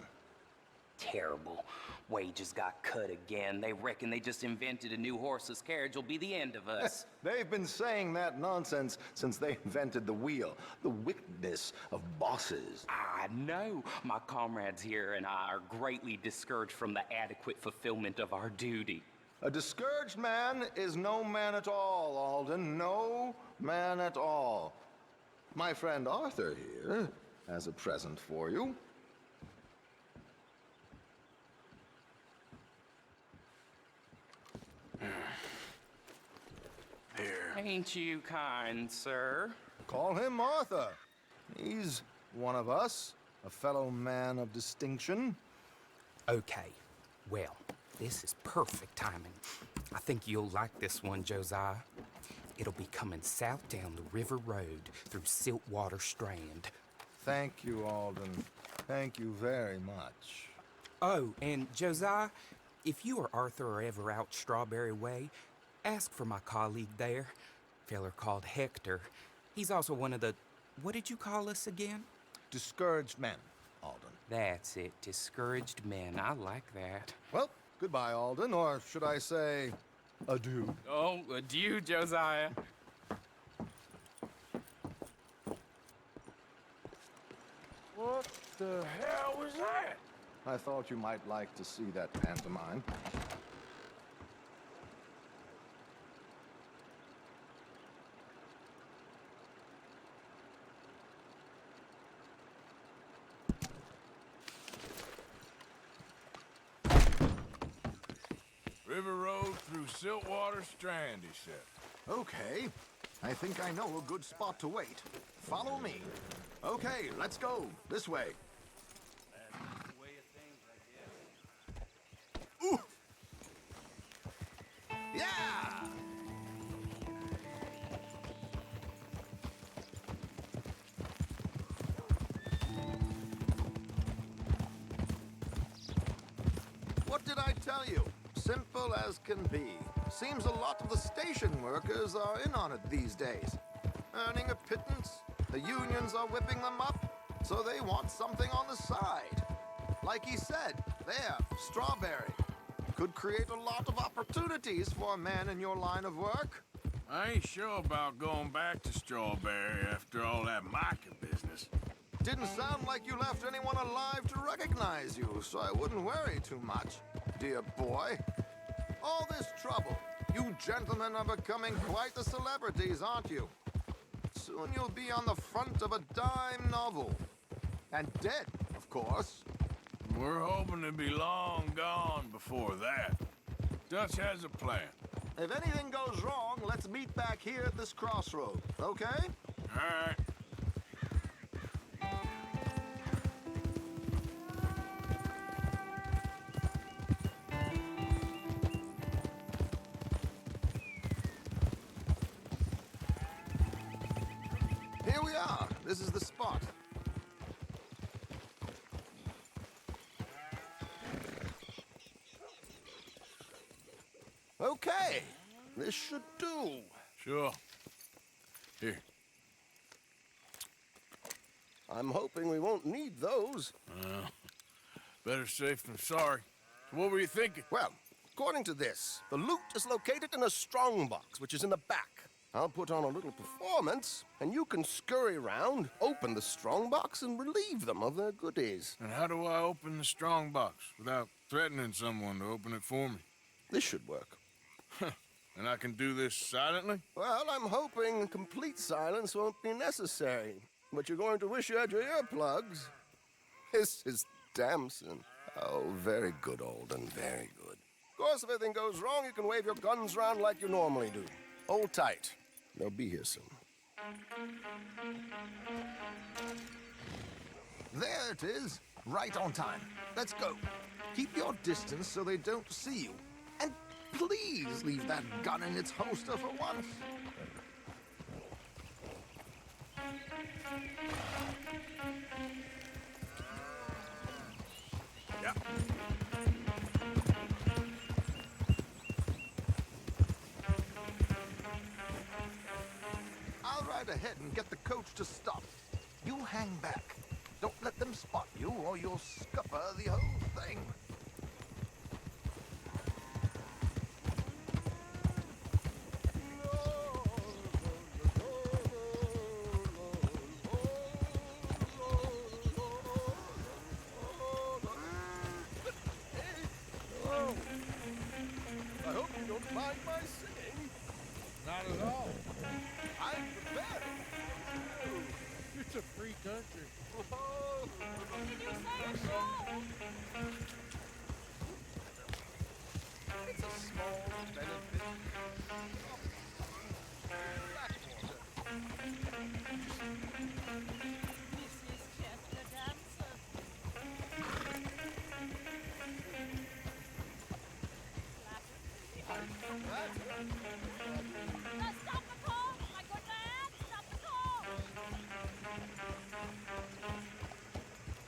Terrible. Wages got cut again. They reckon they just invented a new horseless carriage will be the end of us. They've been saying that nonsense since they invented the wheel. The wickedness of bosses. I know. My comrades here and I are greatly discouraged from the adequate fulfillment of our duty. A discouraged man is no man at all, Alden. No man at all. My friend Arthur here has a present for you. Here. Ain't you kind, sir? Call him Arthur. He's one of us, a fellow man of distinction. Okay. Well, this is perfect timing. I think you'll like this one, Josiah. It'll be coming south down the river road through Siltwater Strand. Thank you, Alden. Thank you very much. Oh, and Josiah, if you or Arthur are ever out Strawberry Way, ask for my colleague there, feller called Hector. He's also one of the, what did you call us again? discouraged men, Alden. That's it, discouraged men. I like that. Well, goodbye, Alden, or should I say, adieu? Oh, adieu, Josiah. What the hell was that? I thought you might like to see that pantomime. River Road through Siltwater Strand, he said. Okay. I think I know a good spot to wait. Follow me. Okay, let's go. This way. Ooh! Yeah! What did I tell you? Simple as can be. Seems a lot of the station workers are in on it these days. Earning a pittance, the unions are whipping them up, so they want something on the side. Like he said, there, Strawberry. Could create a lot of opportunities for a man in your line of work. I ain't sure about going back to Strawberry after all that Micah business. Didn't sound like you left anyone alive to recognize you, so I wouldn't worry too much, dear boy. All this trouble, you gentlemen are becoming quite the celebrities, aren't you? Soon you'll be on the front of a dime novel. And dead, of course. We're hoping to be long gone before that. Dutch has a plan. If anything goes wrong, let's meet back here at this crossroad, okay? All right. Here we are. This is the spot. Okay. This should do. Sure. Here. I'm hoping we won't need those. Better safe than sorry. So what were you thinking? Well, according to this, the loot is located in a strongbox, which is in the back. I'll put on a little performance, and you can scurry around, open the strongbox, and relieve them of their goodies. And how do I open the strongbox without threatening someone to open it for me? This should work. And I can do this silently? Well, I'm hoping complete silence won't be necessary. But you're going to wish you had your earplugs. This is Damson. Oh, very good, Alden, very good. Of course, if anything goes wrong, you can wave your guns around like you normally do. Hold tight. They'll be here soon. There it is. Right on time. Let's go. Keep your distance so they don't see you. And please leave that gun in its holster for once. Yeah. I'll ride ahead and get the coach to stop. You hang back. Don't let them spot you or you'll scupper the whole thing. I hope you don't mind my singing. Not at all. I'm prepared. It's a free country. Did you say a show? It's a small benefit. This is just a dancer. Stop the car! My good lad! Stop the car!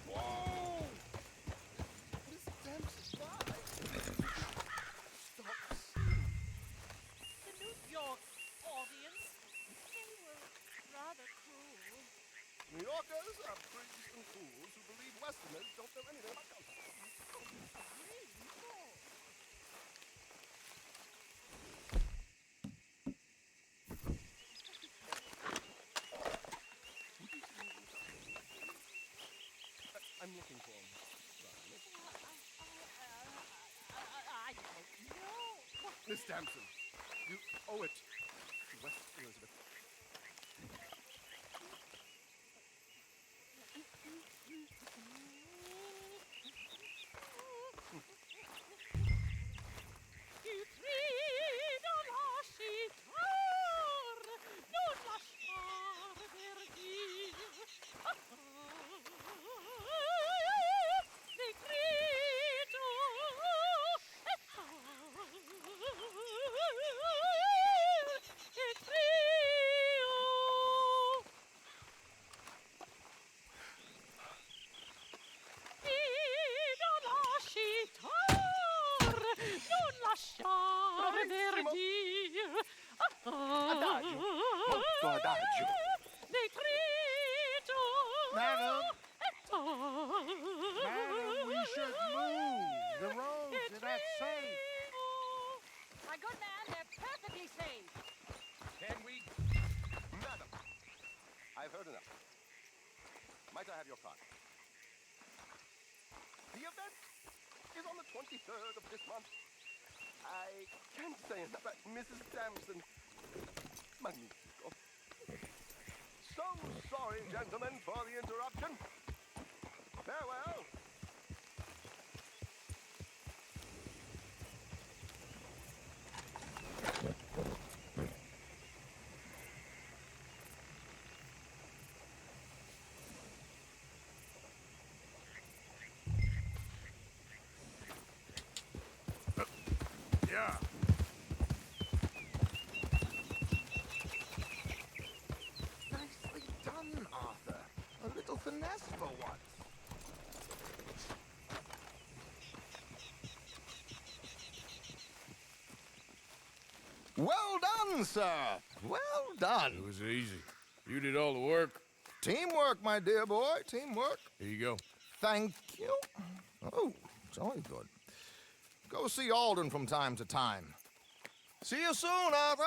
Whoa! Miss Dempsey's alive. Stop singing. The New York audience, they were rather cruel. New Yorkers are priests and fools who believe Westerners don't know anything about culture. I'm looking for him. I don't know. Miss Damson, you owe it to West Elizabeth. Adagio. Molto adagio. Madam. Madam, we should move. The roads are not safe. My good man, they're perfectly safe. Can we... Madam, I've heard enough. Might I have your card? The event is on the 23rd of this month. I can't say enough about Mrs. Damson. Magnifico. So sorry, gentlemen, for the interruption. Farewell. Yeah. Nicely done, Arthur. A little finesse for once. Well done, sir. Well done. It was easy. You did all the work. Teamwork, my dear boy. Teamwork. Here you go. Thank you. Oh, jolly good. Go see Alden from time to time. See you soon, Arthur.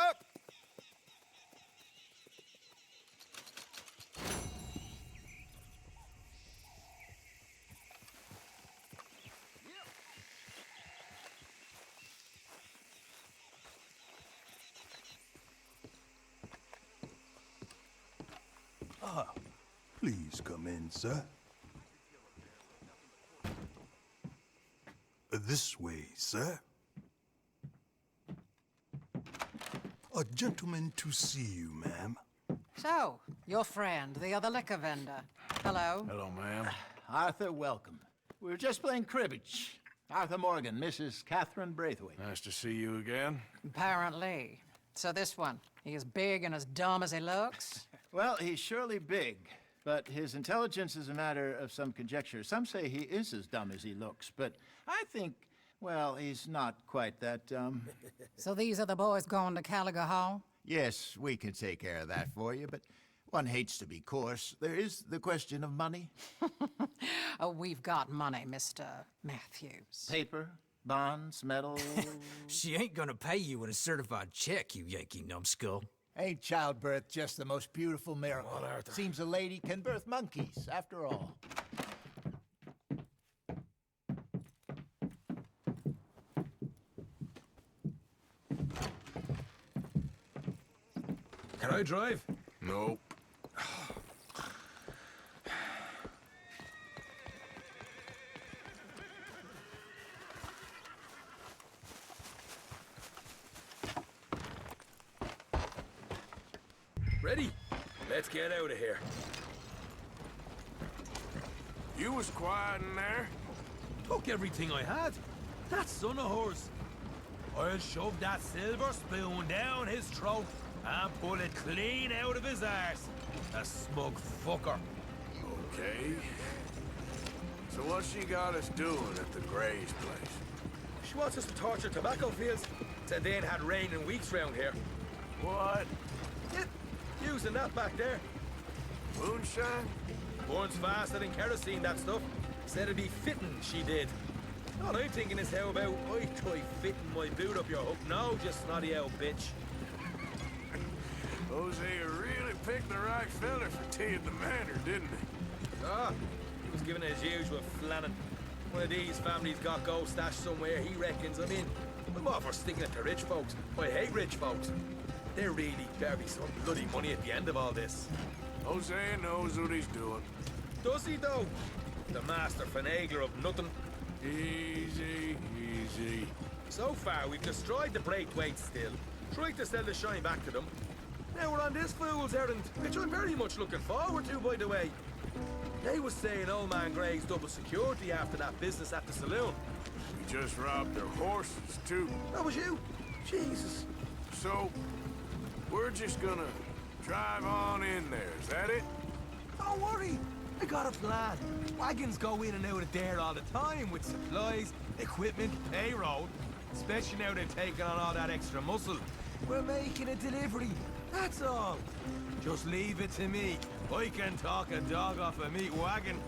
Ah, please come in, sir. This way, sir. A gentleman to see you, ma'am. So, your friend, the other liquor vendor. Hello. Hello, ma'am. Arthur, welcome. We were just playing cribbage. Arthur Morgan, Mrs. Catherine Braithwaite. Nice to see you again. Apparently. So this one, he is big and as dumb as he looks? Well, he's surely big, but his intelligence is a matter of some conjecture. Some say he is as dumb as he looks, but I think, well, he's not quite that dumb. So these are the boys going to Caliga Hall? Yes, we can take care of that for you, but one hates to be coarse. There is the question of money. Oh, we've got money, Mr. Matthews. Paper, bonds, metal. She ain't gonna pay you in a certified check, you Yankee numbskull. Ain't childbirth just the most beautiful miracle? What, Arthur? Seems a lady can birth monkeys, after all. Can I drive? Nope. Ready? Let's get out of here. You was quiet in there? Took everything I had. That son of hers. I'll shove that silver spoon down his throat and pull it clean out of his arse. A smug fucker. Okay. So what's she got us doing at the Gray's place? She wants us to torture tobacco fields. Said they ain't had rain in weeks round here. What? Yeah, using that back there. Moonshine? Burns faster than kerosene, that stuff. Said it'd be fitting, she did. All I'm thinking is how about I try fitting my boot up your hook now, you snotty old bitch. Hosea really picked the right fella for tea at the manor, didn't he? Ah, he was giving it his usual flannin'. One of these families got gold stashed somewhere, he reckons. I mean, I'm all for sticking it to rich folks. I hate rich folks. There really better be some bloody money at the end of all this. Hosea knows what he's doing. Does he, though? The master finagler of nothing. Easy, easy. So far, we've destroyed the Braithwaite still, tried to sell the shine back to them. Now we're on this fool's errand, which I'm very much looking forward to, by the way. They was saying old man Gray's double security after that business at the saloon. We just robbed their horses, too. That was you? Jesus. So, we're just gonna drive on in there, is that it? Don't worry. I got a plan. Wagons go in and out of there all the time with supplies, equipment, payroll. Especially now they're taking on all that extra muscle. We're making a delivery, that's all. Just leave it to me. I can talk a dog off a meat wagon.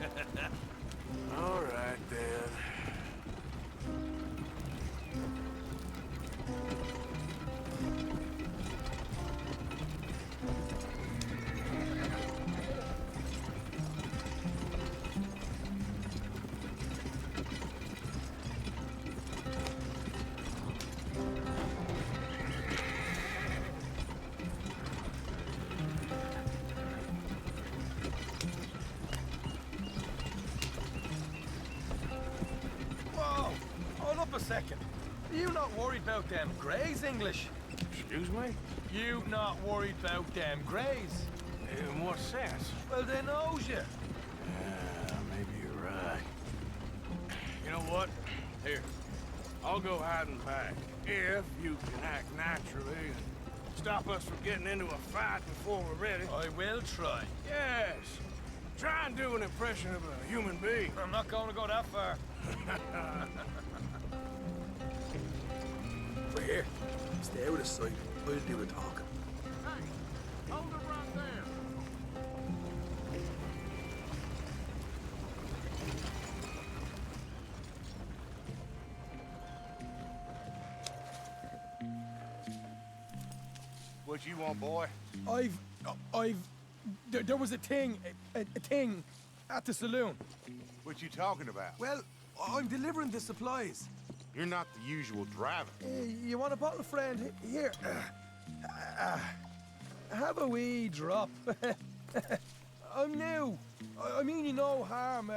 All right, then. A second. You not worried about them Greys, English? Excuse me? You not worried about them Greys? In what sense? Well, they knows you. Maybe you're right. You know what? Here, I'll go hiding back. If you can act naturally and stop us from getting into a fight before we're ready. I will try. Yes. Try and do an impression of a human being. I'm not going to go that far. We're here. Stay out of sight. I'll do the talking. Hey, hold it right there. What you want, boy? There was a thing at the saloon. What you talking about? Well, I'm delivering the supplies. You're not the usual driver. You want a bottle, friend? Here. Have a wee drop. I'm new. I mean you no harm.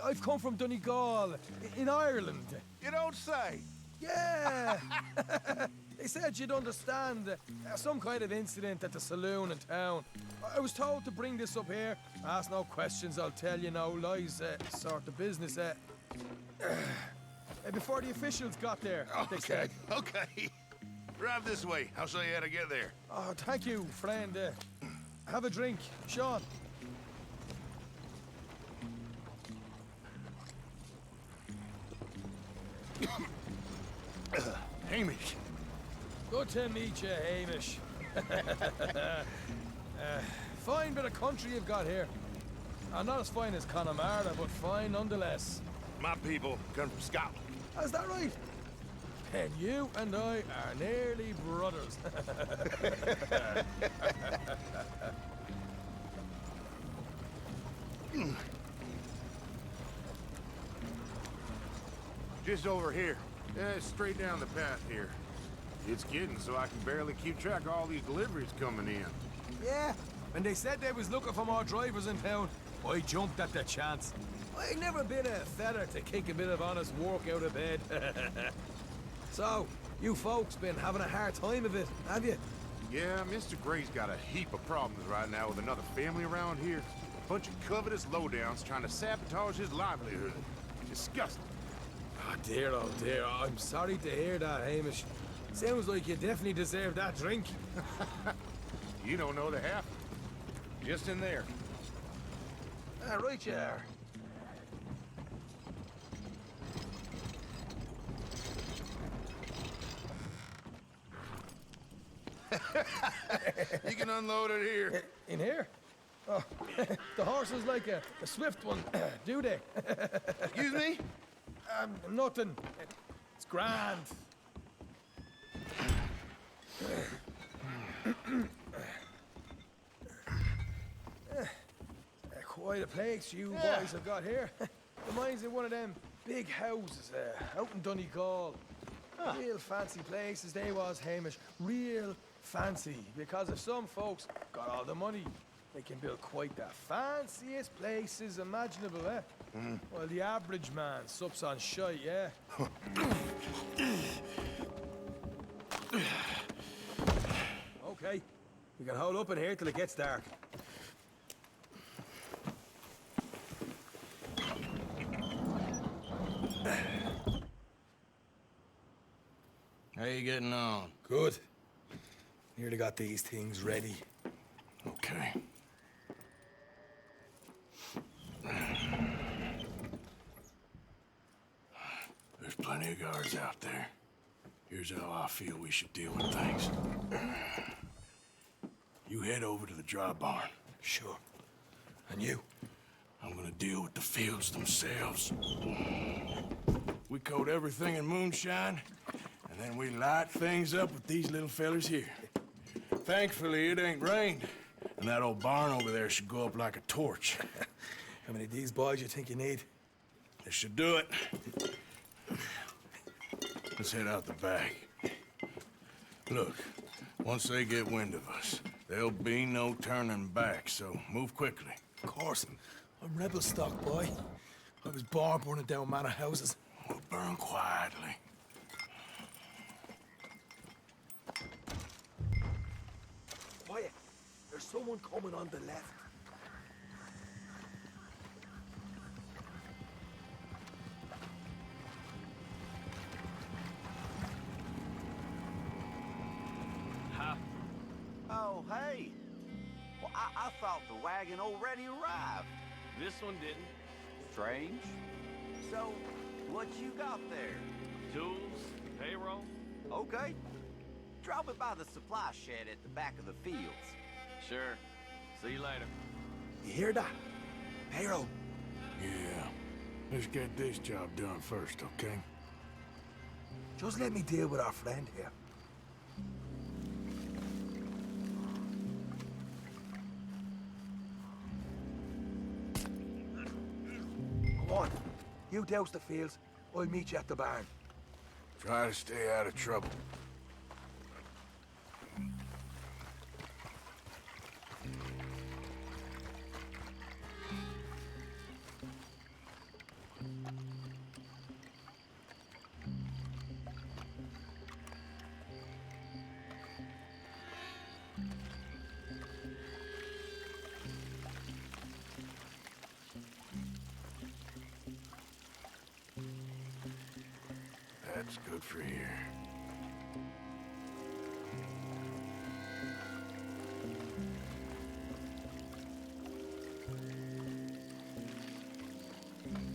I've come from Donegal, in Ireland. You don't say. Yeah. They said you'd understand. Some kind of incident at the saloon in town. I was told to bring this up here. Ask no questions, I'll tell you no lies. Sort of business. Before the officials got there, they said. Okay. Drive this way. I'll show you how to get there. Oh, thank you, friend. Have a drink, Sean. Hamish. Good to meet you, Hamish. Fine bit of country you've got here. Not as fine as Connemara, but fine nonetheless. My people come from Scotland. Is that right? And you and I are nearly brothers. Just over here. Straight down the path here. It's getting so I can barely keep track of all these deliveries coming in. Yeah, when they said they was looking for more drivers in town, I jumped at the chance. I've never been a fella to kick a bit of honest work out of bed. So, you folks been having a hard time of it, have you? Yeah, Mr. Gray's got a heap of problems right now with another family around here. A bunch of covetous lowdowns trying to sabotage his livelihood. Disgusting. Oh dear, I'm sorry to hear that, Hamish. Sounds like you definitely deserve that drink. You don't know the half. Just in there. Right you are. You can unload it here. In here? Oh, the horses like a swift one, do they? Excuse me? Nothing. It's grand. Quite a place you boys have got here. Reminds me of one of them big houses out in Donegal. Real fancy places they was, Hamish. Real fancy. Because if some folks got all the money, they can build quite the fanciest places imaginable, eh? Well, the average man sups on shite, yeah? Okay, we can hold up in here till it gets dark. How you getting on? Good. Nearly got these things ready. Okay. There's plenty of guards out there. Here's how I feel we should deal with things. You head over to the dry barn. Sure. And you? I'm gonna deal with the fields themselves. We coat everything in moonshine, and then we light things up with these little fellers here. Thankfully, it ain't rained, and that old barn over there should go up like a torch. How many of these boys you think you need? This should do it. Let's head out the back. Look, once they get wind of us, there'll be no turning back, so move quickly. Of course. I'm rebel stock, boy. I was born burning down manor houses. We'll burn quietly. Quiet. There's someone coming on the left. Oh, hey. Well, I thought the wagon already arrived. This one didn't. Strange. So, what you got there? Tools, payroll. Okay. Drop it by the supply shed at the back of the fields. Sure. See you later. You hear that? Payroll. Yeah. Let's get this job done first, okay? Just let me deal with our friend here. Come on. You douse the fields. I'll meet you at the barn. Try to stay out of trouble. That's good for here.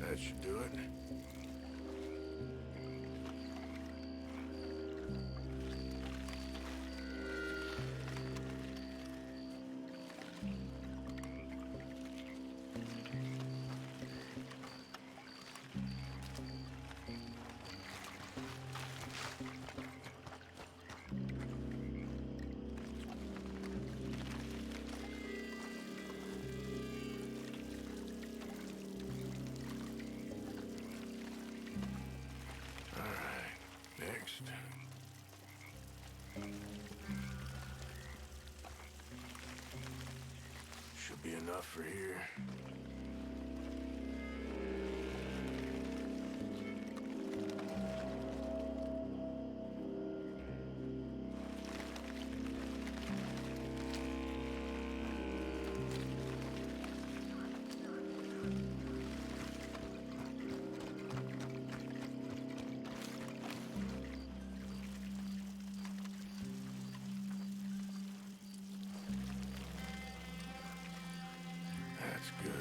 That should do it. Next. Should be enough for here. That's good.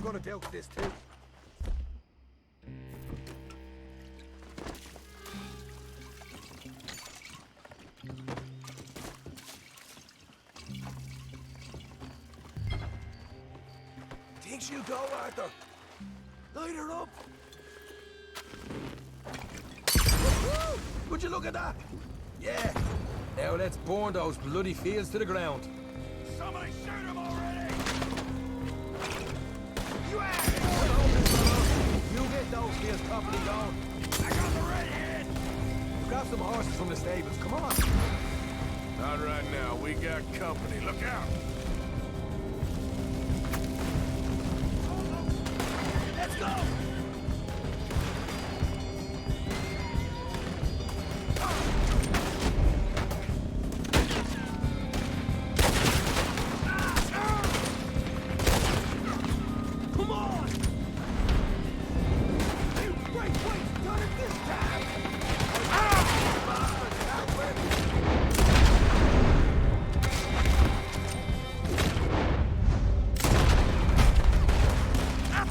I'm gonna doubt this too. Think she'll go, Arthur? Light her up. Woo! Would you look at that? Yeah. Now let's burn those bloody fields to the ground. Somebody shoot him already! You get those fields properly going. I got the redhead! Grab some horses from the stables. Come on. Not right now. We got company. Look out! Let's go! Come on! Wait, done it this time!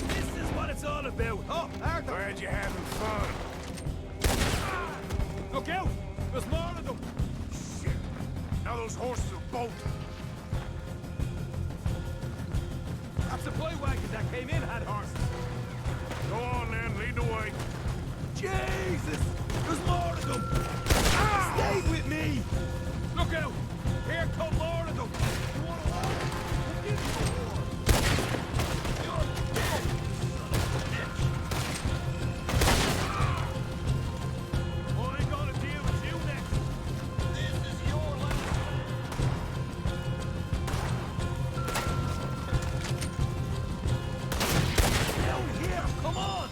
This is what it's all about. Oh, Arthur! Glad you're having fun. Look out! There's more of them! Shit. Now those horses are bolting. That supply wagon that came in had horses. Go on then, lead the way. Jesus! There's more of them! Stay with me! Look out! Here come more of them! You want a war? We'll give you a war! You're dead, son of a bitch! I'm gonna deal with you next! This is your last one! Down here! Come on!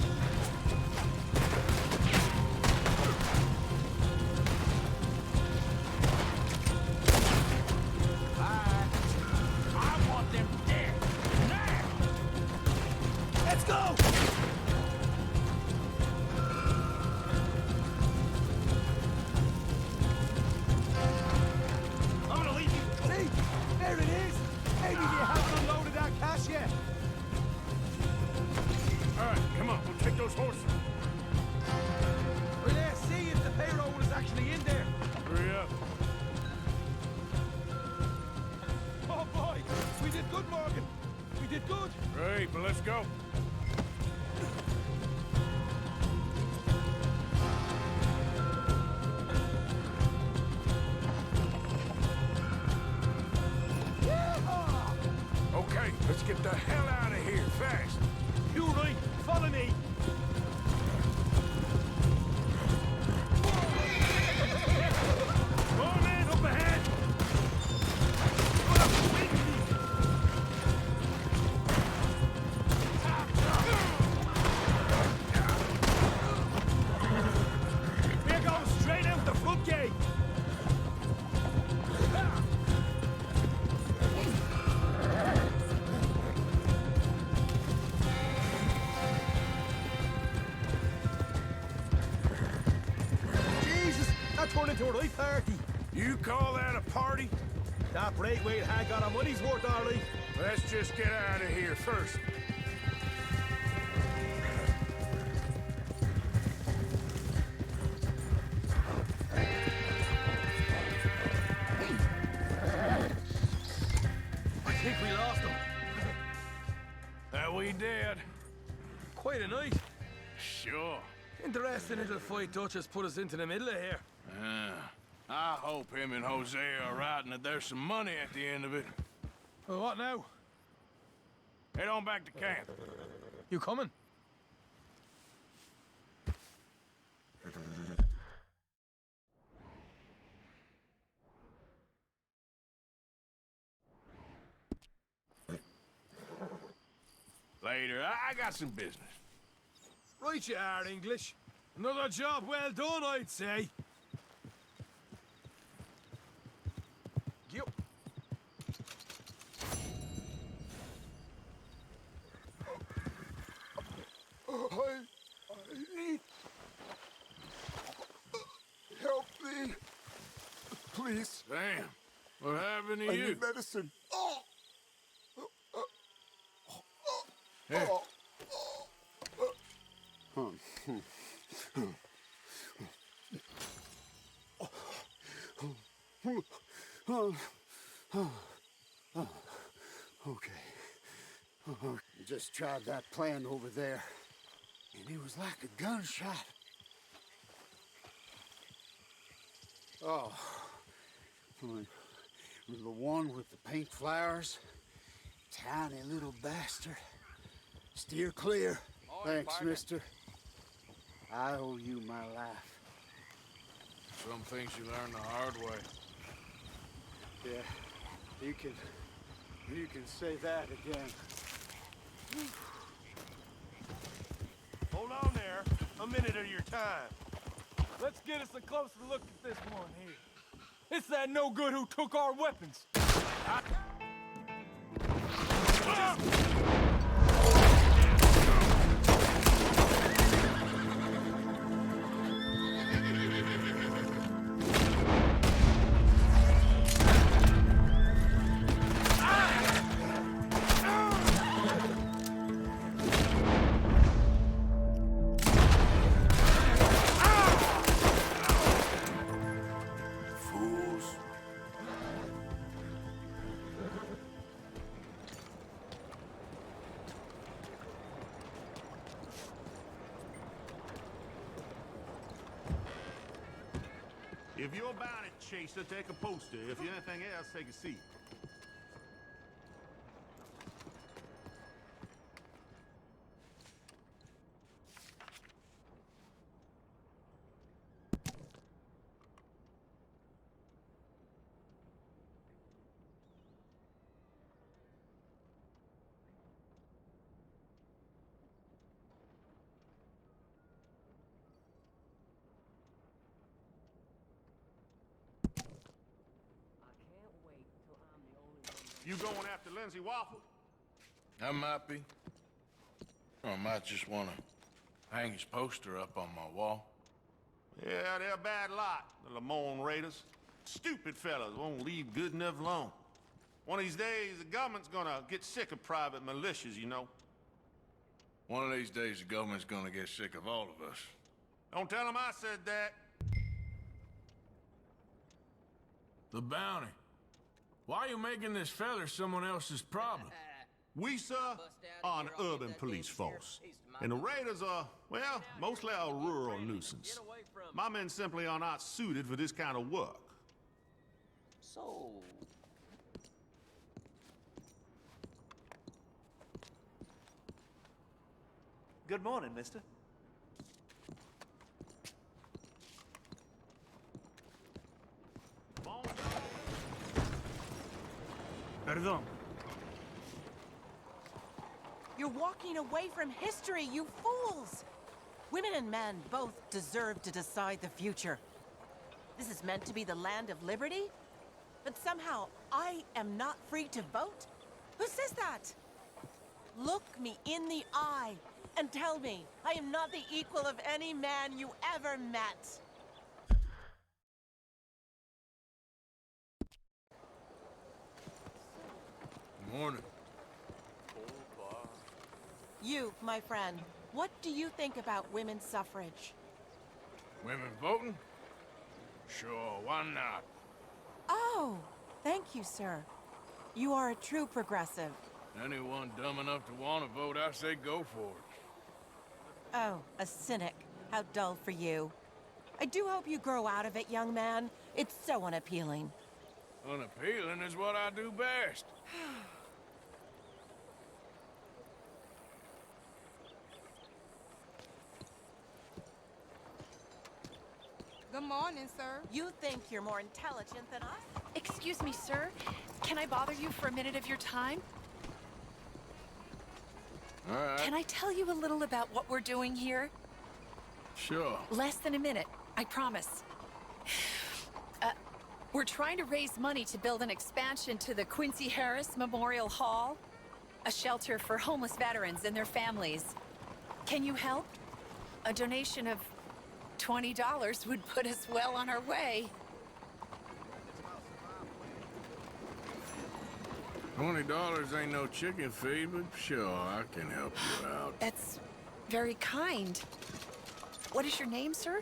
I want them dead! Now! Let's go! I'm gonna leave you. See? There it is! Maybe you haven't unloaded that cash yet. All right, come on. We'll take those horses. Well, let's see if the payroll is actually in there. Hurry up. Oh boy! We did good, Morgan! We did good! Great, but let's go. Okay, let's get the hell out of here fast. You right! Follow me! Come on, man! Up ahead! We're going straight out the front gate! Jesus! That turned into a right party! You call that a party? That Braithwaite had got our money's worth, all right. Let's just get out of here first. I think we lost him. That we did. Quite a night. Sure. Interesting little fight Dutch has put us into the middle of here. I hope him and Jose are right and that there's some money at the end of it. Well, what now? Head on back to camp. You coming? Later. I got some business. Right you are, English. Another job well done, I'd say. Yep. I need help me. Please. Damn. What happened to I you? need medicine. Here. Okay. Just tried that plan over there, and it was like a gunshot. Oh, the one with the pink flowers, tiny little bastard. Steer clear. Thanks, mister. I owe you my life. Some things you learn the hard way. Yeah, you can say that again. Hold on there. A minute of your time. Let's get us a closer look at this one here. It's that no-good who took our weapons. If you're about it, Chaser, take a poster. If you're anything else, take a seat. You going after Lindsay Waffle? I might be. Or I might just want to hang his poster up on my wall. Yeah, they're a bad lot, the Lamone Raiders. Stupid fellas, won't leave good enough alone. One of these days, the government's gonna get sick of private militias, you know. One of these days, the government's gonna get sick of all of us. Don't tell them I said that. The bounty. Why are you making this feller someone else's problem? We, sir, are an urban police force. And the Raiders are, well, mostly a rural nuisance. My men simply are not suited for this kind of work. So... Good morning, mister. Perdón. You're walking away from history, you fools! Women and men both deserve to decide the future. This is meant to be the land of liberty? But somehow, I am not free to vote? Who says that? Look me in the eye and tell me I am not the equal of any man you ever met. Morning. You, my friend, what do you think about women's suffrage? Women voting? Sure, why not? Oh, thank you, sir. You are a true progressive. Anyone dumb enough to want to vote, I say go for it. Oh, a cynic. How dull for you. I do hope you grow out of it, young man. It's so unappealing. Unappealing is what I do best. Good morning, sir. You think you're more intelligent than us? Excuse me, sir. Can I bother you for a minute of your time? All right. Can I tell you a little about what we're doing here? Sure. Less than a minute, I promise. We're trying to raise money to build an expansion to the Quincy Harris Memorial Hall, a shelter for homeless veterans and their families. Can you help? A donation of $20 would put us well on our way. $20 ain't no chicken feed, but sure, I can help you out. That's very kind. What is your name, sir?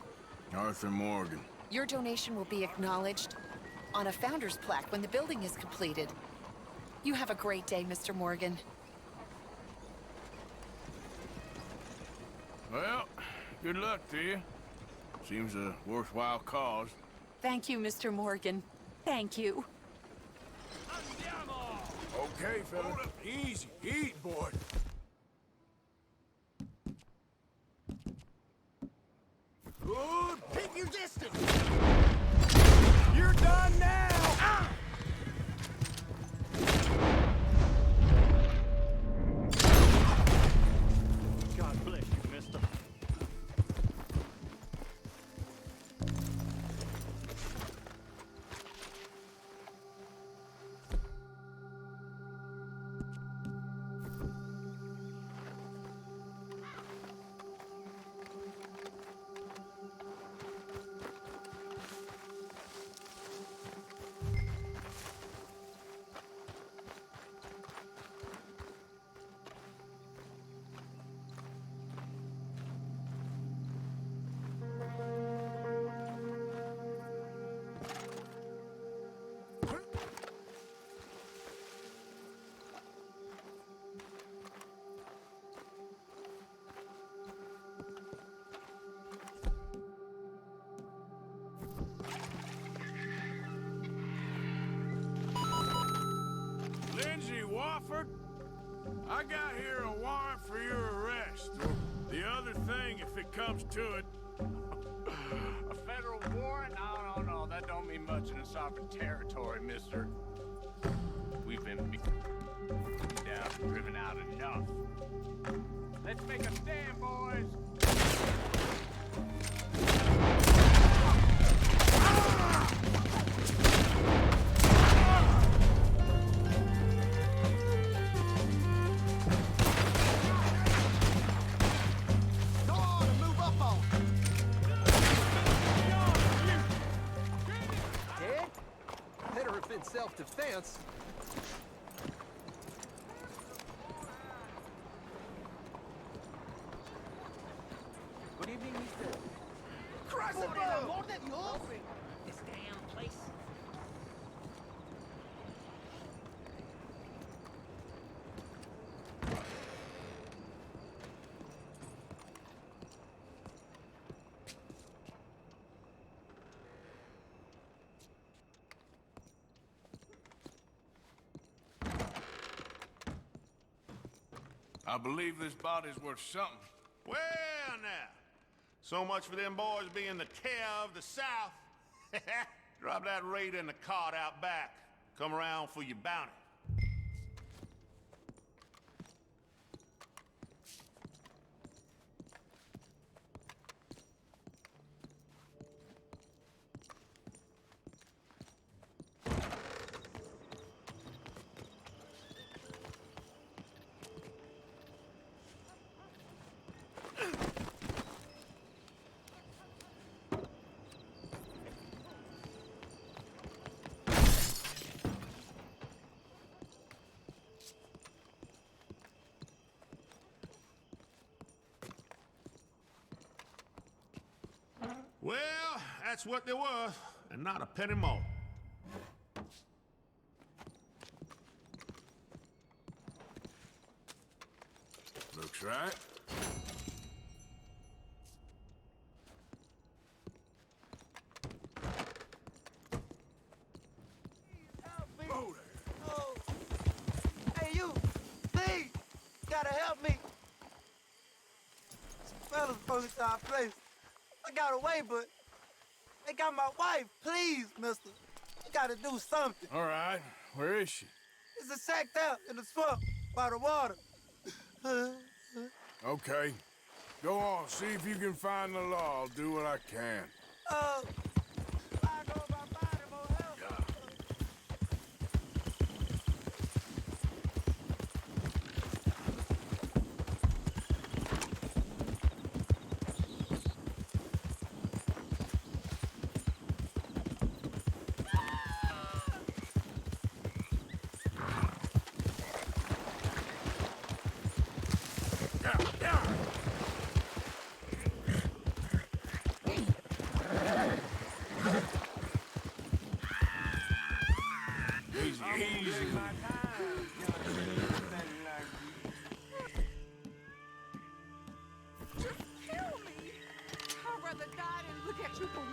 Arthur Morgan. Your donation will be acknowledged on a founder's plaque when the building is completed. You have a great day, Mr. Morgan. Well, good luck to you. Seems a worthwhile cause. Thank you, Mr. Morgan. Thank you. Okay, fella. Hold up. Easy. Eat, boy. Good. Keep your distance. You're done now. Ah! God bless you, mister. Wofford, I got here a warrant for your arrest. The other thing, if it comes to it... A federal warrant? No. That don't mean much in a sovereign territory, mister. We've been down, driven out enough. Let's make a stand, boys. Self-defense. Good evening, mister. Christ, Por el amor de Dios! This damn place. I believe this body's worth something. Well, now. So much for them boys being the terror of the South. Drop that raider in the cart out back. Come around for your bounty. Well, that's what there was, and not a penny more. Looks right. Oh. Hey, you! Please! Gotta help me! Some fellas broke into our place. I got away, but they got my wife. Please, mister. You gotta do something. All right. Where is she? It's sacked out in the swamp by the water. Okay. Go on. See if you can find the law. I'll do what I can.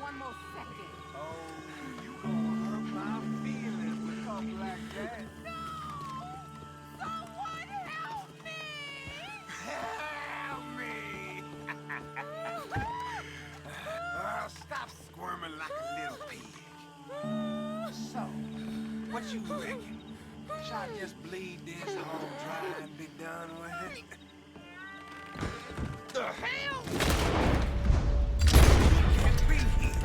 one more second. Oh, you gonna hurt my feelings with talk like that. No! Someone help me! Help me! Oh, stop squirming like a little pig. So, what you reckon? Should I just bleed this hole dry and be done with it? The hell? You can't be here.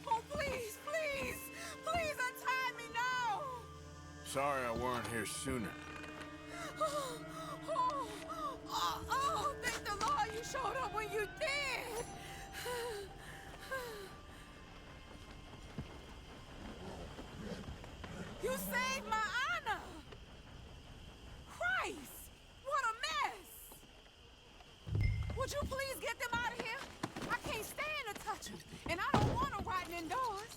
Oh, please, please! Please untie me now! Sorry I weren't here sooner. Thank the Lord you showed up when you did! You saved my honor! Christ! What a mess! Would you please get them out of here? I can't stand to touch them, and I don't want them riding indoors.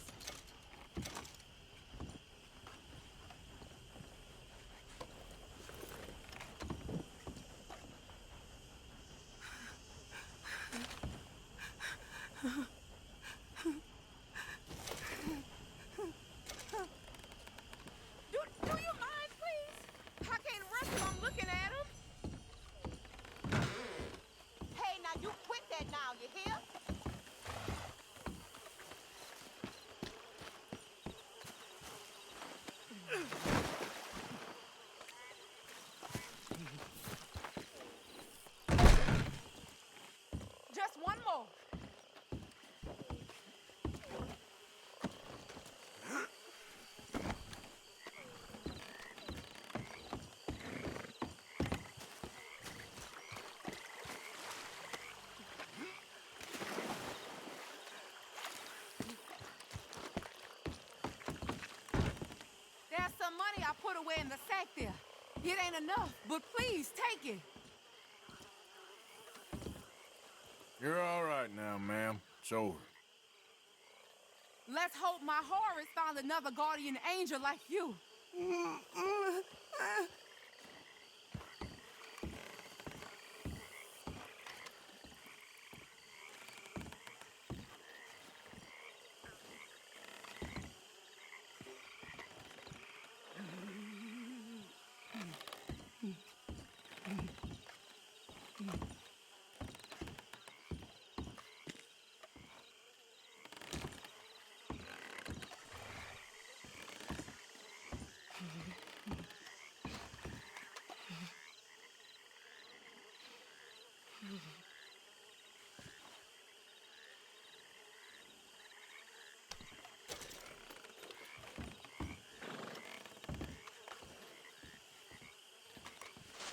Do you mind, please? I can't rest if I'm looking at him. Hey, now you quit that now, you hear? Just one more. There's some money I put away in the sack there. It ain't enough, but please take it. You're all right now, ma'am. It's over. Let's hope my Horace found another guardian angel like you.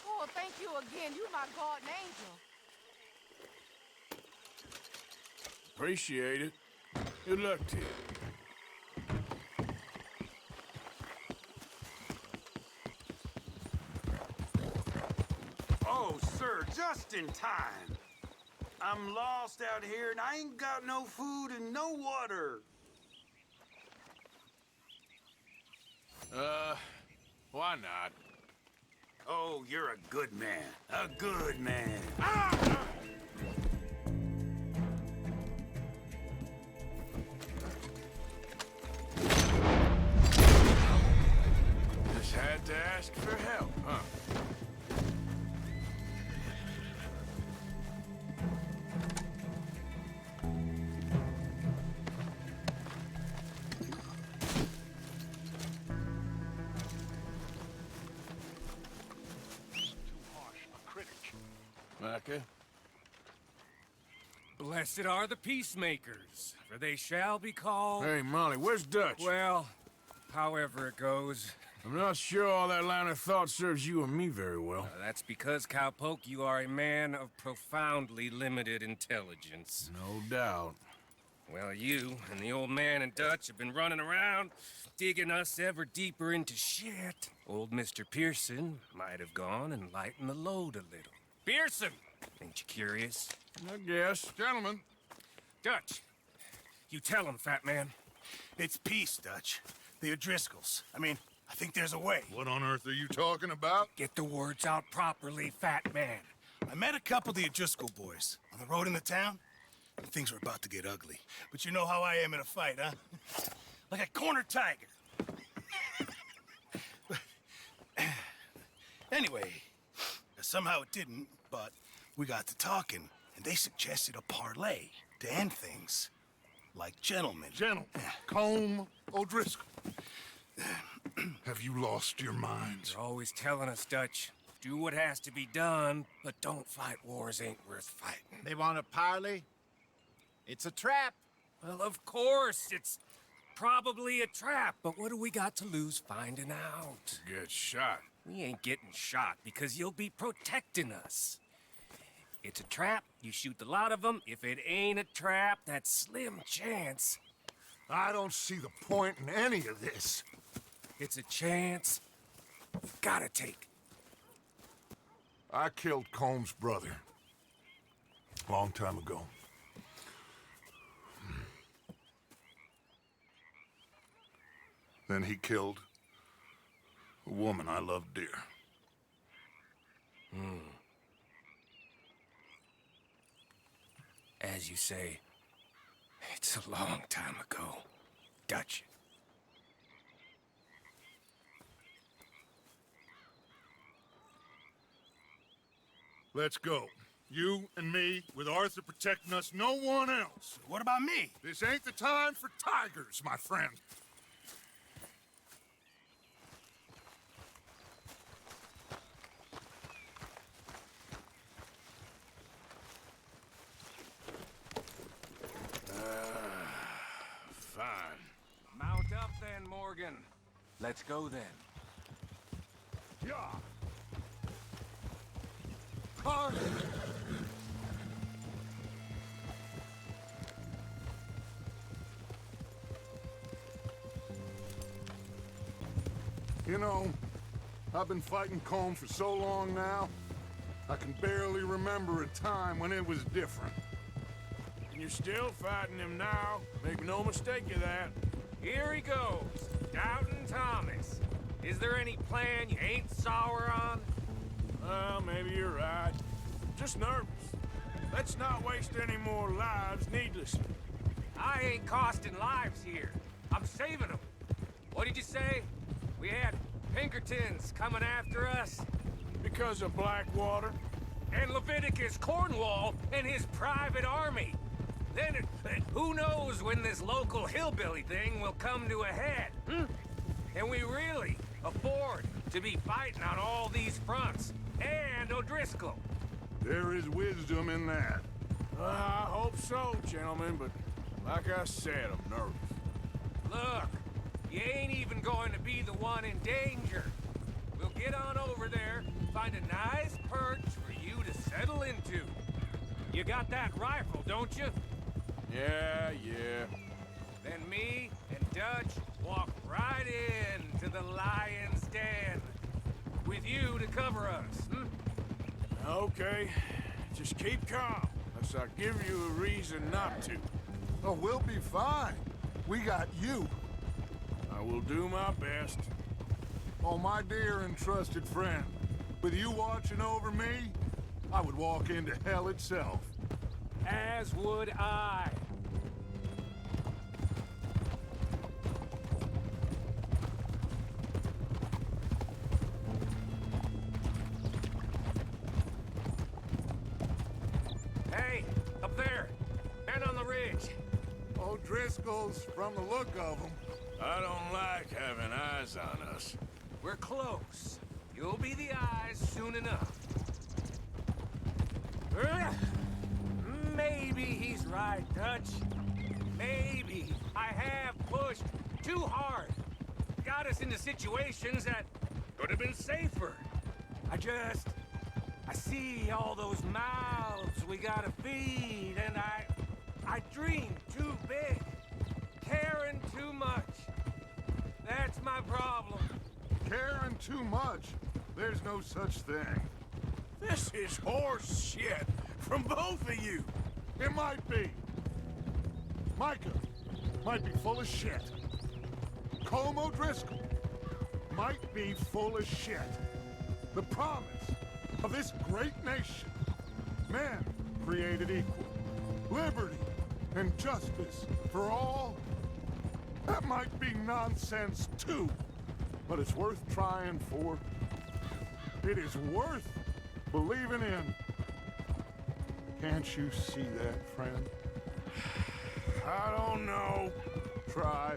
Oh, thank you again. You my guardian angel. Appreciate it. Good luck to you. Oh, sir, just in time. I'm lost out here and I ain't got no food and no water. Why not? Oh, you're a good man. A good man. Just had to ask for help, huh? Micah? Blessed are the peacemakers, for they shall be called... Hey, Molly, where's Dutch? Well, however it goes. I'm not sure all that line of thought serves you and me very well. That's because, Cowpoke, you are a man of profoundly limited intelligence. No doubt. Well, you and the old man and Dutch have been running around, digging us ever deeper into shit. Old Mr. Pearson might have gone and lightened the load a little. Pearson! Ain't you curious? I guess. Gentlemen. Dutch, you tell him, fat man. It's peace, Dutch. The O'Driscolls. I mean, I think there's a way. What on earth are you talking about? Get the words out properly, fat man. I met a couple of the O'Driscoll boys on the road in the town, and things were about to get ugly. But you know how I am in a fight, huh? Like a cornered tiger. Anyway, somehow it didn't, but we got to talking, and they suggested a parlay to end things. Like gentlemen. Gentlemen. Combe O'Driscoll. Have you lost your minds? You're always telling us, Dutch. Do what has to be done, but don't fight wars ain't worth fighting. They want a parley? It's a trap. Well, of course, it's probably a trap, but what do we got to lose finding out? Get shot. We ain't getting shot because you'll be protecting us. It's a trap, you shoot the lot of them. If it ain't a trap, that's slim chance. I don't see the point in any of this. It's a chance you've gotta take. I killed Combs' brother. A long time ago. Then he killed a woman I loved dear. As you say, it's a long time ago, Dutch. Let's go. You and me, with Arthur protecting us, no one else. What about me? This ain't the time for tigers, my friend. Fine. Mount up then, Morgan. Let's go then. Yeah. Hard. You know, I've been fighting Combs for so long now, I can barely remember a time when it was different. And you're still fighting him now. Make no mistake of that. Here he goes, Doubting Thomas. Is there any plan you ain't sour on? Well, maybe you're right. Just nervous. Let's not waste any more lives needlessly. I ain't costing lives here. I'm saving them. What did you say? We had Pinkertons coming after us? Because of Blackwater? And Leviticus Cornwall and his private army. Then, who knows when this local hillbilly thing will come to a head, Can we really afford to be fighting on all these fronts? And O'Driscoll? There is wisdom in that. I hope so, gentlemen, but like I said, I'm nervous. Look, you ain't even going to be the one in danger. We'll get on over there, find a nice perch for you to settle into. You got that rifle, don't you? Yeah. Then me and Dutch walk right in to the lion's den. With you to cover us, Okay. Just keep calm, unless I give you a reason not to. Oh, we'll be fine. We got you. I will do my best. Oh, my dear and trusted friend. With you watching over me, I would walk into hell itself. As would I. Hey, up there. Man on the ridge. O'Driscoll's, from the look of them. I don't like having eyes on us. We're close. You'll be the eyes soon enough. Maybe he's right, Dutch. Maybe I have pushed too hard. Got us into situations that could have been safer. I see all those mouths we gotta feed, and I dream too big. Caring too much. That's my problem. Caring too much? There's no such thing. This is horse shit from both of you. It might be. Micah might be full of shit. Colm O'Driscoll might be full of shit. The promise of this great nation. Men created equal. Liberty and justice for all. That might be nonsense too, but it's worth trying for. It is worth believing in. Can't you see that, friend? I don't know. Try.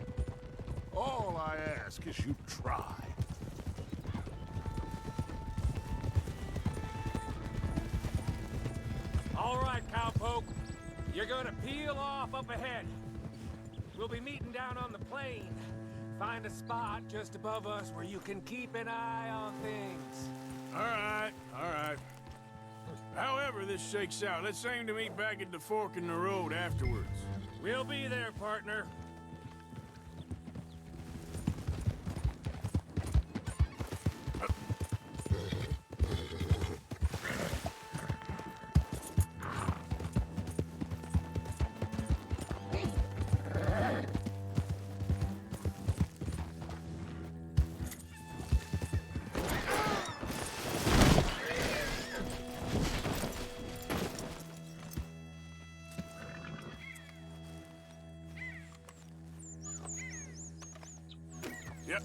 All I ask is you try. All right, cowpoke. You're gonna peel off up ahead. We'll be meeting down on the plain. Find a spot just above us where you can keep an eye on things. All right, all right. However this shakes out, let's aim to meet back at the fork in the road afterwards. We'll be there, partner. Yep.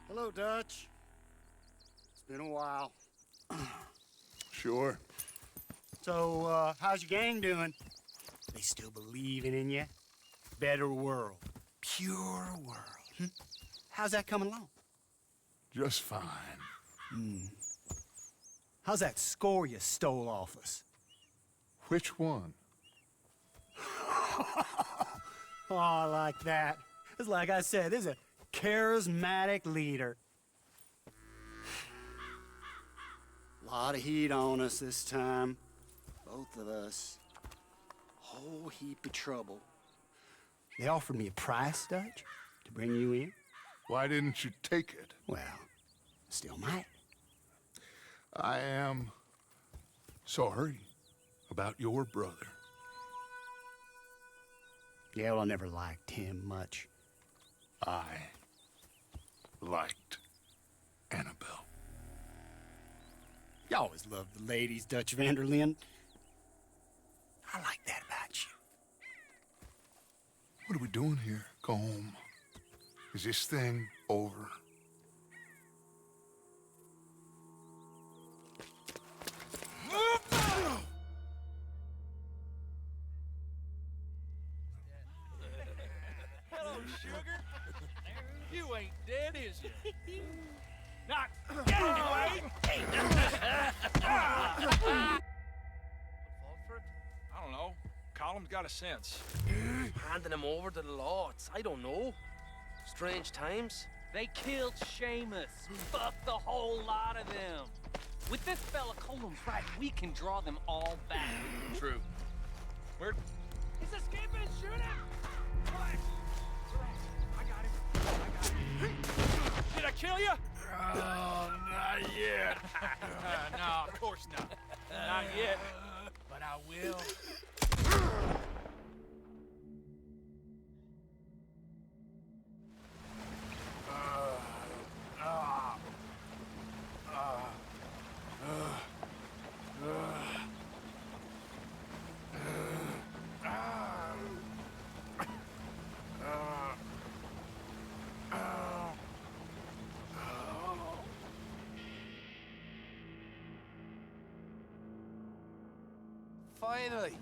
Hello, Dutch. It's been a while. Sure. So, how's your gang doing? They still believing in you? Better world. Pure world. How's that coming along? Just fine. How's that score you stole off us? Which one? Oh, I like that. It's like I said, there's a charismatic leader. A lot of heat on us this time. Both of us. Whole heap of trouble. They offered me a price, Dutch, to bring you in. Why didn't you take it? Well, still might. I am sorry about your brother. Yeah, well, I never liked him much. I liked Annabelle. You always loved the ladies, Dutch Vanderlyn. I like that about you. What are we doing here? Go home. Is this thing over? Hello, sugar. You ain't dead, is you? Not yet, anyway. I don't know. Column's got a sense. Handing him over to the lords. I don't know. Strange times. They killed Seamus. Fuck the whole lot of them. With this fella Colum's right, we can draw them all back. True. Where? He's escaping. Shoot him. Relax. Relax. I got him. Did I kill you? Oh, not yet. No, of course not. Not yet. But I will. finally.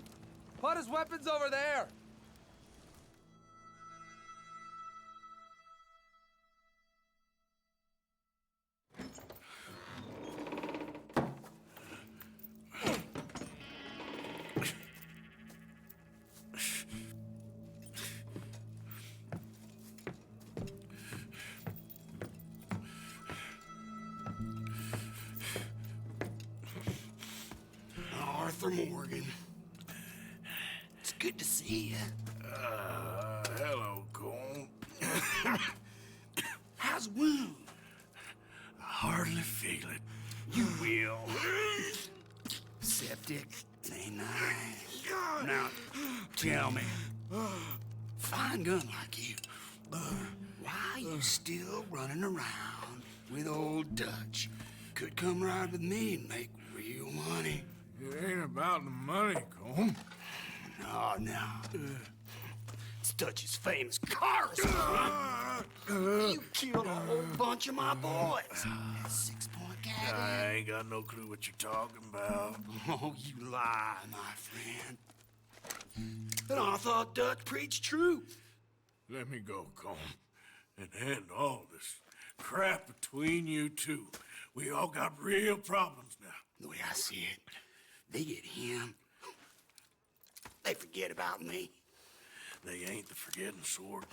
Put his weapons over there. Arthur Morgan. It's good to see you. Hello, Cole. How's the wound? I hardly feel it. You will. Septic. Ain't nice. Now, tell me. Fine gun like you. Why you still running around with old Dutch? Could come ride with me and make real money. It ain't about the money, Cole. No. It's Dutch's famous cars. You killed a whole bunch of my boys. That 6-point gag. I ain't got no clue what you're talking about. Oh, you lie, my friend. But I thought Dutch preached truth. Let me go, Cole, and end all this crap between you two. We all got real problems now. The way I see it, they get him. They forget about me. They ain't the forgetting sort.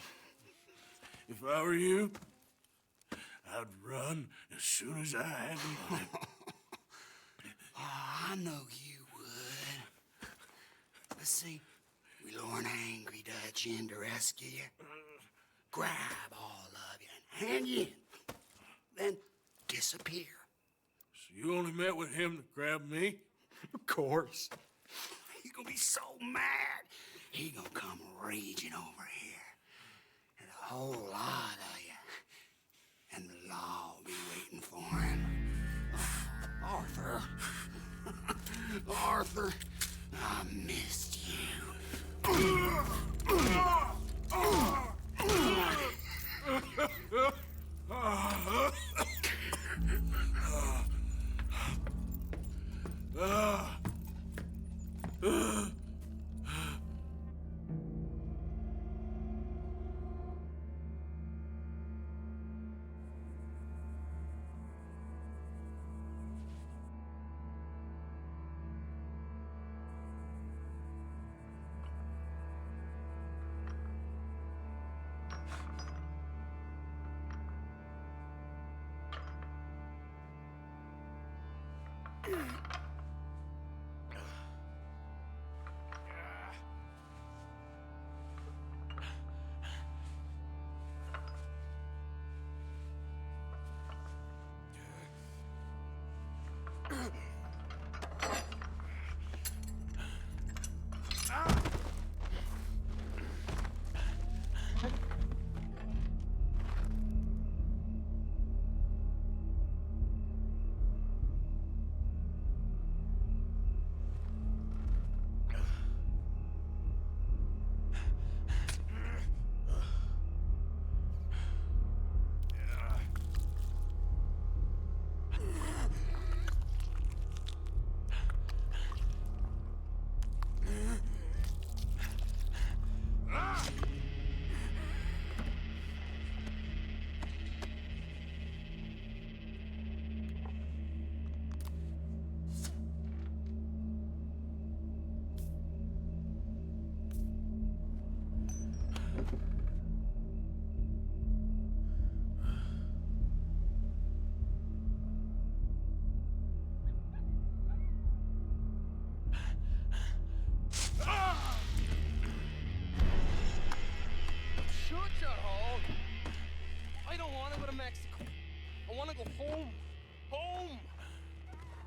If I were you, I'd run as soon as I had the money. Oh, I know you would. Let's see, we lure an angry Dutch in to rescue you, grab all of you, and hand you in, then disappear. So you only met with him to grab me? Of course. He's gonna be so mad. He gonna come raging over here. And a whole lot of you. And the law will be waiting for him. Oh, Arthur. Arthur, I missed you. Go home. Home!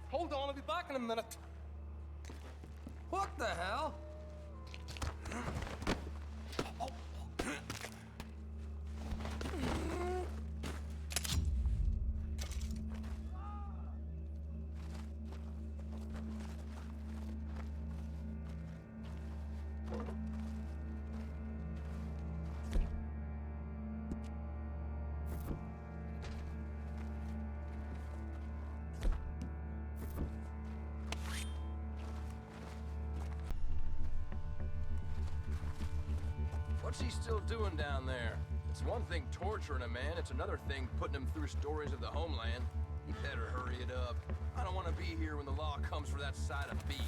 Hold on, I'll be back in a minute. What the hell? What's he still doing down there? It's one thing torturing a man, it's another thing putting him through stories of the homeland. He better hurry it up. I don't want to be here when the law comes for that side of beef.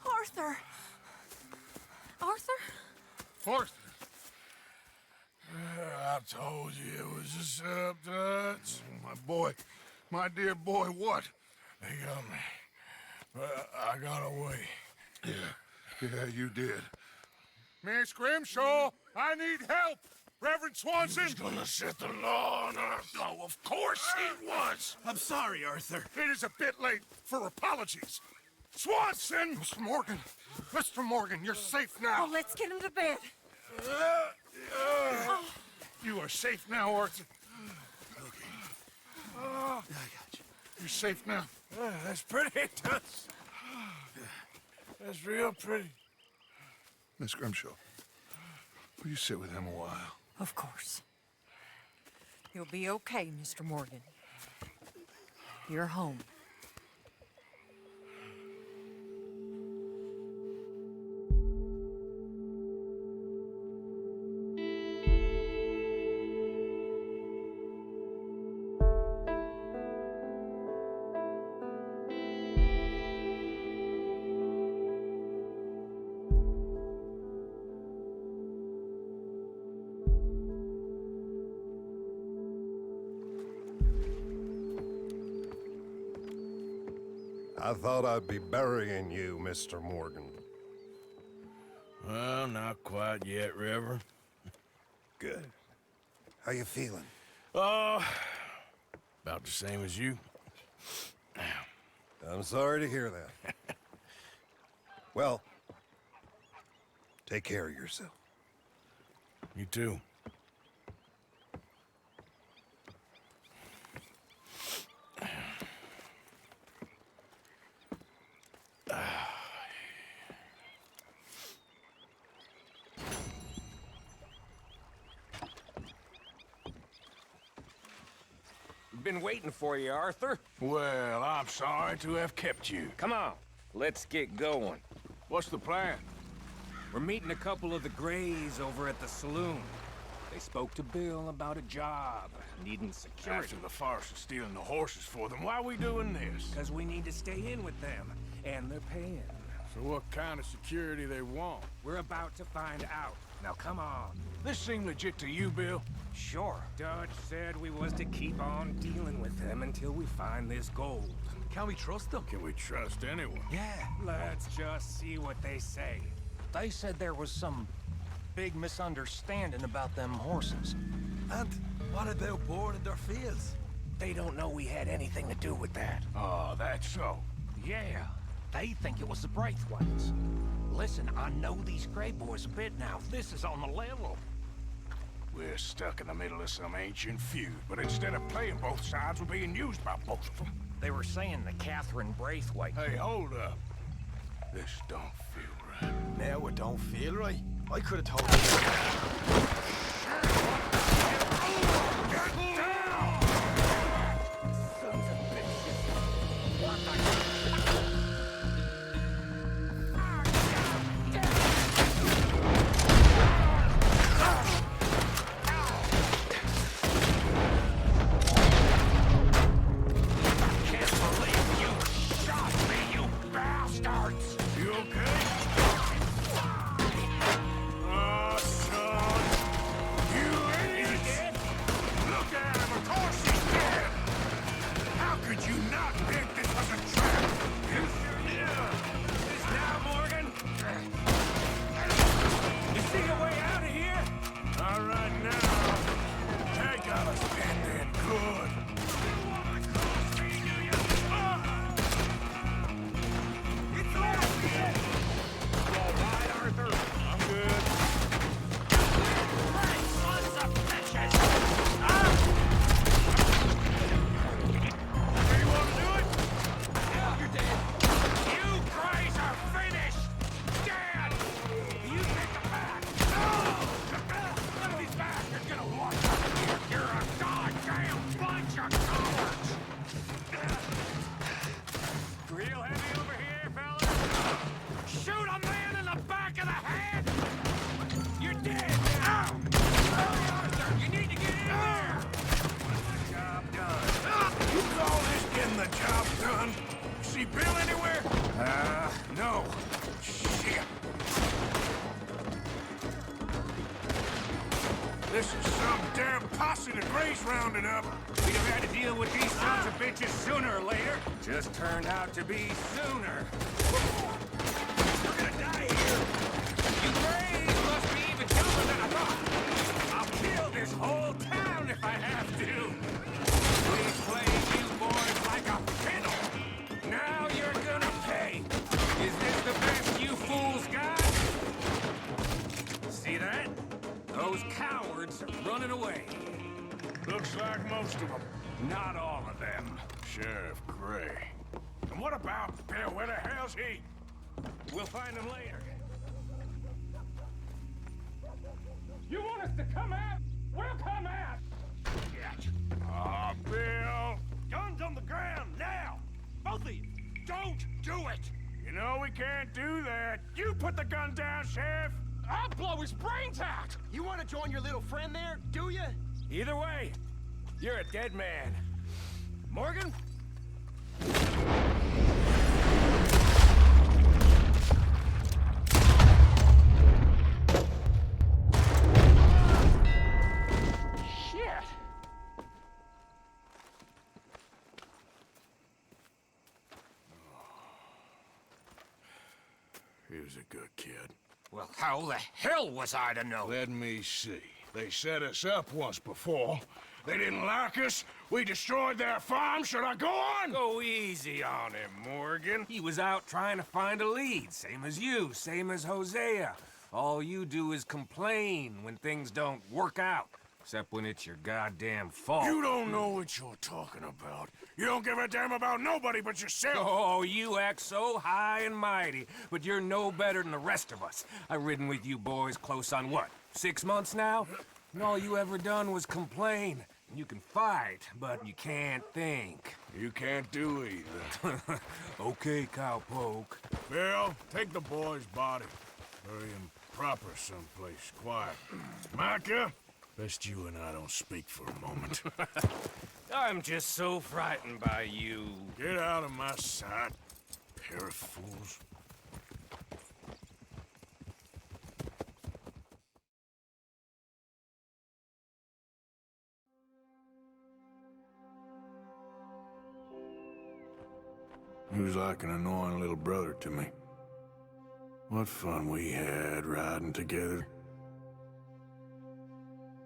Arthur! Arthur? Arthur! I told you it was a setup, Dutch. My boy, my dear boy, what? They got me. But I got away. Yeah, you did. Miss Grimshaw, I need help! Reverend Swanson! He's gonna set the law on us. Oh, of course he was! I'm sorry, Arthur. It is a bit late for apologies. Swanson! Mr. Morgan, you're safe now. Oh, let's get him to bed. You are safe now, Arthur. Okay. I got you. You're safe now. That's pretty, Dutch. That's real pretty. Miss Grimshaw, will you sit with him a while? Of course. You'll be okay, Mr. Morgan. You're home. I thought I'd be burying you, Mr. Morgan. Well, not quite yet, Reverend. Good. How you feeling? About the same as you. I'm sorry to hear that. Well, take care of yourself. You too. Been waiting for you, Arthur. Well, I'm sorry to have kept you. Come on, let's get going. What's the plan? We're meeting a couple of the Greys over at the saloon. They spoke to Bill about a job, needing security. After the farce of stealing the horses for them, why are we doing this? Because we need to stay in with them, and they're paying. So what kind of security they want? We're about to find out. Now come on. This seem legit to you, Bill? Sure. Dutch said we was to keep on dealing with them until we find this gold. Can we trust them? Can we trust anyone? Yeah. Let's just see what they say. They said there was some big misunderstanding about them horses. And what about boarding their fields? They don't know we had anything to do with that. Oh, that's so. Yeah, they think it was the Braithwaites. Listen, I know these Grey boys a bit now. This is on the level. We're stuck in the middle of some ancient feud, but instead of playing both sides, we're being used by both of them. They were saying that Catherine Braithwaite... Hey, hold up. This don't feel right. Now it don't feel right. I could have told you. Get down! Sons of bitches. What the... You okay? Oh, son. You idiot! Look at him, of course he's dead! How could you not think this was a trap? You sure knew. This now, Morgan? You see a way out of here? All right, now. They got us pinned in good. You wanna cross me, do you? It's left here! You all right, Arthur? I'm good. Great sons of bitches! Do you want to do it? Yeah, you're dead. You Greys are finished! Dead! You take the back! None of these bastards gonna walk out of here! You're a goddamn bunch of cowards! Real heavy over here, fellas? Shoot a man in the back of the head! You're dead! Ow! Hurry, Arthur! You need to get in there! Job done. You call this getting the job done? See Bill anywhere? No. Shit! This is some damn posse the Greys rounded up. We'd have had to deal with these sons of bitches sooner or later. Just turned out to be sooner. We're gonna die here! You Greys must be even tougher than I thought. I'll kill this whole town if I have to. We played you boys like a fiddle. Now you're gonna pay. Is this the best you fools got? See that? Those cowards are running away. Looks like most of them. Not all of them. Sheriff Gray. And what about Bill? Where the hell's he? We'll find him later. You want us to come out? We'll come out! Ah, Bill! Guns on the ground, now! Both of you! Don't do it! You know we can't do that. You put the gun down, Sheriff! I'll blow his brains out! You want to join your little friend there, do you? Either way, you're a dead man. Morgan? Shit! He was a good kid. Well, how the hell was I to know? Let me see. They set us up once before. They didn't like us. We destroyed their farm. Should I go on? Go easy on him, Morgan. He was out trying to find a lead. Same as you, same as Hosea. All you do is complain when things don't work out. Except when it's your goddamn fault. You don't know what you're talking about. You don't give a damn about nobody but yourself. Oh, you act so high and mighty, but you're no better than the rest of us. I've ridden with you boys close on what, 6 months now? And all you ever done was complain. You can fight, but you can't think. You can't do either. Okay, cowpoke. Bill, take the boy's body. Bury him proper someplace quiet. Micah, best you and I don't speak for a moment. I'm just so frightened by you. Get out of my sight, pair of fools. He was like an annoying little brother to me. What fun we had riding together.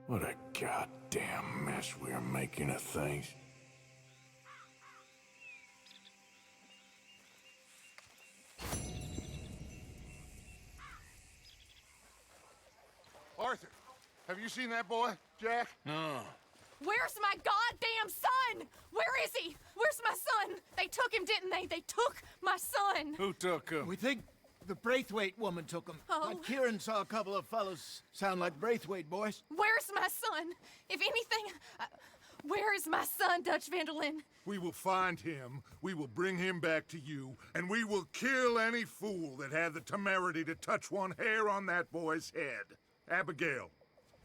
What a goddamn mess we are making of things. Arthur, have you seen that boy, Jack? No. Where's my goddamn son? Where is he? Where's my son? They took him, didn't they? They took my son. Who took him? We think the Braithwaite woman took him. Oh. Kieran saw a couple of fellows sound like Braithwaite boys. Where's my son? If anything, where is my son, Dutch Vanderlyn? We will find him, we will bring him back to you, and we will kill any fool that had the temerity to touch one hair on that boy's head. Abigail,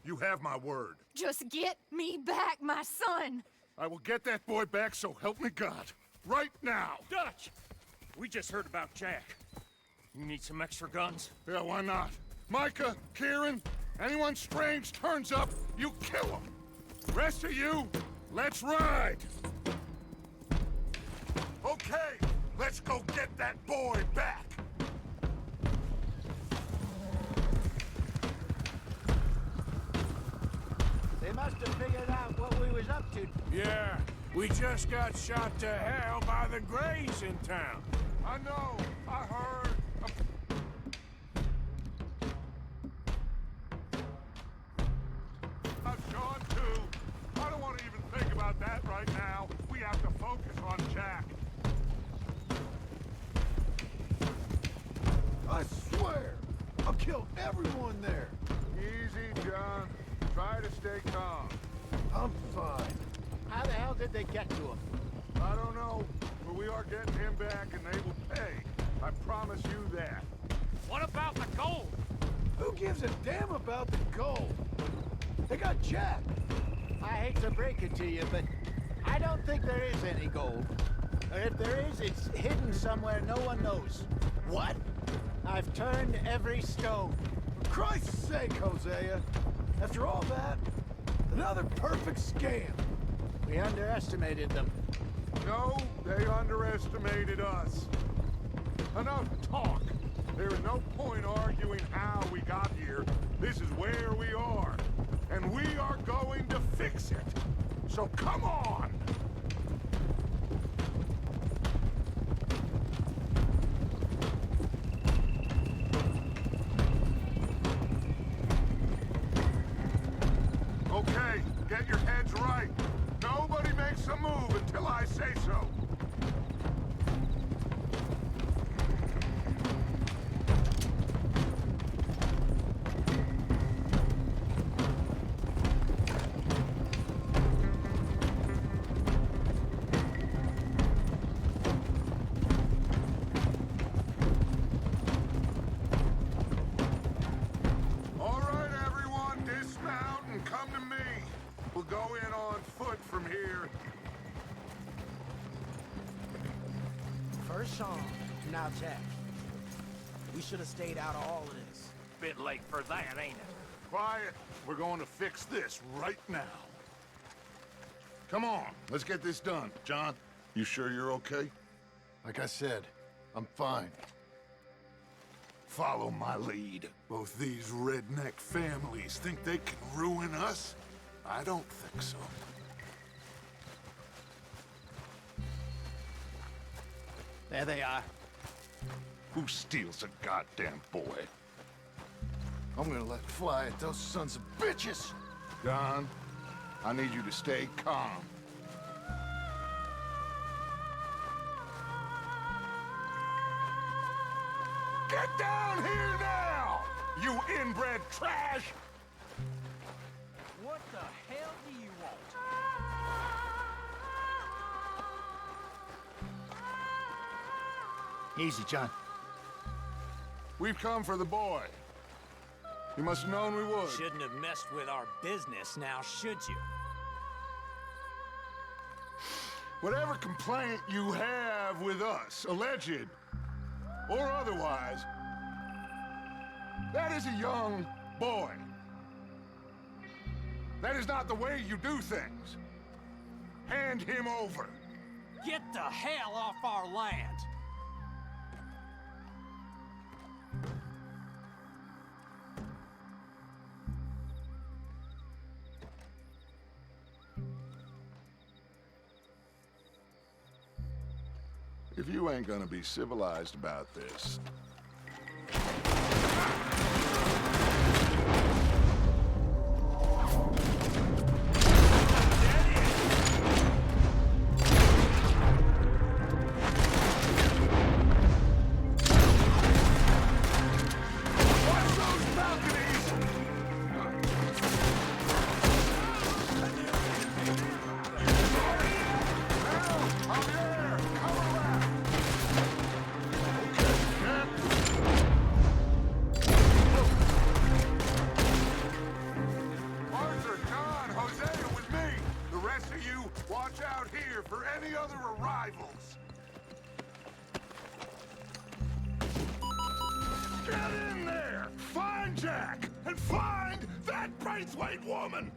you have my word. Just get me back my son. I will get that boy back, so help me God. Right now. Dutch! We just heard about Jack. You need some extra guns? Yeah, why not? Micah, Kieran, anyone strange turns up, you kill him. Rest of you, let's ride. Okay, let's go get that boy back. They must have figured out what we was up to. Yeah, we just got shot to hell by the Greys in town. I know, I heard. John, too. I don't want to even think about that right now. We have to focus on Jack. I swear, I'll kill everyone there. Easy, John. Try to stay calm. I'm fine. How the hell did they get to him? I don't know, but we are getting him back and they will pay. I promise you that. What about the gold? Who gives a damn about the gold? They got Jack. I hate to break it to you, but I don't think there is any gold. Or if there is, it's hidden somewhere no one knows. What? I've turned every stone. For Christ's sake, Hosea. After all that, another perfect scam. We underestimated them. No, they underestimated us. Enough talk. There is no point arguing how we got here. This is where we are. And we are going to fix it. So come on! Okay, get your heads right. Nobody makes a move until I say so. All right, everyone, dismount and come to me. We'll go in on foot from here. First song, now Jack. We should have stayed out of all of this. Bit late for that, ain't it? Quiet. We're going to fix this right now. Come on, let's get this done. John, you sure you're okay? Like I said, I'm fine. Follow my lead. Both these redneck families think they can ruin us? I don't think so. There they are. Who steals a goddamn boy? I'm gonna let fly at those sons of bitches! Don, I need you to stay calm. Get down here now! You inbred trash! What the hell do you want? Easy, John. We've come for the boy. You must have known we would. Shouldn't have messed with our business now, should you? Whatever complaint you have with us, alleged or otherwise, that is a young boy. That is not the way you do things. Hand him over. Get the hell off our land! If you ain't gonna be civilized about this... woman!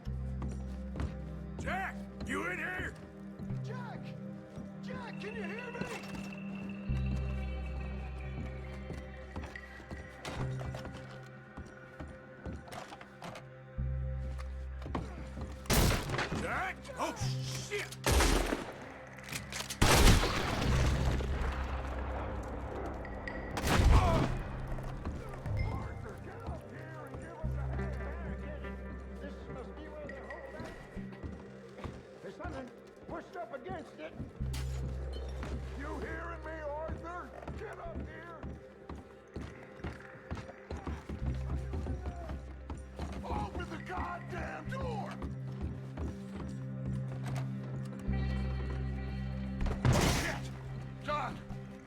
Jack! You in here? Jack! Jack, can you hear me? Jack? Oh, shit! Pushed up against it. You hearing me, Arthur? Get up here. Open the goddamn door. Shit! John,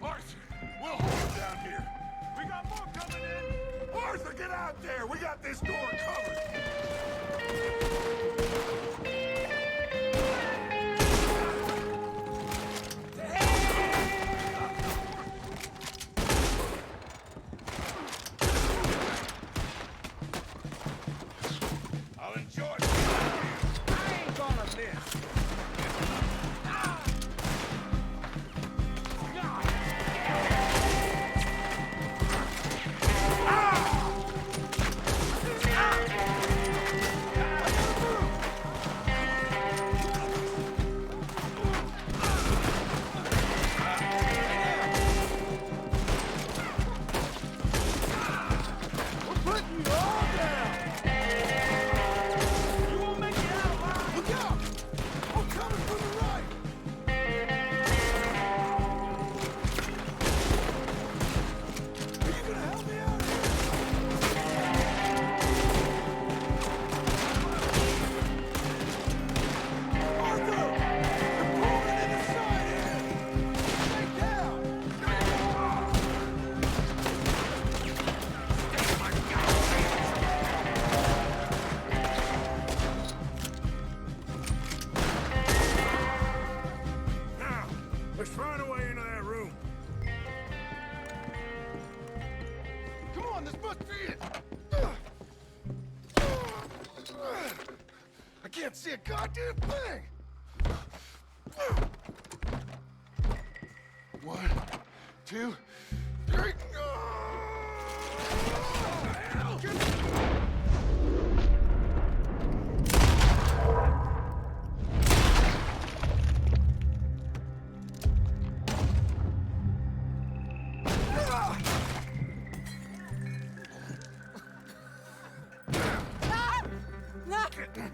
Arthur, we'll hold him down here. We got more coming in. Arthur, get out there. We got this door covered. Can't see a goddamn thing! 1, 2, 3... You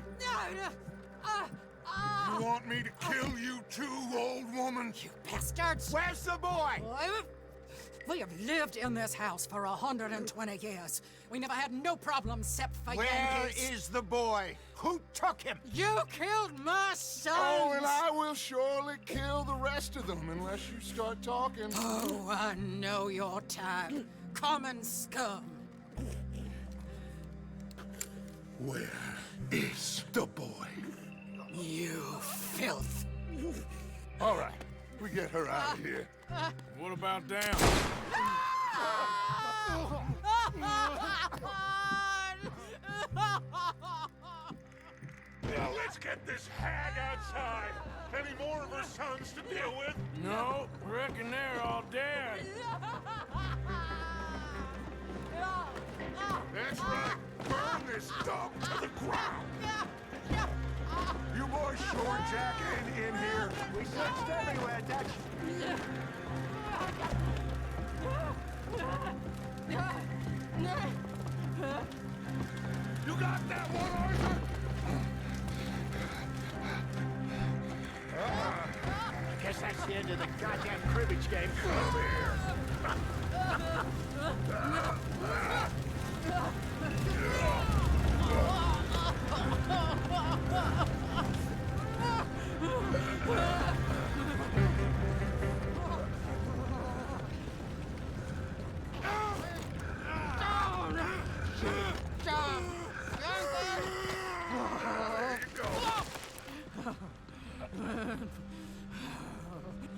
want me to kill you too, old woman? You bastards! Where's the boy? We have lived in this house for 120 years. We never had no problems except for Where Yankees. is the boy? Who took him? You killed my son! Oh, and I will surely kill the rest of them unless you start talking. Oh, I know your type. Common scum. Where is the boy? You filth. All right, we get her out of here. What about down? Now let's get this hag outside. Any more of her sons to deal with? No, reckon they're all dead. That's right. Burn this dog to the ground. You boys sure jacking in here? We searched everywhere, Dutch. You got that one, Arthur? I guess that's the end of the goddamn cribbage game. Come here.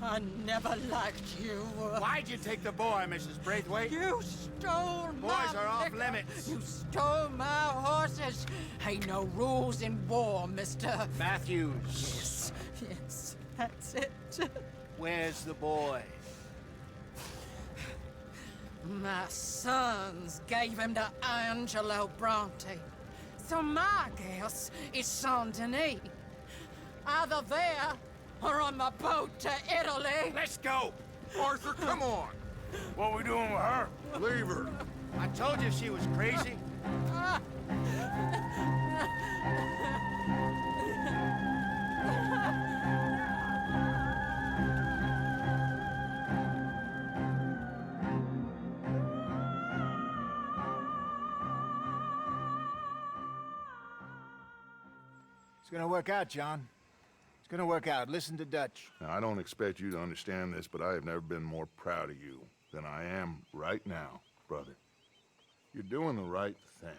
I never liked you. Why'd you take the boy, Mrs. Braithwaite? You stole my Boys are off liquor. limits. You stole my horses. Ain't no rules in war, Mr. Matthews. Yes, yes, that's it. Where's the boy? My sons gave him to Angelo Bronte. So my guess is Saint Denis. Either there or on the boat to Italy. Let's go. Arthur, come on. What we doing with her? Leave her. I told you she was crazy. It's gonna work out, John. It's gonna work out. Listen to Dutch. Now, I don't expect you to understand this, but I have never been more proud of you than I am right now, brother. You're doing the right thing.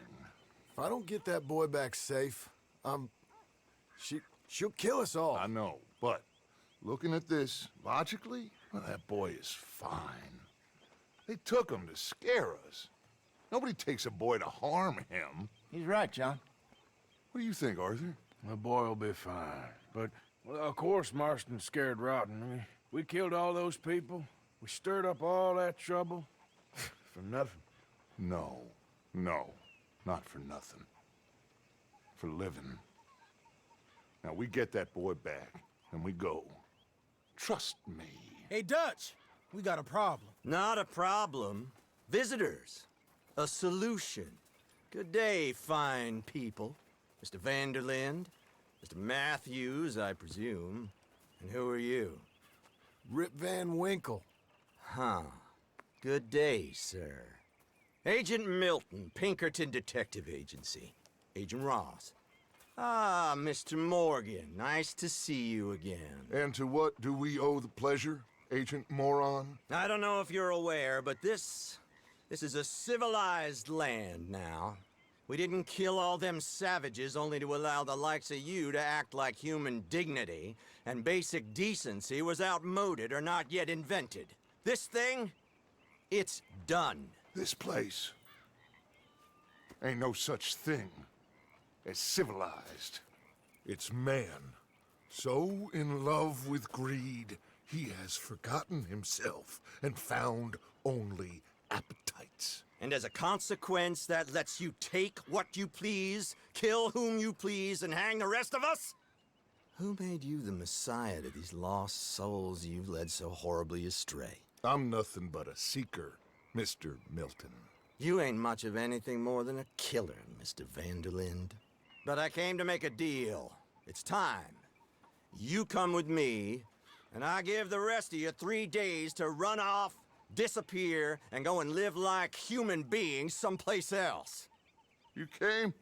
If I don't get that boy back safe, she'll kill us all. I know, but looking at this logically, well, that boy is fine. They took him to scare us. Nobody takes a boy to harm him. He's right, John. What do you think, Arthur? The boy will be fine. But, well, of course, Marston's scared rotten. I mean, we killed all those people. We stirred up all that trouble. For nothing. No, not for nothing. For living. Now, we get that boy back, and we go. Trust me. Hey, Dutch, we got a problem. Not a problem. Visitors. A solution. Good day, fine people. Mr. Vanderlind, Mr. Matthews, I presume. And who are you? Rip Van Winkle. Huh. Good day, sir. Agent Milton, Pinkerton Detective Agency. Agent Ross. Ah, Mr. Morgan, nice to see you again. And to what do we owe the pleasure, Agent Moron? I don't know if you're aware, but this is a civilized land now. We didn't kill all them savages only to allow the likes of you to act like human dignity, and basic decency was outmoded or not yet invented. This thing, it's done. This place ain't no such thing as civilized. It's man, so in love with greed, he has forgotten himself and found only appetites. And as a consequence, that lets you take what you please, kill whom you please, and hang the rest of us? Who made you the messiah to these lost souls you've led so horribly astray? I'm nothing but a seeker, Mr. Milton. You ain't much of anything more than a killer, Mr. Vanderlind. But I came to make a deal. It's time. You come with me, and I give the rest of you 3 days to run off, disappear, and go and live like human beings someplace else. You came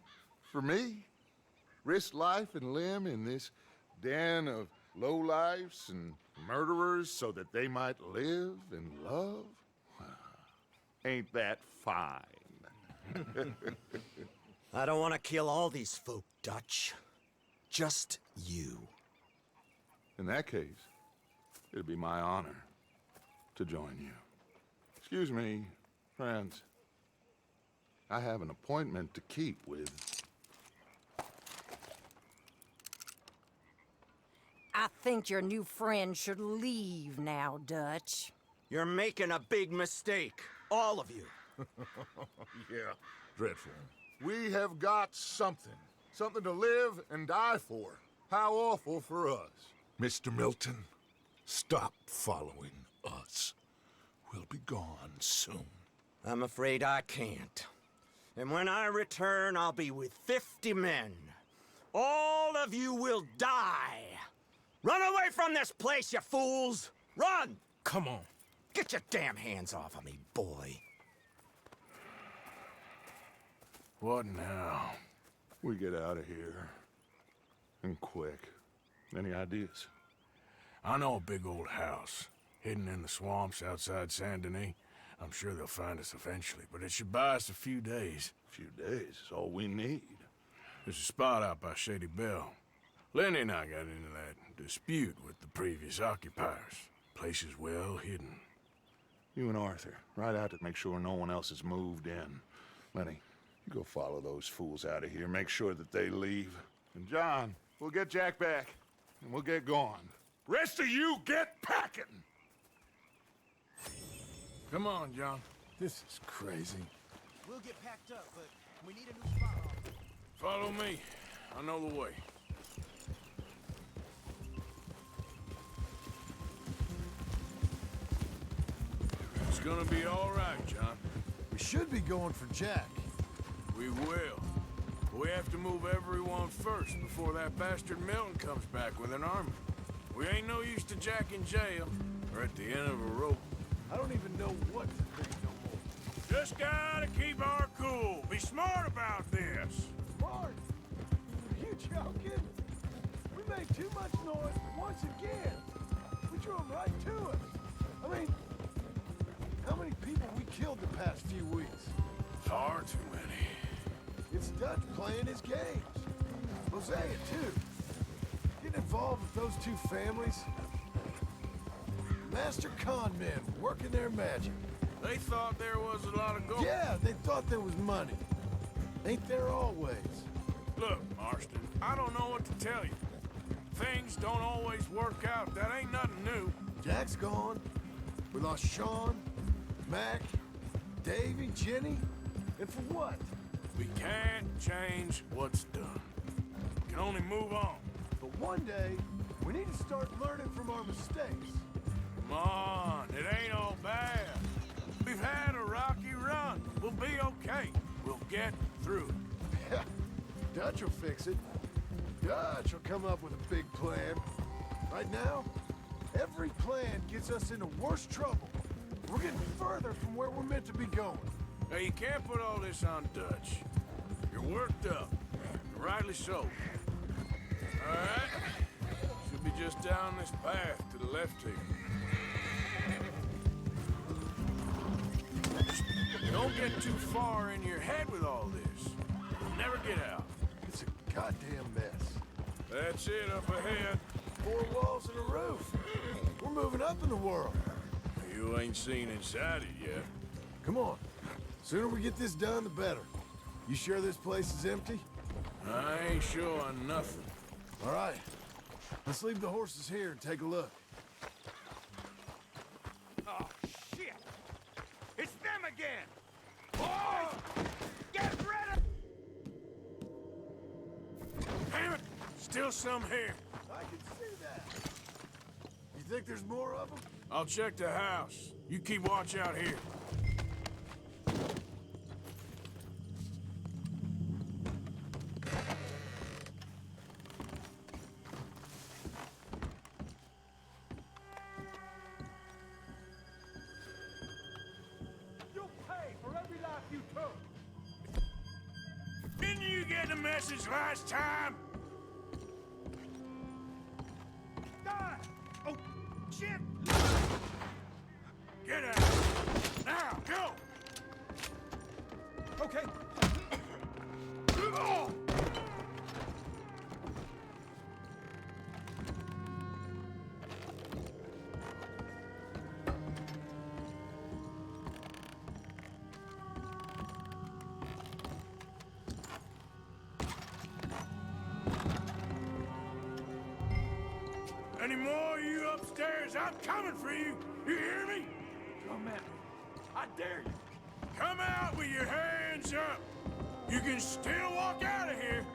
for me? Risk life and limb in this den of lowlifes and murderers so that they might live and love? Ain't that fine? I don't want to kill all these folk, Dutch. Just you. In that case, it'd be my honor to join you. Excuse me, friends. I have an appointment to keep with... I think your new friend should leave now, Dutch. You're making a big mistake. All of you. Yeah, dreadful. We have got something. Something to live and die for. How awful for us. Mr. Milton, stop following us. We'll be gone soon. I'm afraid I can't. And when I return, I'll be with 50 men. All of you will die. Run away from this place, you fools! Run! Come on. Get your damn hands off of me, boy. What now? We get out of here. And quick. Any ideas? I know a big old house, hidden in the swamps outside Saint Denis. I'm sure they'll find us eventually, but it should buy us a few days. A few days is all we need. There's a spot out by Shady Bell. Lenny and I got into that dispute with the previous occupiers. Place is well hidden. You and Arthur, ride out to make sure no one else has moved in. Lenny, you go follow those fools out of here. Make sure that they leave. And John, we'll get Jack back, and we'll get going. Rest of you, get packing! Come on, John. This is crazy. We'll get packed up, but we need a new spot. Follow me. I know the way. It's gonna be all right, John. We should be going for Jack. We will. But we have to move everyone first before that bastard Milton comes back with an army. We ain't no use to Jack in jail or at the end of a rope. I don't even know what to think no more. Just gotta keep our cool. Be smart about this. Smart? Are you joking? We made too much noise once again. We drew them right to us. I mean, how many people we killed the past few weeks? Far too many. It's Dutch playing his games. Hosea, too. Getting involved with those two families. Master con men working their magic. They thought there was a lot of gold. Yeah, they thought there was money. Ain't there always? Look, Marston, I don't know what to tell you. Things don't always work out. That ain't nothing new. Jack's gone. We lost Sean, Mac, Davy, Jenny. And for what? We can't change what's done. We can only move on. But one day, we need to start learning from our mistakes. Come on, it ain't all bad. We've had a rocky run. We'll be okay. We'll get through it. Yeah, Dutch will fix it. Dutch will come up with a big plan. Right now, every plan gets us into worse trouble. We're getting further from where we're meant to be going. Now, you can't put all this on Dutch. You're worked up. Rightly so. All right? Should be just down this path to the left here. Don't get too far in your head with all this. You'll never get out. It's a goddamn mess. That's it up ahead. 4 walls and a roof. We're moving up in the world. You ain't seen inside it yet. Come on. Sooner we get this done, the better. You sure this place is empty? I ain't sure on nothing. All right. Let's leave the horses here and take a look. Oh, shit! It's them again! Boys! Get ready! Damn it! Still some here. I can see that. You think there's more of them? I'll check the house. You keep watch out here. get the message last time? Die! Oh, shit! Get out! Now, go! Okay. Any more of you upstairs? I'm coming for you! You hear me? Come at me. I dare you. Come out with your hands up! You can still walk out of here!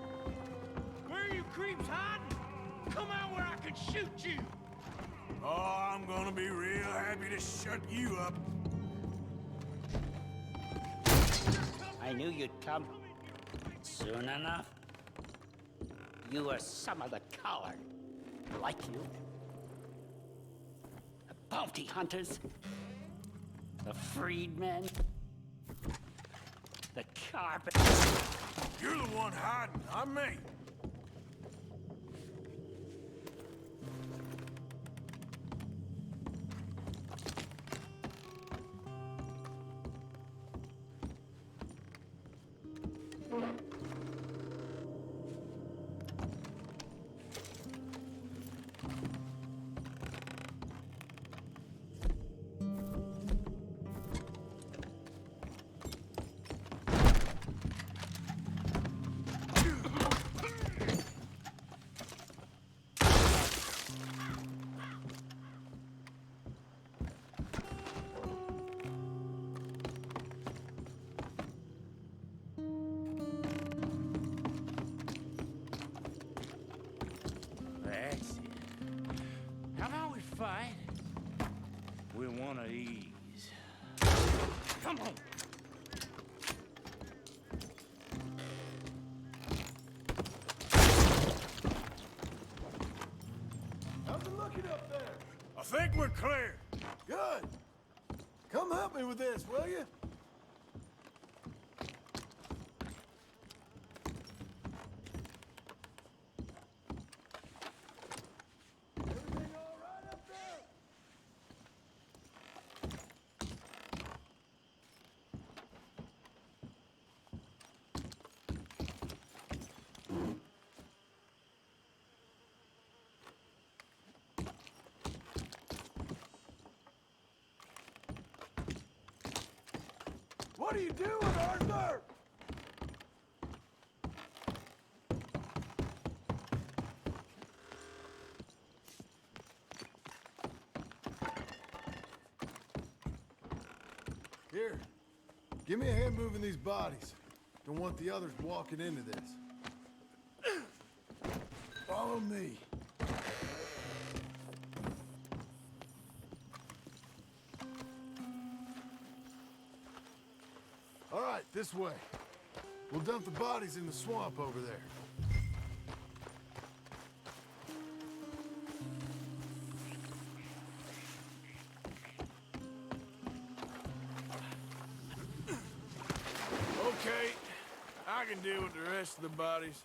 Where are you creeps hiding? Come out where I can shoot you! Oh, I'm gonna be real happy to shut you up. I knew you'd come. Soon enough. You were some of the coward. Like you. The bounty hunters. The freedmen. The carpet. You're the one hiding, not me. That's it. How about we fight with one of these? Come on. How's it looking up there? I think we're clear. Good. Come help me with this, will you? Everything all right up there? What are you doing, Arthur? Here, give me a hand moving these bodies. Don't want the others walking into this. Follow me. All right, this way. We'll dump the bodies in the swamp over there. Okay, I can deal with the rest of the bodies.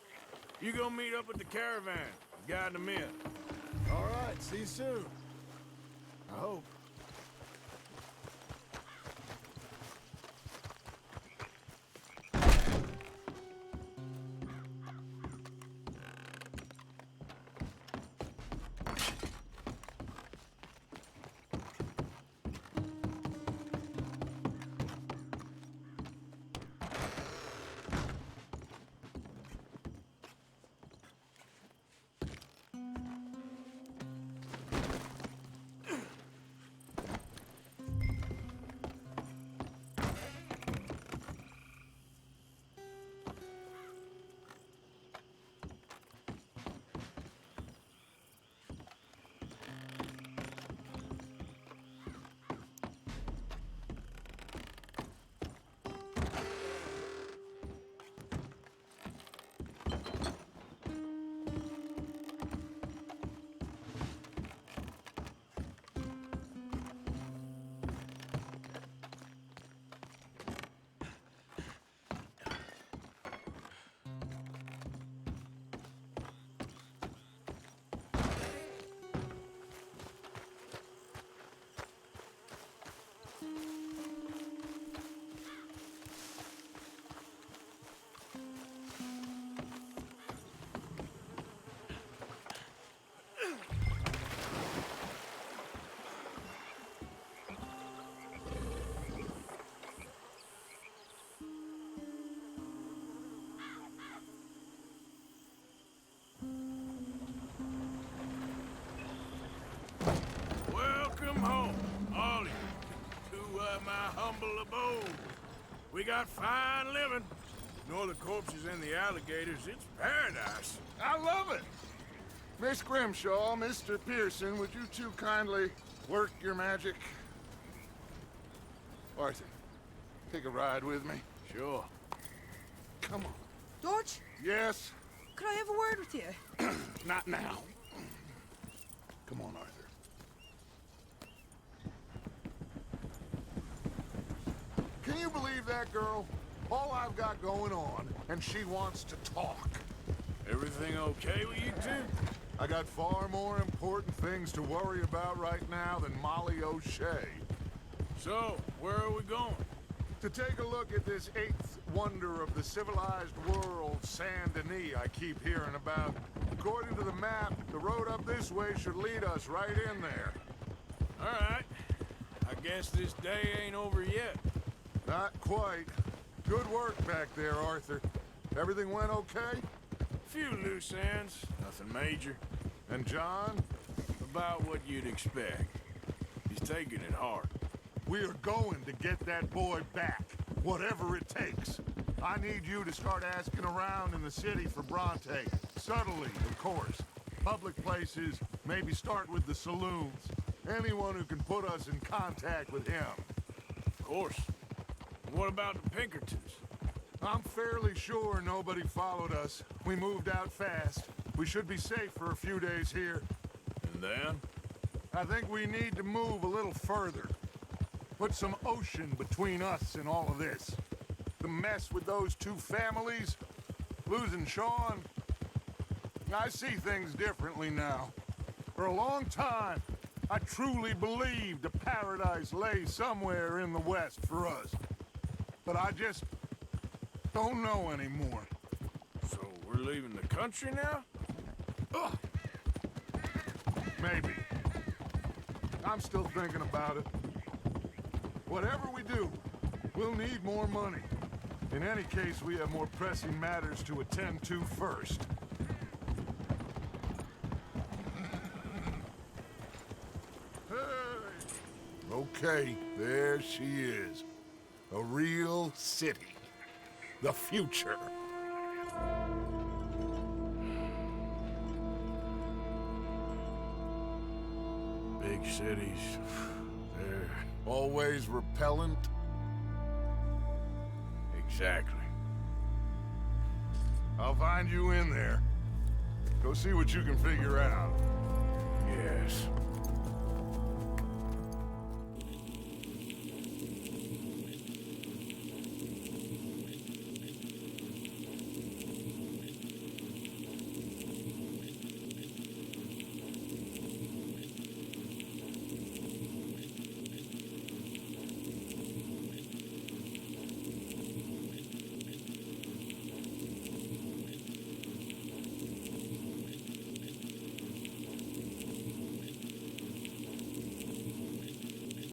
You go meet up with the caravan, guide them in. All right, see you soon. I hope. We got fine living. Ignore the corpses and the alligators. It's paradise. I love it. Miss Grimshaw, Mr. Pearson, would you two kindly work your magic? Arthur, take a ride with me. Sure. Come on. George? Yes? Could I have a word with you? Not now. Come on, Arthur. Can you believe that girl? All I've got going on, and she wants to talk. Everything okay with you two? I got far more important things to worry about right now than Molly O'Shea. So, where are we going? To take a look at this eighth wonder of the civilized world, Saint Denis, I keep hearing about. According to the map, the road up this way should lead us right in there. All right. I guess this day ain't over yet. Not quite. Good work back there, Arthur. Everything went okay? Few loose ends, nothing major. And John? About what you'd expect. He's taking it hard. We are going to get that boy back, whatever it takes. I need you to start asking around in the city for Bronte. Subtly, of course. Public places, maybe start with the saloons. Anyone who can put us in contact with him. Of course. And what about the Pinkertons? I'm fairly sure nobody followed us. We moved out fast. We should be safe for a few days here. And then? I think we need to move a little further. Put some ocean between us and all of this. The mess with those two families, losing Sean. I see things differently now. For a long time, I truly believed a paradise lay somewhere in the West for us. But I just don't know anymore. So we're leaving the country now? Ugh. Maybe. I'm still thinking about it. Whatever we do, we'll need more money. In any case, we have more pressing matters to attend to first. Hey! Okay, there she is. A real city. The future. Big cities. They're always repellent. Exactly. I'll find you in there. Go see what you can figure out. Yes.